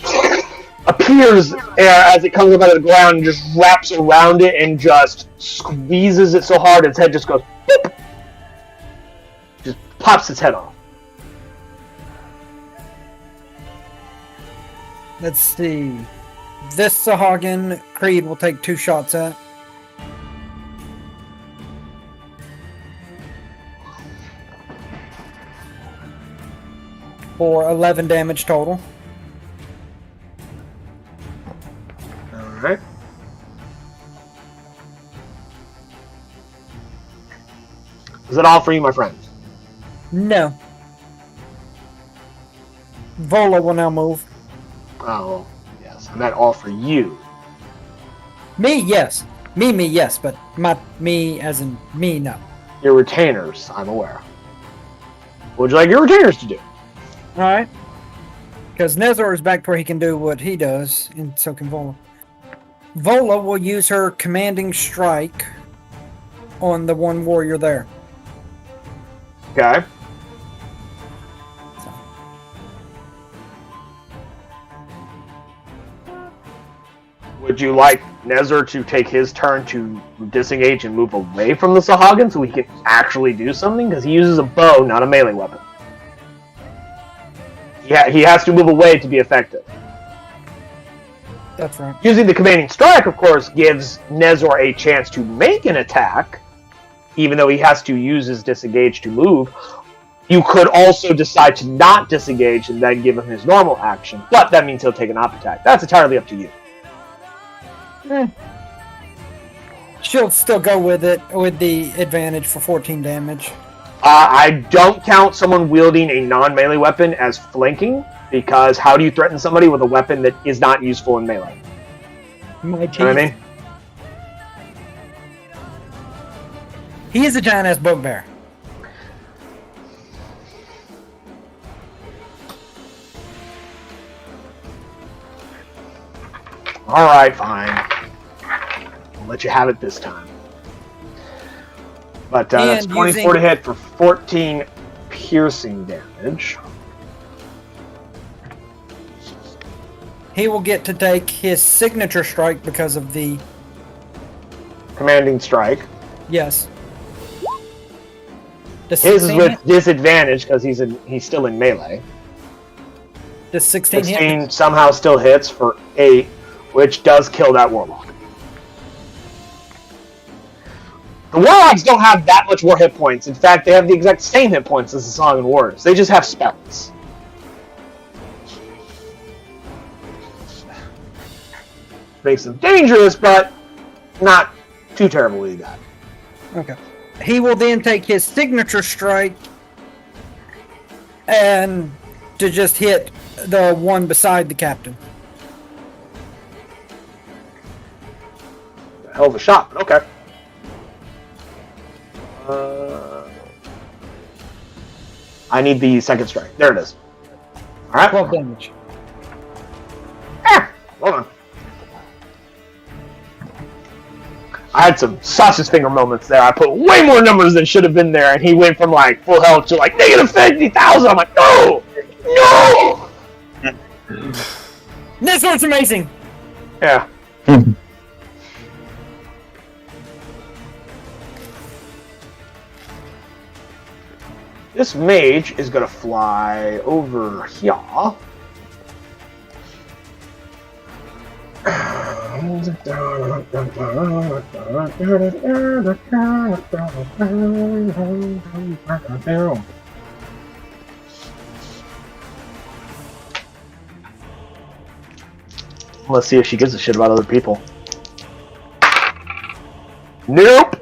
appears as it comes up out of the ground and just wraps around it and just squeezes it so hard its head just goes boop! Just pops its head off. Let's see. This Sahagin Creed will take 2 shots at. For 11 damage total. Alright. Is that all for you, my friend? No. Vola will now move. Oh, yes. I meant all for you. Me, yes. Me, yes, but not me as in me, no. Your retainers, I'm aware. What would you like your retainers to do? Alright. Because Nezor is back where he can do what he does, and so can Vola. Vola will use her commanding strike on the one warrior there. Okay. Would you like Nezor to take his turn to disengage and move away from the Sahagin so he can actually do something? Because he uses a bow, not a melee weapon. Yeah, he has to move away to be effective. That's right. Using the commanding strike, of course, gives Nezor a chance to make an attack, even though he has to use his disengage to move. You could also decide to not disengage and then give him his normal action, but that means he'll take an op attack. That's entirely up to you. She'll still go with it with the advantage for 14 damage. I don't count someone wielding a non-melee weapon as flanking, because how do you threaten somebody with a weapon that is not useful in melee? My teeth. You know what I mean? He is a giant-ass bugbear. Alright, fine. I'll let you have it this time. But that's 24 to hit for 14 piercing damage. He will get to take his signature strike because of the... Commanding strike. Yes. His is with disadvantage because he's still in melee. Does 16 hit? 16 somehow still hits for 8 which does kill that warlock. The warlocks don't have that much more hit points. In fact, they have the exact same hit points as the Song Warriors. They just have spells. Makes them dangerous, but not too terribly bad. Okay. He will then take his signature strike and to just hit the one beside the captain. Hell of a shot, but okay. I need the second strike. There it is. Alright. 12 damage. Hold on. I had some sausage finger moments there. I put way more numbers than should have been there, and he went from like full health to like negative 50,000. I'm like, no! No! This one's amazing! Yeah. This mage is gonna fly over here. Let's see if she gives a shit about other people. Nope!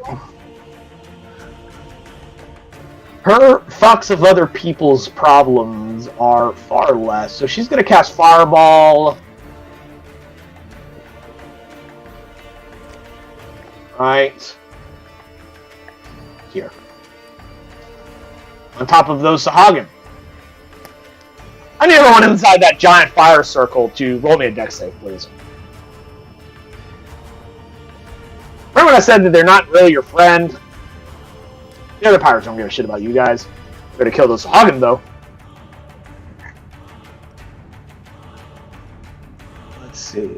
Her fucks of other people's problems are far less, so she's gonna cast Fireball. Right here. On top of those Sahagin. I need everyone inside that giant fire circle to roll me a dex save, please. Remember when I said that they're not really your friend? The other pirates don't give a shit about you guys. They're gonna kill those Sahagin, though. Let's see.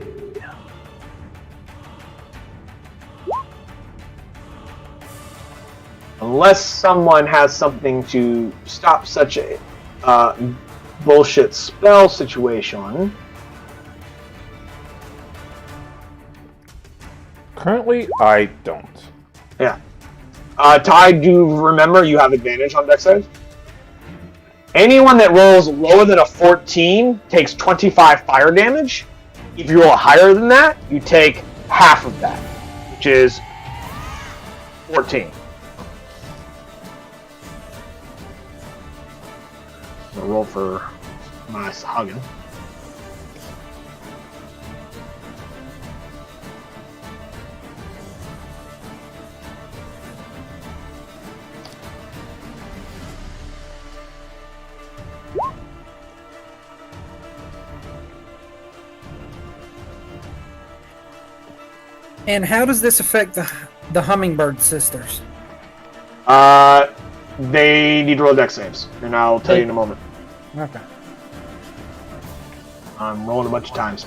Unless someone has something to stop such a bullshit spell situation. Currently, I don't. Yeah. Ty, do remember you have advantage on dex saves? Anyone that rolls lower than a 14 takes 25 fire damage. If you roll higher than that, you take half of that, which is 14. I'll roll for my Sahagin. And how does this affect the Hummingbird sisters? They need to roll dex saves, and I'll tell you in a moment. Okay. I'm rolling a bunch of times.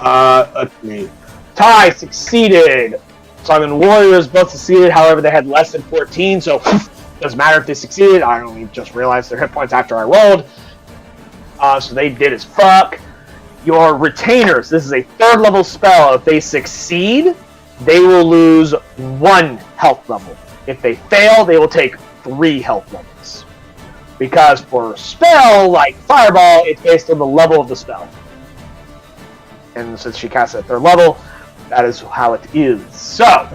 Let's see. Ty succeeded. Sagain Warriors both succeeded, however they had less than 14, so doesn't matter if they succeeded. I only just realized their hit points after I rolled. So they did as fuck. Your retainers, this is a 3rd level spell. If they succeed, they will lose 1 health level. If they fail, they will take 3 health levels. Because for a spell like Fireball, it's based on the level of the spell. And since she casts at 3rd level, that is how it is. So,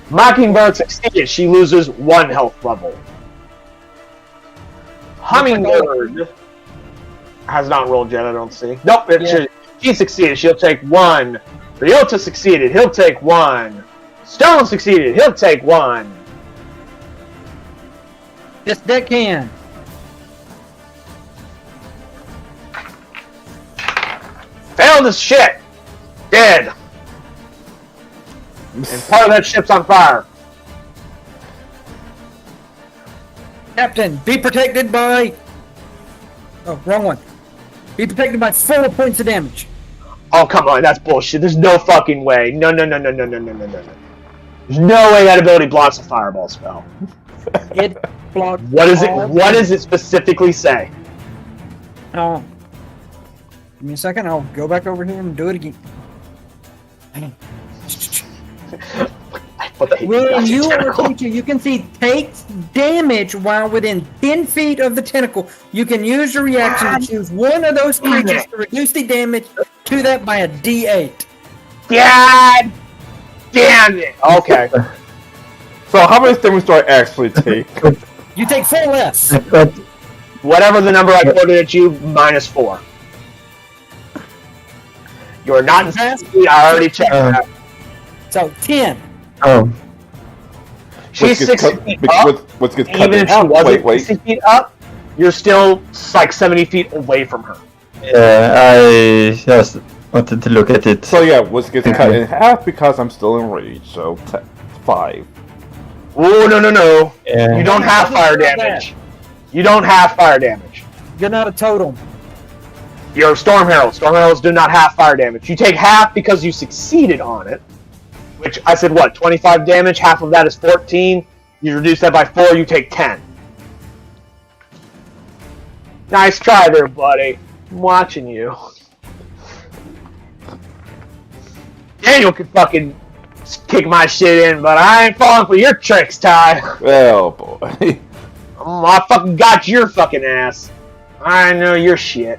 Mockingbird succeeded. She loses 1 health level. Hummingbird has not rolled yet, I don't see. Nope, she succeeded. She'll take 1. Ryota succeeded. He'll take 1. Stone succeeded. He'll take 1. Yes, that can. Failed as shit. Dead. And part of that ship's on fire. Captain, be protected by... Oh, wrong one. Be protected by 4 points of damage. Oh, come on, that's bullshit. There's no fucking way. No. There's no way that ability blocks a fireball spell. It blocks. What does it specifically say? me a second. I'll go back over here and do it again. When you are a creature, you can see takes damage while within 10 feet of the tentacle. You can use your reaction to choose one of those creatures to reduce the damage to that by a D8. God damn it! Okay. So how much damage do I actually take? You take 4 less. Whatever the number I quoted at you, -4. You are not in speed. I already checked that. So 10. Oh. She's 6 feet up. What's gets cut Even in if she half? wasn't Wait. 60 feet up, you're still like 70 feet away from her. Yeah, I just wanted to look at it. So yeah, what's gets cut in half because I'm still in rage. So 5. Oh, no. Yeah. You don't have fire damage. You don't have fire damage. You're not a totem. You're Storm Herald. Storm Heralds do not have fire damage. You take half because you succeeded on it. Which, I said what, 25 damage? Half of that is 14. You reduce that by 4, you take 10. Nice try there, buddy. I'm watching you. Daniel could fucking kick my shit in, but I ain't falling for your tricks, Ty. Oh boy. I fucking got your fucking ass. I know your shit.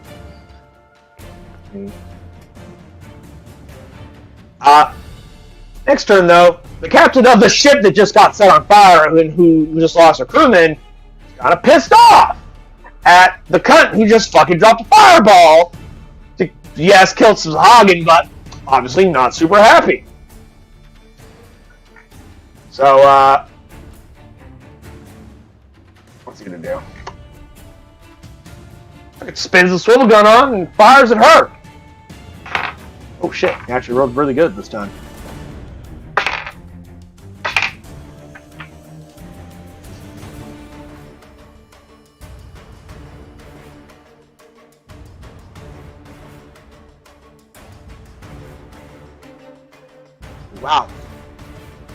Next turn, though, the captain of the ship that just got set on fire and who just lost her crewmen is kind of pissed off at the cunt who just fucking dropped a fireball to, yes, killed some Hagen, but obviously not super happy. So, what's he gonna do? It spins the swivel gun on and fires at her. Oh shit, he actually rolled really good this time. Wow.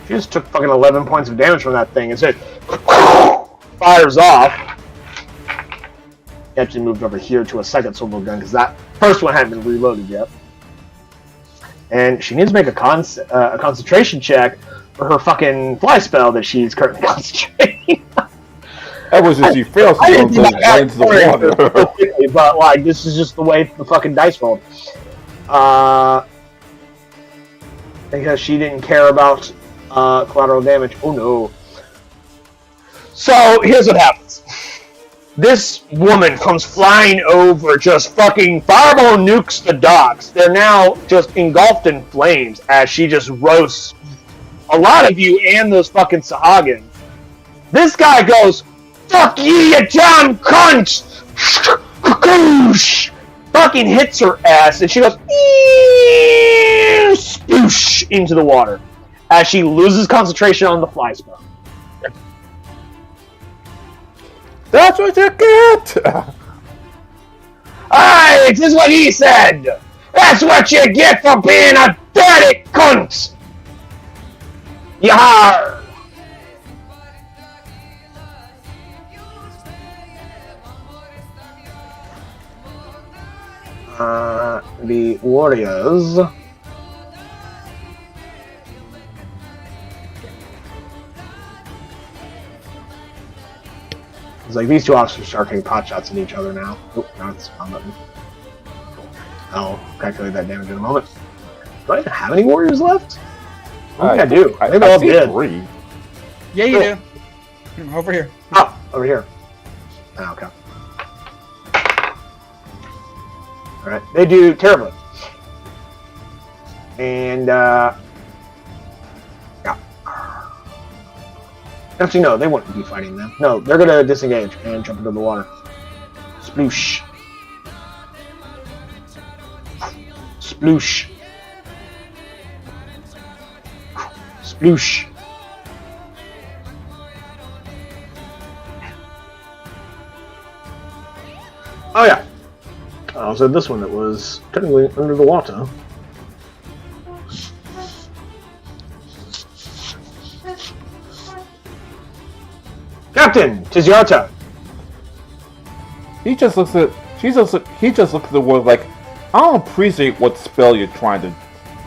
She just took fucking 11 points of damage from that thing. It said, fires off. He actually moved over here to a second swivel gun because that first one hadn't been reloaded yet. And she needs to make a concentration check for her fucking fly spell that she's currently concentrating. That was just she failed to go right into the water. But like, this is just the way the fucking dice rolled. Because she didn't care about collateral damage. Oh no. So here's what happens. This woman comes flying over, just fucking fireball nukes the docks. They're now just engulfed in flames as she just roasts a lot of you and those fucking Sahagins. This guy goes, "Fuck ye, you damn cunt!" Fucking hits her ass, and she goes, sploosh into the water as she loses concentration on the fly spell. That's what you get! Aye, this is what he said! That's what you get for being a dirty cunt! Yar! The warriors. It's like these two officers start taking pot shots at each other now. Oh, now it's on button. I'll calculate that damage in a moment. Do I even have any warriors left? I think I do. I think I all see did. 3. Yeah, you do. Over here. Oh, over here. Oh, okay. Alright, they do terribly. And, yeah. Actually, no, they wouldn't be fighting them. No, they're gonna disengage and jump into the water. Sploosh. Sploosh. Sploosh. Oh yeah. I also had this one that was technically under the water. Captain, 'tis your turn. He just looks at the world like, I don't appreciate what spell you're trying to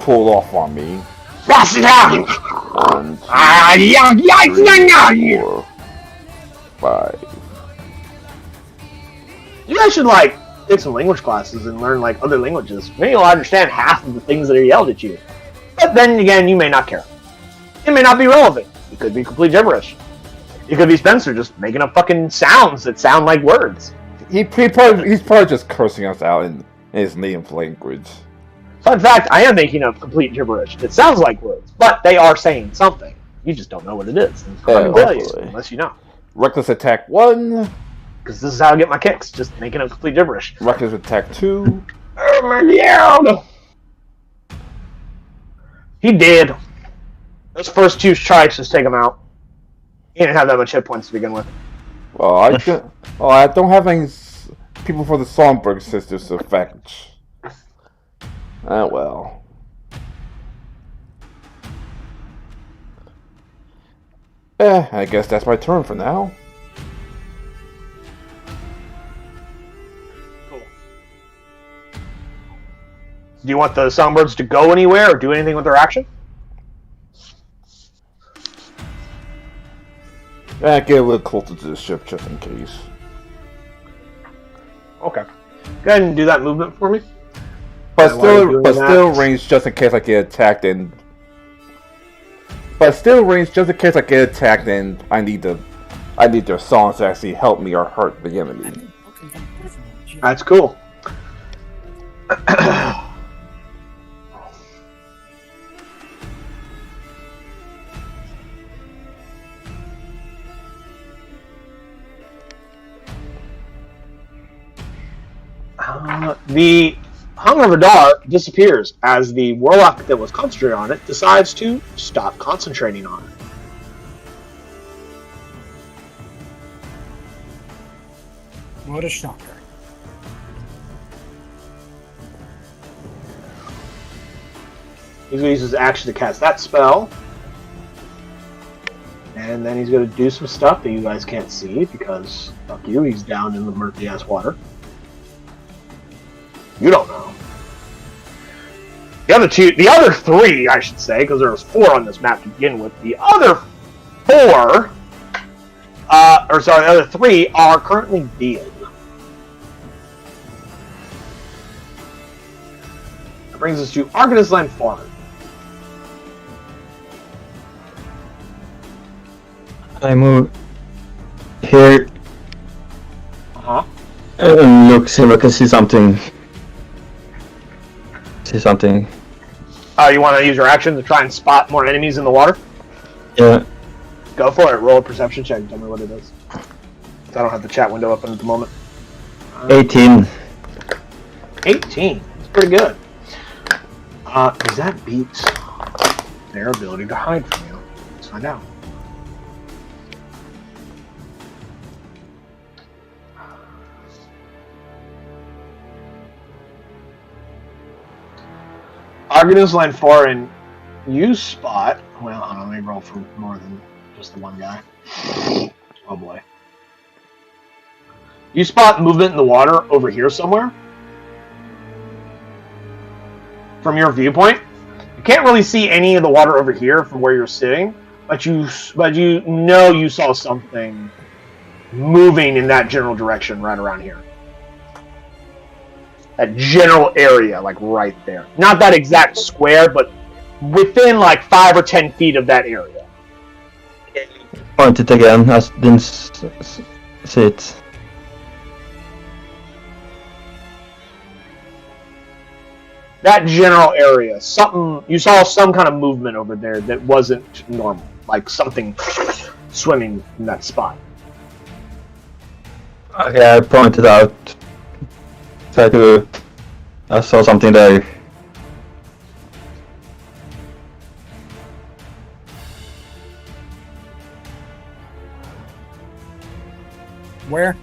pull off on me. Pass it down! 1, 2, Yeah, 3, 4, 5. You guys should like take some language classes and learn like other languages. Maybe you'll understand half of the things that are yelled at you. But then again, you may not care. It may not be relevant. It could be complete gibberish. It could be Spencer just making up fucking sounds that sound like words. He's probably just cursing us out in his native language. Fun fact, I am making up complete gibberish. It sounds like words, but they are saying something. You just don't know what it is. And I can tell you, unless you know. Reckless attack 1. Because this is how I get my kicks, just making up complete gibberish. Reckless attack 2. Oh my god! He did. Those first 2 strikes just take him out. He didn't have that much hit points to begin with. Well, I don't have any people for the Stormbreaker sisters to fetch. Ah, well. I guess that's my turn for now. Cool. Do you want the songbirds to go anywhere or do anything with their action? Get a little closer to the ship just in case. Okay. Go ahead and do that movement for me. But And while you're doing still that- range just in case I get attacked and. But still range just in case I get attacked and I need their songs to actually help me or hurt the enemy. That's cool. The Hunger of Adar disappears as the warlock that was concentrating on it decides to stop concentrating on it. What a shocker. He's going to use his action to cast that spell. And then he's going to do some stuff that you guys can't see because, fuck you, he's down in the murky ass water. You don't know. The other 3, I should say, because there was 4 on this map to begin with. The other 4, the other 3 are currently dead. That brings us to Arcanist Land Farm. I move here Uh-huh. and look, see if I can see something. You want to use your action to try and spot more enemies in the water? Yeah. Go for it. Roll a perception check and tell me what it is. I don't have the chat window open at the moment. 18. 18. That's pretty good. Does that beat their ability to hide from you? Let's find out. Arcanist Land Foreign, you spot. Well, I don't know, let me roll for more than just the one guy. Oh boy. You spot movement in the water over here somewhere. From your viewpoint, you can't really see any of the water over here from where you're sitting, but you know you saw something moving in that general direction right around here. That general area, like right there. Not that exact square, but within like 5 or 10 feet of that area. Point it again. I didn't see it. That general area, you saw some kind of movement over there that wasn't normal, like something swimming in that spot. Okay, I pointed out. I saw something there. Where?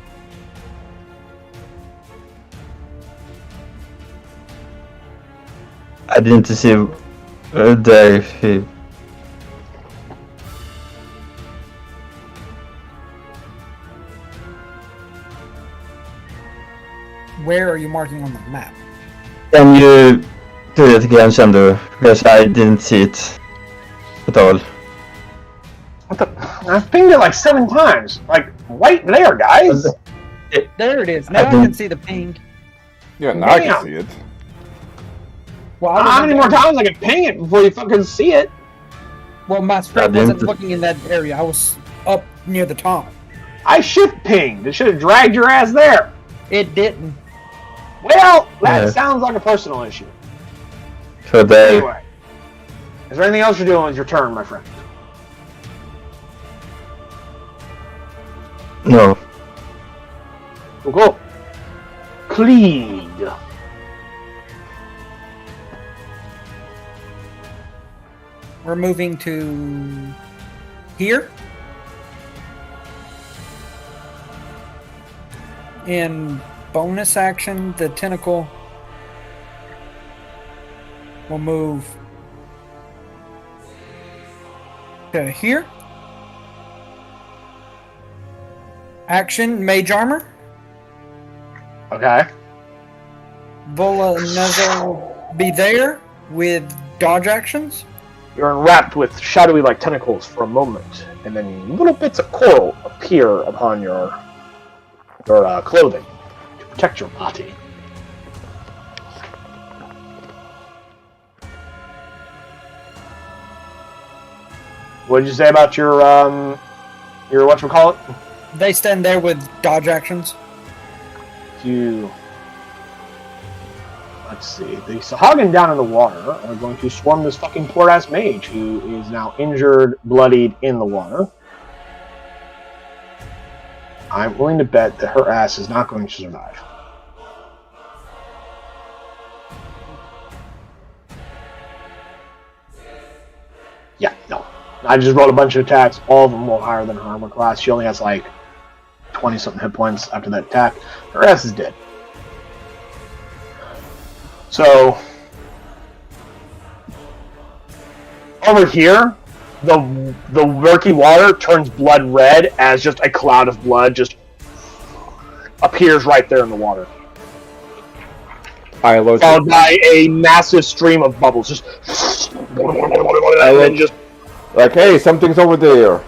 I didn't see there. Where are you marking on the map? Can you do it again, Shandu? Because I didn't see it at all. What the? I've pinged it like 7 times. Like, right there, guys. There it is. Now I can see the ping. Yeah, now I Damn. can see it. Well, How many more times I can ping it before you fucking see it? Well, my spread wasn't looking in that area. I was up near the top. I shift pinged. It should have dragged your ass there. It didn't. Well, that sounds like a personal issue. So there. Anyway, is there anything else you're doing with your turn, my friend? No. Cool. Cleed. We're moving to here. In bonus action, the tentacle will move to here. Action, mage armor. Okay. Vola and Nezzo will be there with dodge actions. You're enwrapped with shadowy like tentacles for a moment, and then little bits of coral appear upon your clothing to protect your body. What did you say about your whatchamacallit? They stand there with dodge actions. Let's see. The Sagains down in the water are going to swarm this fucking poor ass mage who is now injured, bloodied in the water. I'm willing to bet that her ass is not going to survive. Yeah, no. I just rolled a bunch of attacks. All of them were higher than her armor class. She only has like 20-something hit points after that attack. Her ass is dead. So, over here, the murky water turns blood red as just a cloud of blood just appears right there in the water. Followed by a massive stream of bubbles, just and then just like, hey, something's over there.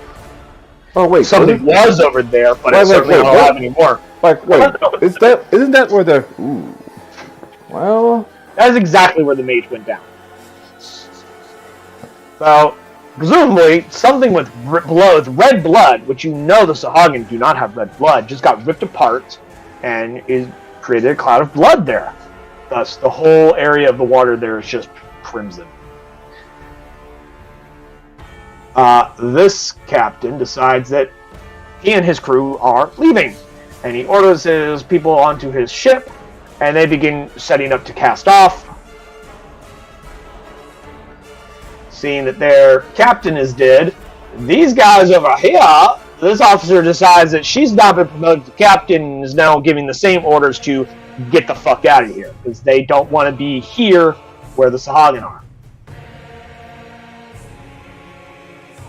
Oh wait, something was over there, but it's certainly not alive anymore. Like, wait, isn't that where the? Ooh. Well, that is exactly where the mage went down. So, presumably, something with red blood, which you know the Sagains do not have red blood, just got ripped apart and is created a cloud of blood there. Thus, the whole area of the water there is just crimson. This captain decides that he and his crew are leaving, and he orders his people onto his ship, and they begin setting up to cast off. Seeing that their captain is dead, these guys over here, this officer decides that she's not been promoted to captain and is now giving the same orders to get the fuck out of here, because they don't want to be here where the Sagains are.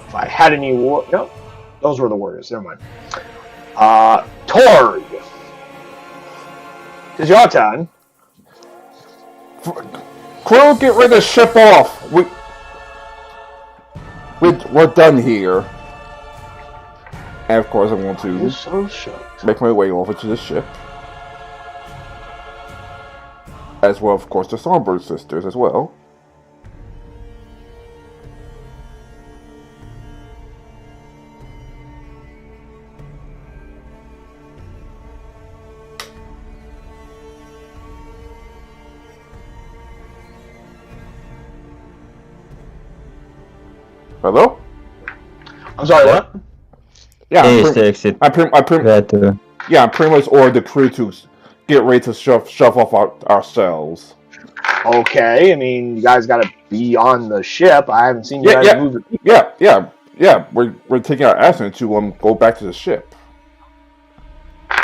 If I had any no, those were the warriors, never mind. Torg. It's your turn. crew, get rid of the ship off. We're done here. And of course, I'm going to make my way over to the ship. As well, of course, the Stormbreaker sisters as well. Hello? I'm sorry, what? Yeah, Is the exit I pretty much ordered the crew to get ready to shove off ourselves. Okay, I mean, you guys gotta be on the ship. I haven't seen you guys move it. Yeah. We're taking our action to go back to the ship.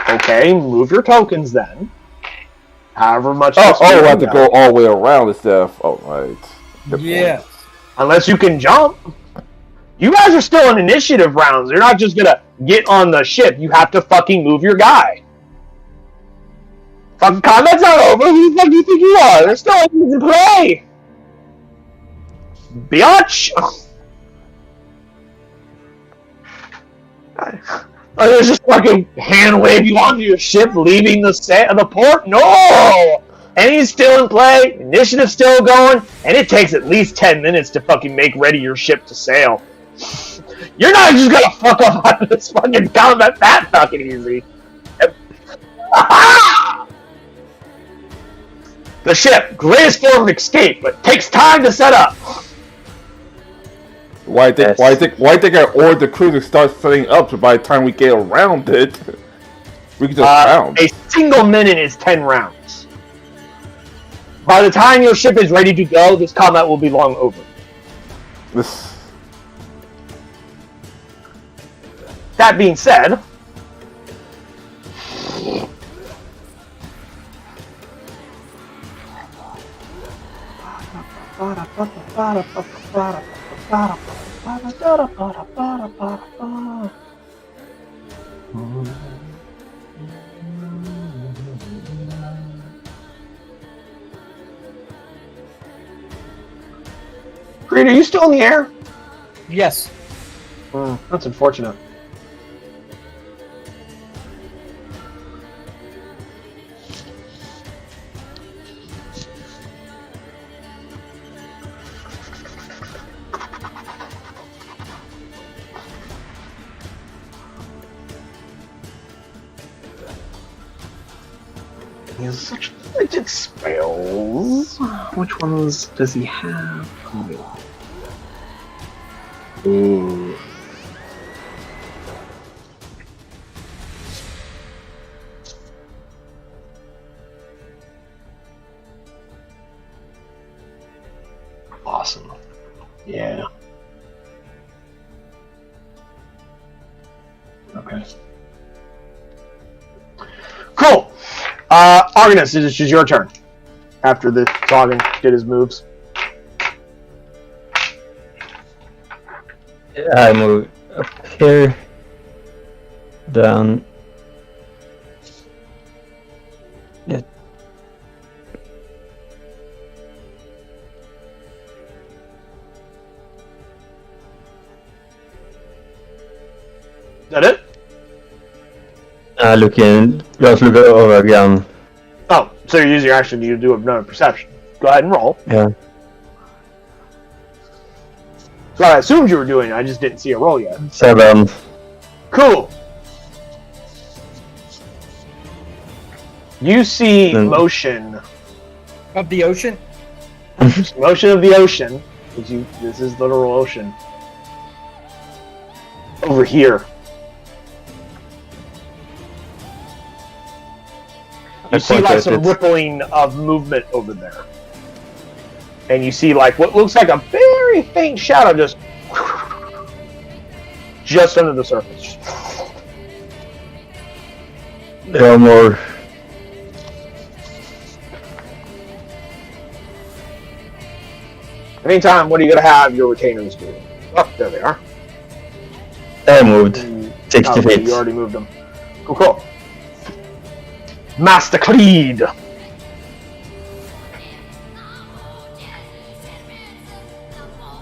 Okay, move your tokens then. However much. We have to go all the way around instead of. Oh, right. Good Yes. point. Unless you can jump. You guys are still in initiative rounds. You're not just gonna get on the ship. You have to fucking move your guy. Fucking combat's not over. Who the fuck do you think you are? There's still enemies in play. Biatch. Oh, there's just fucking hand wave you onto your ship, leaving the port. No. Enemy's still in play. Initiative's still going, and it takes at least 10 minutes to fucking make ready your ship to sail. You're not just gonna fuck off on this fucking combat that fucking easy. The ship, greatest form of escape, but takes time to set up. Why think I ordered the crew to start setting up so by the time we get around it, we can just round. A single minute is 10 rounds. By the time your ship is ready to go, this combat will be long over. That being said, Creed, are you still in the air? Yes. That's unfortunate. He has such legit spells. Which ones does he have? Ooh. Awesome. Yeah. Okay. Cool. Argonus, it's just your turn. After the Sagan did his moves. I move up here. Down. Yeah. Is that it? Just look over again. Oh, so you're using your action to do another perception. Go ahead and roll. Yeah. So I assumed you were doing it, I just didn't see a roll yet. 7. Cool. You see motion. Of the ocean? Motion of the ocean. This is literal ocean. Over here. You see like some rippling of movement over there. And you see like what looks like a very faint shadow just under the surface. There are more. Anytime, what are you going to have your retainers do? Oh, there they are. I moved 60 feet. You already moved them. Cool. Master Creed!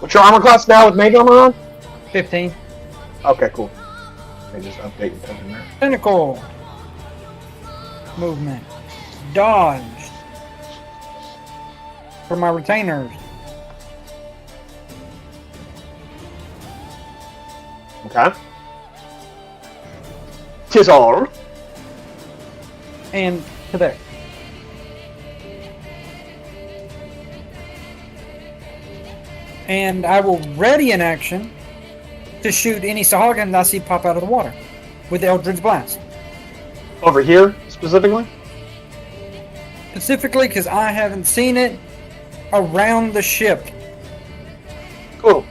What's your armor class now with mage armor on? 15. Okay, cool. Let me just update your in there. Pinnacle. Movement. Dodge. For my retainers. Okay. Tis all. And to there. And I will ready an action to shoot any Sagain I see pop out of the water with Eldritch Blast. Over here, specifically? Specifically because I haven't seen it around the ship. Cool.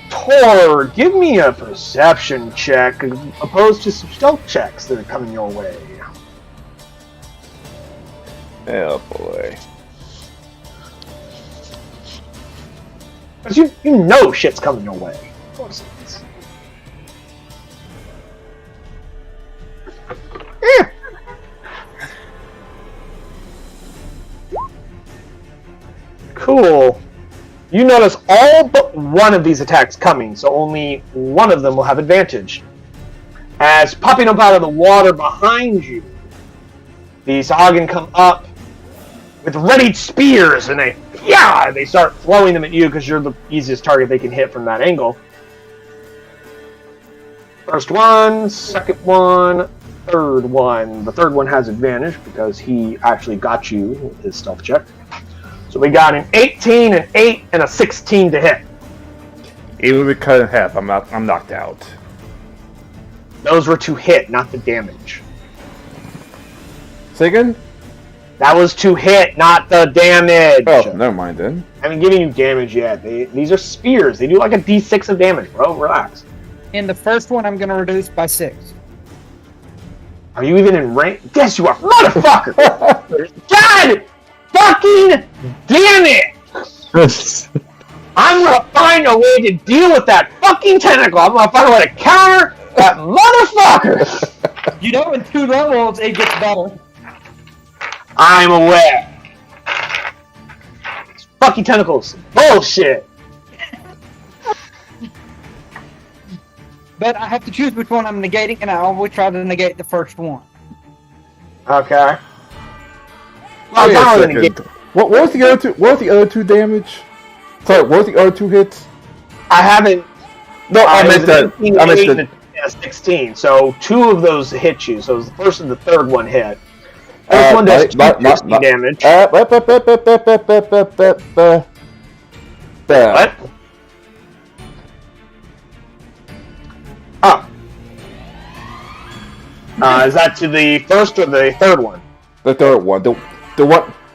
Tor, give me a perception check opposed to some stealth checks that are coming your way. Oh boy. Because you know shit's coming your way. Of course it is. Cool. You notice all but one of these attacks coming, so only one of them will have advantage. As popping up out of the water behind you, these Hagen come up with readied spears, and they start throwing them at you because you're the easiest target they can hit from that angle. First one, second one, third one. The third one has advantage because he actually got you with his stealth check. So we got an 18, an 8, and a 16 to hit. Even if we cut in half, I'm knocked out. Those were to hit, not the damage. Say again? That was to hit, not the damage. Oh, never mind then. I haven't given you damage yet. These are spears. They do like a d6 of damage, bro. Relax. In the first one, I'm going to reduce by 6. Are you even in range? Yes, you are, motherfucker! God fucking damn it! I'm gonna find a way to deal with that fucking tentacle. I'm gonna find a way to counter that motherfucker. You know, in 2 levels, it gets better. I'm aware. These fucking tentacles, bullshit. But I have to choose which one I'm negating, and I always try to negate the first one. Okay. Well, Wait a second. What was the other two? What was the other 2 damage? Sorry, what was the other 2 hits? I haven't. No, I meant that. I meant the 16. So 2 of those hit you. So it was the first and the third one hit. First one does 260 damage. What? Oh. Is that to the first or the third one? The third one.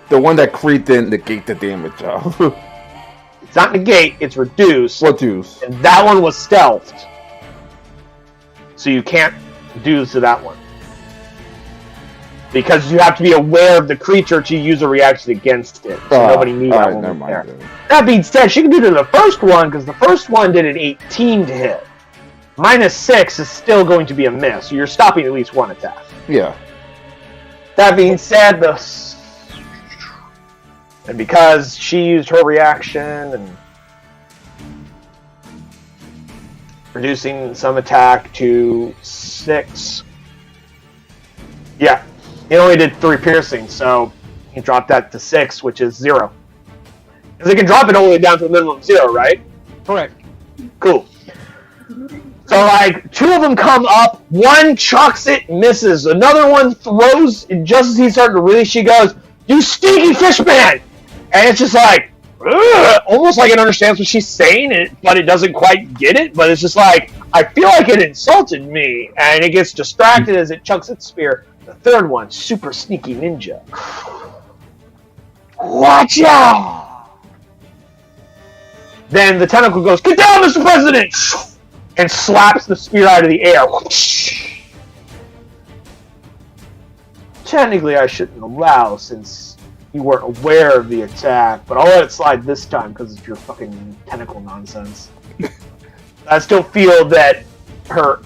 The one that Creed didn't negate the damage of. It's not negate, it's reduce. Reduce. And that one was stealthed. So you can't do to that one. Because you have to be aware of the creature to use a reaction against it. So nobody knew that one was there. That being said, she can do to the first one, because the first one did an 18 to hit. -6 is still going to be a miss, so you're stopping at least one attack. Yeah. That being said, and because she used her reaction and reducing some attack to 6. Yeah, he only did 3 piercing, so he dropped that to 6, which is 0. Because he can drop it only down to a minimum of 0, right? Correct. Cool. So, like, 2 of them come up, one chucks it, misses. Another one throws, and just as he's starting to release, she goes, "You stinky fish man!" And it's just like, ugh, almost like it understands what she's saying, but it doesn't quite get it. But it's just like, I feel like it insulted me. And it gets distracted as it chucks its spear. The third one, super sneaky ninja. Watch out! Then the tentacle goes, "Get down, Mr. President!" And slaps the spear out of the air. Technically, I shouldn't allow since you weren't aware of the attack, but I'll let it slide this time because of your fucking tentacle nonsense. I still feel that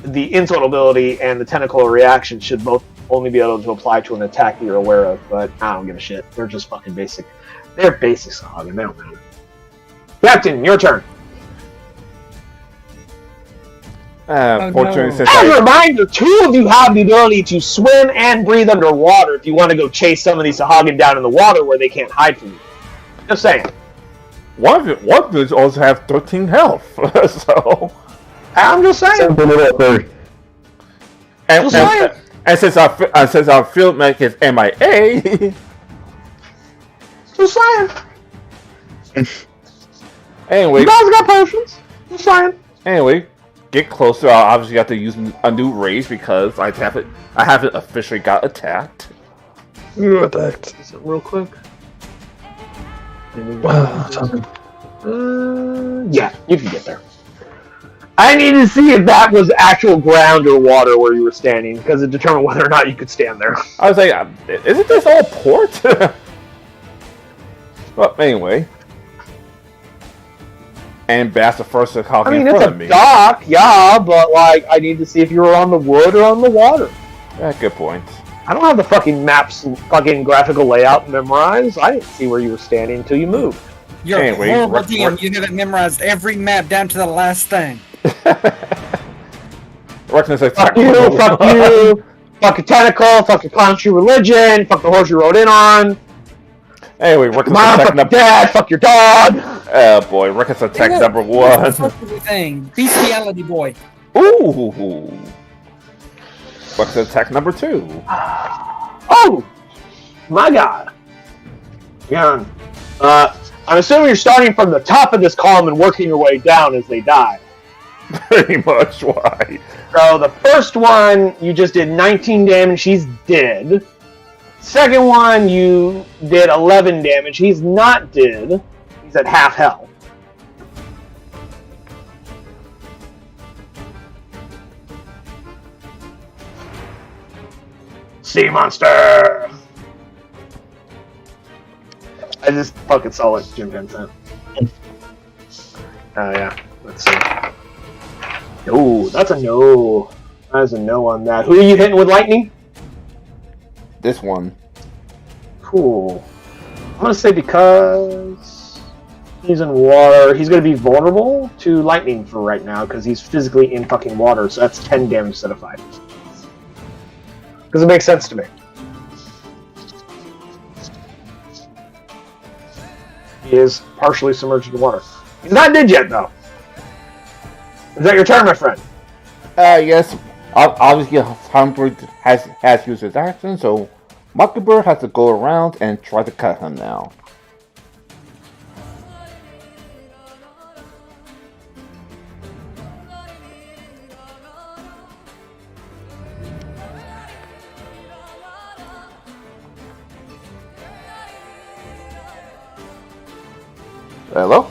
the insult ability and the tentacle reaction should both only be able to apply to an attack that you're aware of, but I don't give a shit. They're just fucking basic. They're basic, Hagen. They don't matter. Captain, your turn. Fortunately, As a reminder, 2 of you have the ability to swim and breathe underwater if you want to go chase some of these Sagains down in the water where they can't hide from you. Just saying. One of them also have 13 health, so I'm just saying. And since our field medic is MIA, just saying. Anyway, You guys got potions. Just saying. Anyway, get closer. I'll obviously have to use a new rage because I haven't officially got attacked. You attacked. Is it real quick? Yeah, you can get there. I need to see if that was actual ground or water where you were standing, because it determined whether or not you could stand there. I was like, isn't this all port? Well, anyway. And that's the first to call in it's front a of me. dock, yeah, but like I need to see if you were on the wood or on the water. Yeah, good point. I don't have the fucking maps and fucking graphical layout memorized. I didn't see where you were standing until you moved. You're Anyway, a horrible Rick- DM. You haven't memorized every map down to the last thing. Reckon it's Fuck you, fuck you, fuck your tentacle, fuck your country religion, fuck the horse you rode in on. Anyway, Reckon Mom, attack fuck your number. dad, fuck your dog. Oh boy, Reckon's attack number 1. Thing. Bestiality boy. Ooh. Reckon's attack number 2. Oh, my God. Yeah. I'm assuming you're starting from the top of this column and working your way down as they die. Pretty much. Why? So the first one, you just did 19 damage, he's dead. Second one, you did 11 damage, he's not dead. He's at half health. Sea monster! I just fucking saw it, Jim Vincent. Oh yeah, let's see. No, that's a no. That is a no on that. Who are you hitting with lightning? This one. Cool. I'm gonna say because he's in water, he's gonna be vulnerable to lightning for right now because he's physically in fucking water. So that's 10 damage instead of 5. Because it makes sense to me. He is partially submerged in water. He's not dead yet, though. Is that your turn, my friend? Yes. Obviously, Hummingbird has used his action, so Mockingbird has to go around and try to cut him now. Hello?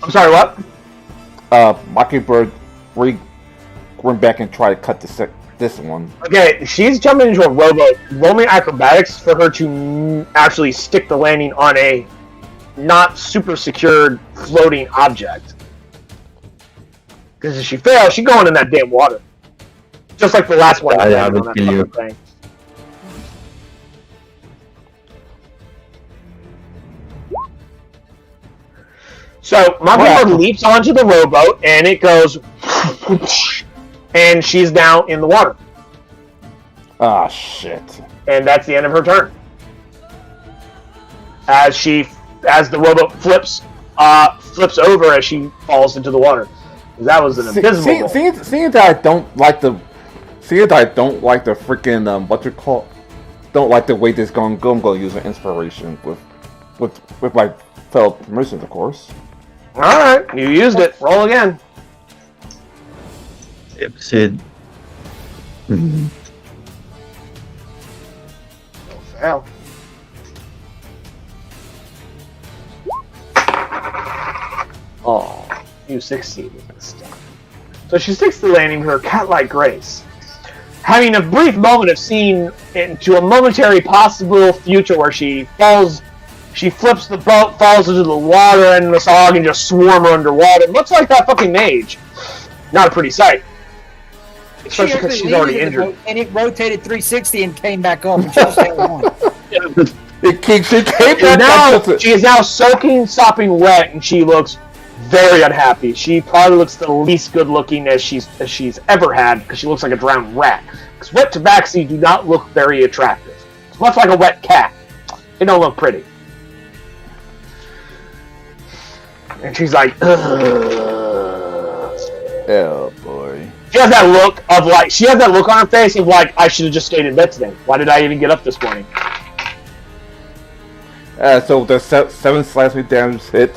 I'm sorry, what? Mockingbird went back and tried to cut this one. Okay, she's jumping into a rowboat. Roll me acrobatics for her to actually stick the landing on a not super secured floating object. Because if she fails, she's going in that damn water. Just like the last one. Yeah, landed I on would that kill you. fucking thing. So Mockingbird leaps onto the rowboat and it goes, and she's now in the water. Ah, shit. And that's the end of her turn. As the rowboat flips over as she falls into the water. That was an abysmal roll. Seeing that I don't like the freaking don't like the way this is going to go. I'm going to use an inspiration with my fellow permissions, of course. All right, you used it. Roll again. Yep, Sid. Fail. Oh, you succeeded this time. So she sticks the landing with her cat-like grace. Having a brief moment of seeing into a momentary possible future where she flips the boat, falls into the water, and the Sog and just swarm her underwater. Looks like that fucking mage. Not a pretty sight. Especially because she's already injured. And it rotated 360 and came back up. And she just held on. She is now soaking, sopping wet, and she looks very unhappy. She probably looks the least good looking as she's ever had, because she looks like a drowned rat. Because wet tabaxi do not look very attractive. It's much like a wet cat. They don't look pretty. And she's like, ugh. Oh boy. She has that look on her face of like, I should have just stayed in bed today. Why did I even get up this morning? So the 7 slashing damage hit.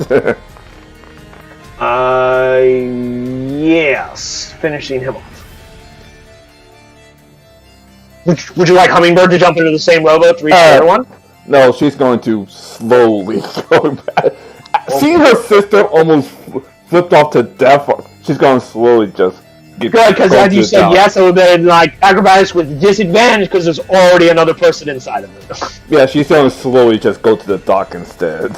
Yes. Finishing him off. Would you like Hummingbird to jump into the same rowboat to reach the other one? No, she's going to slowly go back. Seeing her sister almost flipped off to death, She's going to slowly just get Good, because close as you to said Doc. yes, it would have been like acrobatics with disadvantage because there's already another person inside of it. Yeah, she's going to slowly just go to the dock instead.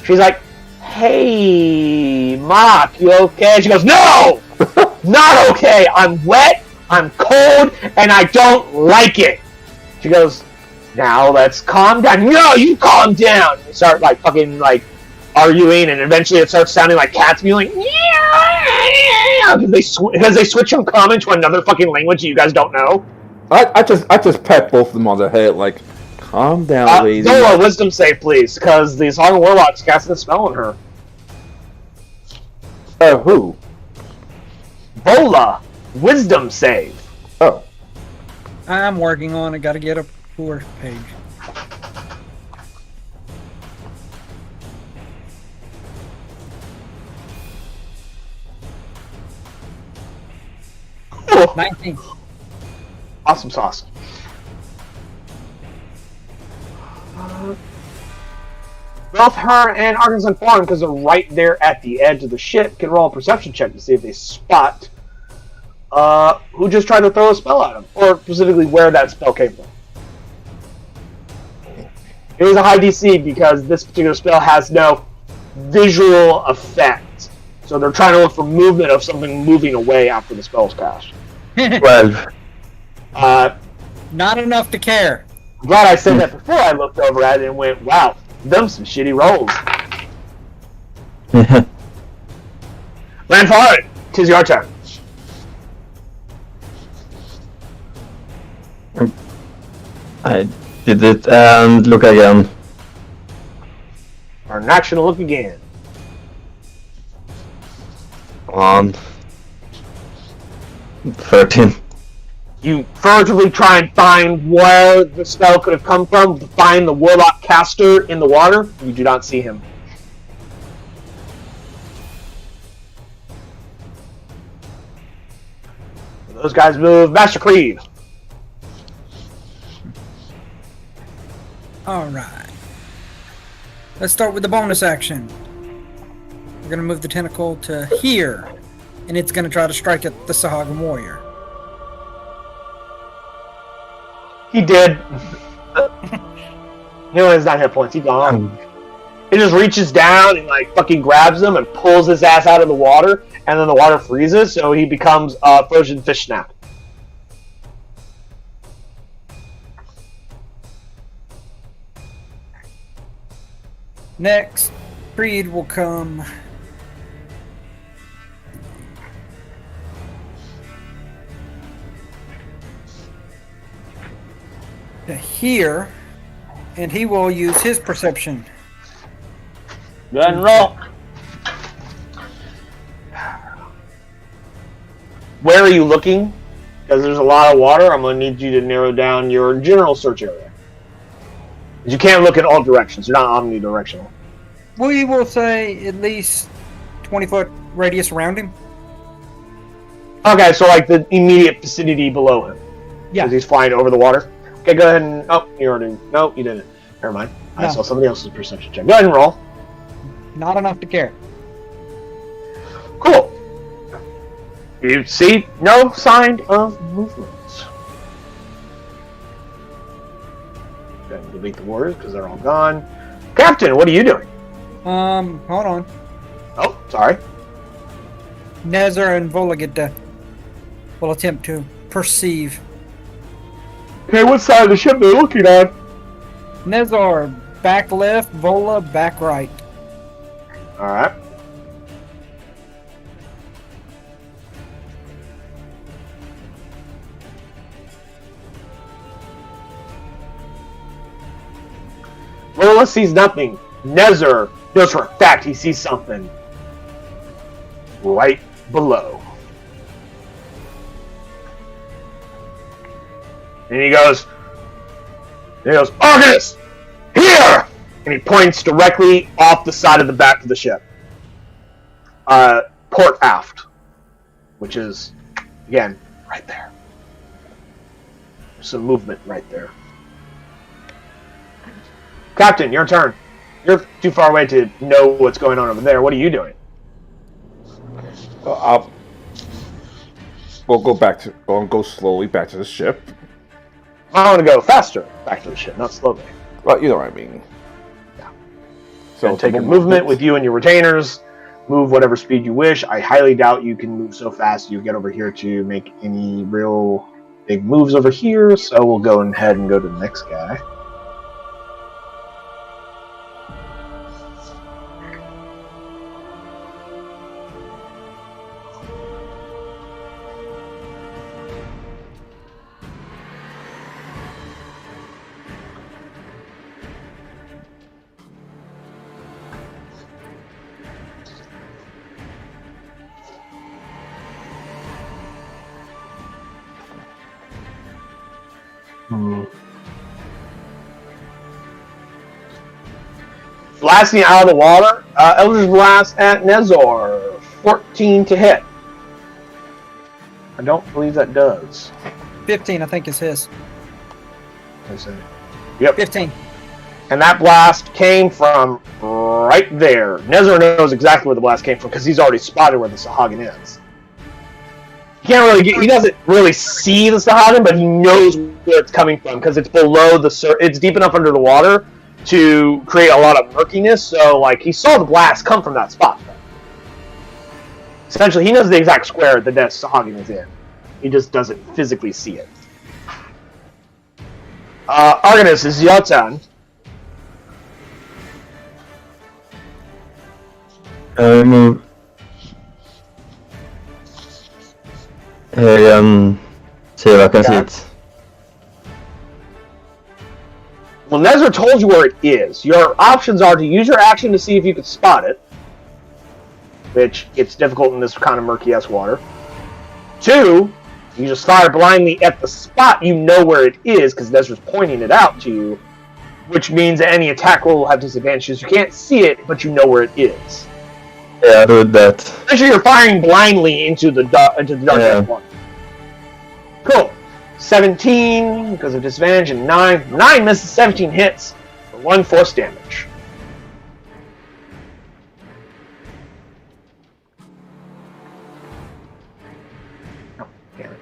She's like, "Hey, Mock, you okay?" She goes, "No, not okay. I'm wet, I'm cold, and I don't like it." She goes, "Now let's calm down." "No, you calm down." They start like fucking like arguing, and eventually it starts sounding like cats mewing. Because they switch from common to another fucking language that you guys don't know. I just pet both of them on the head, like, calm down, lady. Zola, wisdom save, please, because these Harlem Warlocks casting a spell on her. Who? Vola, wisdom save. Oh. I'm working on it. Got to get a poor page. Oh, 19. awesome sauce. Both her and Arkansas Farm, because they're right there at the edge of the ship, can roll a perception check to see if they spot who just tried to throw a spell at them, or specifically where that spell came from. It was a high DC because this particular spell has no visual effect. So they're trying to look for movement of something moving away after the spell's cast. 12. Not enough to care. I'm glad I said that before I looked over at it and went, wow, them some shitty rolls. Land forward! 'Tis your turn. I did it and look again. Our action to look again. On 13. You furtively try and find where the spell could have come from, to find the warlock caster in the water. You do not see him. Those guys move. Master Creed. Alright. Let's start with the bonus action. We're going to move the tentacle to here. And it's going to try to strike at the Sahagan warrior. He did. He only has 9 hit points. He's gone. He just reaches down and like fucking grabs him and pulls his ass out of the water, and then the water freezes, so he becomes a frozen fish snap. Next, Creed will come to here, and he will use his perception. Go ahead and roll. Where are you looking? Because there's a lot of water, I'm going to need you to narrow down your general search area. You can't look in all directions. You're not omnidirectional. We will say at least 20-foot radius around him. Okay, so like the immediate vicinity below him. Yeah. Because he's flying over the water. Okay, go ahead and... Oh, you already... No, you didn't. Never mind. I No. saw somebody else's perception check. Go ahead and roll. Not enough to care. Cool. You see no sign of movement. Go ahead and delete the warriors because they're all gone. Captain, what are you doing? Hold on. Oh, sorry. Nezar and Volagita will attempt to perceive. Okay, what side of the ship are they looking on? Nezar, back left, Vola, back right. Alright. Lola sees nothing. Nezar knows for a fact he sees something right below. And he goes, Argus! Here! And he points directly off the side of the back of the ship. Port aft. Which is, again, right there. There's some movement right there. Captain, your turn. You're too far away to know what's going on over there. What are you doing? We'll go slowly back to the ship. I want to go faster back to the ship, not slowly. Well, you know what I mean. Yeah. So And take a movement with you and your retainers. Move whatever speed you wish. I highly doubt you can move so fast you get over here to make any real big moves over here. So we'll go ahead and go to the next guy. Blasting out of the water, Eldritch Blast at Nezor, 14 to hit. I don't believe that does. 15, I think, is his. Yep. 15. And that blast came from right there. Nezor knows exactly where the blast came from because he's already spotted where the Sagain is. He doesn't really see the Sagain, but he knows where it's coming from because it's below it's deep enough under the water to create a lot of murkiness. So, like, he saw the blast come from that spot. Essentially, he knows the exact square that Sagain is in. He just doesn't physically see it. Argonus is your turn. Move. See if I can see it. Well, Nezor told you where it is. Your options are to use your action to see if you can spot it, which it's difficult in this kind of murky-ass water. 2, you just fire blindly at the spot you know where it is, because Nezor's pointing it out to you, which means that any attack roll will have disadvantages. You can't see it, but you know where it is. Yeah, I do that. Make sure you're firing blindly into the dark one. Cool. 17 because of disadvantage, and 9. 9 misses, 17 hits for 1 force damage. Oh, damn it.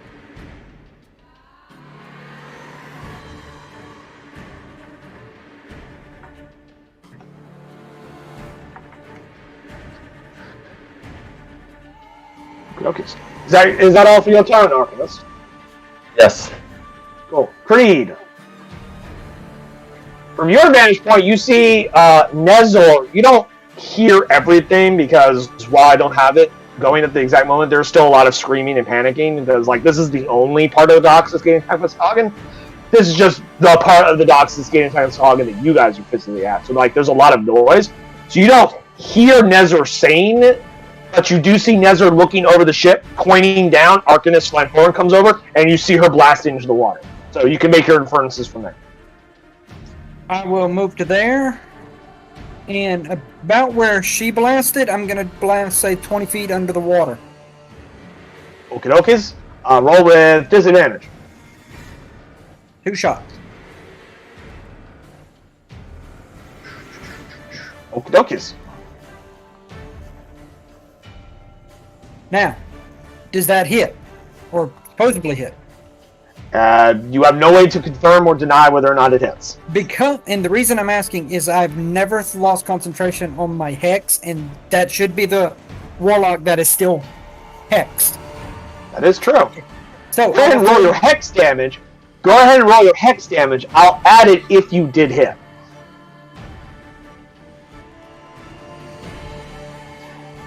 Okay. Is that all for your turn, Arcanist? Yes. Cool. Creed. From your vantage point, you see Nezor. You don't hear everything because while I don't have it going at the exact moment, there's still a lot of screaming and panicking because, like, this is the only part of the docks that's getting attacked by Sagain. This is just the part of the docks that's getting attacked by Sagain that you guys are physically at. So, like, there's a lot of noise. So you don't hear Nezor saying it, but you do see Nezor looking over the ship, pointing down. Arcanist Flanthorn comes over, and you see her blast into the water. So you can make your inferences from there. I will move to there. And about where she blasted, I'm going to blast, say, 20 feet under the water. Okie dokies. Roll with disadvantage. 2 shots. Okie dokies. Now, does that hit? Or supposedly hit? You have no way to confirm or deny whether or not it hits. And the reason I'm asking is I've never lost concentration on my hex, and that should be the warlock that is still hexed. That is true. So Go ahead and roll your hex damage. I'll add it if you did hit.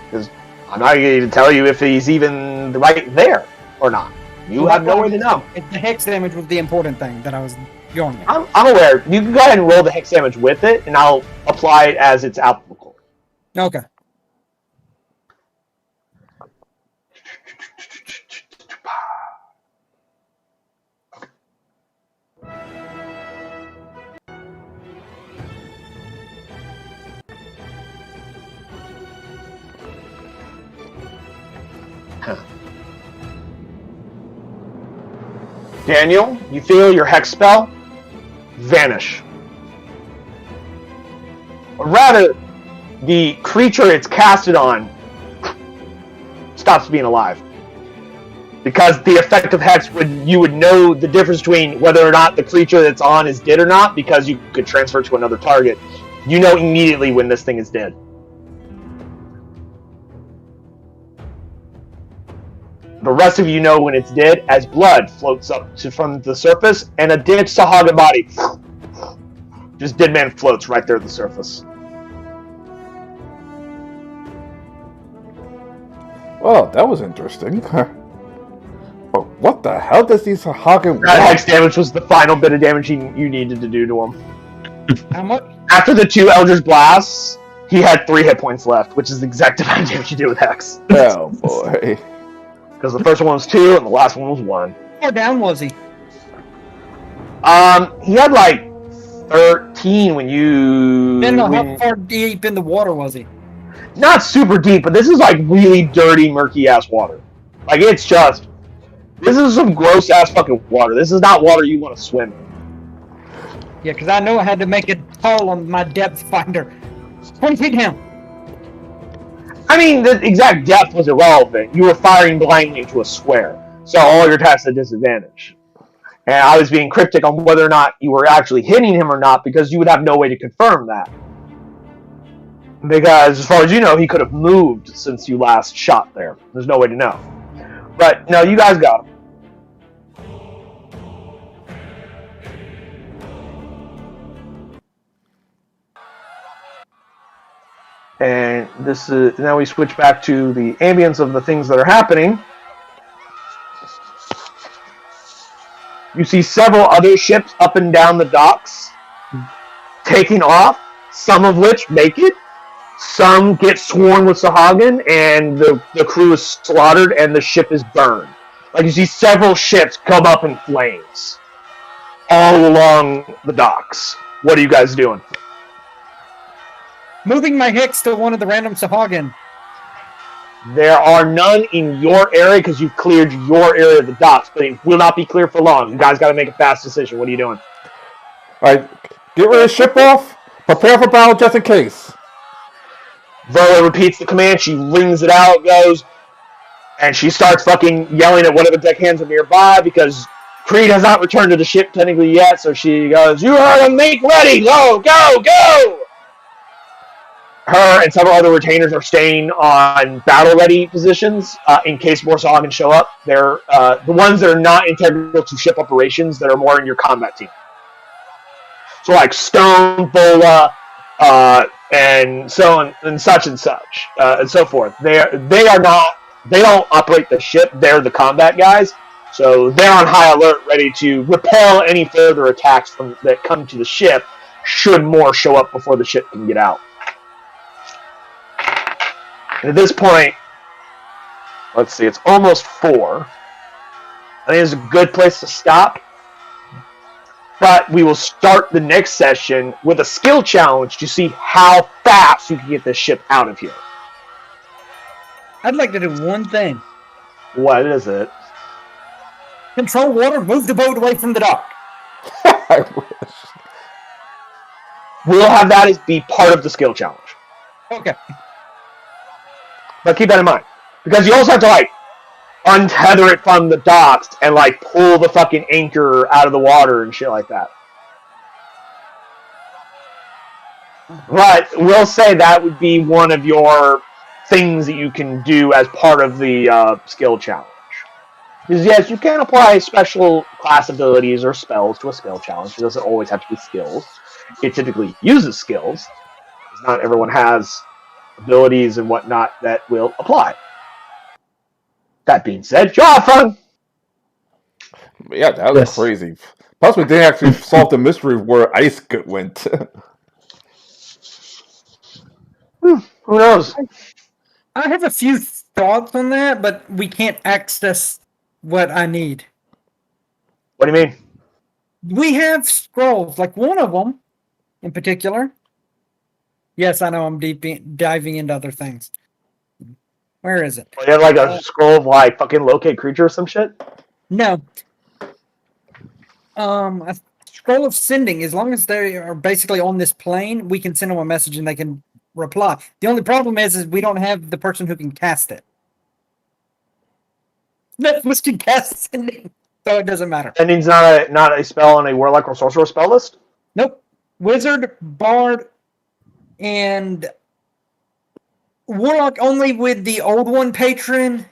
Because I'm not going to tell you if he's even right there or not. You have no way to know. The hex damage was the important thing that I was going with. I'm aware. You can go ahead and roll the hex damage with it, and I'll apply it as it's applicable. Okay. Daniel, you feel your hex spell vanish. Or rather, the creature it's casted on stops being alive. Because the effect of Hex you would know the difference between whether or not the creature that's on is dead or not, because you could transfer to another target. You know immediately when this thing is dead. The rest of you know when it's dead as blood floats up from the surface and a dead Sahagin body. Just dead man floats right there at the surface. Oh, that was interesting. But what the hell does these Sahagin That Hex damage was the final bit of damage you needed to do to him. How much? After the 2 Eldritch Blasts, he had 3 hit points left, which is the exact amount of damage you do with Hex. Oh boy. Because the first one was 2 and the last one was 1. How down was he? He had like 13 when you... Then how far deep in the water was he? Not super deep, but this is like really dirty, murky-ass water. Like, it's just... This is some gross-ass fucking water. This is not water you want to swim in. Yeah, because I know I had to make a call on my depth finder. 20 feet down. I mean, the exact depth was irrelevant. You were firing blindly into a square, so all your attacks at disadvantage. And I was being cryptic on whether or not you were actually hitting him or not, because you would have no way to confirm that. Because, as far as you know, he could have moved since you last shot there. There's no way to know. But, no, you guys got him. And this is now we switch back to the ambience of the things that are happening. You see several other ships up and down the docks taking off, some of which make it. Some get sworn with Sahagin, and the crew is slaughtered, and the ship is burned. Like, you see several ships come up in flames all along the docks. What are you guys doing? Moving my Hex to one of the random Sahagin. There are none in your area because you've cleared your area of the docks, but it will not be clear for long. You guys got to make a fast decision. What are you doing? Alright, get rid of the ship off. Prepare for battle just in case. Verla repeats the command. She rings it out, goes, and she starts fucking yelling at whatever deckhands are nearby because Creed has not returned to the ship technically yet, so she goes, "You are to make ready! Go, go, go!" Her and several other retainers are staying on battle-ready positions in case more Sahagin show up. They're the ones that are not integral to ship operations that are more in your combat team. So like Stone, Bola, and so on, and such and such, and so forth. They don't operate the ship. They're the combat guys. So they're on high alert, ready to repel any further attacks that come to the ship should more show up before the ship can get out. And at this point, let's see, it's almost 4. I think it's a good place to stop. But we will start the next session with a skill challenge to see how fast you can get this ship out of here. I'd like to do one thing. What is it? Control water, move the boat away from the dock. I wish. We'll have that as be part of the skill challenge. Okay. But keep that in mind. Because you also have to, like, untether it from the docks and, like, pull the fucking anchor out of the water and shit like that. But we'll say that would be one of your things that you can do as part of the skill challenge. Because, yes, you can apply special class abilities or spells to a skill challenge. It doesn't always have to be skills. It typically uses skills. Not everyone has abilities and whatnot that will apply. That being said, y'all have fun. Yeah, that was crazy. Plus, we didn't actually solve the mystery of where Ice went. Who knows? I have a few thoughts on that, but we can't access what I need. What do you mean? We have scrolls, like one of them in particular. Yes, I know I'm diving into other things. Where is it? You have like a scroll of like fucking locate creature or some shit? No. A scroll of sending, as long as they are basically on this plane, we can send them a message and they can reply. The only problem is we don't have the person who can cast it. That was to cast sending, so it doesn't matter. Sending's not a spell on a warlock or sorcerer spell list. Nope. Wizard, bard, and warlock only with the old one patron.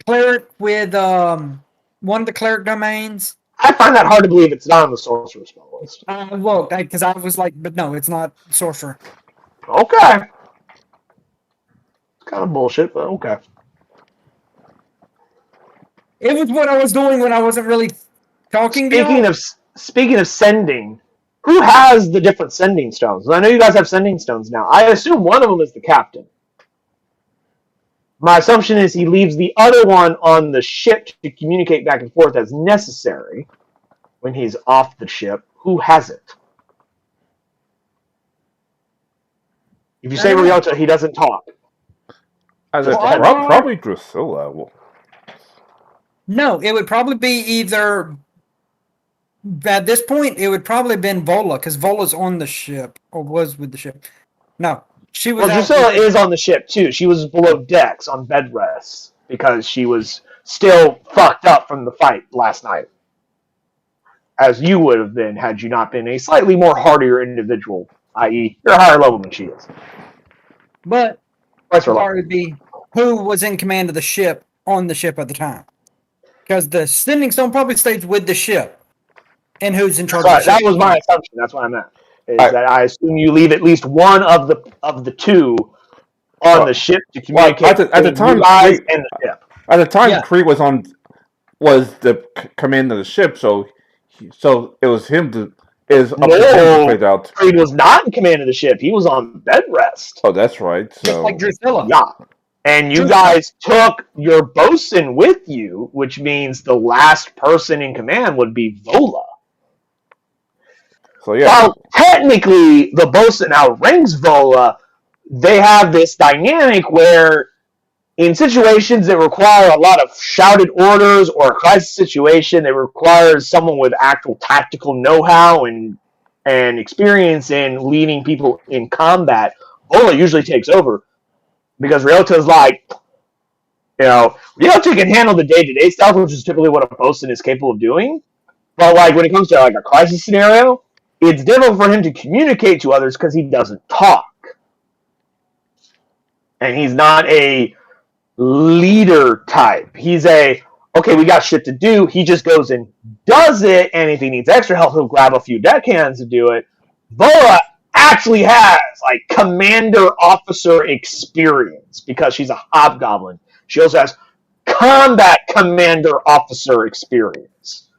Cleric with one of the cleric domains. I find that hard to believe it's not on the sorcerer spell list. Look, because I was like, but no, it's not sorcerer. Okay. It's kind of bullshit, but okay. It was what I was doing when I wasn't really talking to you. Speaking of sending, who has the different sending stones? I know you guys have sending stones now. I assume one of them is the captain. My assumption is he leaves the other one on the ship to communicate back and forth as necessary when he's off the ship. Who has it? If you say Ryota, he doesn't talk. Probably Drusilla. No, it would probably be either. At this point, it would probably have been Vola, because Vola's on the ship, or was with the ship. No, she was. Well, Drusilla is on the ship, too. She was below decks on bed rest because she was still fucked up from the fight last night. As you would have been had you not been a slightly more hardier individual, i.e., you're a higher level than she is. But Vice it versa. would be who was in command of the ship on the ship at the time. Because the sending stone probably stays with the ship. And who's in charge of the ship. That was my assumption. That's what I meant. That I assume you leave at least one of the two on the ship to communicate at the time, you guys and the ship. At the time, Kree was the command of the ship, so it was him to played out. Kree was not in command of the ship. He was on bed rest. Oh, that's right. So. Just like Drusilla. Yeah. And you guys took your bosun with you, which means the last person in command would be Vola. So yeah. While technically the bosun outranks Vola, they have this dynamic where in situations that require a lot of shouted orders or a crisis situation that requires someone with actual tactical know-how and experience in leading people in combat, Vola usually takes over. Because Ryota's like, Ryota can handle the day-to-day stuff, which is typically what a bosun is capable of doing. But like when it comes to like a crisis scenario, it's difficult for him to communicate to others because he doesn't talk. And he's not a leader type. He's okay, we got shit to do. He just goes and does it, and if he needs extra help, he'll grab a few deckhands to do it. Vola actually has like commander officer experience because she's a hobgoblin. She also has combat commander officer experience.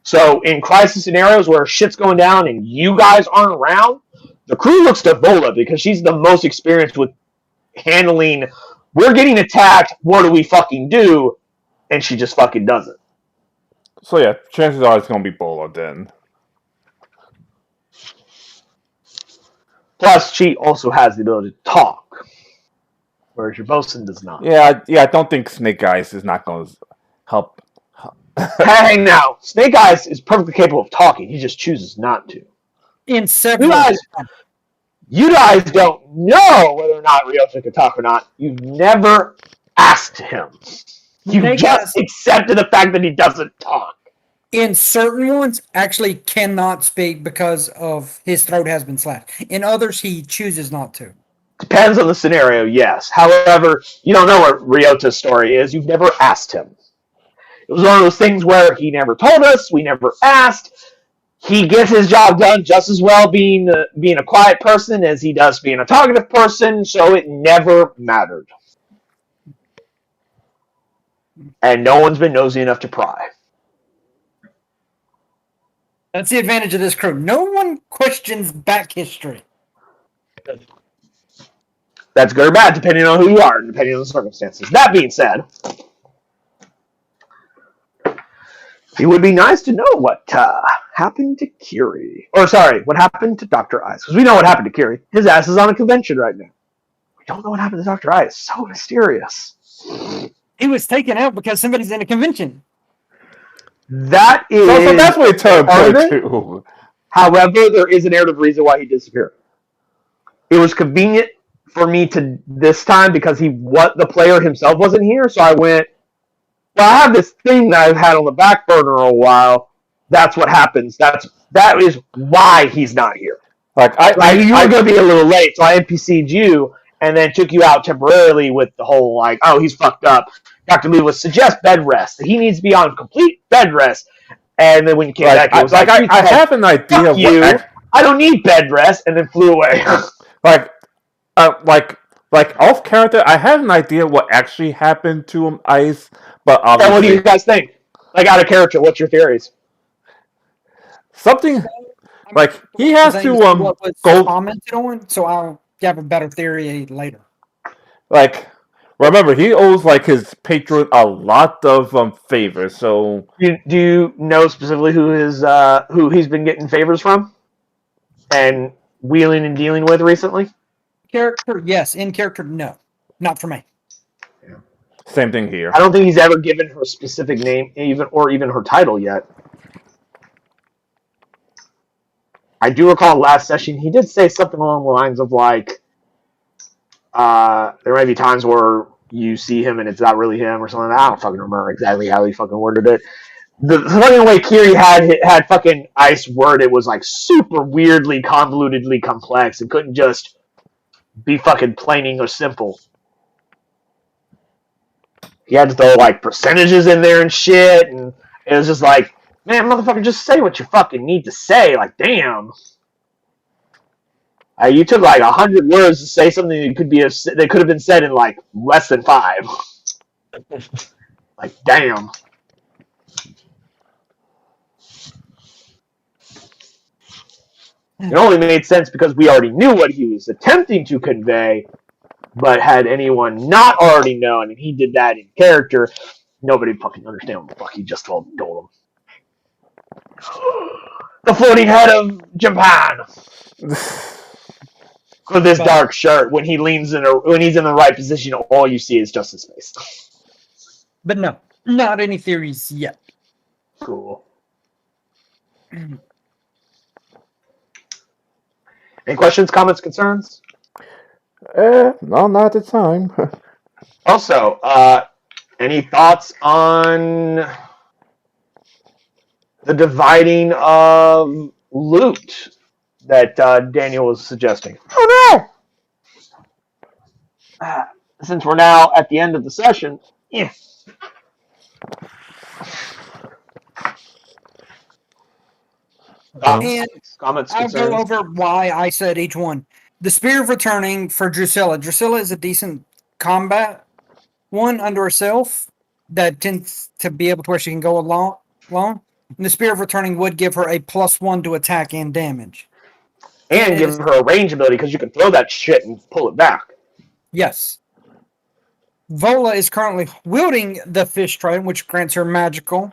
So in crisis scenarios where shit's going down and you guys aren't around, the crew looks to Vola because she's the most experienced with handling, we're getting attacked, what do we fucking do? And she just fucking does it. So yeah, chances are it's going to be Vola then. Plus, she also has the ability to talk, whereas your bosun does not. Yeah, I don't think Snake Eyes is not going to help. Hey, now, Snake Eyes is perfectly capable of talking. He just chooses not to. In several. You guys don't know whether or not Ryota can talk or not. You've never asked him. You've just accepted the fact that he doesn't talk. In certain ones, actually cannot speak because of his throat has been slashed. In others, he chooses not to. Depends on the scenario, yes. However, you don't know what Ryota's story is. You've never asked him. It was one of those things where he never told us, we never asked. He gets his job done just as well being a quiet person as he does being a talkative person, so it never mattered. And no one's been nosy enough to pry. That's the advantage of this crew. No one questions back history. That's good or bad, depending on who you are and depending on the circumstances. That being said, it would be nice to know what happened to Kiri. Or, sorry, what happened to Dr. Ice. Because we know what happened to Kiri. His ass is on a convention right now. We don't know what happened to Dr. Ice. So mysterious. He was taken out because somebody's in a convention. That is... So that's what it turned to. However, there is a narrative reason why he disappeared. It was convenient for me to this time because the player himself wasn't here, so I went, well, I have this thing that I've had on the back burner a while. That's what happens. That is why he's not here. Like You were going to be a little late, so I NPC'd you and then took you out temporarily with the whole like, oh, he's fucked up. Dr. Lee would suggest bed rest. He needs to be on complete bed rest. And then when you came back, it was I have an idea fuck you. I don't need bed rest, and then flew away. like off character. I have an idea what actually happened to him, Ice. But obviously, what do you guys think? Like out of character, what's your theories? Something like he has to what was go commented on, so I'll have a better theory later. Like, remember, he owes like his patron a lot of favors. So, do you know specifically who he's been getting favors from, and wheeling and dealing with recently? Character, yes. In character, no, not for me. Yeah. Same thing here. I don't think he's ever given her a specific name, even her title yet. I do recall last session he did say something along the lines of like, there might be times where you see him and it's not really him or something. I don't fucking remember exactly how he fucking worded it. The fucking way Kiri had fucking Ice word it was like super weirdly convolutedly complex. It couldn't just be fucking plain English simple. He had to throw like percentages in there and shit, and it was just like, man, motherfucker, just say what you fucking need to say. Like, damn. You took like 100 words to say something that could have been said in like less than 5. Like, damn. It only made sense because we already knew what he was attempting to convey, but had anyone not already known, and he did that in character, nobody fucking understand what the fuck he just told them. The floating head of Japan. With this dark shirt, when he leans when he's in the right position, all you see is just his face. But no, not any theories yet. Cool. Any questions, comments, concerns? No, not at the time. Also, any thoughts on the dividing of loot that Daniel was suggesting? Oh no! Since we're now at the end of the session, yeah. And comments, I'll concerns? go over why I said each one. The Spear of Returning for Drusilla. Drusilla is a decent combat one under herself that tends to be able to where she can go along. And the Spear of Returning would give her a +1 to attack and damage. And give her a range ability because you can throw that shit and pull it back. Yes. Vola is currently wielding the fish trident, which grants her magical.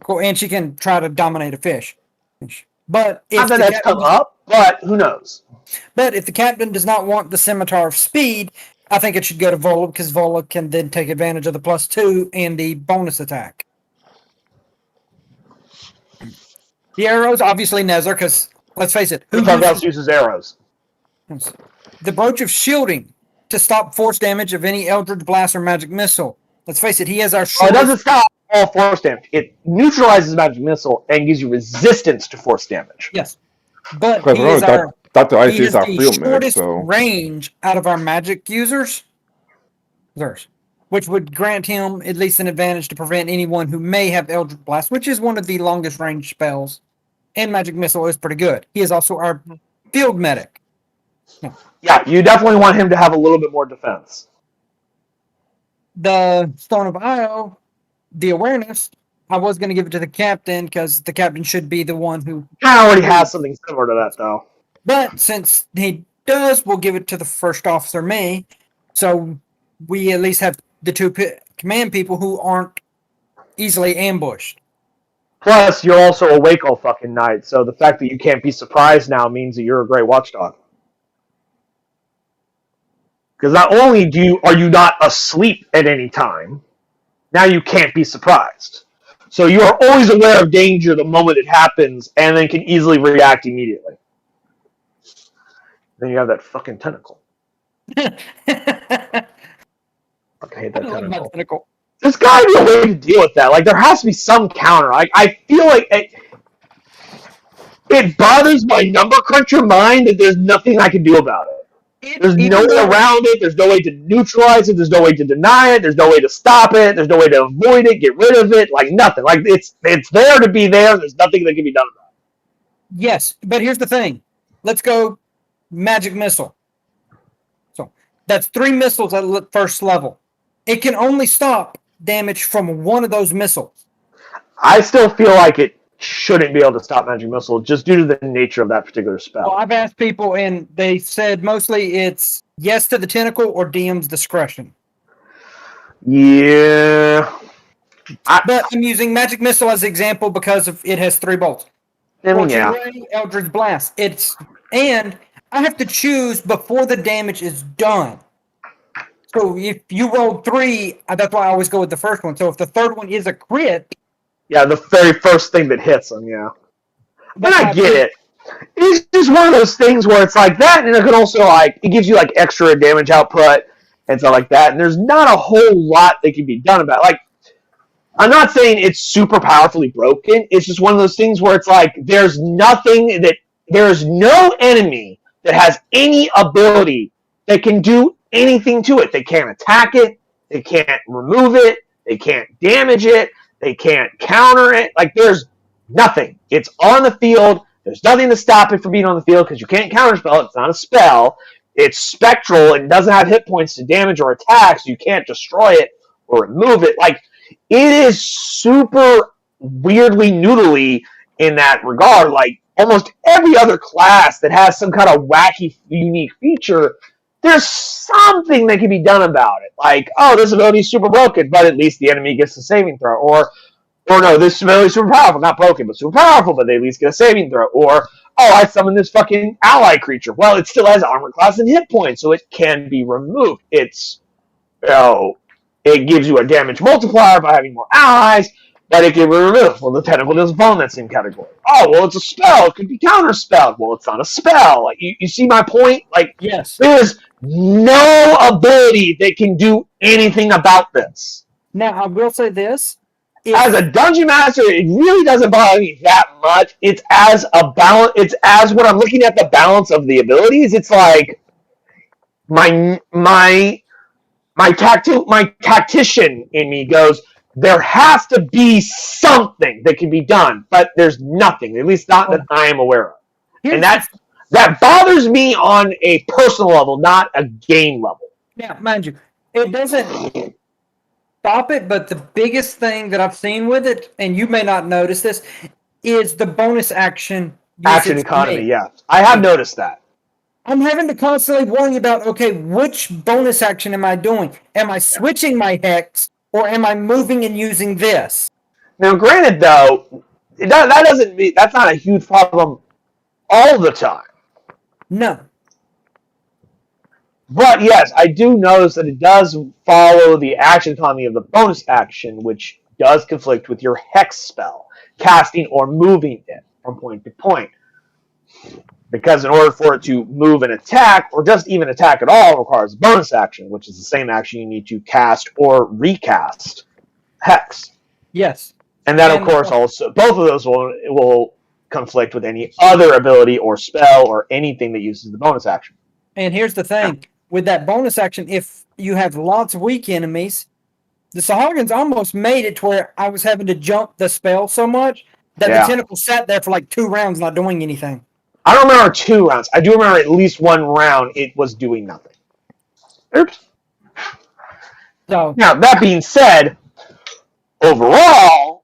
And she can try to dominate a fish. But if Not that that's come up, but who knows? But if the captain does not want the Scimitar of Speed, I think it should go to Vola because Vola can then take advantage of the +2 and the bonus attack. The arrows, obviously Nezzer, because let's face it, who else uses arrows? The Brooch of Shielding to stop force damage of any Eldritch Blast or Magic Missile. Let's face it, he has our it doesn't stop all force damage. It neutralizes Magic Missile and gives you resistance to force damage. Yes. But he is Dr. Ice he is our the field shortest medic, so range out of our magic users, which would grant him at least an advantage to prevent anyone who may have Eldritch Blast, which is one of the longest range spells. And Magic Missile is pretty good. He is also our field medic. Yeah, you definitely want him to have a little bit more defense. The Stone of Io, the awareness, I was going to give it to the captain because the captain should be the one who... I already has something similar to that, though. But since he does, we'll give it to the first officer, me. So we at least have the two command people who aren't easily ambushed. Plus, you're also awake all fucking night, so the fact that you can't be surprised now means that you're a great watchdog. Because not only are you not asleep at any time, now you can't be surprised. So you are always aware of danger the moment it happens, and then can easily react immediately. Then you have that fucking tentacle. I hate that tentacle. there's got to be a way to deal with that. Like, there has to be some counter. Like, I feel like it bothers my number cruncher mind that there's nothing I can do about it. There's no way around it. There's no way to neutralize it. There's no way to deny it. There's no way to stop it. There's no way to avoid it, get rid of it. Like, nothing. Like, it's there to be there. There's nothing that can be done about it. Yes, but here's the thing. Let's go magic missile. So that's 3 missiles at first level. It can only stop damage from one of those missiles. I still feel like it shouldn't be able to stop magic missile just due to the nature of that particular spell. Well, I've asked people, and they said mostly it's yes to the tentacle or DM's discretion. Yeah. But I'm using magic missile as an example because it has 3 bolts. I mean, yeah. Ray, Eldritch Blast. And I have to choose before the damage is done. So if you roll 3, that's why I always go with the first one. So if the third one is a crit, yeah, the very first thing that hits them, yeah. But I get it. It's just one of those things where it's like that, and it can also, like, it gives you, like, extra damage output and stuff like that, and there's not a whole lot that can be done about it. Like, I'm not saying it's super powerfully broken. It's just one of those things where it's like there's no enemy that has any ability that can do anything to it. They can't attack it. They can't remove it. They can't damage it. They can't counter it. Like, there's nothing. It's on the field. There's nothing to stop it from being on the field because you can't counterspell it. It's not a spell. It's spectral and doesn't have hit points to damage or attack, so you can't destroy it or remove it. Like, it is super weirdly noodly in that regard. Like, almost every other class that has some kind of wacky, unique feature, there's something that can be done about it. Like, oh, this ability is super broken, but at least the enemy gets a saving throw. Or no, this ability is super powerful, not broken, but super powerful, but they at least get a saving throw. Or, oh, I summoned this fucking ally creature. Well, it still has armor class and hit points, so it can be removed. It's, it gives you a damage multiplier by having more allies, but it can be removed. Well, the tentacle doesn't fall in that same category. Oh, well, it's a spell. It could be counterspelled. Well, it's not a spell. Like, you see my point? Like, yes, there's no ability that can do anything about this. Now, I will say this. As a dungeon master, it really doesn't bother me that much. It's as a balance. It's as when I'm looking at the balance of the abilities. It's like my tactician in me goes, there has to be something that can be done, but there's nothing, at least not that I am aware of. And that bothers me on a personal level, not a game level. Now, mind you, it doesn't stop it, but the biggest thing that I've seen with it, and you may not notice this, is the bonus action. Action economy, yeah. I have noticed that. I'm having to constantly worry about, okay, which bonus action am I doing? Am I switching my hex, or am I moving and using this? Now, granted, though, that's not a huge problem all the time. No. But yes, I do notice that it does follow the action economy of the bonus action, which does conflict with your hex spell, casting or moving it from point to point. Because in order for it to move and attack, or just even attack at all, requires a bonus action, which is the same action you need to cast or recast hex. Yes. And that, of course, also, both of those will conflict with any other ability or spell or anything that uses the bonus action. And here's the thing. With that bonus action, if you have lots of weak enemies, the Sagains almost made it to where I was having to jump the spell so much that the tentacle sat there for like 2 rounds not doing anything. I don't remember 2 rounds. I do remember at least 1 round it was doing nothing. Oops. So now, that being said, overall,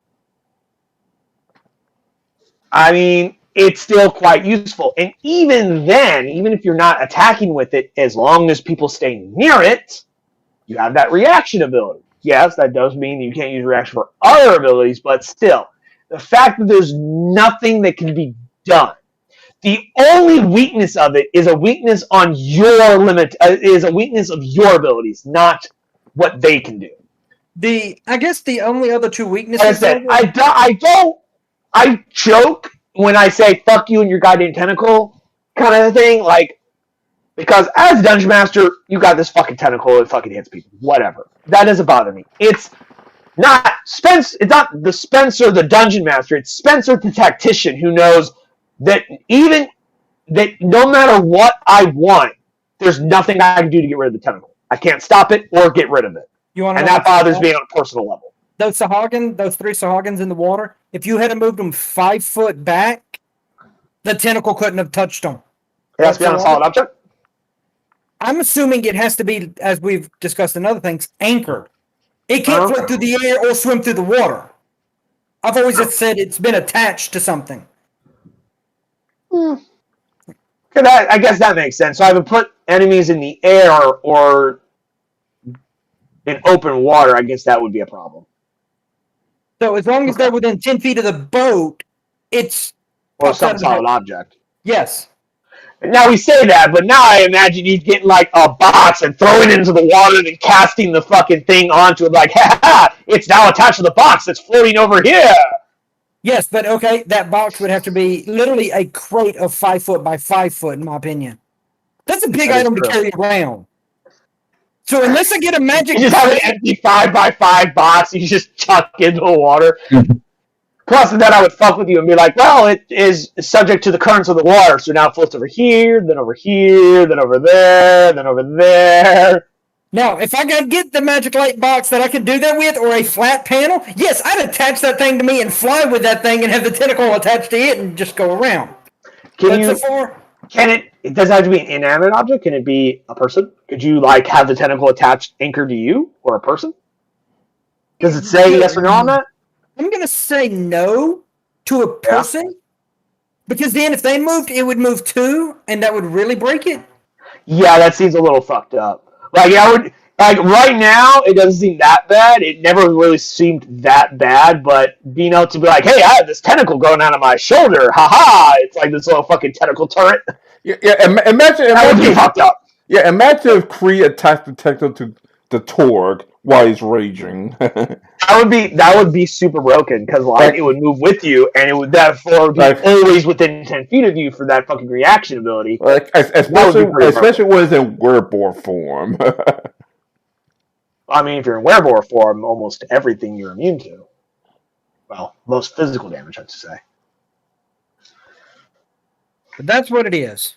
I mean, it's still quite useful. And even then, even if you're not attacking with it, as long as people stay near it, you have that reaction ability. Yes, that does mean that you can't use reaction for other abilities, but still, the fact that there's nothing that can be done. The only weakness of it is a weakness on your limit, is a weakness of your abilities, not what they can do. I guess the only other 2 weaknesses. Like I said, I joke when I say "fuck you" and your goddamn tentacle kind of thing, like, because as a dungeon master, you got this fucking tentacle, it fucking hits people. Whatever. That doesn't bother me. It's not Spence. It's not the Spencer, the dungeon master. It's Spencer, the tactician, who knows that no matter what I want, there's nothing I can do to get rid of the tentacle. I can't stop it or get rid of it, and that bothers me on a personal level. Those three Sahagins in the water, if you had moved them 5 foot back, the tentacle couldn't have touched them. It has to be on a solid object? I'm assuming it has to be, as we've discussed in other things, anchored. It can't float through the air or swim through the water. I've always just said it's been attached to something. I guess that makes sense. So I would put enemies in the air or in open water. I guess that would be a problem. So as long as they're within 10 feet of the boat, it's... Or some solid object. Yes. Now we say that, but now I imagine you getting like a box and throwing it into the water and then casting the fucking thing onto it like, ha, it's now attached to the box that's floating over here. Yes, but okay, that box would have to be literally a crate of 5 foot by 5 foot, in my opinion. That's a big item to carry around. So unless I get a magic... You just have an empty 5 by 5 box you just chuck into the water. Plus, then I would fuck with you and be like, well, it is subject to the currents of the water, so now it floats over here, then over here, then over there, then over there. Now, if I could get the magic light box that I could do that with, or a flat panel, yes, I'd attach that thing to me and fly with that thing and have the tentacle attached to it and just go around. Can it does it have to be an inanimate object? Can it be a person? Could you like have the tentacle attached, anchored to you, or a person? Does it say yes or no on that? I'm going to say no to a person, because then if they moved, it would move too, and that would really break it. Yeah, that seems a little fucked up. Like right now, it doesn't seem that bad. It never really seemed that bad, but being able to be like, hey, I have this tentacle going out of my shoulder, haha! It's like this little fucking tentacle turret. Imagine that would be fucked up. Yeah, imagine if Kree attacked the tentacle to the Torg while he's raging. That would be super broken, because it would move with you, and it would therefore be always within 10 feet of you for that fucking reaction ability. Especially when it's in werewolf form. I mean, if you're in werewolf form, almost everything you're immune to. Well, most physical damage, I have to say. But that's what it is.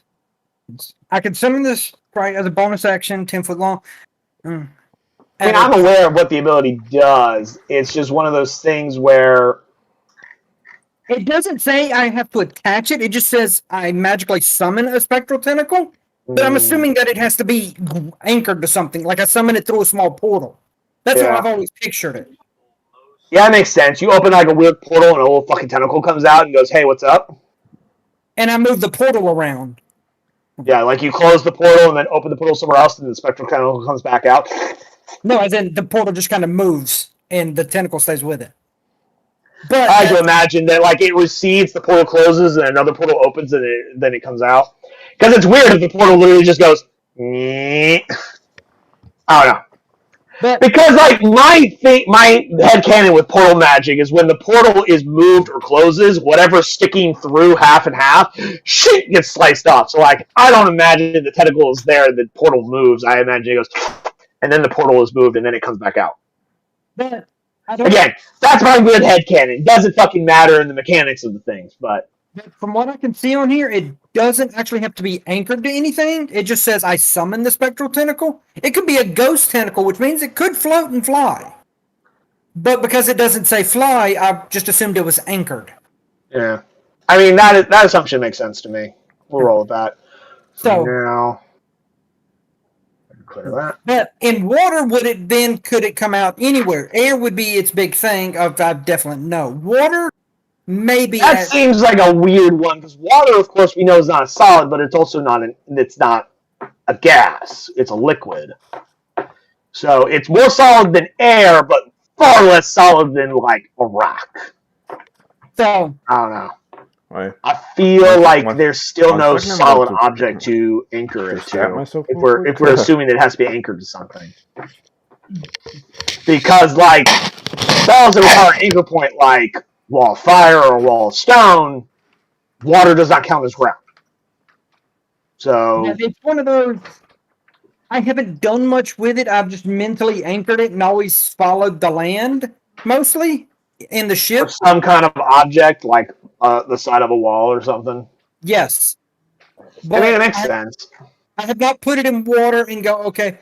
I can summon this as a bonus action, 10 foot long. I mean, I'm aware of what the ability does. It's just one of those things where... It doesn't say I have to attach it. It just says I magically summon a spectral tentacle. But I'm assuming that it has to be anchored to something. Like I summon it through a small portal. That's how I've always pictured it. Yeah, that makes sense. You open like a weird portal and a little fucking tentacle comes out and goes, hey, what's up? And I move the portal around. Yeah, like you close the portal and then open the portal somewhere else and the spectral tentacle comes back out. No, as in the portal just kind of moves and the tentacle stays with it. But I can imagine that like it recedes, the portal closes, and another portal opens, and then it comes out. Because it's weird if the portal literally just goes. I don't know. Because like my headcanon with portal magic is when the portal is moved or closes, whatever's sticking through half and half, shit gets sliced off. So like I don't imagine the tentacle is there, the portal moves. I imagine it goes, and then the portal is moved, and then it comes back out. But again, that's my weird headcanon. It doesn't fucking matter in the mechanics of the things, but from what I can see on here, it doesn't actually have to be anchored to anything. It just says I summon the spectral tentacle. It could be a ghost tentacle, which means it could float and fly. But because it doesn't say fly, I just assumed it was anchored. Yeah. I mean, that assumption makes sense to me. We'll roll with that. So now, clear that. But in water, could it come out anywhere? Air would be its big thing. I definitely know. Water, maybe. That seems like a weird one, because water, of course, we know is not a solid, but it's also not a gas. It's a liquid. So it's more solid than air, but far less solid than like a rock. So I don't know. Right. I feel like there's still no solid object to anchor it to. If we're assuming that it has to be anchored to something. Because like spells that require an anchor point like wall of fire or wall of stone, water does not count as ground. So yeah, it's one of those. I haven't done much with it. I've just mentally anchored it and always followed the land. mostly in the Or ship. some kind of object like the side of a wall or something. Yes, I mean, it but makes sense. I have not put it in water and go, okay,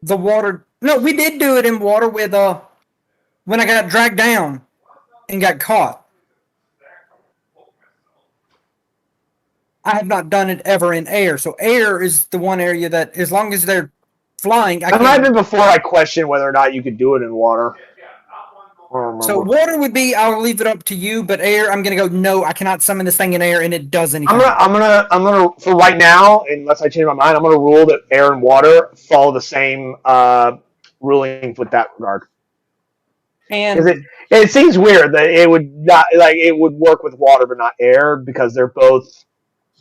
the water. No, we did do it in water with when I got dragged down and got caught. I have not done it ever in air. So air is the one area that, as long as they're flying, I That might have can't. been before I questioned whether or not you could do it in water. I don't So remember. water would be, I'll leave it up to you. But air, I'm gonna go. No, I cannot summon this thing in air, and it does anything. I'm gonna for right now, unless I change my mind, I'm gonna rule that air and water follow the same ruling with that regard. And Because it seems weird that it would not like it would work with water but not air because they're both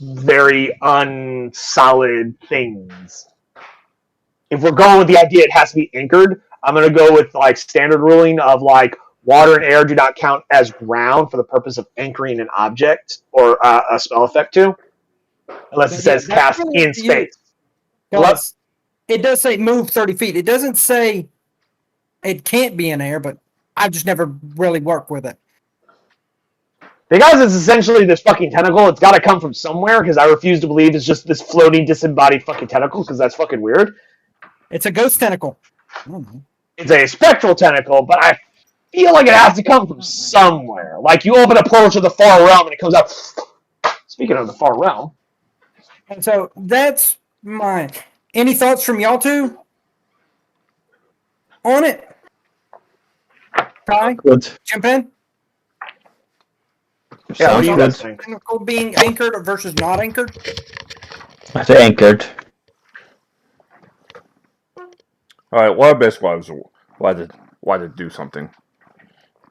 very unsolid things. If we're going with the idea it has to be anchored, I'm gonna go with like standard ruling of like water and air do not count as ground for the purpose of anchoring an object or a spell effect to, unless it says that's cast really in up to you. space. Because it does say move 30 feet. It doesn't say it can't be in air, but I just never really work with it. Because it's essentially this fucking tentacle, it's got to come from somewhere. Because I refuse to believe it's just this floating, disembodied fucking tentacle. Because that's fucking weird. It's a ghost tentacle. It's a spectral tentacle, but I feel like it has to come from somewhere. Like you open a portal to the far realm and it comes out. Speaking of the far realm, And so that's mine. Any thoughts from y'all two on it? Ty, Good. jump in. yeah, what Sounds do you good. guys think? Tentacle being anchored versus not anchored. They're anchored. All right, what best was why did do something?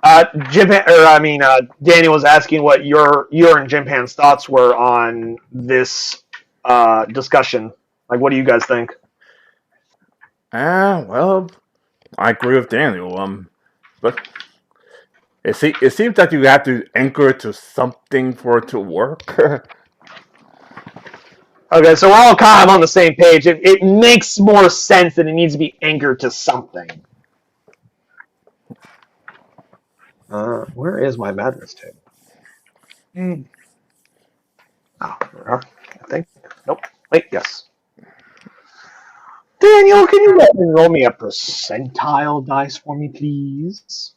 Daniel was asking what your and Jim Pan's thoughts were on this discussion. Like, what do you guys think? Well, I agree with Daniel. But it seems that you have to anchor it to something for it to work. Okay, so we're all kind of on the same page. It makes more sense that it needs to be anchored to something. Where is my madness table? Oh, there we are. I think. Nope. Wait, yes. Daniel, can you roll me a percentile dice for me, please?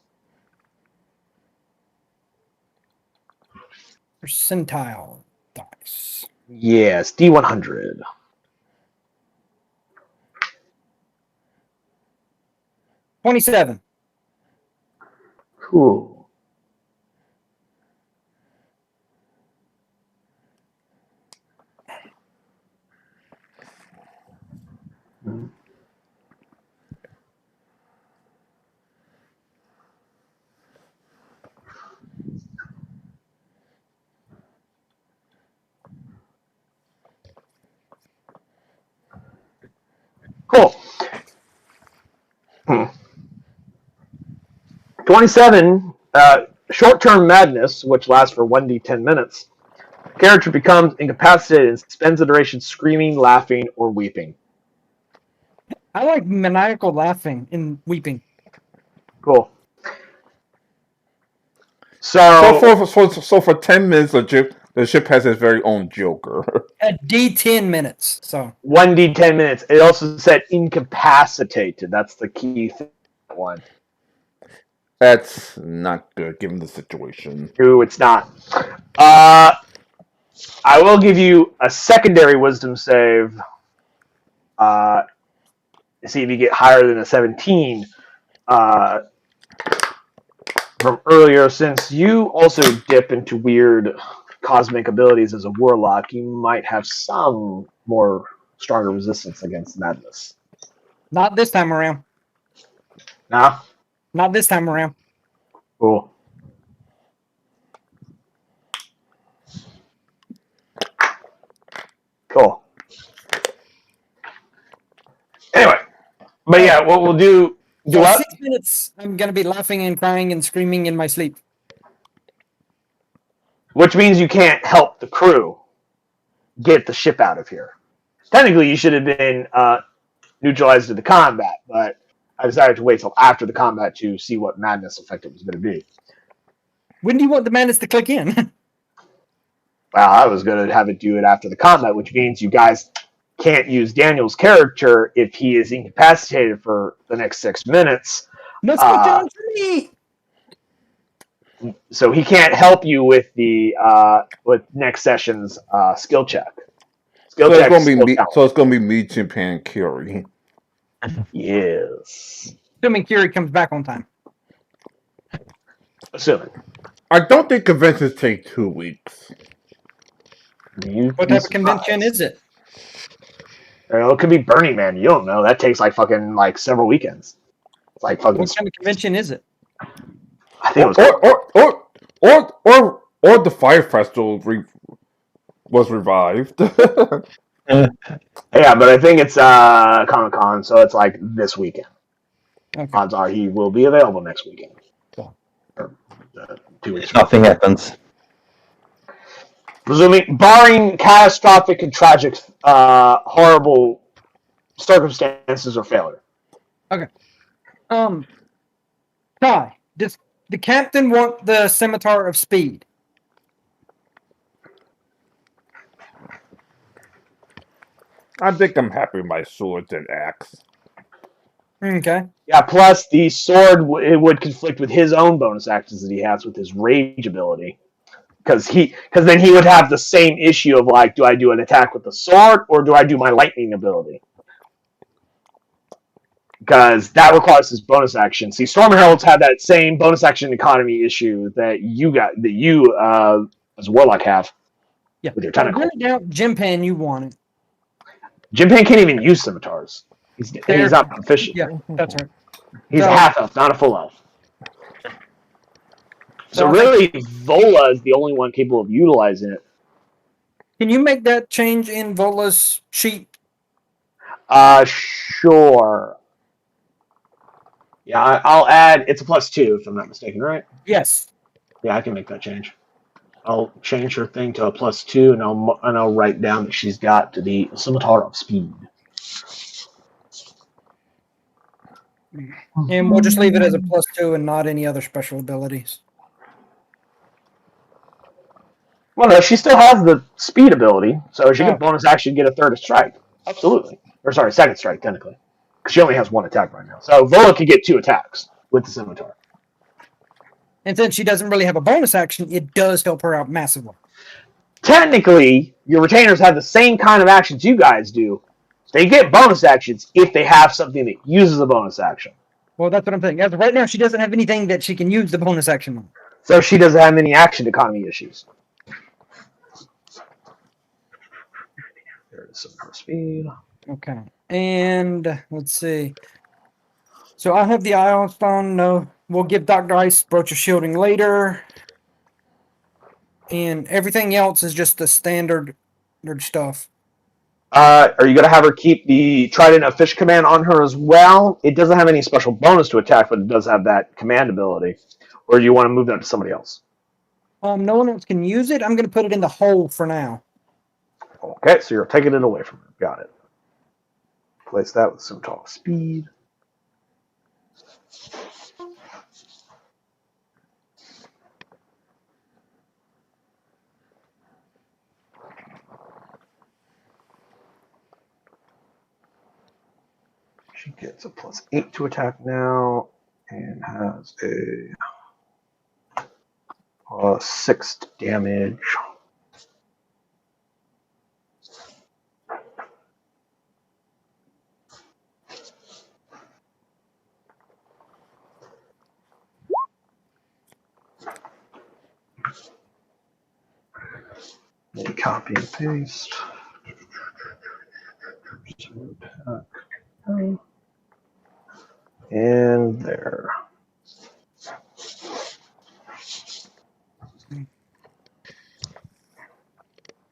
Percentile dice. Yes, D100. $27. Cool. Cool. 27, short-term madness, which lasts for 1d10 minutes. The character becomes incapacitated and spends the duration screaming, laughing, or weeping. I like maniacal laughing and weeping. Cool. So for 10 minutes, the ship has its very own Joker. At D10 minutes. So 1d10 minutes. It also said incapacitated. That's the key one. That's not good given the situation. Ooh, it's not. I will give you a secondary wisdom save. See if you get higher than a 17 from earlier. Since you also dip into weird cosmic abilities as a warlock, you might have some more stronger resistance against madness. not this time around. Nah? Not this time around. Cool. Cool. Anyway, but yeah, what we'll do So what? 6 minutes, I'm going to be laughing and crying and screaming in my sleep. Which means you can't help the crew get the ship out of here. Technically, you should have been neutralized to the combat, but I decided to wait till after the combat to see what madness effect it was going to be. When do you want the madness to click in? Well, I was going to have it do it after the combat, which means you guys can't use Daniel's character if he is incapacitated for the next 6 minutes. No skill challenge for me. So he can't help you with the with next session's skill check. So it's gonna be me, Chimpan, and Curie. Yes. Assuming Curie comes back on time. Assuming. I don't think conventions take 2 weeks. What type of convention is it? It could be Burning Man. You don't know. That takes fucking several weekends. It's like fucking. What kind of convention is it? I think it was or the Fire Festival was revived. Yeah, but I think it's Comic-Con, so it's this weekend. Okay. Odds are he will be available next weekend. Cool. Or, 2 weeks. Nothing happens. Presuming, barring catastrophic and tragic, horrible circumstances or failure. Okay. Ty, does the captain want the Scimitar of Speed? I think I'm happy with my swords and axe. Okay. Yeah, plus the sword it would conflict with his own bonus actions that he has with his rage ability. Because then he would have the same issue of do I do an attack with the sword or do I do my lightning ability? Because that requires his bonus action. See, Storm Heralds have that same bonus action economy issue that you as a warlock have. Yeah. With your tentacle. I doubt Jimpan, you want it. Jimpan can't even use scimitars. He's not proficient. Yeah, that's right. He's a half elf, not a full elf. So really, Vola is the only one capable of utilizing it. Can you make that change in Vola's sheet? Sure. Yeah, I'll add. It's a +2 if I'm not mistaken, right? Yes. Yeah, I can make that change. I'll change her thing to a +2, and I'll write down that she's got the Scimitar of Speed. And we'll just leave it as a +2 and not any other special abilities. Well, no, she still has the speed ability, so she can bonus action get a third strike. Absolutely. Or sorry, second strike, technically. Because she only has 1 attack right now. So Vola could get 2 attacks with the Scimitar. And since she doesn't really have a bonus action, it does help her out massively. Technically, your retainers have the same kind of actions you guys do. They get bonus actions if they have something that uses a bonus action. Well, that's what I'm thinking. As of right now, she doesn't have anything that she can use the bonus action on. So she doesn't have any action economy issues. There it is, some more speed. Okay. And let's see. So I have the Ion Stone. No, we'll give Dr. Ice Brooch of Shielding later. And everything else is just the standard stuff. Are you going to have her keep the Trident of Fish command on her as well? It doesn't have any special bonus to attack, but it does have that command ability. Or do you want to move that to somebody else? No one else can use it. I'm going to put it in the hole for now. Okay, so you're taking it away from her. Got it. Place that with some talk speed. She gets a +8 to attack now and has a 6 damage. Then copy and paste. And there.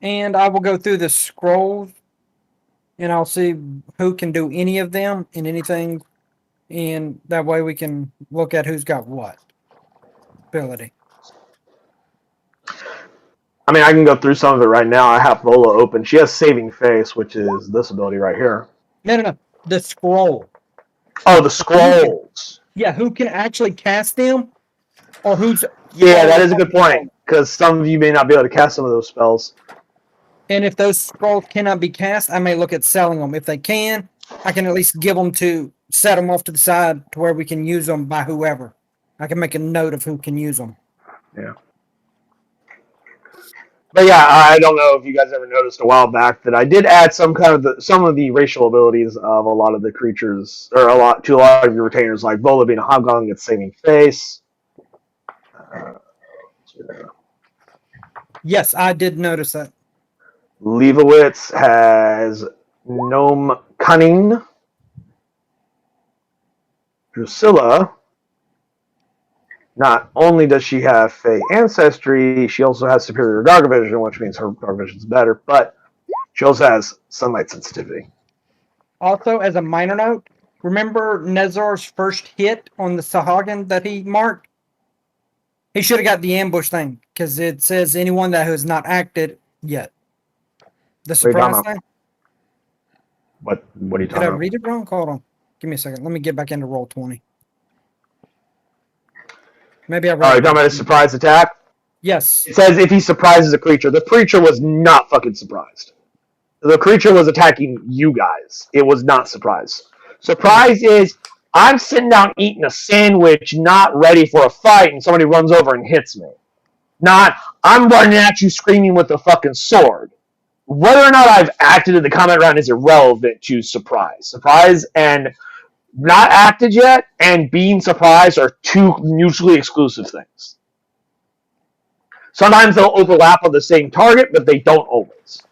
And I will go through the scrolls and I'll see who can do any of them and anything. And that way we can look at who's got what ability. I mean, I can go through some of it right now. I have Vola open. She has Saving Face, which is this ability right here. No. The scroll. Oh, the scrolls. Yeah, who can actually cast them, or who's? Yeah, that is a good point, because some of you may not be able to cast some of those spells. And if those scrolls cannot be cast, I may look at selling them. If they can, I can at least give them to set them off to the side to where we can use them by whoever. I can make a note of who can use them. Yeah. But yeah, I don't know if you guys ever noticed a while back that I did add some of the racial abilities of a lot of the creatures, or a lot of your retainers, like Vola being a hobgoblin gets saving face. Yes, I did notice that. Leibowitz has gnome cunning. Drusilla, not only does she have Fey ancestry, she also has superior dark vision, which means her dark vision is better, but she also has sunlight sensitivity. Also, as a minor note, remember Nezar's first hit on the Sahagin that he marked? He should have got the ambush thing, because it says anyone that has not acted yet. The surprise thing? What are you talking Did I about? read it wrong? Hold on. Give me a second. Let me get back into Roll20. Maybe I read You're talking about a surprise attack? Yes. It says if he surprises a creature. The creature was not fucking surprised. The creature was attacking you guys. It was not surprised. Surprise is I'm sitting down eating a sandwich, not ready for a fight, and somebody runs over and hits me. Not I'm running at you screaming with a fucking sword. Whether or not I've acted in the combat round is irrelevant to surprise. Surprise and not acted yet and being surprised are two mutually exclusive things. Sometimes they'll overlap on the same target, but they don't always.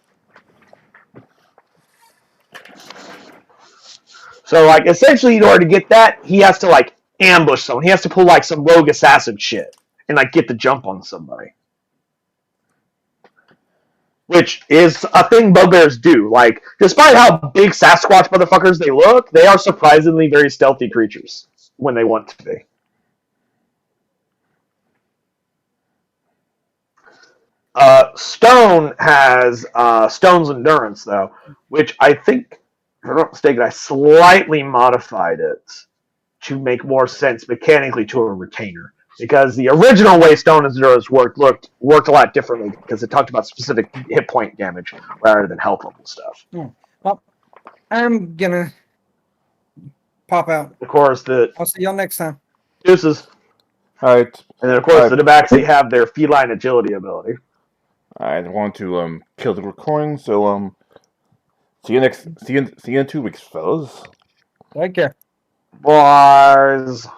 So, like, essentially, in order to get that, he has to, like, ambush someone. He has to pull, like, some rogue assassin shit and, like, get the jump on somebody. Which is a thing bugbears do. Like, despite how big Sasquatch motherfuckers they look, they are surprisingly very stealthy creatures when they want to be. Stone has Stone's Endurance, though, which I think, if I'm not mistaken, I slightly modified it to make more sense mechanically to a retainer. Because the original way Stone's Endurance worked a lot differently because it talked about specific hit point damage rather than health level stuff. Well, I'm gonna pop out. Of course, I'll see y'all next time. Deuces. Alright. And then, of course, the Debaxi have their feline agility ability. I want to kill the recording, so see you in 2 weeks, fellas. Take care. Bars.